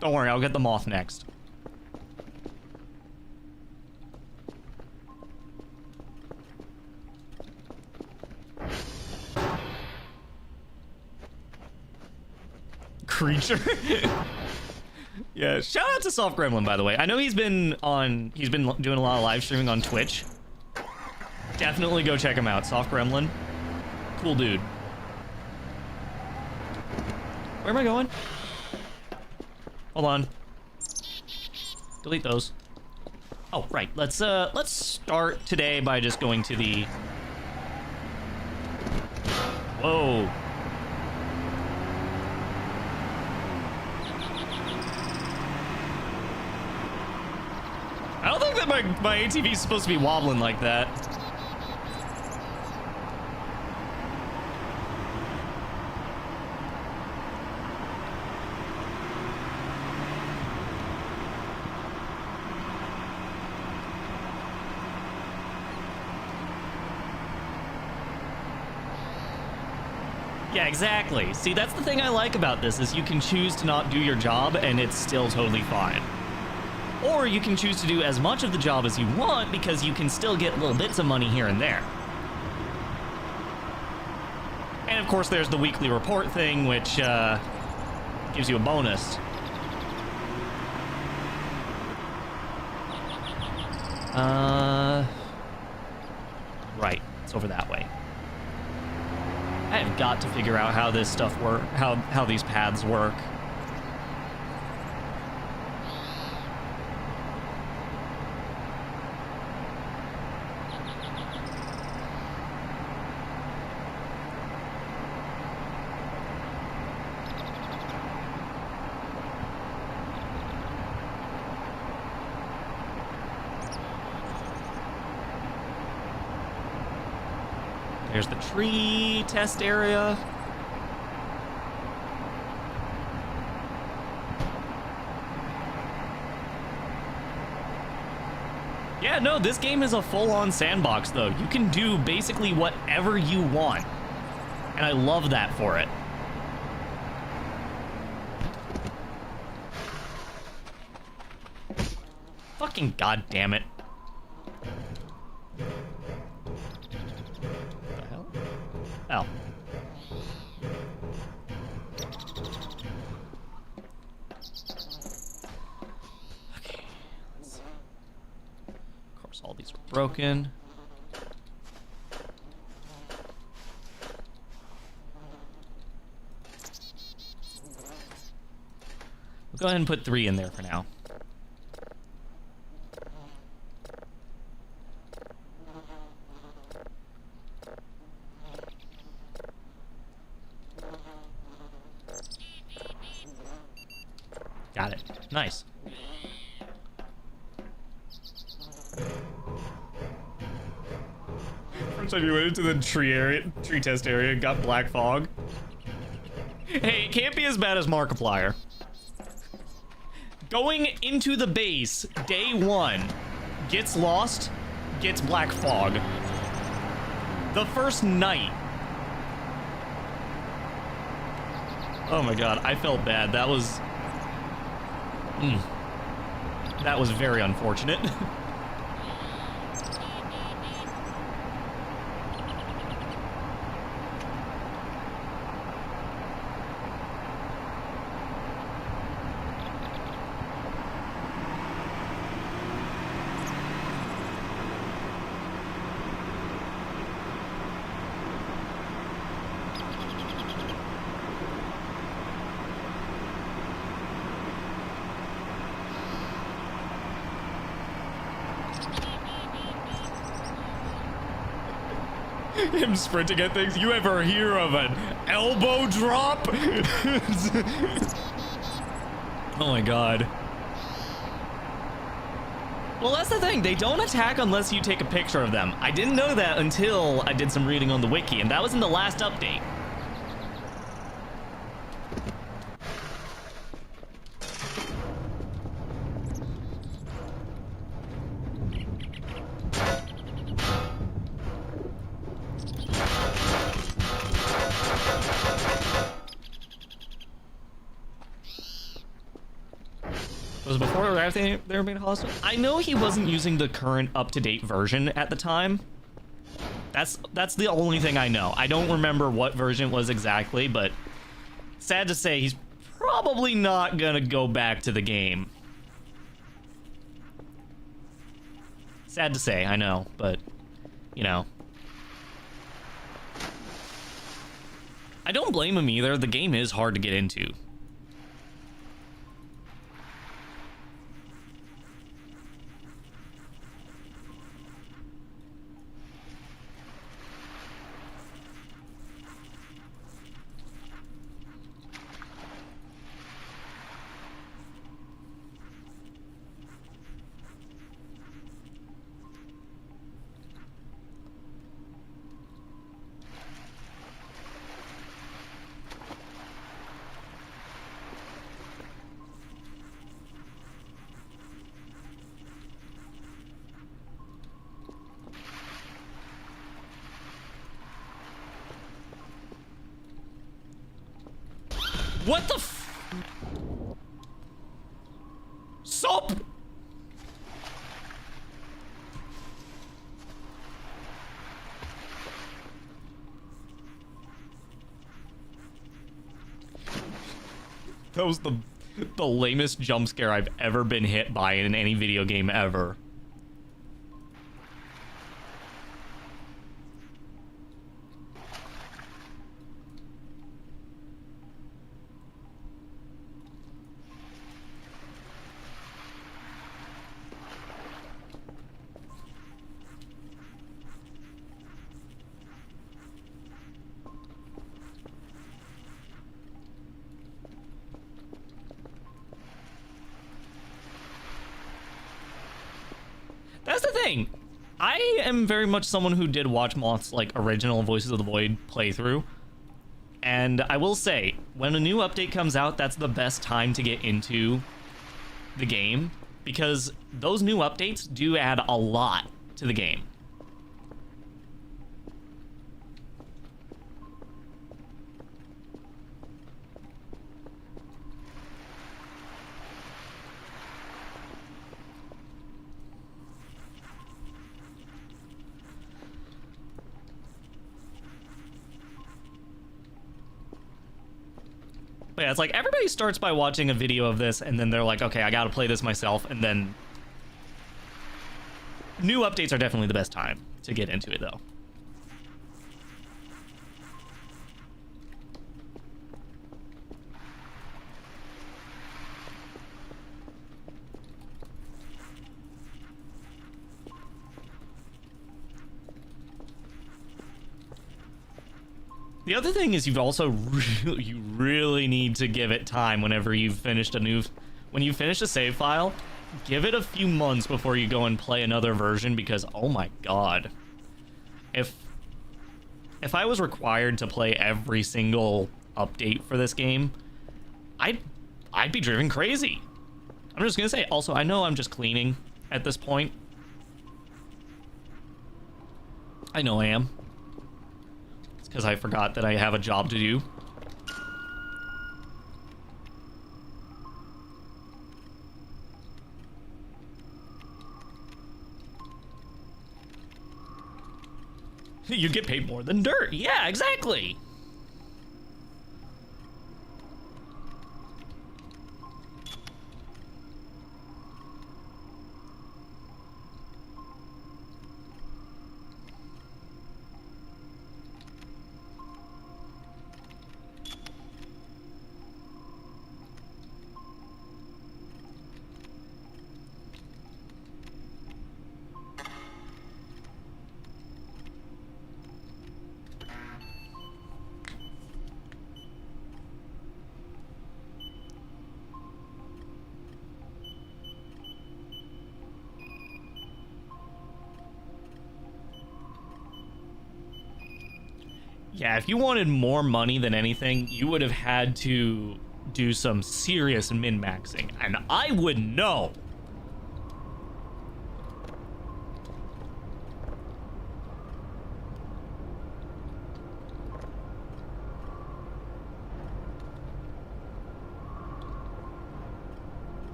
Don't worry, I'll get the moth next. Creature. Yeah, shout out to Soft Gremlin, by the way. I know he's been doing a lot of live streaming on Twitch. Definitely go check him out. Soft Gremlin. Cool dude. Where am I going? Hold on. Delete those. Oh, right. Let's start today by just going to the... Whoa. think that my ATV is supposed to be wobbling like that. Yeah, exactly. See, that's the thing I like about this, is you can choose to not do your job and it's still totally fine. Or you can choose to do as much of the job as you want because you can still get little bits of money here and there. And of course there's the weekly report thing, which gives you a bonus. Right, it's over that way. I have got to figure out how this stuff works, how these paths work. There's the tree test area. Yeah, no, this game is a full-on sandbox, though. You can do basically whatever you want. And I love that for it. Fucking goddamn it. Oh. Okay, let's see. Of course, all these are broken. We'll go ahead and put 3 in there for now. Got it. Nice. First time you went into the tree test area, got black fog. Hey, it can't be as bad as Markiplier. Going into the base, day 1, gets lost, gets black fog. The first night. Oh my god, I felt bad. That was... That was very unfortunate. Him sprinting at things. You ever hear of an elbow drop? Oh my god. Well, that's the thing. They don't attack unless you take a picture of them. I didn't know that until I did some reading on the wiki, and that was in the last update. Was it before or after they were being hostile? I know he wasn't using the current up-to-date version at the time. That's the only thing I know. I don't remember what version it was exactly, but sad to say, he's probably not gonna go back to the game. Sad to say, I know, but, you know. I don't blame him either. The game is hard to get into. What the Soap! That was the lamest jump scare I've ever been hit by in any video game ever. That's the thing. I am very much someone who did watch Moth's like original Voices of the Void playthrough. And I will say, when a new update comes out, that's the best time to get into the game, because those new updates do add a lot to the game. But yeah, it's like everybody starts by watching a video of this and then they're like, okay, I gotta play this myself, and then new updates are definitely the best time to get into it though. The other thing is you really need to give it time whenever you've finished when you finish a save file, give it a few months before you go and play another version, because oh my god. If I was required to play every single update for this game, I'd be driven crazy. I'm just gonna say, also, I know I'm just cleaning at this point. I know I am. Because I forgot that I have a job to do. You get paid more than dirt. Yeah, exactly. Yeah, if you wanted more money than anything, you would have had to do some serious min-maxing, and I would know.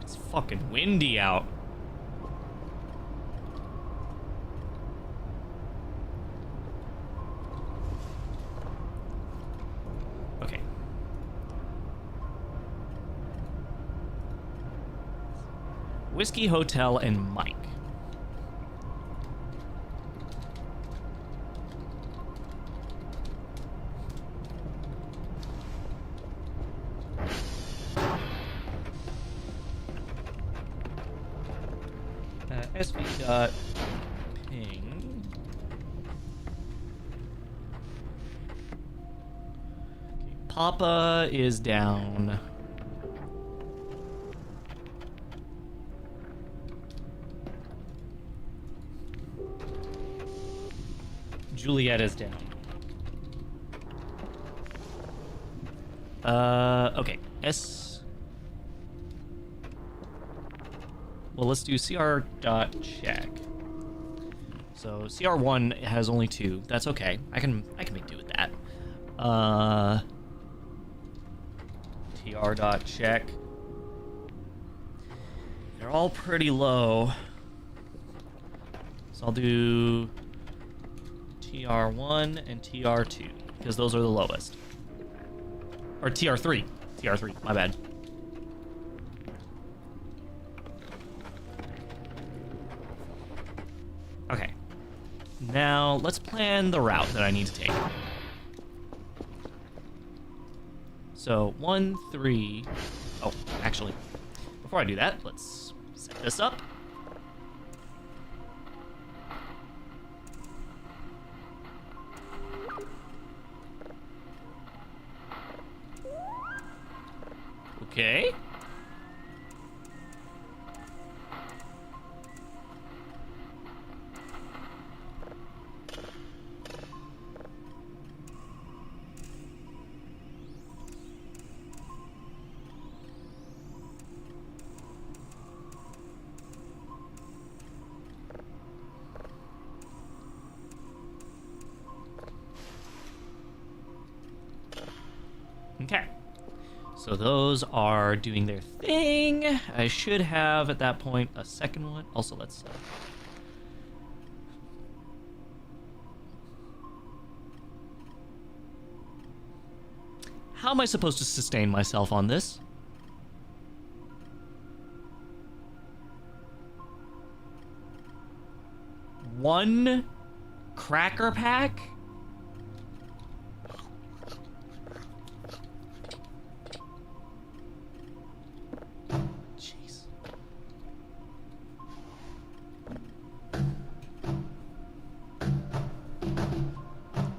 It's fucking windy out. Whiskey Hotel and Mike. SV dot ping. Okay, Papa is down. Juliet is down. Okay. Well, let's do CR dot check. So CR1 has only 2. That's okay. I can make do with that. TR dot check. They're all pretty low. So I'll do TR1 and TR2 because those are the lowest. Or TR3. TR3, my bad. Okay. Now, let's plan the route that I need to take. So, 1, 3... Oh, actually, before I do that, let's set this up. Okay. Okay. So those are doing their thing. I should have, at that point, a second one. Also, let's... How am I supposed to sustain myself on this? One cracker pack?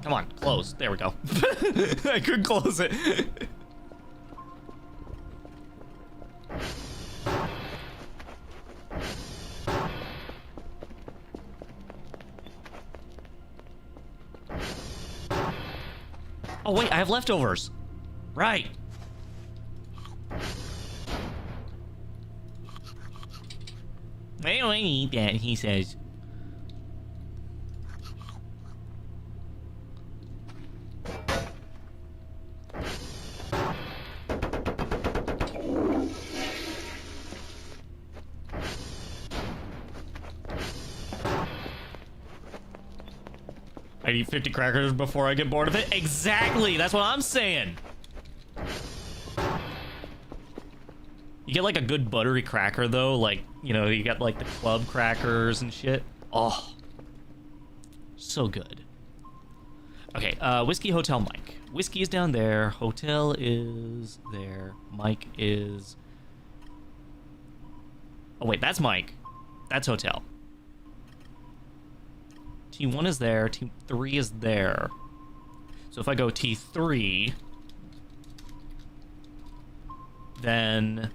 Come on, close. There we go. I could close it. Oh, wait, I have leftovers. Right. I don't eat that, he says. I eat 50 crackers before I get bored of it? Exactly! That's what I'm saying! You get like a good buttery cracker though, like, you know, you got like the club crackers and shit. Oh. So good. Okay, Whiskey Hotel Mike. Whiskey is down there, hotel is there, Mike is... Oh wait, that's Mike. That's hotel. T1 is there, T3 is there. So if I go T3, then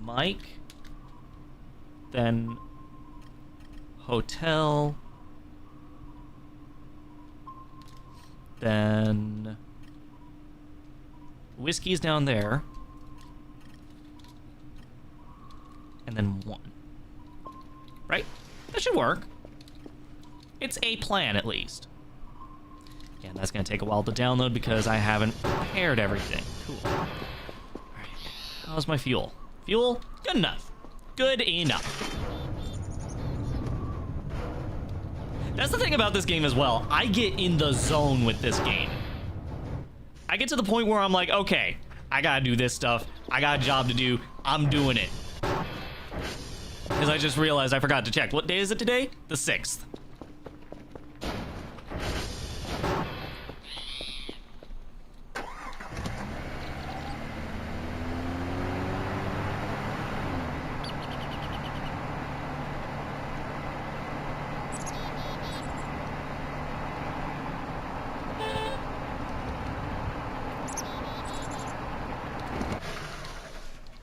Mike, then hotel, then Whiskey's down there, and then 1. Right? That should work. It's a plan, at least. Yeah, that's going to take a while to download because I haven't prepared everything. Cool. Alright. How's my fuel? Fuel? Good enough. Good enough. That's the thing about this game as well. I get in the zone with this game. I get to the point where I'm like, okay, I gotta do this stuff. I got a job to do. I'm doing it. Because I just realized I forgot to check. What day is it today? The 6th.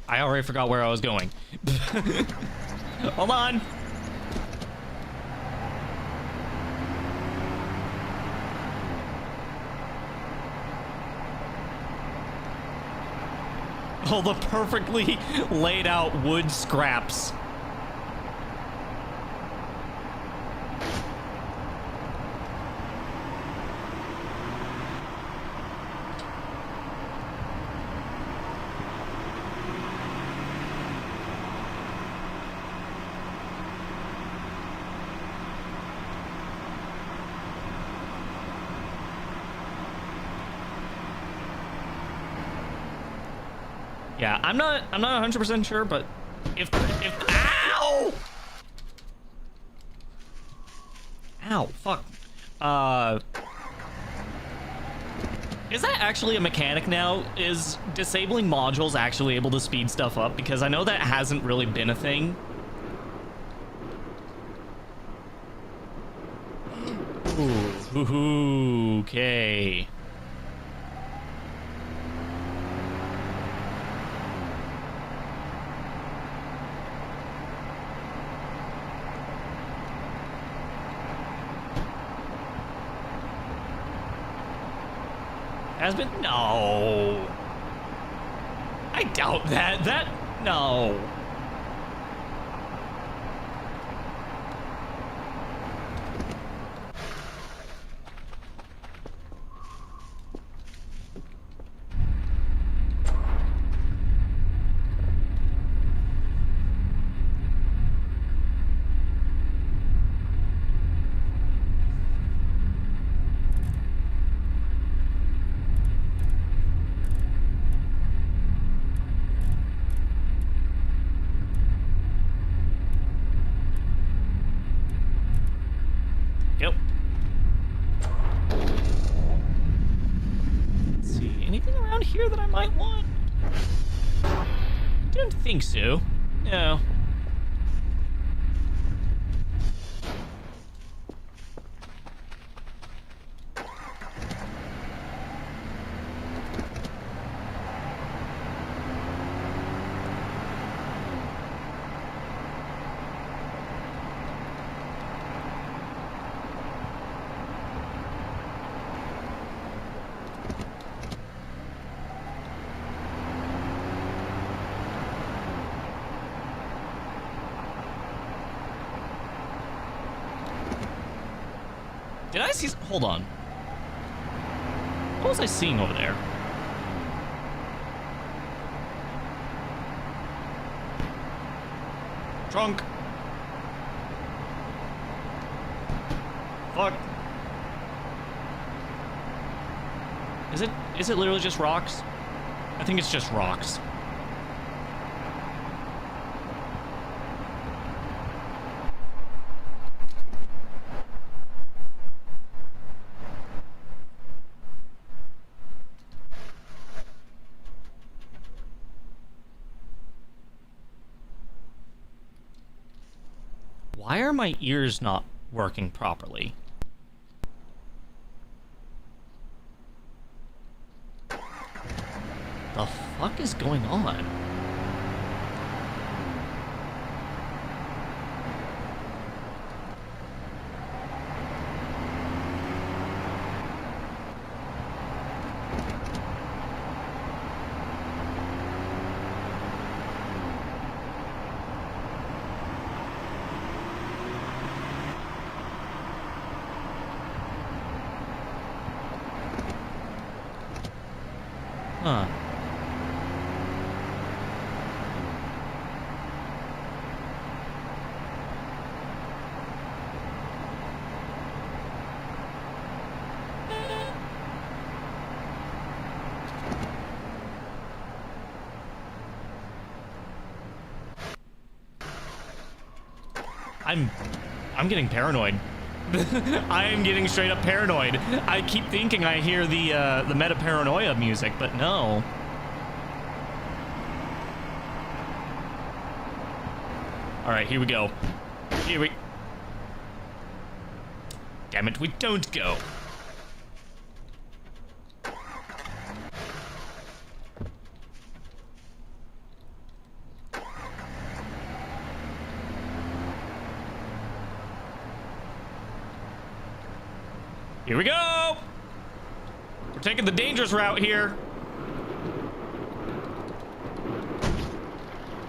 I already forgot where I was going. Hold on. Oh, the perfectly laid out wood scraps. Yeah, I'm not 100% sure, but if ow! Ow, fuck. Is that actually a mechanic now? Is disabling modules actually able to speed stuff up? Because I know that hasn't really been a thing. Ooh, okay. Has been? No. I doubt that. No. Yep. Let's see. Anything around here that I might want? Didn't think so. No. Did I see? Hold on. What was I seeing over there? Trunk. Fuck. Is it literally just rocks? I think it's just rocks. Why are my ears not working properly? The fuck is going on? Huh. I'm getting paranoid. I am getting straight up paranoid. I keep thinking I hear the meta paranoia music, but no. All right, here we go. Damn it, we don't go. Here we go! We're taking the dangerous route here.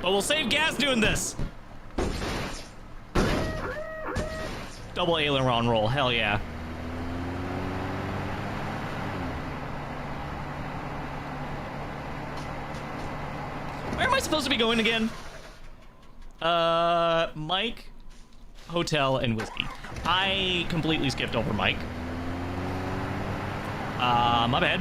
But we'll save gas doing this. Double aileron roll, hell yeah. Where am I supposed to be going again? Mike, hotel, and whiskey. I completely skipped over Mike. My bad.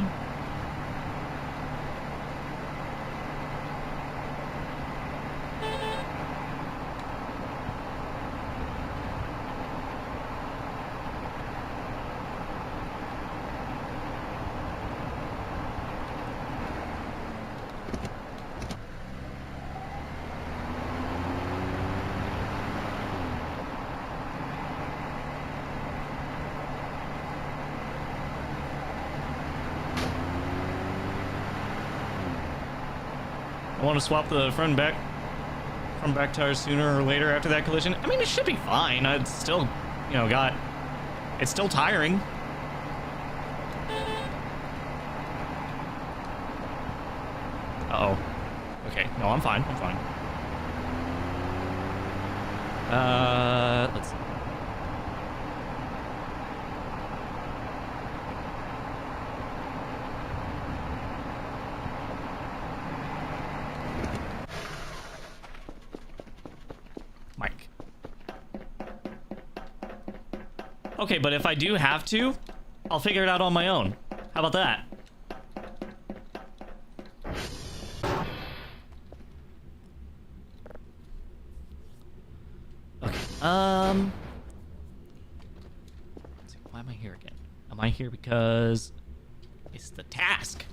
I want to swap the front and back tires sooner or later after that collision. I mean, it should be fine. It's still, you know, it's still tiring. Uh-oh. Okay, no, I'm fine. Let's see. Mike. Okay, but if I do have to, I'll figure it out on my own. How about that? Okay, let's see, why am I here again? Am I here because it's the task?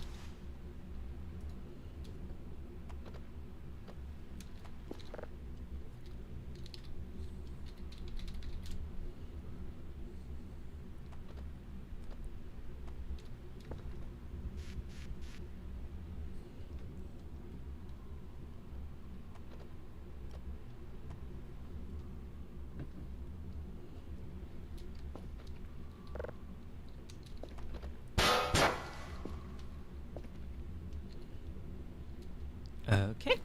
Okay.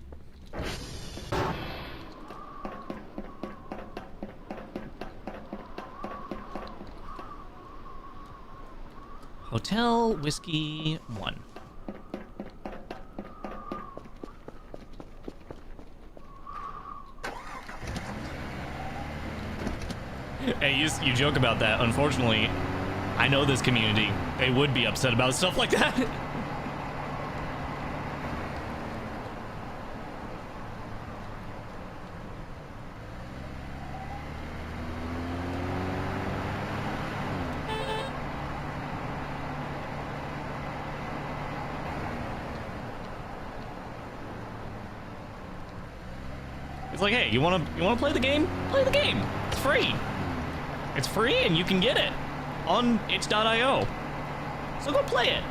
Hotel Whiskey 1. Hey, you joke about that. Unfortunately, I know this community. They would be upset about stuff like that. It's like, hey, you wanna play the game? Play the game. It's free. It's free and you can get it on itch.io. So go play it.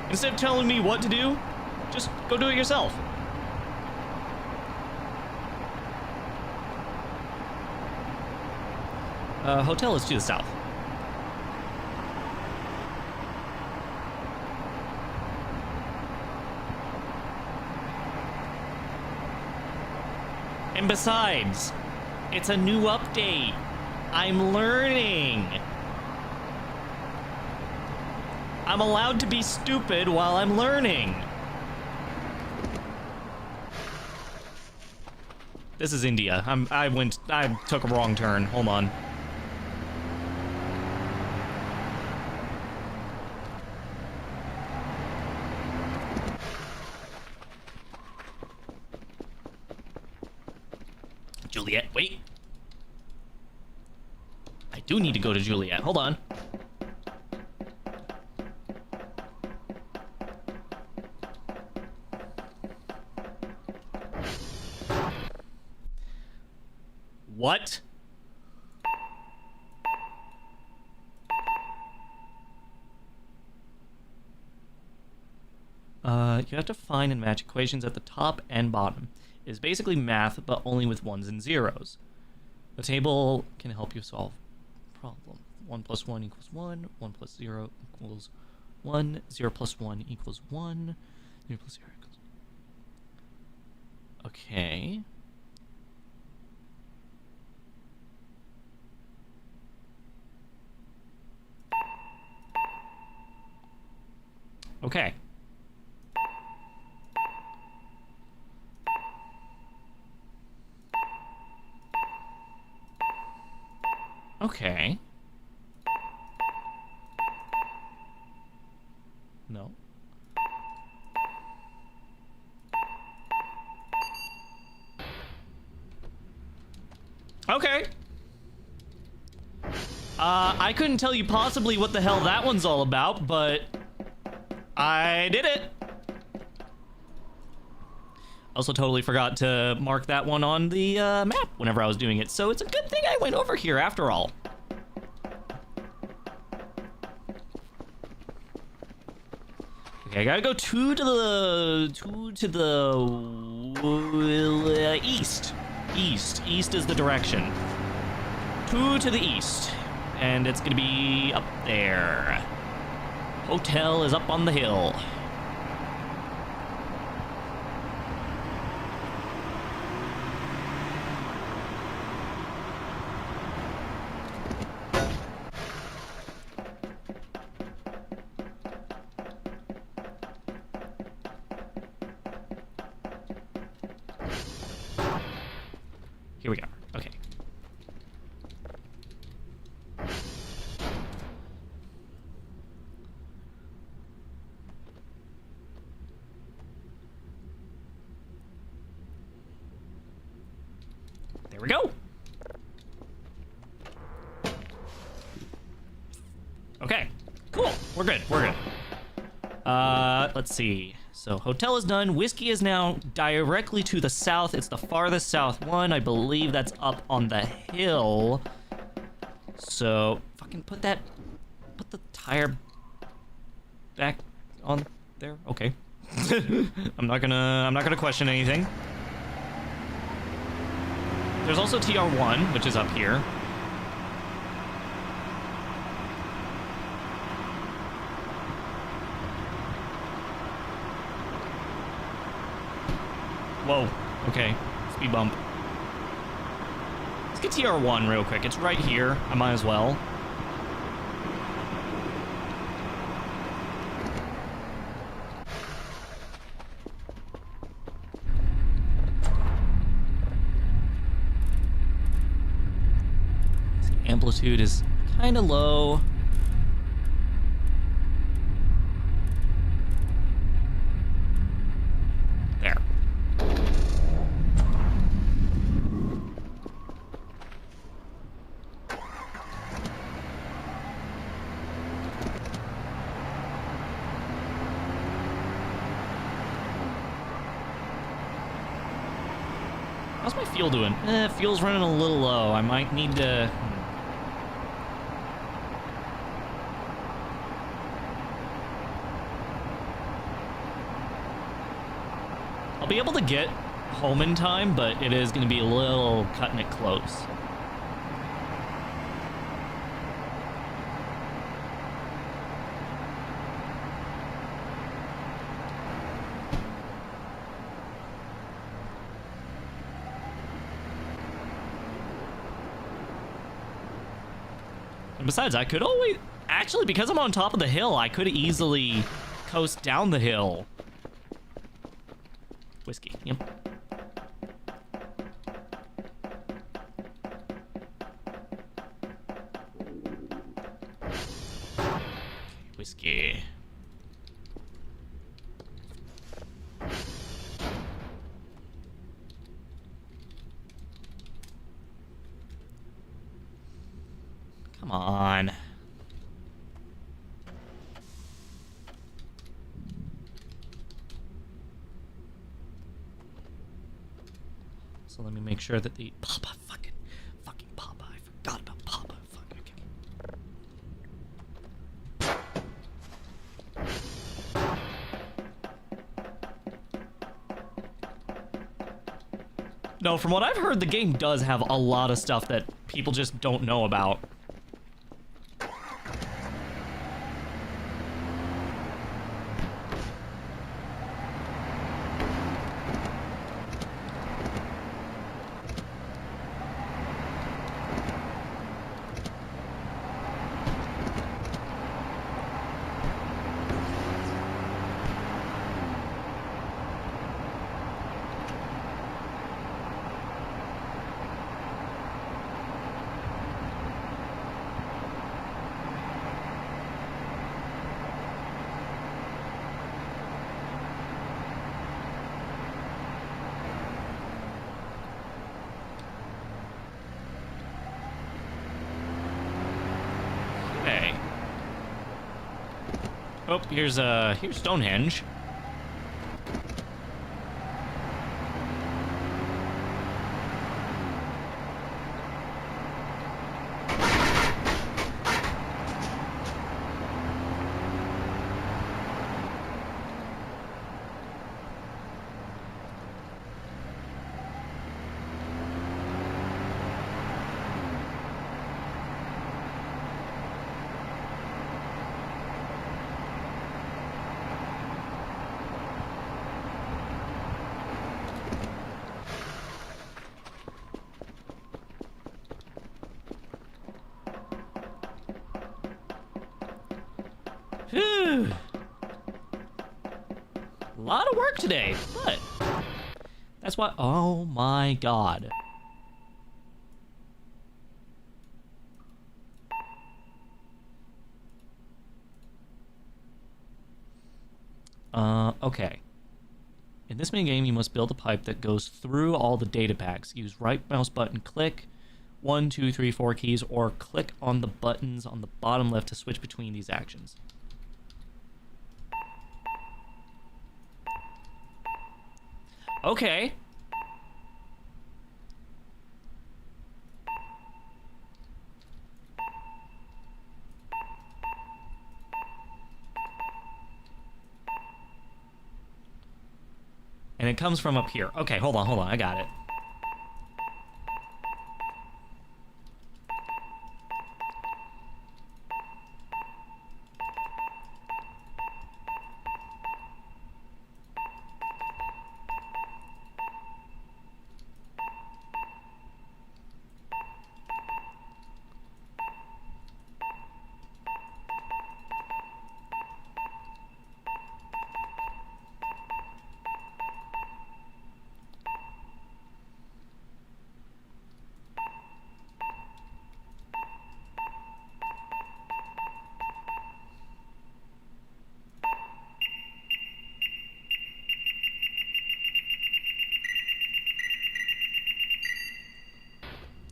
Instead of telling me what to do, just go do it yourself. Hotel is to the south. And besides, it's a new update. I'm learning. I'm allowed to be stupid while I'm learning. This is India. I took a wrong turn. Hold on. Juliet, wait. I do need to go to Juliet. Hold on. What? You have to find and match equations at the top and bottom. It is basically math, but only with ones and zeros. The table can help you solve a problem. 1 plus 1 equals 1. 1 plus 0 equals 1. 0 plus 1 equals 1. 0 plus 0 equals... Okay. Okay. Okay. No. Okay. I couldn't tell you possibly what the hell that one's all about, but I did it. Also totally forgot to mark that one on the map whenever I was doing it, so it's a good thing I went over here after all. Okay, Okay, I gotta go two to the east. East is the direction. Two to the east. And it's gonna be up there. Hotel is up on the hill. Here we go. Okay. There we go. Okay. Cool. We're good. Let's see. So hotel is done. Whiskey is now directly to the south. It's the farthest south one. I believe that's up on the hill. So fucking put the tire back on there. Okay. I'm not gonna question anything. There's also TR1, which is up here. Whoa, okay, speed bump. Let's get TR1 real quick. It's right here. I might as well. Amplitude is kind of low. There. How's my fuel doing? Fuel's running a little low. I might need to... I'll be able to get home in time, but it is going to be a little cutting it close. And besides, I could always... Actually, because I'm on top of the hill, I could easily coast down the hill. Whiskey, yep. Whiskey. Come on. So let me make sure that the Papa, fucking Papa. I forgot about Papa. Fuck, okay. No, from what I've heard, the game does have a lot of stuff that people just don't know about. Oh, here's Stonehenge. Whew. A lot of work today, but that's what. Oh my god. Okay. In this minigame, you must build a pipe that goes through all the data packs. Use right mouse button, click 1, 2, 3, 4 keys, or click on the buttons on the bottom left to switch between these actions. Okay. And it comes from up here. Okay, hold on, I got it.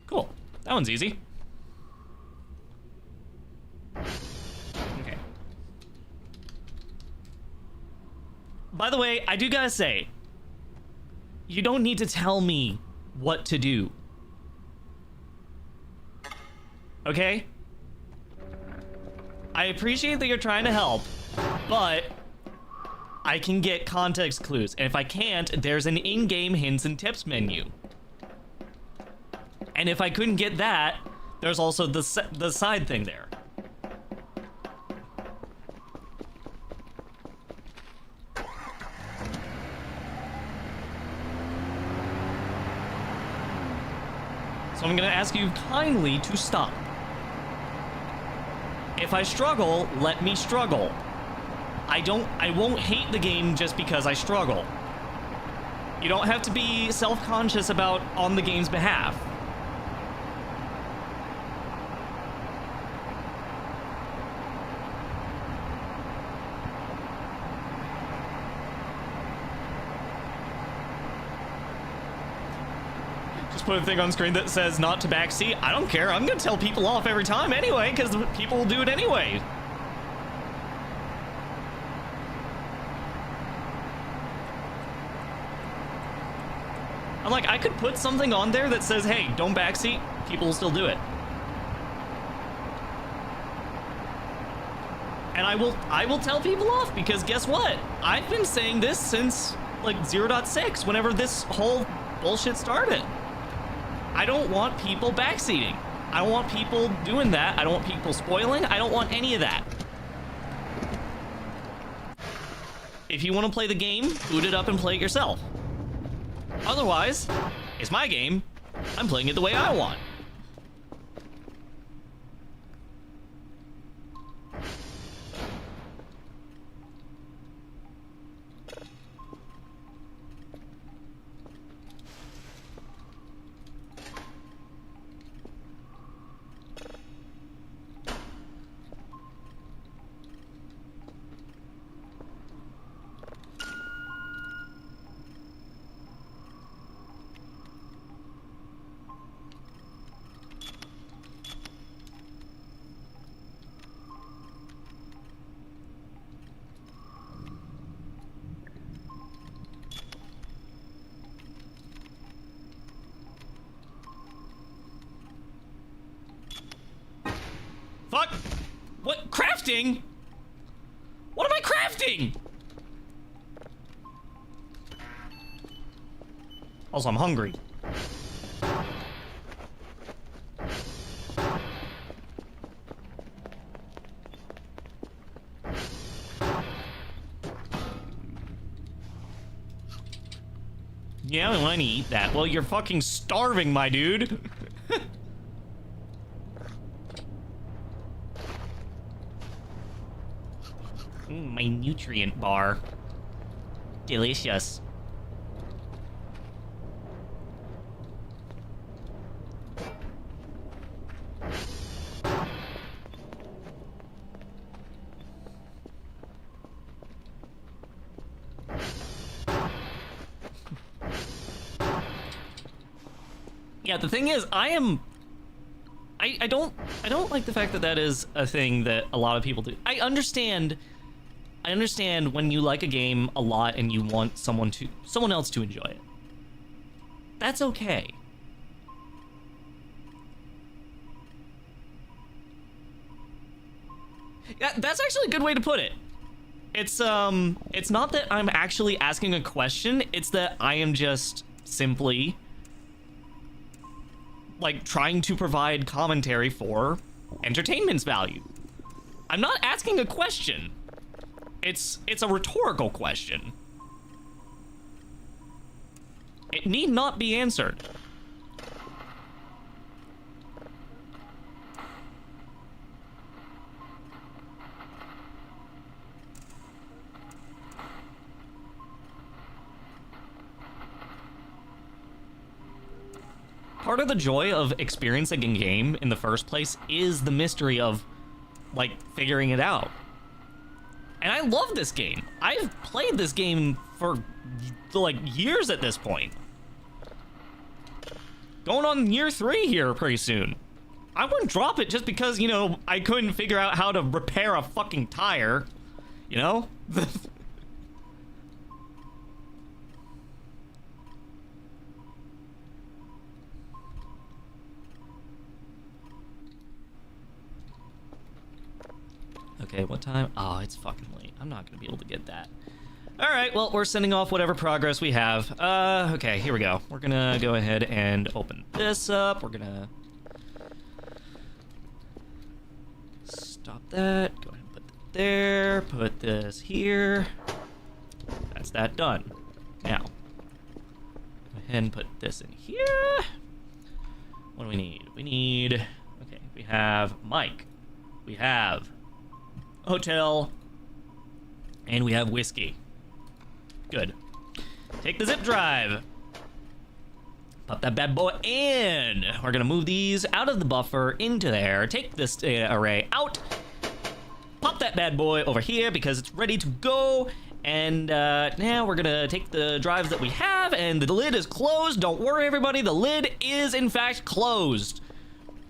Cool. That one's easy. Okay. By the way, I do gotta say, you don't need to tell me what to do. Okay? I appreciate that you're trying to help, but I can get context clues. And if I can't, there's an in-game hints and tips menu. And if I couldn't get that, there's also the side thing there. So I'm gonna ask you kindly to stop. If I struggle, let me struggle. I won't hate the game just because I struggle. You don't have to be self-conscious about on the game's behalf. Put a thing on screen that says not to backseat. I don't care. I'm gonna tell people off every time anyway, because people will do it anyway. I'm like, I could put something on there that says, hey, don't backseat. People will still do it. And I will tell people off, because guess what? I've been saying this since like 0.6, whenever this whole bullshit started. I don't want people backseating. I don't want people doing that. I don't want people spoiling. I don't want any of that. If you want to play the game, boot it up and play it yourself. Otherwise, it's my game. I'm playing it the way I want. Fuck! What? Crafting? What am I crafting? Also, I'm hungry. Yeah, I want to eat that. Well, you're fucking starving, my dude. My nutrient bar. Delicious. Yeah, the thing is, I don't like the fact that that is a thing that a lot of people do. I understand when you like a game a lot and you want someone else to enjoy it. That's okay. Yeah, that's actually a good way to put it. It's not that I'm actually asking a question, it's that I am just simply like trying to provide commentary for entertainment's value. I'm not asking a question. It's a rhetorical question. It need not be answered. Part of the joy of experiencing a game in the first place is the mystery of, like, figuring it out. And I love this game. I've played this game for, like, years at this point. Going on year 3 here pretty soon. I wouldn't drop it just because, you know, I couldn't figure out how to repair a fucking tire. You know? Okay, what time? Oh, it's fucking late. I'm not gonna be able to get that. All right, well, we're sending off whatever progress we have. Okay, here we go. We're gonna go ahead and open this up. We're gonna stop that. Go ahead and put that there. Put this here. That's that done. Now, go ahead and put this in here. What do we need? We need, okay, we have Mike. We have hotel, and we have whiskey. Good. Take the zip drive. Pop that bad boy in. We're gonna move these out of the buffer into there. Take this array out. Pop that bad boy over here because it's ready to go. And now we're gonna take the drives that we have, and the lid is closed. Don't worry, everybody. The lid is in fact closed.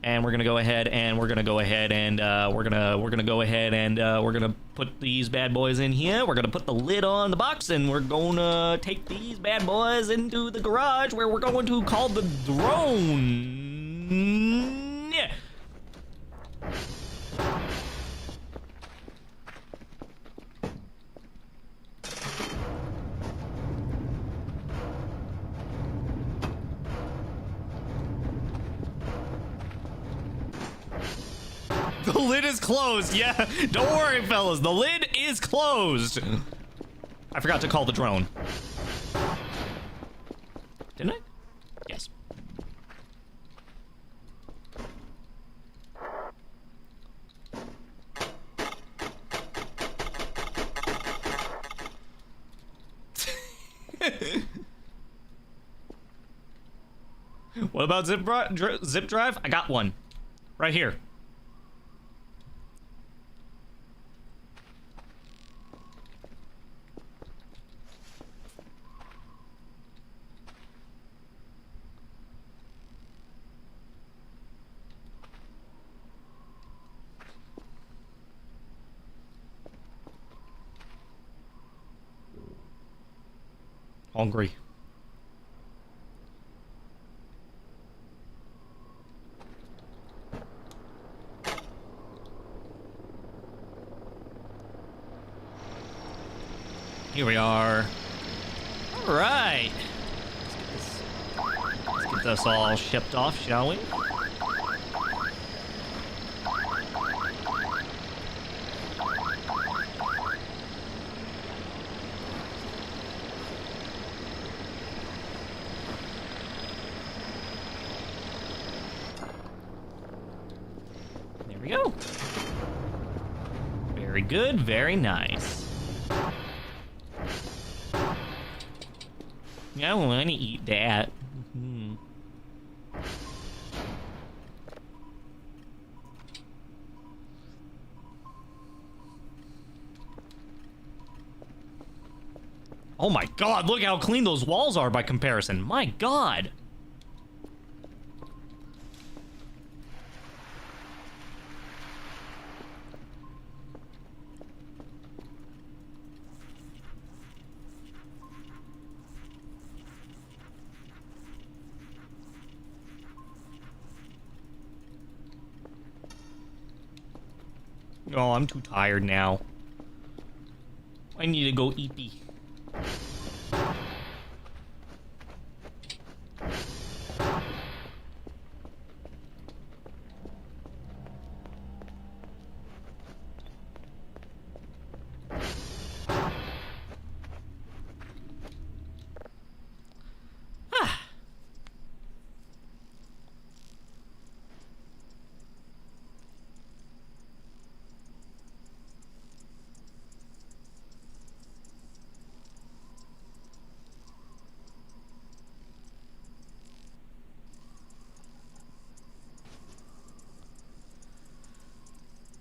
And we're gonna go ahead and we're gonna go ahead and we're gonna put these bad boys in here. We're gonna put the lid on the box, and we're gonna take these bad boys into the garage where we're going to call the drone. Yeah. The lid is closed. Yeah, don't worry, fellas. The lid is closed. I forgot to call the drone. Didn't I? Yes. What about zip drive? I got one. Right here. Hungry. Here we are. All right. Let's get this all shipped off, shall we? Very good, very nice. I want to eat that. Oh my god, look how clean those walls are by comparison. My god. Oh, I'm too tired now. I need to go eat-y.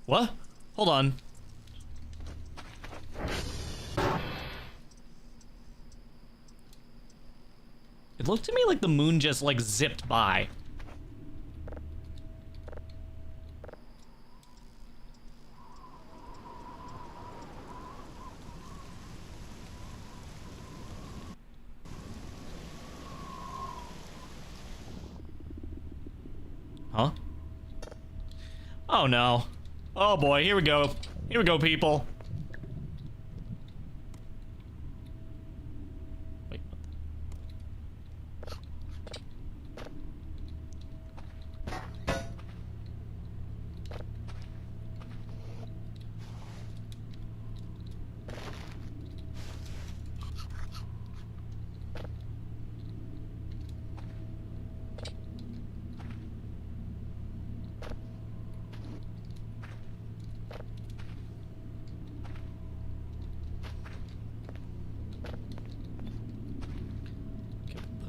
What? Hold on. It looked to me like the moon just, like, zipped by. Huh? Oh, no. Oh boy, here we go. Here we go, people. Wait.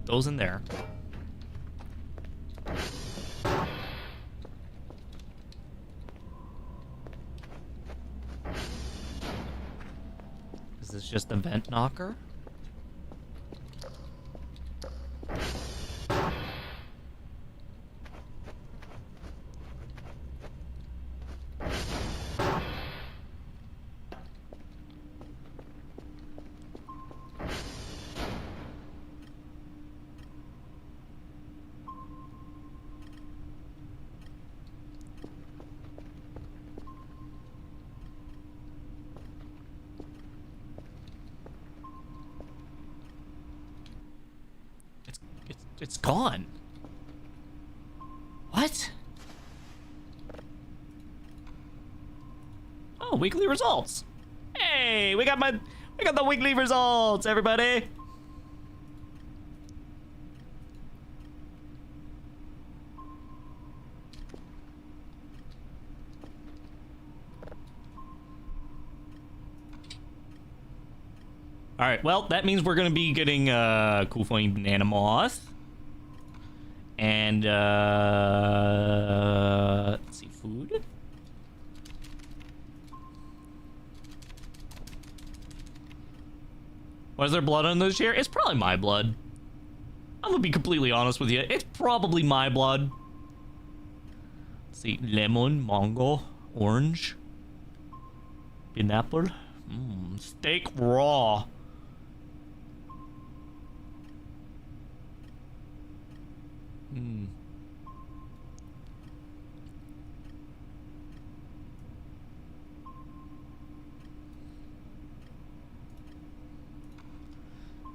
Those in there. Is this just a vent knocker? It's gone. What? Oh, weekly results. Hey, we got the weekly results, everybody. All right, well, that means we're gonna be getting cool flying banana moth. And let's see, food. Was there blood on this chair? It's probably my blood. I'm gonna be completely honest with you. It's probably my blood. Let's see, lemon, mango, orange, pineapple, steak raw.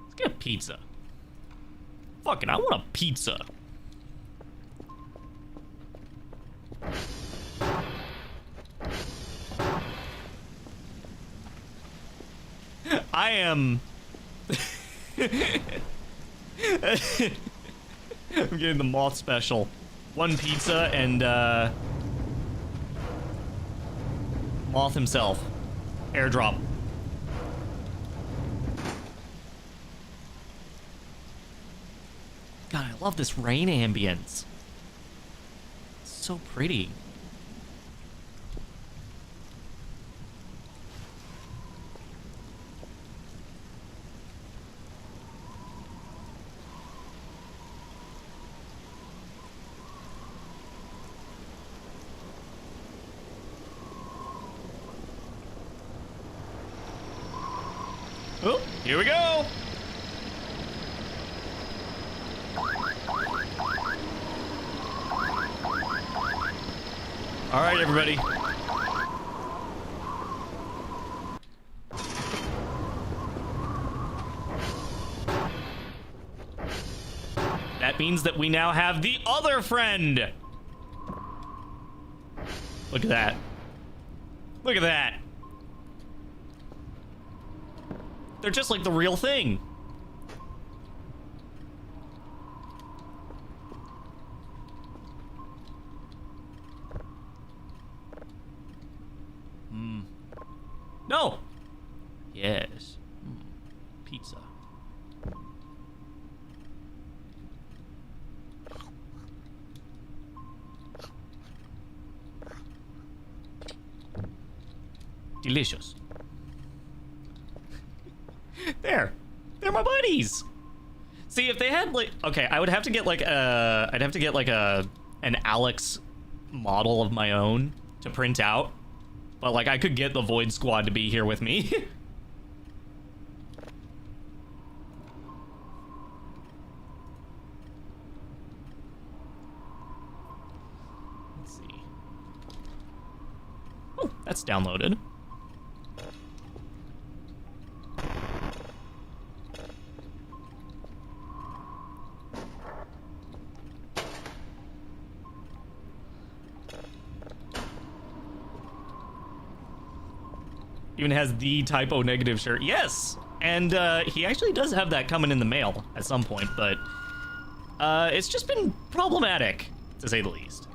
Let's get a pizza. Fuck it, I want a pizza. I am... I'm getting the moth special. One pizza and, moth himself. Airdrop. God, I love this rain ambience. It's so pretty. Oh, here we go. All right, everybody. That means that we now have the other friend. Look at that. Look at that. They're just like the real thing. No. Yes. Pizza. Delicious. There. They're my buddies. See, if they had like, okay, I would have to get like I'd have to get like an Alex model of my own to print out. But like I could get the Void Squad to be here with me. Let's see. Oh, that's downloaded. Even has the typo negative shirt. Yes! And he actually does have that coming in the mail at some point, but it's just been problematic, to say the least.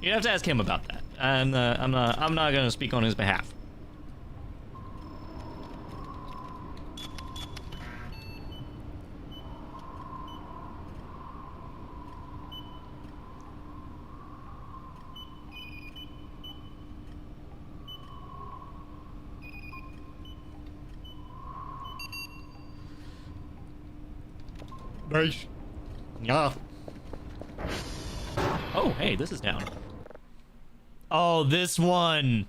You'd have to ask him about that. I'm not gonna speak on his behalf. Nice. Yeah. Oh, hey, this is down. Oh, this one.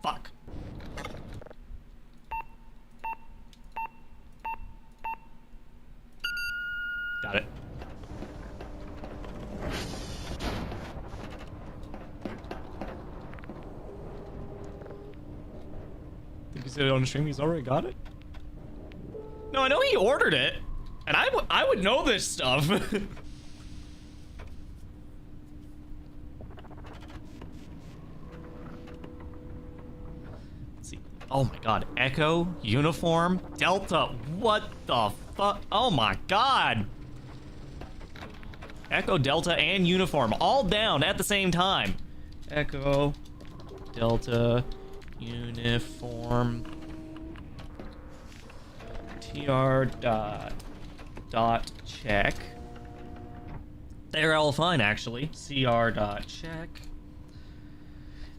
Fuck. Got it. Think he said it on the stream he's already got it? No, I know he ordered it. And I would know this stuff. Let's see. Oh my god. Echo, uniform, Delta. What the fuck? Oh my god. Echo, Delta, and uniform all down at the same time. Echo, Delta, uniform, TR dot check. They're all fine, actually. CR dot check.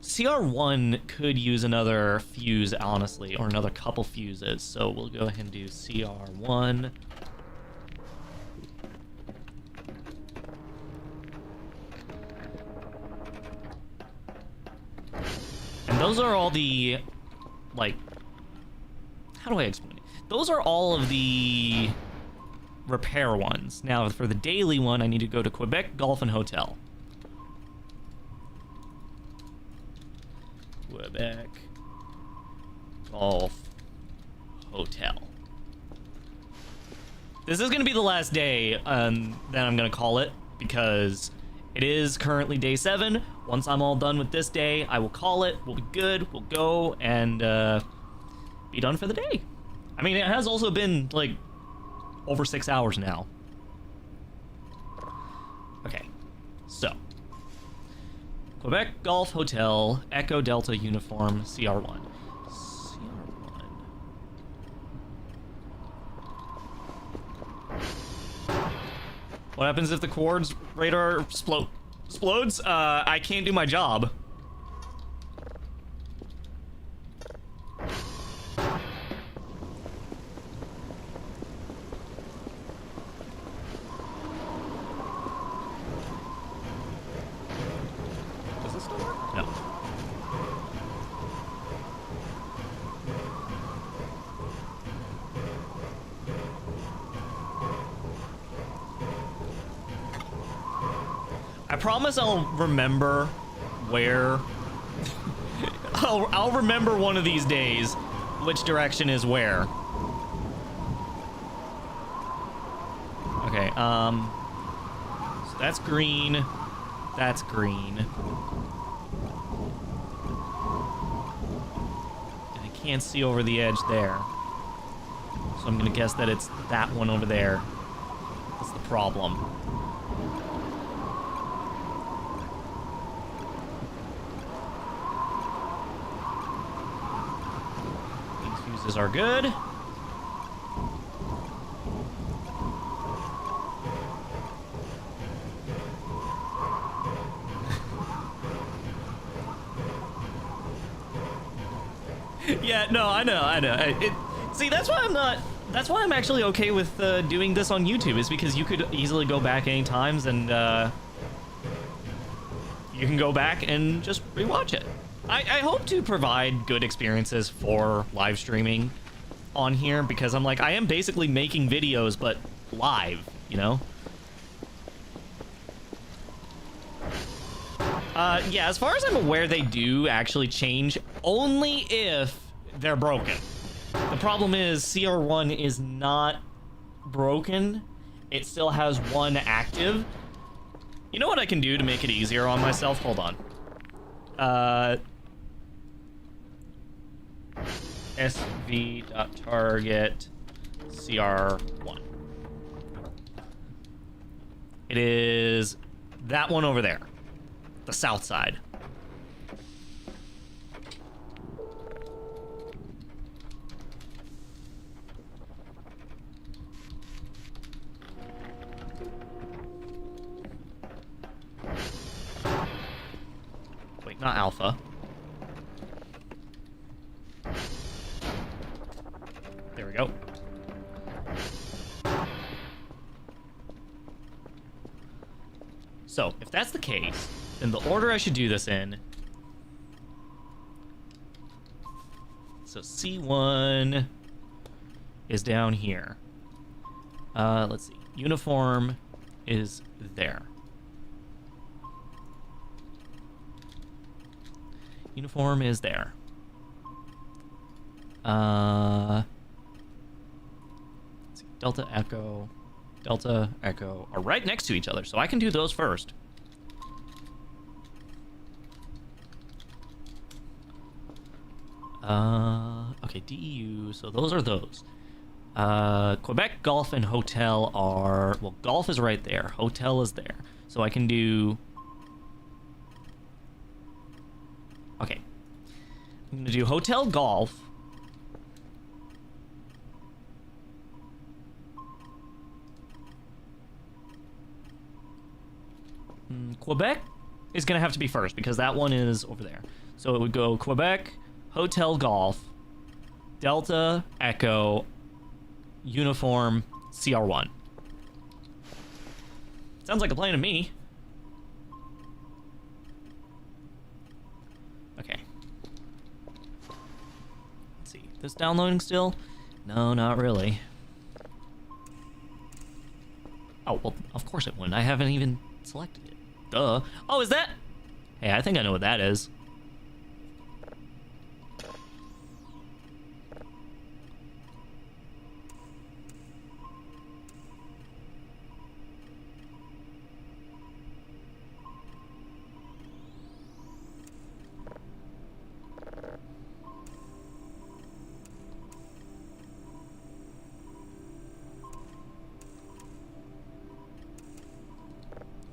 CR1 could use another fuse, honestly, or another couple fuses. So we'll go ahead and do CR1. And those are all the, like, how do I explain it? Those are all of the repair ones. Now, for the daily one, I need to go to Quebec Golf and Hotel. Quebec Golf Hotel. This is going to be the last day that I'm going to call it, because it is currently day 7. Once I'm all done with this day, I will call it. We'll be good. We'll go and be done for the day. I mean, it has also been, like, over 6 hours now. So, Quebec Golf Hotel, Echo Delta Uniform, CR1. CR1. What happens if the Quartz radar explodes? I can't do my job. Does this still work? No. I promise I'll remember where. I'll remember one of these days which direction is where. Okay, so that's green. That's green. And I can't see over the edge there. So I'm gonna guess that it's that one over there. That's the problem. Fuses are good. Yeah, no, I know. See, that's why I'm not. That's why I'm actually okay with doing this on YouTube. Is because you could easily go back any times and you can go back and just rewatch it. I hope to provide good experiences for live streaming on here because I'm like, I am basically making videos, but live, you know? Yeah, as far as I'm aware, they do actually change only if they're broken. The problem is CR1 is not broken. It still has one active. You know what I can do to make it easier on myself? Hold on. SV.target CR1. It is that one over there. The south side. Wait, not alpha. There we go. So, if that's the case, then the order I should do this in... So, C1 is down here. Let's see. Uniform is there. Uniform is there. Let's see. Delta Echo are right next to each other, so I can do those first. Okay, DEU, so those are those. Quebec Golf and Hotel are... Well, Golf is right there. Hotel is there. So I can do... Okay. I'm gonna do Hotel Golf. Quebec is gonna have to be first because that one is over there. So it would go Quebec, Hotel Golf, Delta Echo, Uniform, CR1. Sounds like a plan to me. Okay. Let's see. This downloading still? No, not really. Oh, well, of course it wouldn't. I haven't even selected it. Duh. Oh, is that? Hey, I think I know what that is.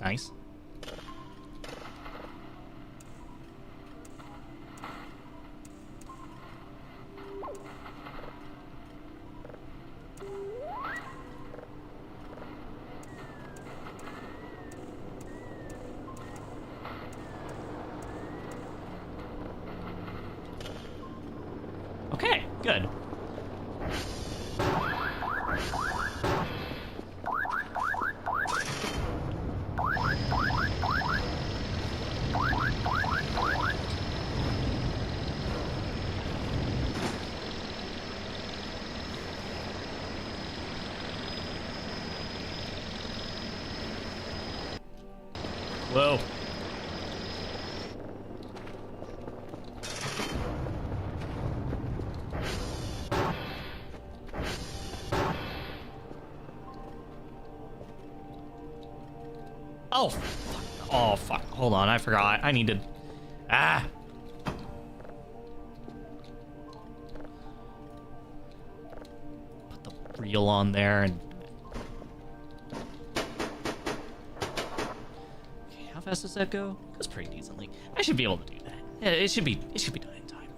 Nice. Good. Whoa. Oh, fuck. Oh, fuck. Hold on, I forgot. I need to... Ah! Put the reel on there and... Okay, how fast does that go? It goes pretty decently. I should be able to do that. Yeah, it should be done in time.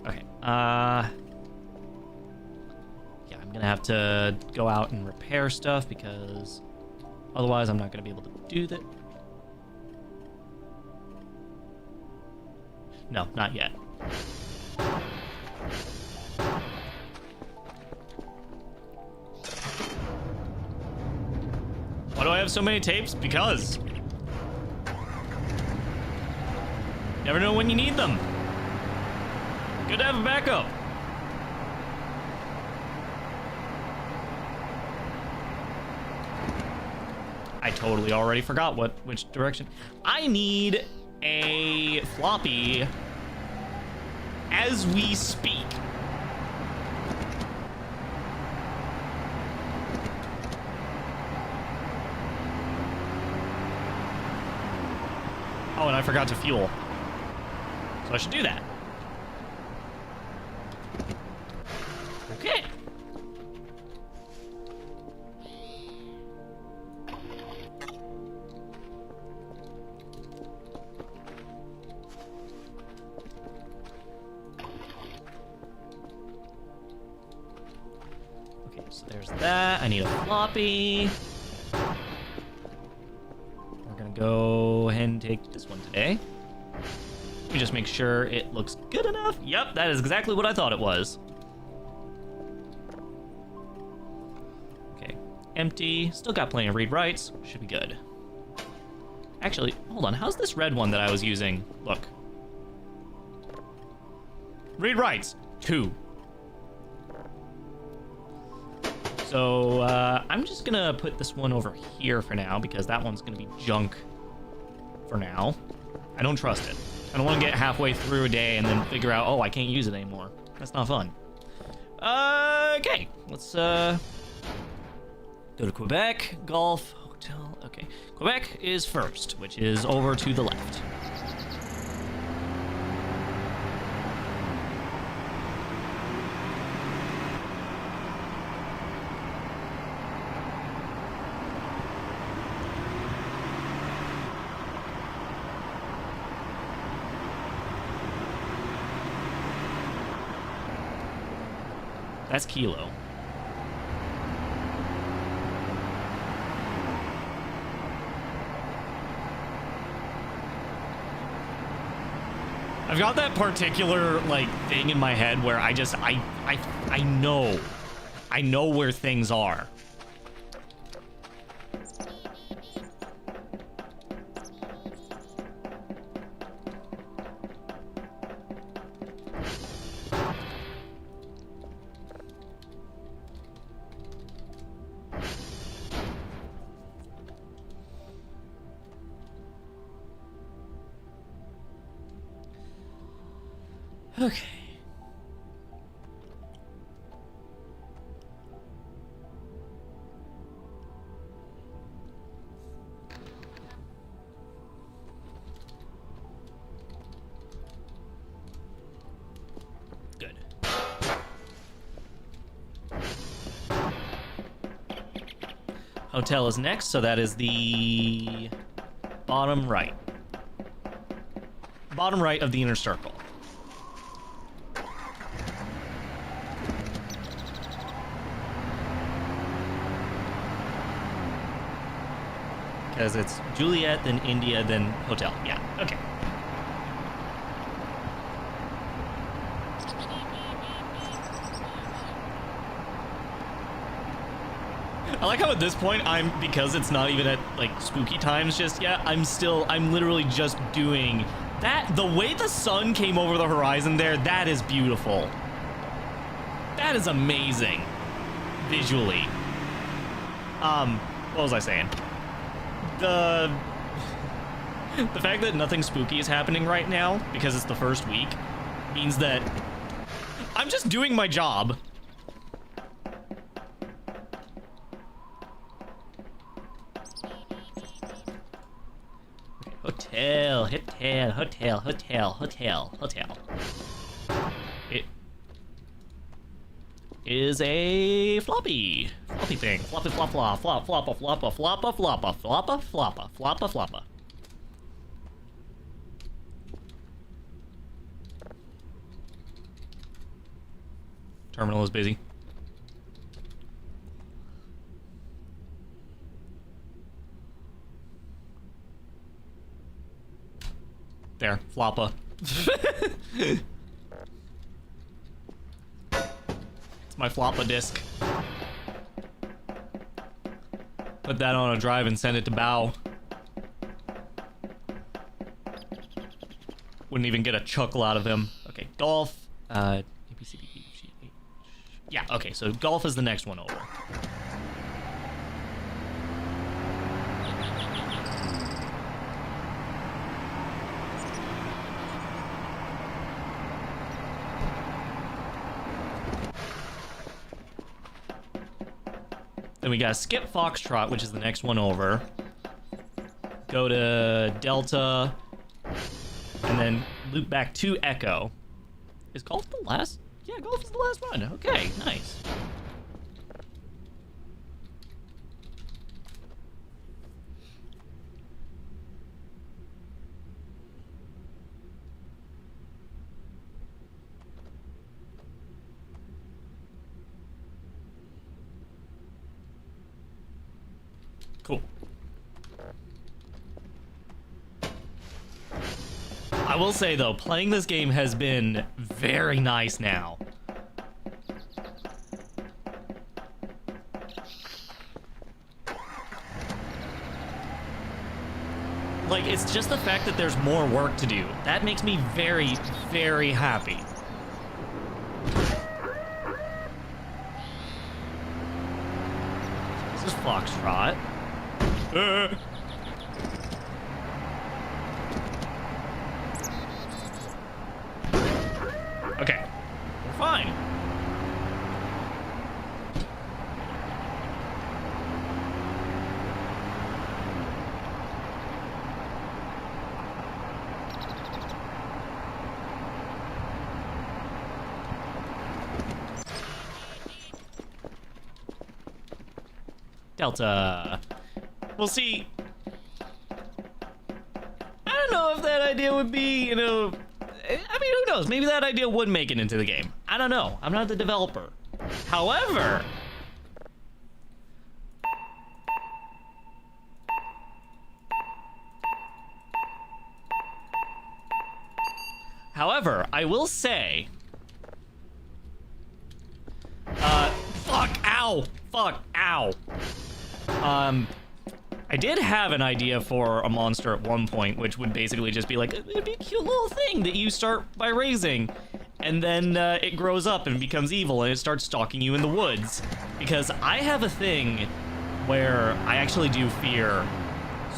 Okay, yeah, I'm gonna have to go out and repair stuff because... Otherwise, I'm not going to be able to do that. No, not yet. Why do I have so many tapes? Because. Never know when you need them. Good to have a backup. I totally already forgot which direction. I need a floppy as we speak. Oh, and I forgot to fuel. So I should do that. Okay. So there's that. I need a floppy. We're gonna go ahead and take this one today. Let me just make sure it looks good enough. Yep, that is exactly what I thought it was. Okay, empty. Still got plenty of read writes. Should be good. Actually, hold on. How's this red one that I was using? Look. Read writes 2. So, I'm just gonna put this one over here for now, because that one's gonna be junk for now. I don't trust it. I don't want to get halfway through a day and then figure out, oh, I can't use it anymore. That's not fun. Okay, let's, go to Quebec, golf, hotel, okay. Quebec is first, which is over to the left. That's Kilo. I've got that particular like thing in my head where I know where things are. Okay. Good. Hotel is next, so that is the bottom right. Bottom right of the inner circle. Because it's Juliet, then India, then hotel. Yeah, okay. I like how at this point because it's not even at like spooky times just yet, I'm literally just doing that. The way the sun came over the horizon there, that is beautiful. That is amazing visually. What was I saying? The fact that nothing spooky is happening right now because it's the first week means that I'm just doing my job. Hotel. It is a floppy thing. Floppy flop flop flop floppa floppa floppa floppa floppa floppa floppa floppa. Terminal is busy. There, floppa. It's my floppa disk. Put that on a drive and send it to Bow. Wouldn't even get a chuckle out of him. Okay, golf. A, B, C, D, E, F, G, H. Yeah, okay, so golf is the next one over. Then we gotta skip Foxtrot, which is the next one over. Go to Delta. And then loop back to Echo. Is golf the last? Yeah, golf is the last one. Okay, nice. Cool. I will say though, playing this game has been very nice now. Like, it's just the fact that there's more work to do. That makes me very, very happy. This is Foxtrot. Okay, we're fine. Delta. We'll see. I don't know if that idea would be, you know... I mean, who knows? Maybe that idea would make it into the game. I don't know. I'm not the developer. However... I will say... Fuck, ow! Fuck, ow! I did have an idea for a monster at one point, which would basically just be like, it'd be a cute little thing that you start by raising, and then it grows up and becomes evil, and it starts stalking you in the woods. Because I have a thing where I actually do fear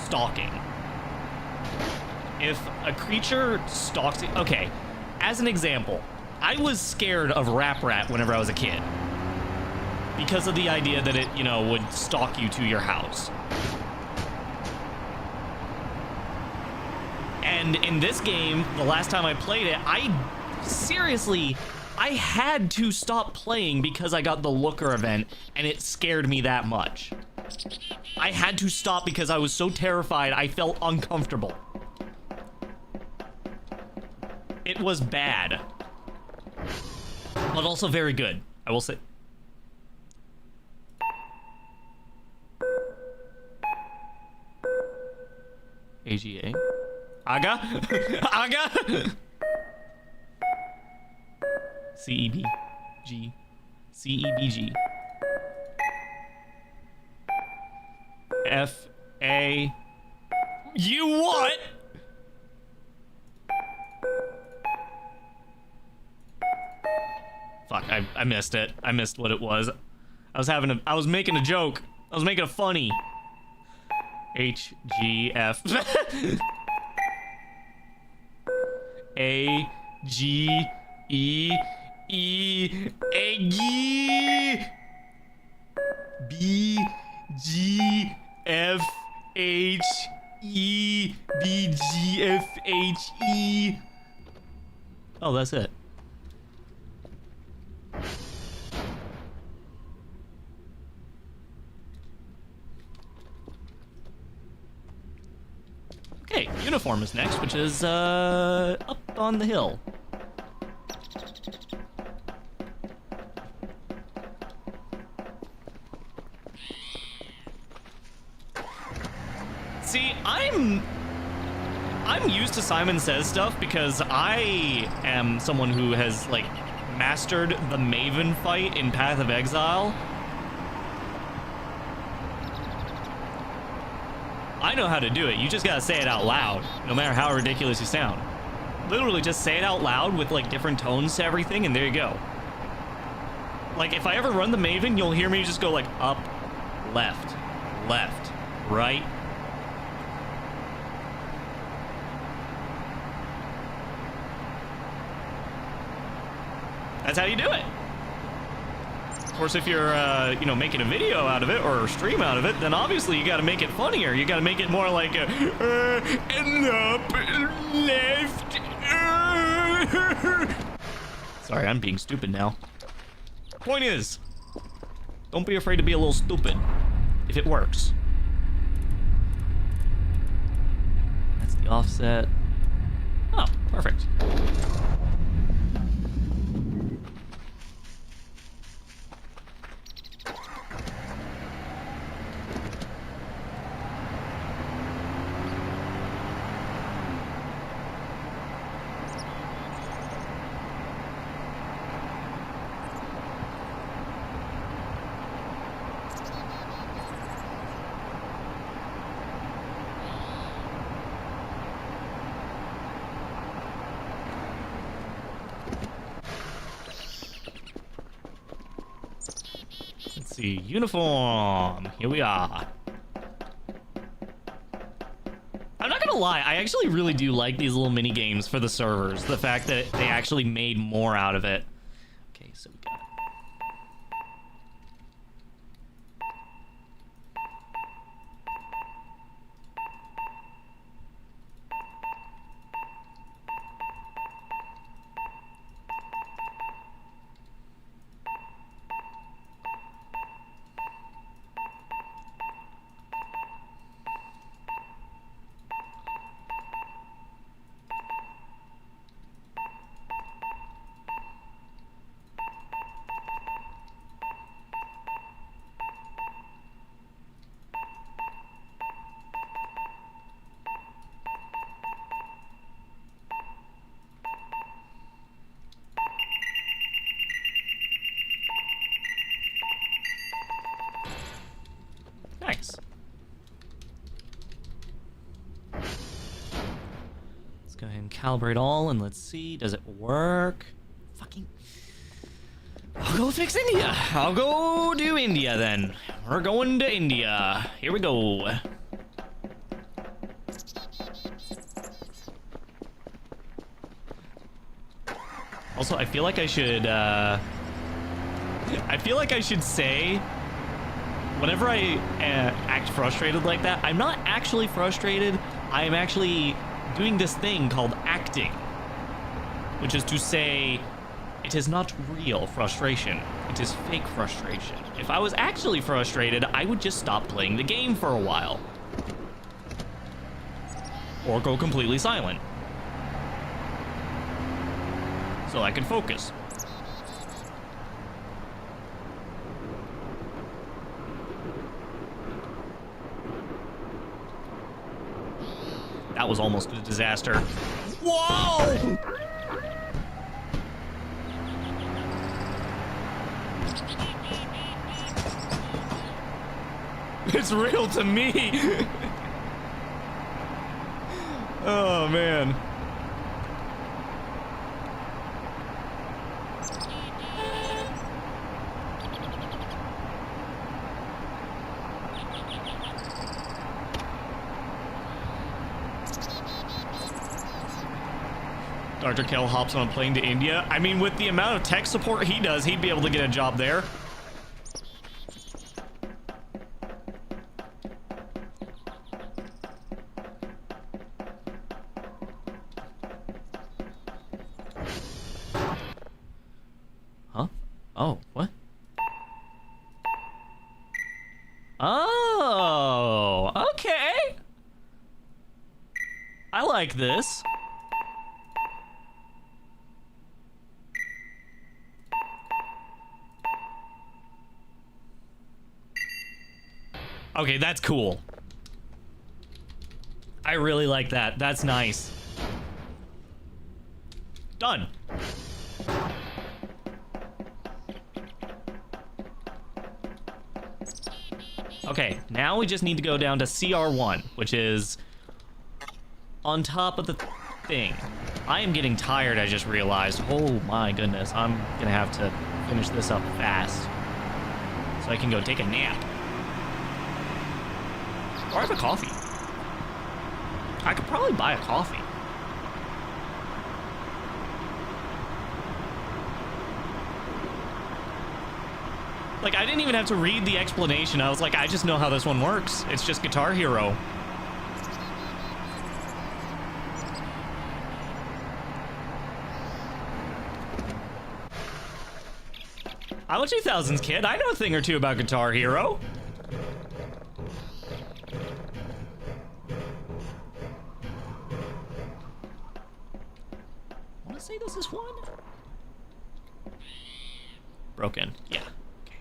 stalking. If a creature stalks... Okay, as an example, I was scared of Rap Rat whenever I was a kid. Because of the idea that it, you know, would stalk you to your house. And in this game, the last time I played it, I had to stop playing because I got the Looker event, and it scared me that much. I had to stop because I was so terrified, I felt uncomfortable. It was bad. But also very good, I will say. AGA? Aga? Aga? CEBG. CEBG. F A. You what? Fuck, I missed it. I missed what it was. I was making a joke. I was making a funny. H G F A G E E A G B G F H E B G F H E. Oh, that's it. Okay, uniform is next, which is up on the hill. See, I'm used to Simon Says stuff because I am someone who has, like, mastered the Maven fight in Path of Exile. I know how to do it. You just gotta say it out loud, no matter how ridiculous you sound. Literally just say it out loud with, like, different tones to everything, and there you go. Like, if I ever run the Maven, you'll hear me just go, like, up, left, right. That's how you do it. Of course, if you're, you know, making a video out of it or a stream out of it, then obviously you gotta make it funnier. You gotta make it more like, and up, left. Sorry, I'm being stupid now. Point is, don't be afraid to be a little stupid if it works. That's the offset. Oh, perfect. Let's see, uniform. Here we are. I'm not gonna lie, I actually really do like these little mini games for the servers. The fact that they actually made more out of it. Okay, so we got. Nice. Let's go ahead and calibrate all and let's see, does it work? Fucking... I'll go fix India. I'll go do India then. We're going to India. Here we go. Also, I feel like I should say, whenever I act frustrated like that, I'm not actually frustrated. I am actually doing this thing called acting, which is to say, it is not real frustration. It is fake frustration. If I was actually frustrated, I would just stop playing the game for a while. Or go completely silent. So I can focus. That was almost a disaster. Whoa! It's real to me. Oh, man. Dr. Kell hops on a plane to India. I mean, with the amount of tech support he does, he'd be able to get a job there. Huh? Oh, what? Oh, okay. I like this. Okay, that's cool. I really like that. That's nice. Done. Okay, now we just need to go down to CR1, which is on top of the thing. I am getting tired, I just realized. Oh my goodness, I'm gonna have to finish this up fast so I can go take a nap. Or have a coffee. I could probably buy a coffee. Like, I didn't even have to read the explanation. I was like, I just know how this one works. It's just Guitar Hero. I'm a 2000s kid. I know a thing or two about Guitar Hero. Say this is one? Broken. Yeah. Okay.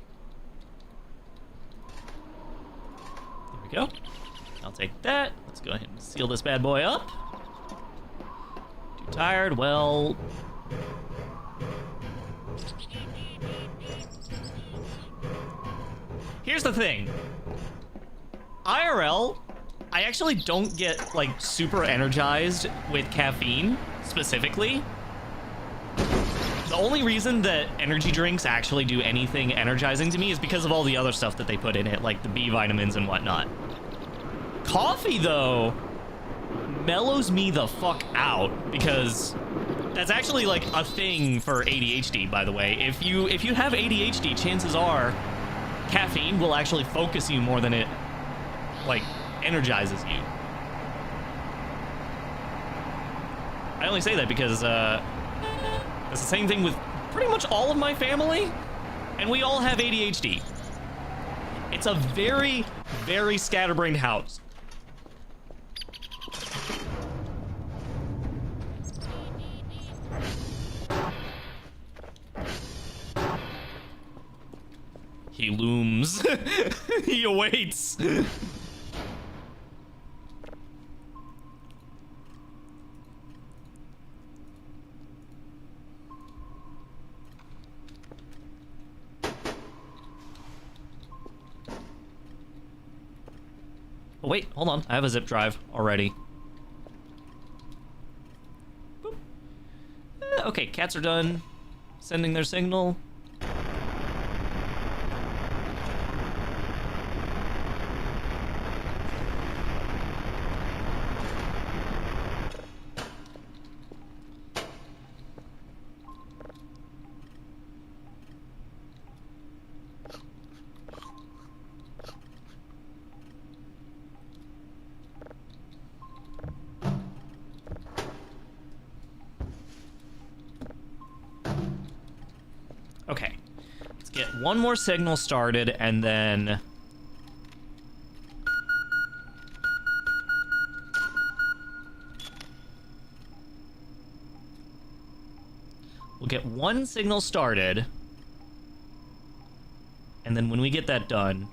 There we go. I'll take that. Let's go ahead and seal this bad boy up. Too tired? Well... Here's the thing. IRL, I actually don't get, like, super energized with caffeine, specifically. The only reason that energy drinks actually do anything energizing to me is because of all the other stuff that they put in it, like the B vitamins and whatnot. Coffee, though, mellows me the fuck out, because that's actually, like, a thing for ADHD, by the way. If you have ADHD, chances are caffeine will actually focus you more than it, like, energizes you. I only say that because, it's the same thing with pretty much all of my family, and we all have ADHD. It's a very, very scatterbrained house. He looms. He awaits. Oh, wait, hold on. I have a zip drive already. Boop. Okay, cats are done sending their signal. Okay, let's get one more signal started, and then... we'll get one signal started, and then when we get that done,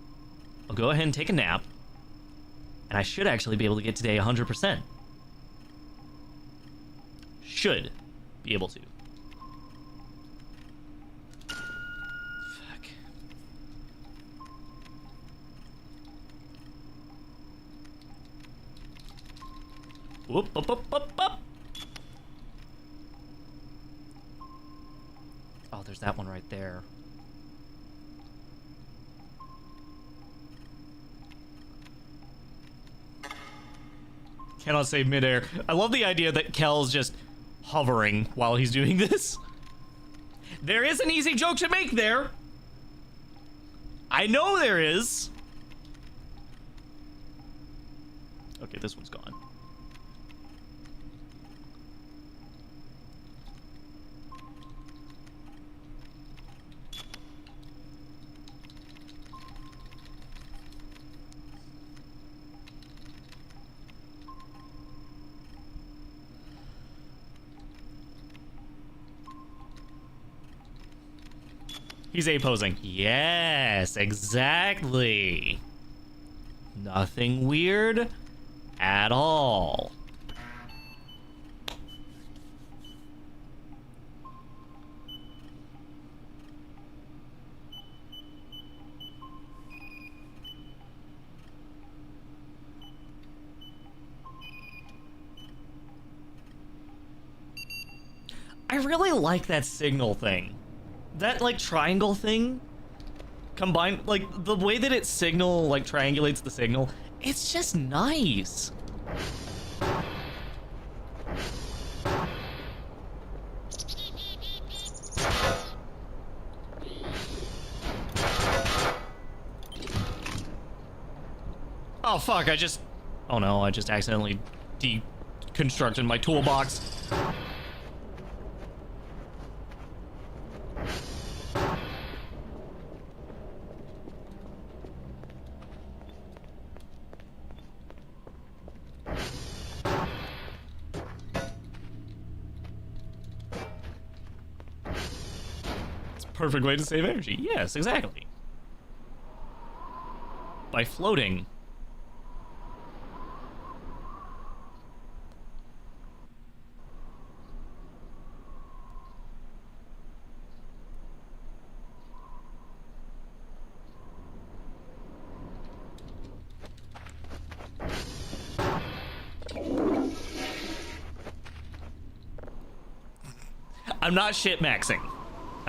I'll go ahead and take a nap, and I should actually be able to get today 100%. Should be able to. Whoop, up, up, up, up. Oh, there's that one right there. Cannot save midair. I love the idea that Kel's just hovering while he's doing this. There is an easy joke to make there. I know there is. Okay, this one's gone. He's A-posing. Yes, exactly. Nothing weird at all. I really like that signal thing. That, like, triangle thing, combined, like, the way that it triangulates the signal, it's just nice. Oh, fuck, oh no, I just accidentally deconstructed my toolbox. Perfect way to save energy. Yes, exactly. By floating. I'm not shit-maxing.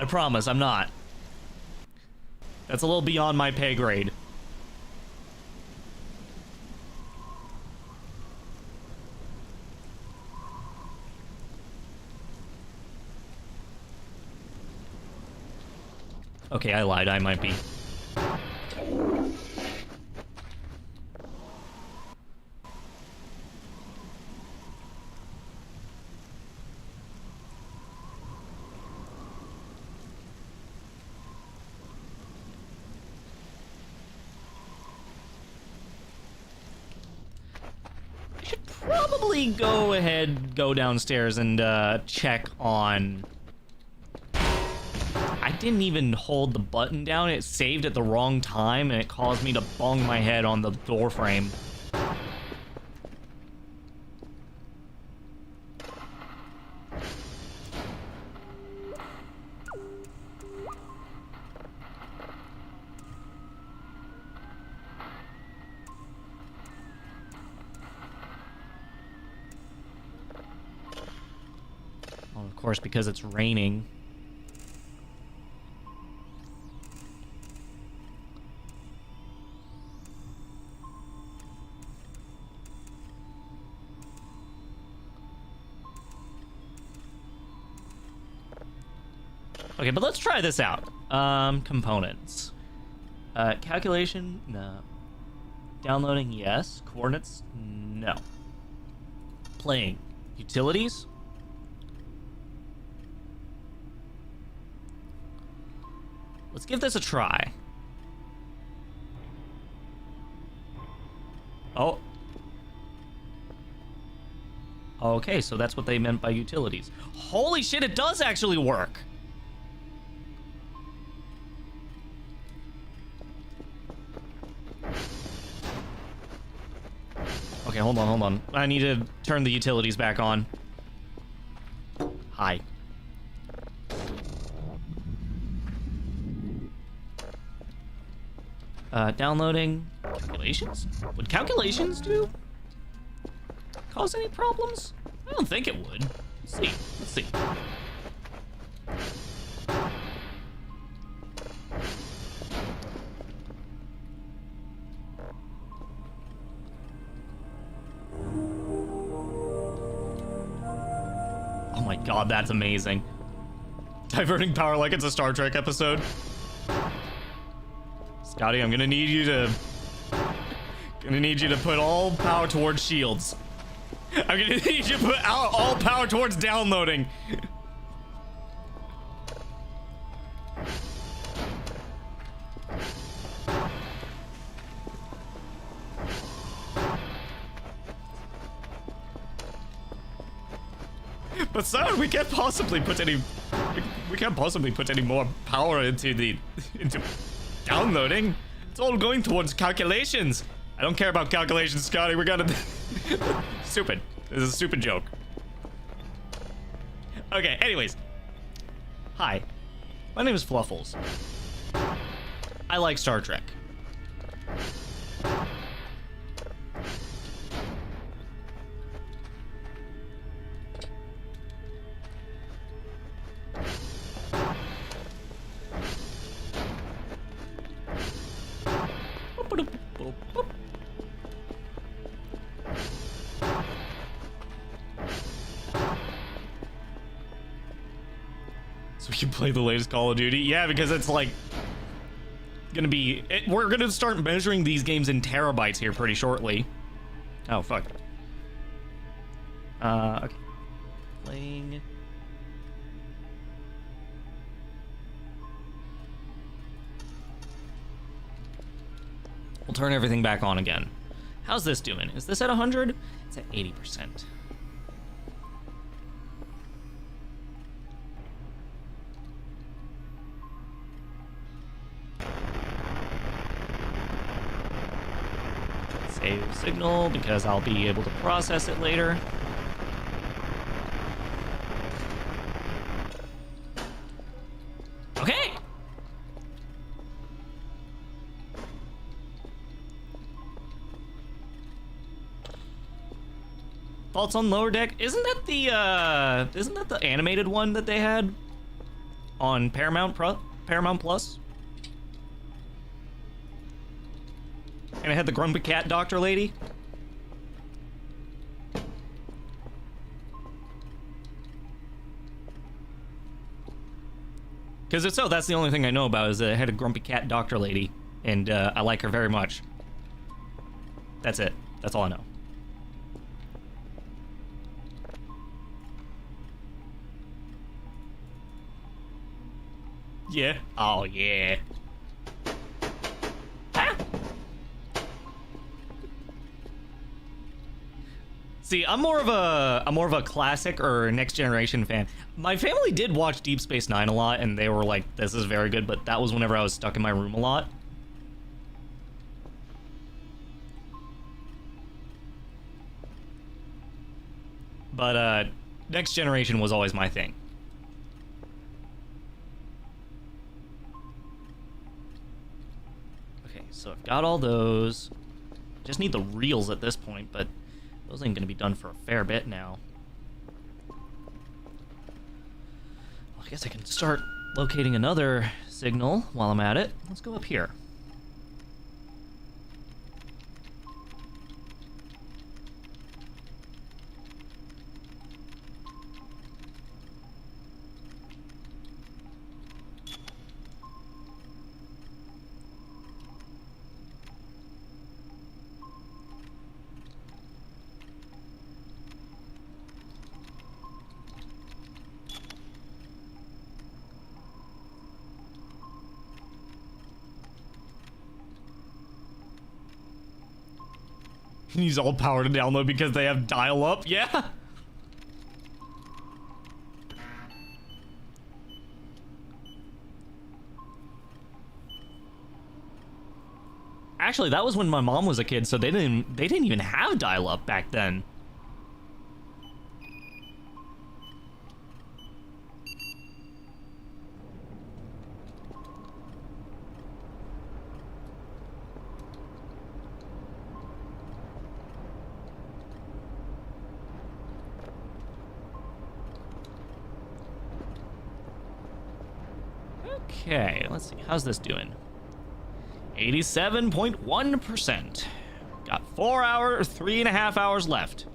I promise, I'm not. That's a little beyond my pay grade. Okay, I lied. I might be. Probably go downstairs and check on... I didn't even hold the button down. It saved at the wrong time and it caused me to bong my head on the door frame. Of course, because it's raining. Okay, but let's try this out. Components. Calculation? No. Downloading? Yes. Coordinates? No. Playing. Utilities? Let's give this a try. Oh. Okay, so that's what they meant by utilities. Holy shit, it does actually work! Okay, hold on. I need to turn the utilities back on. Hi. Downloading calculations? Would calculations do? cause any problems? I don't think it would. Let's see. Let's see. Oh my god, that's amazing. Diverting power like it's a Star Trek episode. Scotty, I'm gonna need you to put all power towards shields. I'm gonna need you to put all power towards downloading. But sir, we can't possibly put any more power into downloading. It's all going towards calculations. I don't care about calculations, Scotty. We gotta stupid. This is a stupid joke. Okay, anyways. Hi. My name is Fluffals. I like Star Trek. So we can play the latest Call of Duty? Yeah, because it's like gonna be we're gonna start measuring these games in terabytes here pretty shortly. Oh fuck. Okay. Playing. We'll turn everything back on again. How's this doing? Is this at 100? It's at 80%. Save signal because I'll be able to process it later. Okay. Faults on Lower Deck. Isn't that the animated one that they had on Paramount Plus? And it had the grumpy cat doctor lady. Because if so, that's the only thing I know about is that it had a grumpy cat doctor lady, and I like her very much. That's it. That's all I know. Yeah. Oh yeah. Ah. See, I'm more of a classic or next generation fan. My family did watch Deep Space Nine a lot, and they were like, "This is very good." But that was whenever I was stuck in my room a lot. But next generation was always my thing. So I've got all those. Just need the reels at this point, but those ain't gonna be done for a fair bit now. Well, I guess I can start locating another signal while I'm at it. Let's go up here. Use all power to download because they have dial-up. Yeah. Actually, that was when my mom was a kid, so they didn't even have dial-up back then. Okay, let's see. How's this doing? 87.1%. Got 3.5 hours left.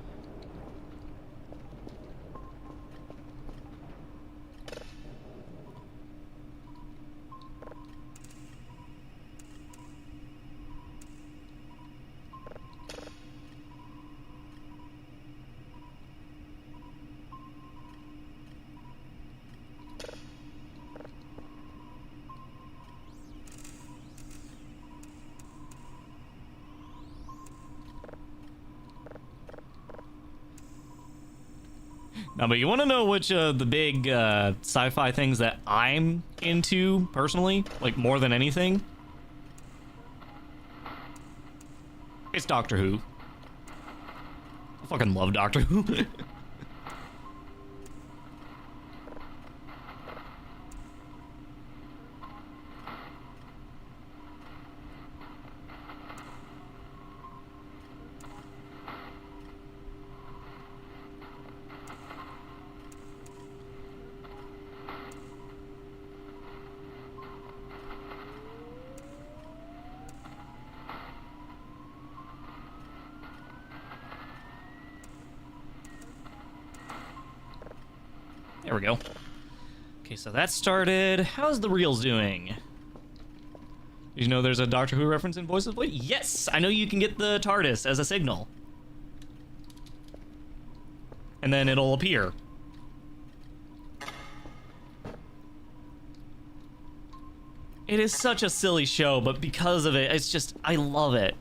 Now, but you want to know which the big sci-fi things that I'm into personally, like more than anything? It's Doctor Who. I fucking love Doctor Who. There we go. Okay, so that started. How's the reels doing? Did you know there's a Doctor Who reference in Voice of the Void? Yes! I know you can get the TARDIS as a signal. And then it'll appear. It is such a silly show, but because of it, it's just, I love it.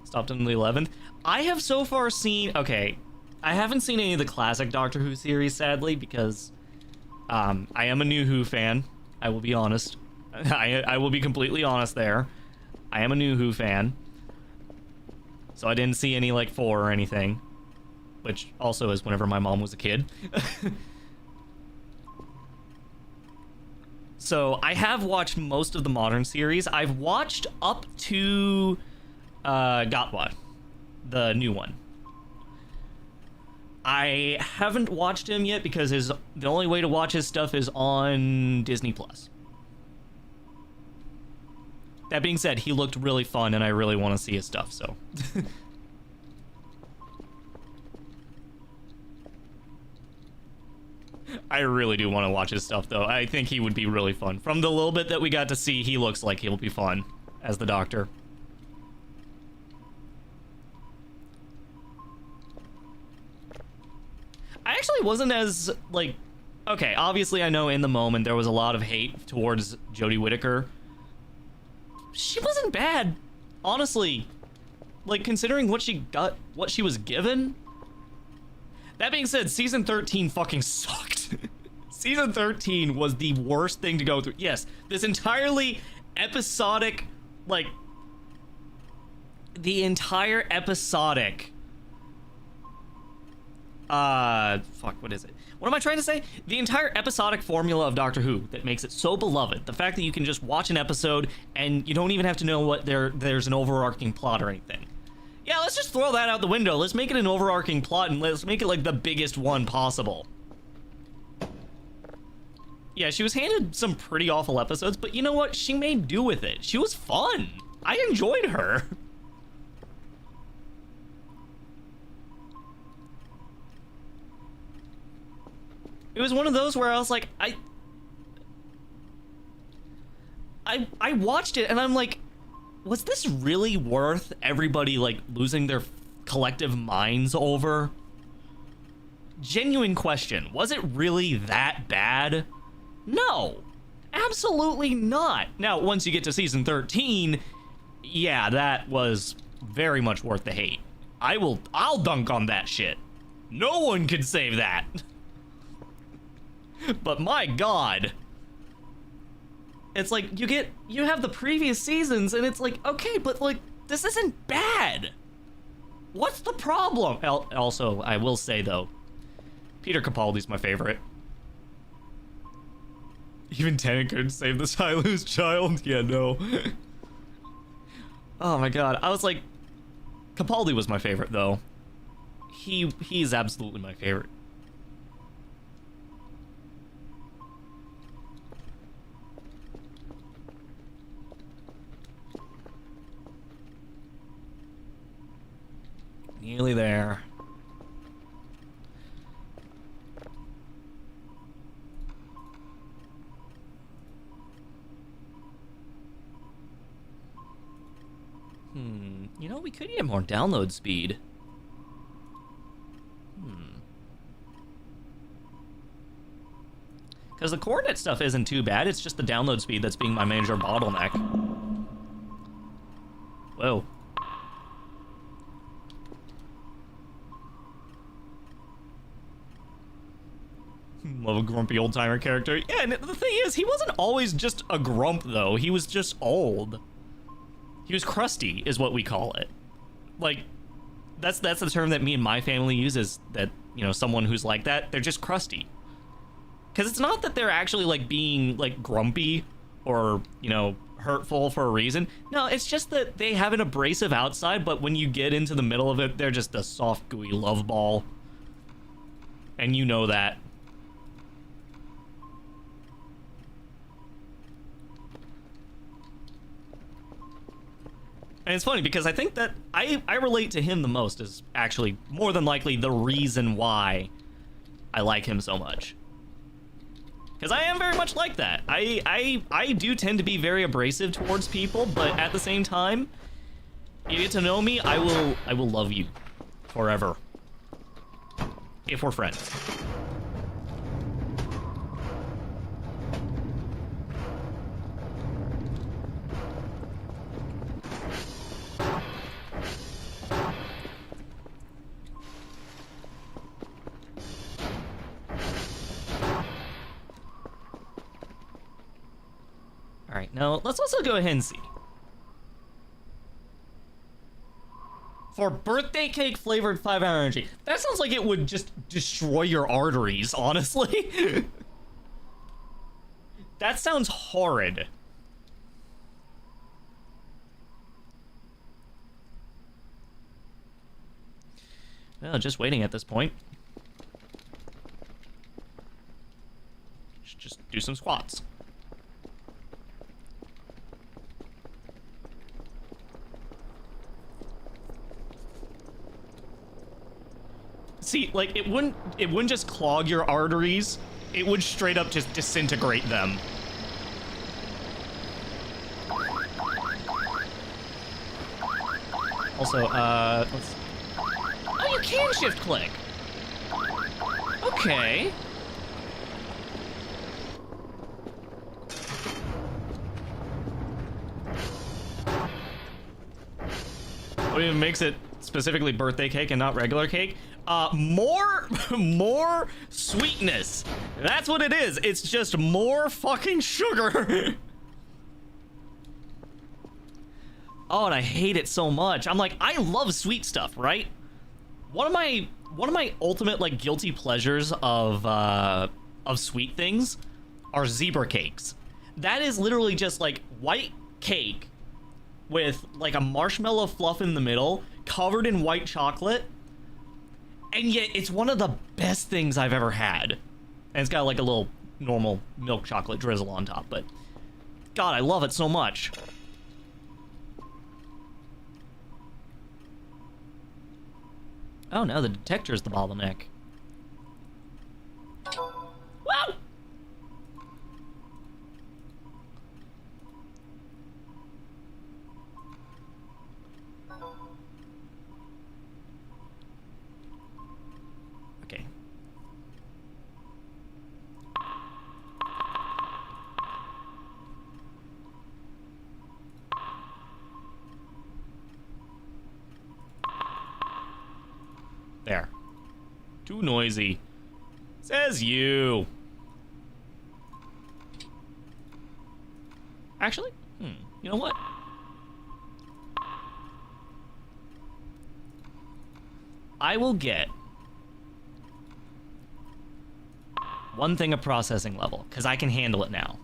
Stopped on the 11th. I have so far seen... Okay, I haven't seen any of the classic Doctor Who series, sadly, because I am a new Who fan. I will be honest. I will be completely honest there. I am a new Who fan. So I didn't see any, like, 4 or anything. Which also is whenever my mom was a kid. So I have watched most of the modern series. I've watched up to... Gatwa, the new one. I haven't watched him yet because the only way to watch his stuff is on Disney Plus. That being said, he looked really fun and I really want to see his stuff, so. I really do want to watch his stuff though. I think he would be really fun. From the little bit that we got to see, he looks like he'll be fun as the Doctor. I actually wasn't as, like... Okay, obviously I know in the moment there was a lot of hate towards Jodie Whittaker. She wasn't bad, honestly. Like, considering what she got, what she was given. That being said, Season 13 fucking sucked. Season 13 was the worst thing to go through. Yes, this entirely episodic, like... The entire episodic... fuck, what is it? What am I trying to say? The entire episodic formula of Doctor Who that makes it so beloved. The fact that you can just watch an episode and you don't even have to know what there's an overarching plot or anything. Yeah, let's just throw that out the window. Let's make it an overarching plot and let's make it like the biggest one possible. Yeah, she was handed some pretty awful episodes, but you know what? She made do with it. She was fun. I enjoyed her. It was one of those where I was like, I watched it and I'm like, was this really worth everybody like losing their collective minds over? Genuine question. Was it really that bad? No, absolutely not. Now, once you get to season 13, yeah, that was very much worth the hate. I'll dunk on that shit. No one can save that. But my god, it's like you have the previous seasons and it's like, okay, but like this isn't bad. What's the problem? Also, I will say though, Peter Capaldi's my favorite. Even Tennant couldn't save the Silu's child. Yeah, no. Oh my god, I was like, Capaldi was my favorite though. he's absolutely my favorite. Nearly there. You know, we could get more download speed. Because the coordinate stuff isn't too bad, it's just the download speed that's being my major bottleneck. Whoa. Love a grumpy old-timer character. Yeah, and the thing is, he wasn't always just a grump, though. He was just old. He was crusty, is what we call it. Like, that's the term that me and my family uses, that, you know, someone who's like that, they're just crusty. Because it's not that they're actually, like, being, like, grumpy or, you know, hurtful for a reason. No, it's just that they have an abrasive outside, but when you get into the middle of it, they're just a soft, gooey love ball. And you know that. And it's funny because I think that I relate to him the most, is actually more than likely the reason why I like him so much. Because I am very much like that. I do tend to be very abrasive towards people, but at the same time, you get to know me, I will love you forever. If we're friends. Alright, now let's also go ahead and see. For birthday cake flavored 5-hour energy. That sounds like it would just destroy your arteries, honestly. That sounds horrid. Well, just waiting at this point. Should just do some squats. See, like, it wouldn't just clog your arteries, it would straight up just disintegrate them. Also, let's... Oh, you can shift click! Okay. What even makes it specifically birthday cake and not regular cake? More sweetness. That's what it is. It's just more fucking sugar. Oh, and I hate it so much. I'm like, I love sweet stuff, right? One of my ultimate, like, guilty pleasures of sweet things are zebra cakes. That is literally just like white cake with like a marshmallow fluff in the middle, covered in white chocolate. And yet, it's one of the best things I've ever had. And it's got like a little normal milk chocolate drizzle on top, but God, I love it so much. Oh no, the detector's the bottleneck. Wow! Okay. There. Too noisy. Says you. Actually, you know what? I will get one thing of processing level, because I can handle it now.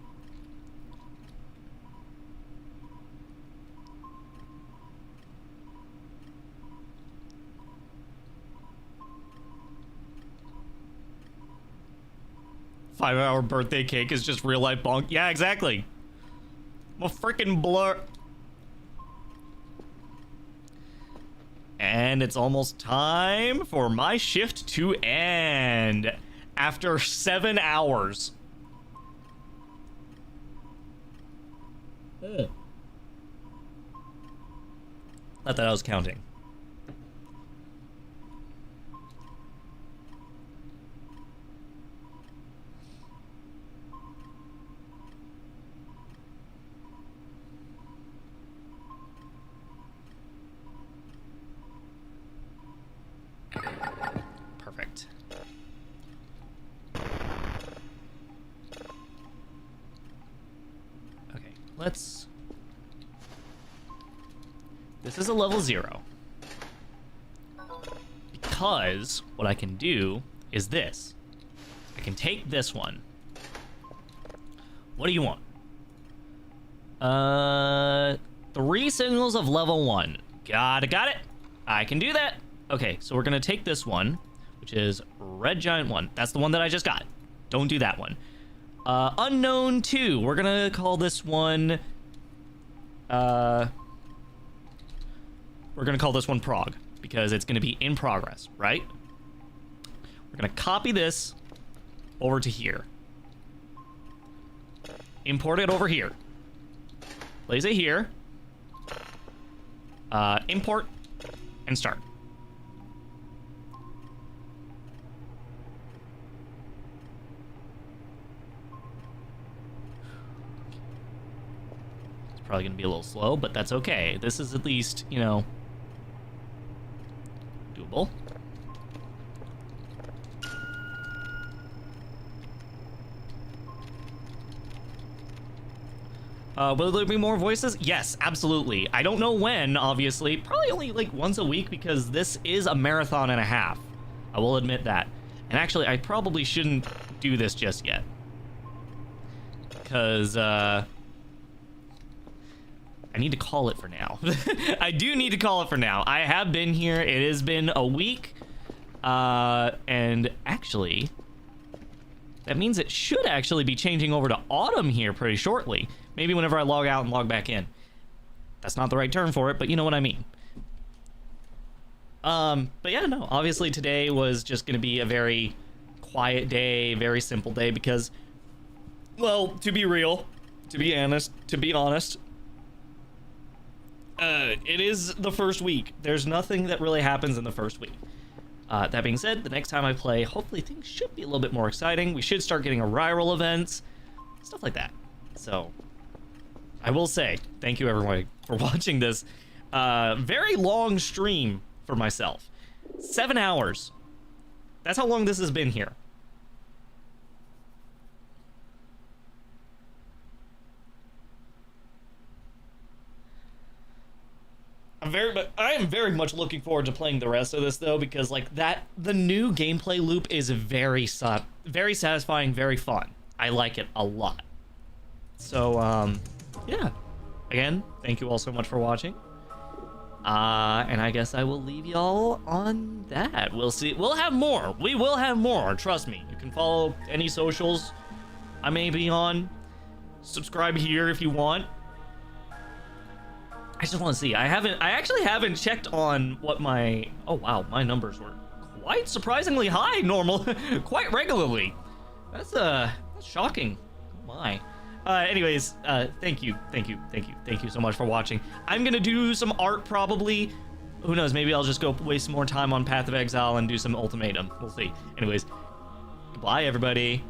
5-hour birthday cake is just real life bonk. Yeah, exactly. I'm a freaking blur. And it's almost time for my shift to end after 7 hours. Not that I was counting. Perfect. Okay, let's... This is a level 0. Because what I can do is this. I can take this one. What do you want? 3 signals of level 1. Got it. I can do that. Okay, so we're gonna take this one, which is Red Giant 1. That's the one that I just got. Don't do that one. Unknown 2. We're gonna call this one... We're gonna call this one Prog, because it's gonna be in progress, right? We're gonna copy this over to here. Import it over here. Place it here. Import and start. It's probably gonna be a little slow, but that's okay. This is at least, you know, doable. Will there be more voices? Yes, absolutely. I don't know when, obviously. Probably only like once a week because this is a marathon and a half. I will admit that. And actually, I probably shouldn't do this just yet. Because, I need to call it for now. I do need to call it for now. I have been here. It has been a week. And actually, that means it should actually be changing over to autumn here pretty shortly. Maybe whenever I log out and log back in. That's not the right term for it, but you know what I mean. But yeah, no, obviously today was just going to be a very quiet day, very simple day because, well, to be real, to be honest, it is the first week. There's nothing that really happens in the first week. That being said, the next time I play, hopefully things should be a little bit more exciting. We should start getting a rival events, stuff like that. So, I will say, thank you everyone for watching this very long stream for myself. 7 hours. That's how long this has been here. I am very much looking forward to playing the rest of this though, because like the new gameplay loop is very satisfying, very fun. I like it a lot. So yeah. Again, thank you all so much for watching. And I guess I will leave y'all on that. We'll see. We'll have more. We will have more. Trust me. You can follow any socials I may be on. Subscribe here if you want. I just want to see. I actually haven't checked on what my... Oh, wow. My numbers were quite surprisingly high quite regularly. That's shocking. Oh my. Anyways, thank you so much for watching. I'm gonna do some art probably. Who knows, maybe I'll just go waste some more time on Path of Exile and do some Ultimatum. We'll see. Anyways, goodbye everybody.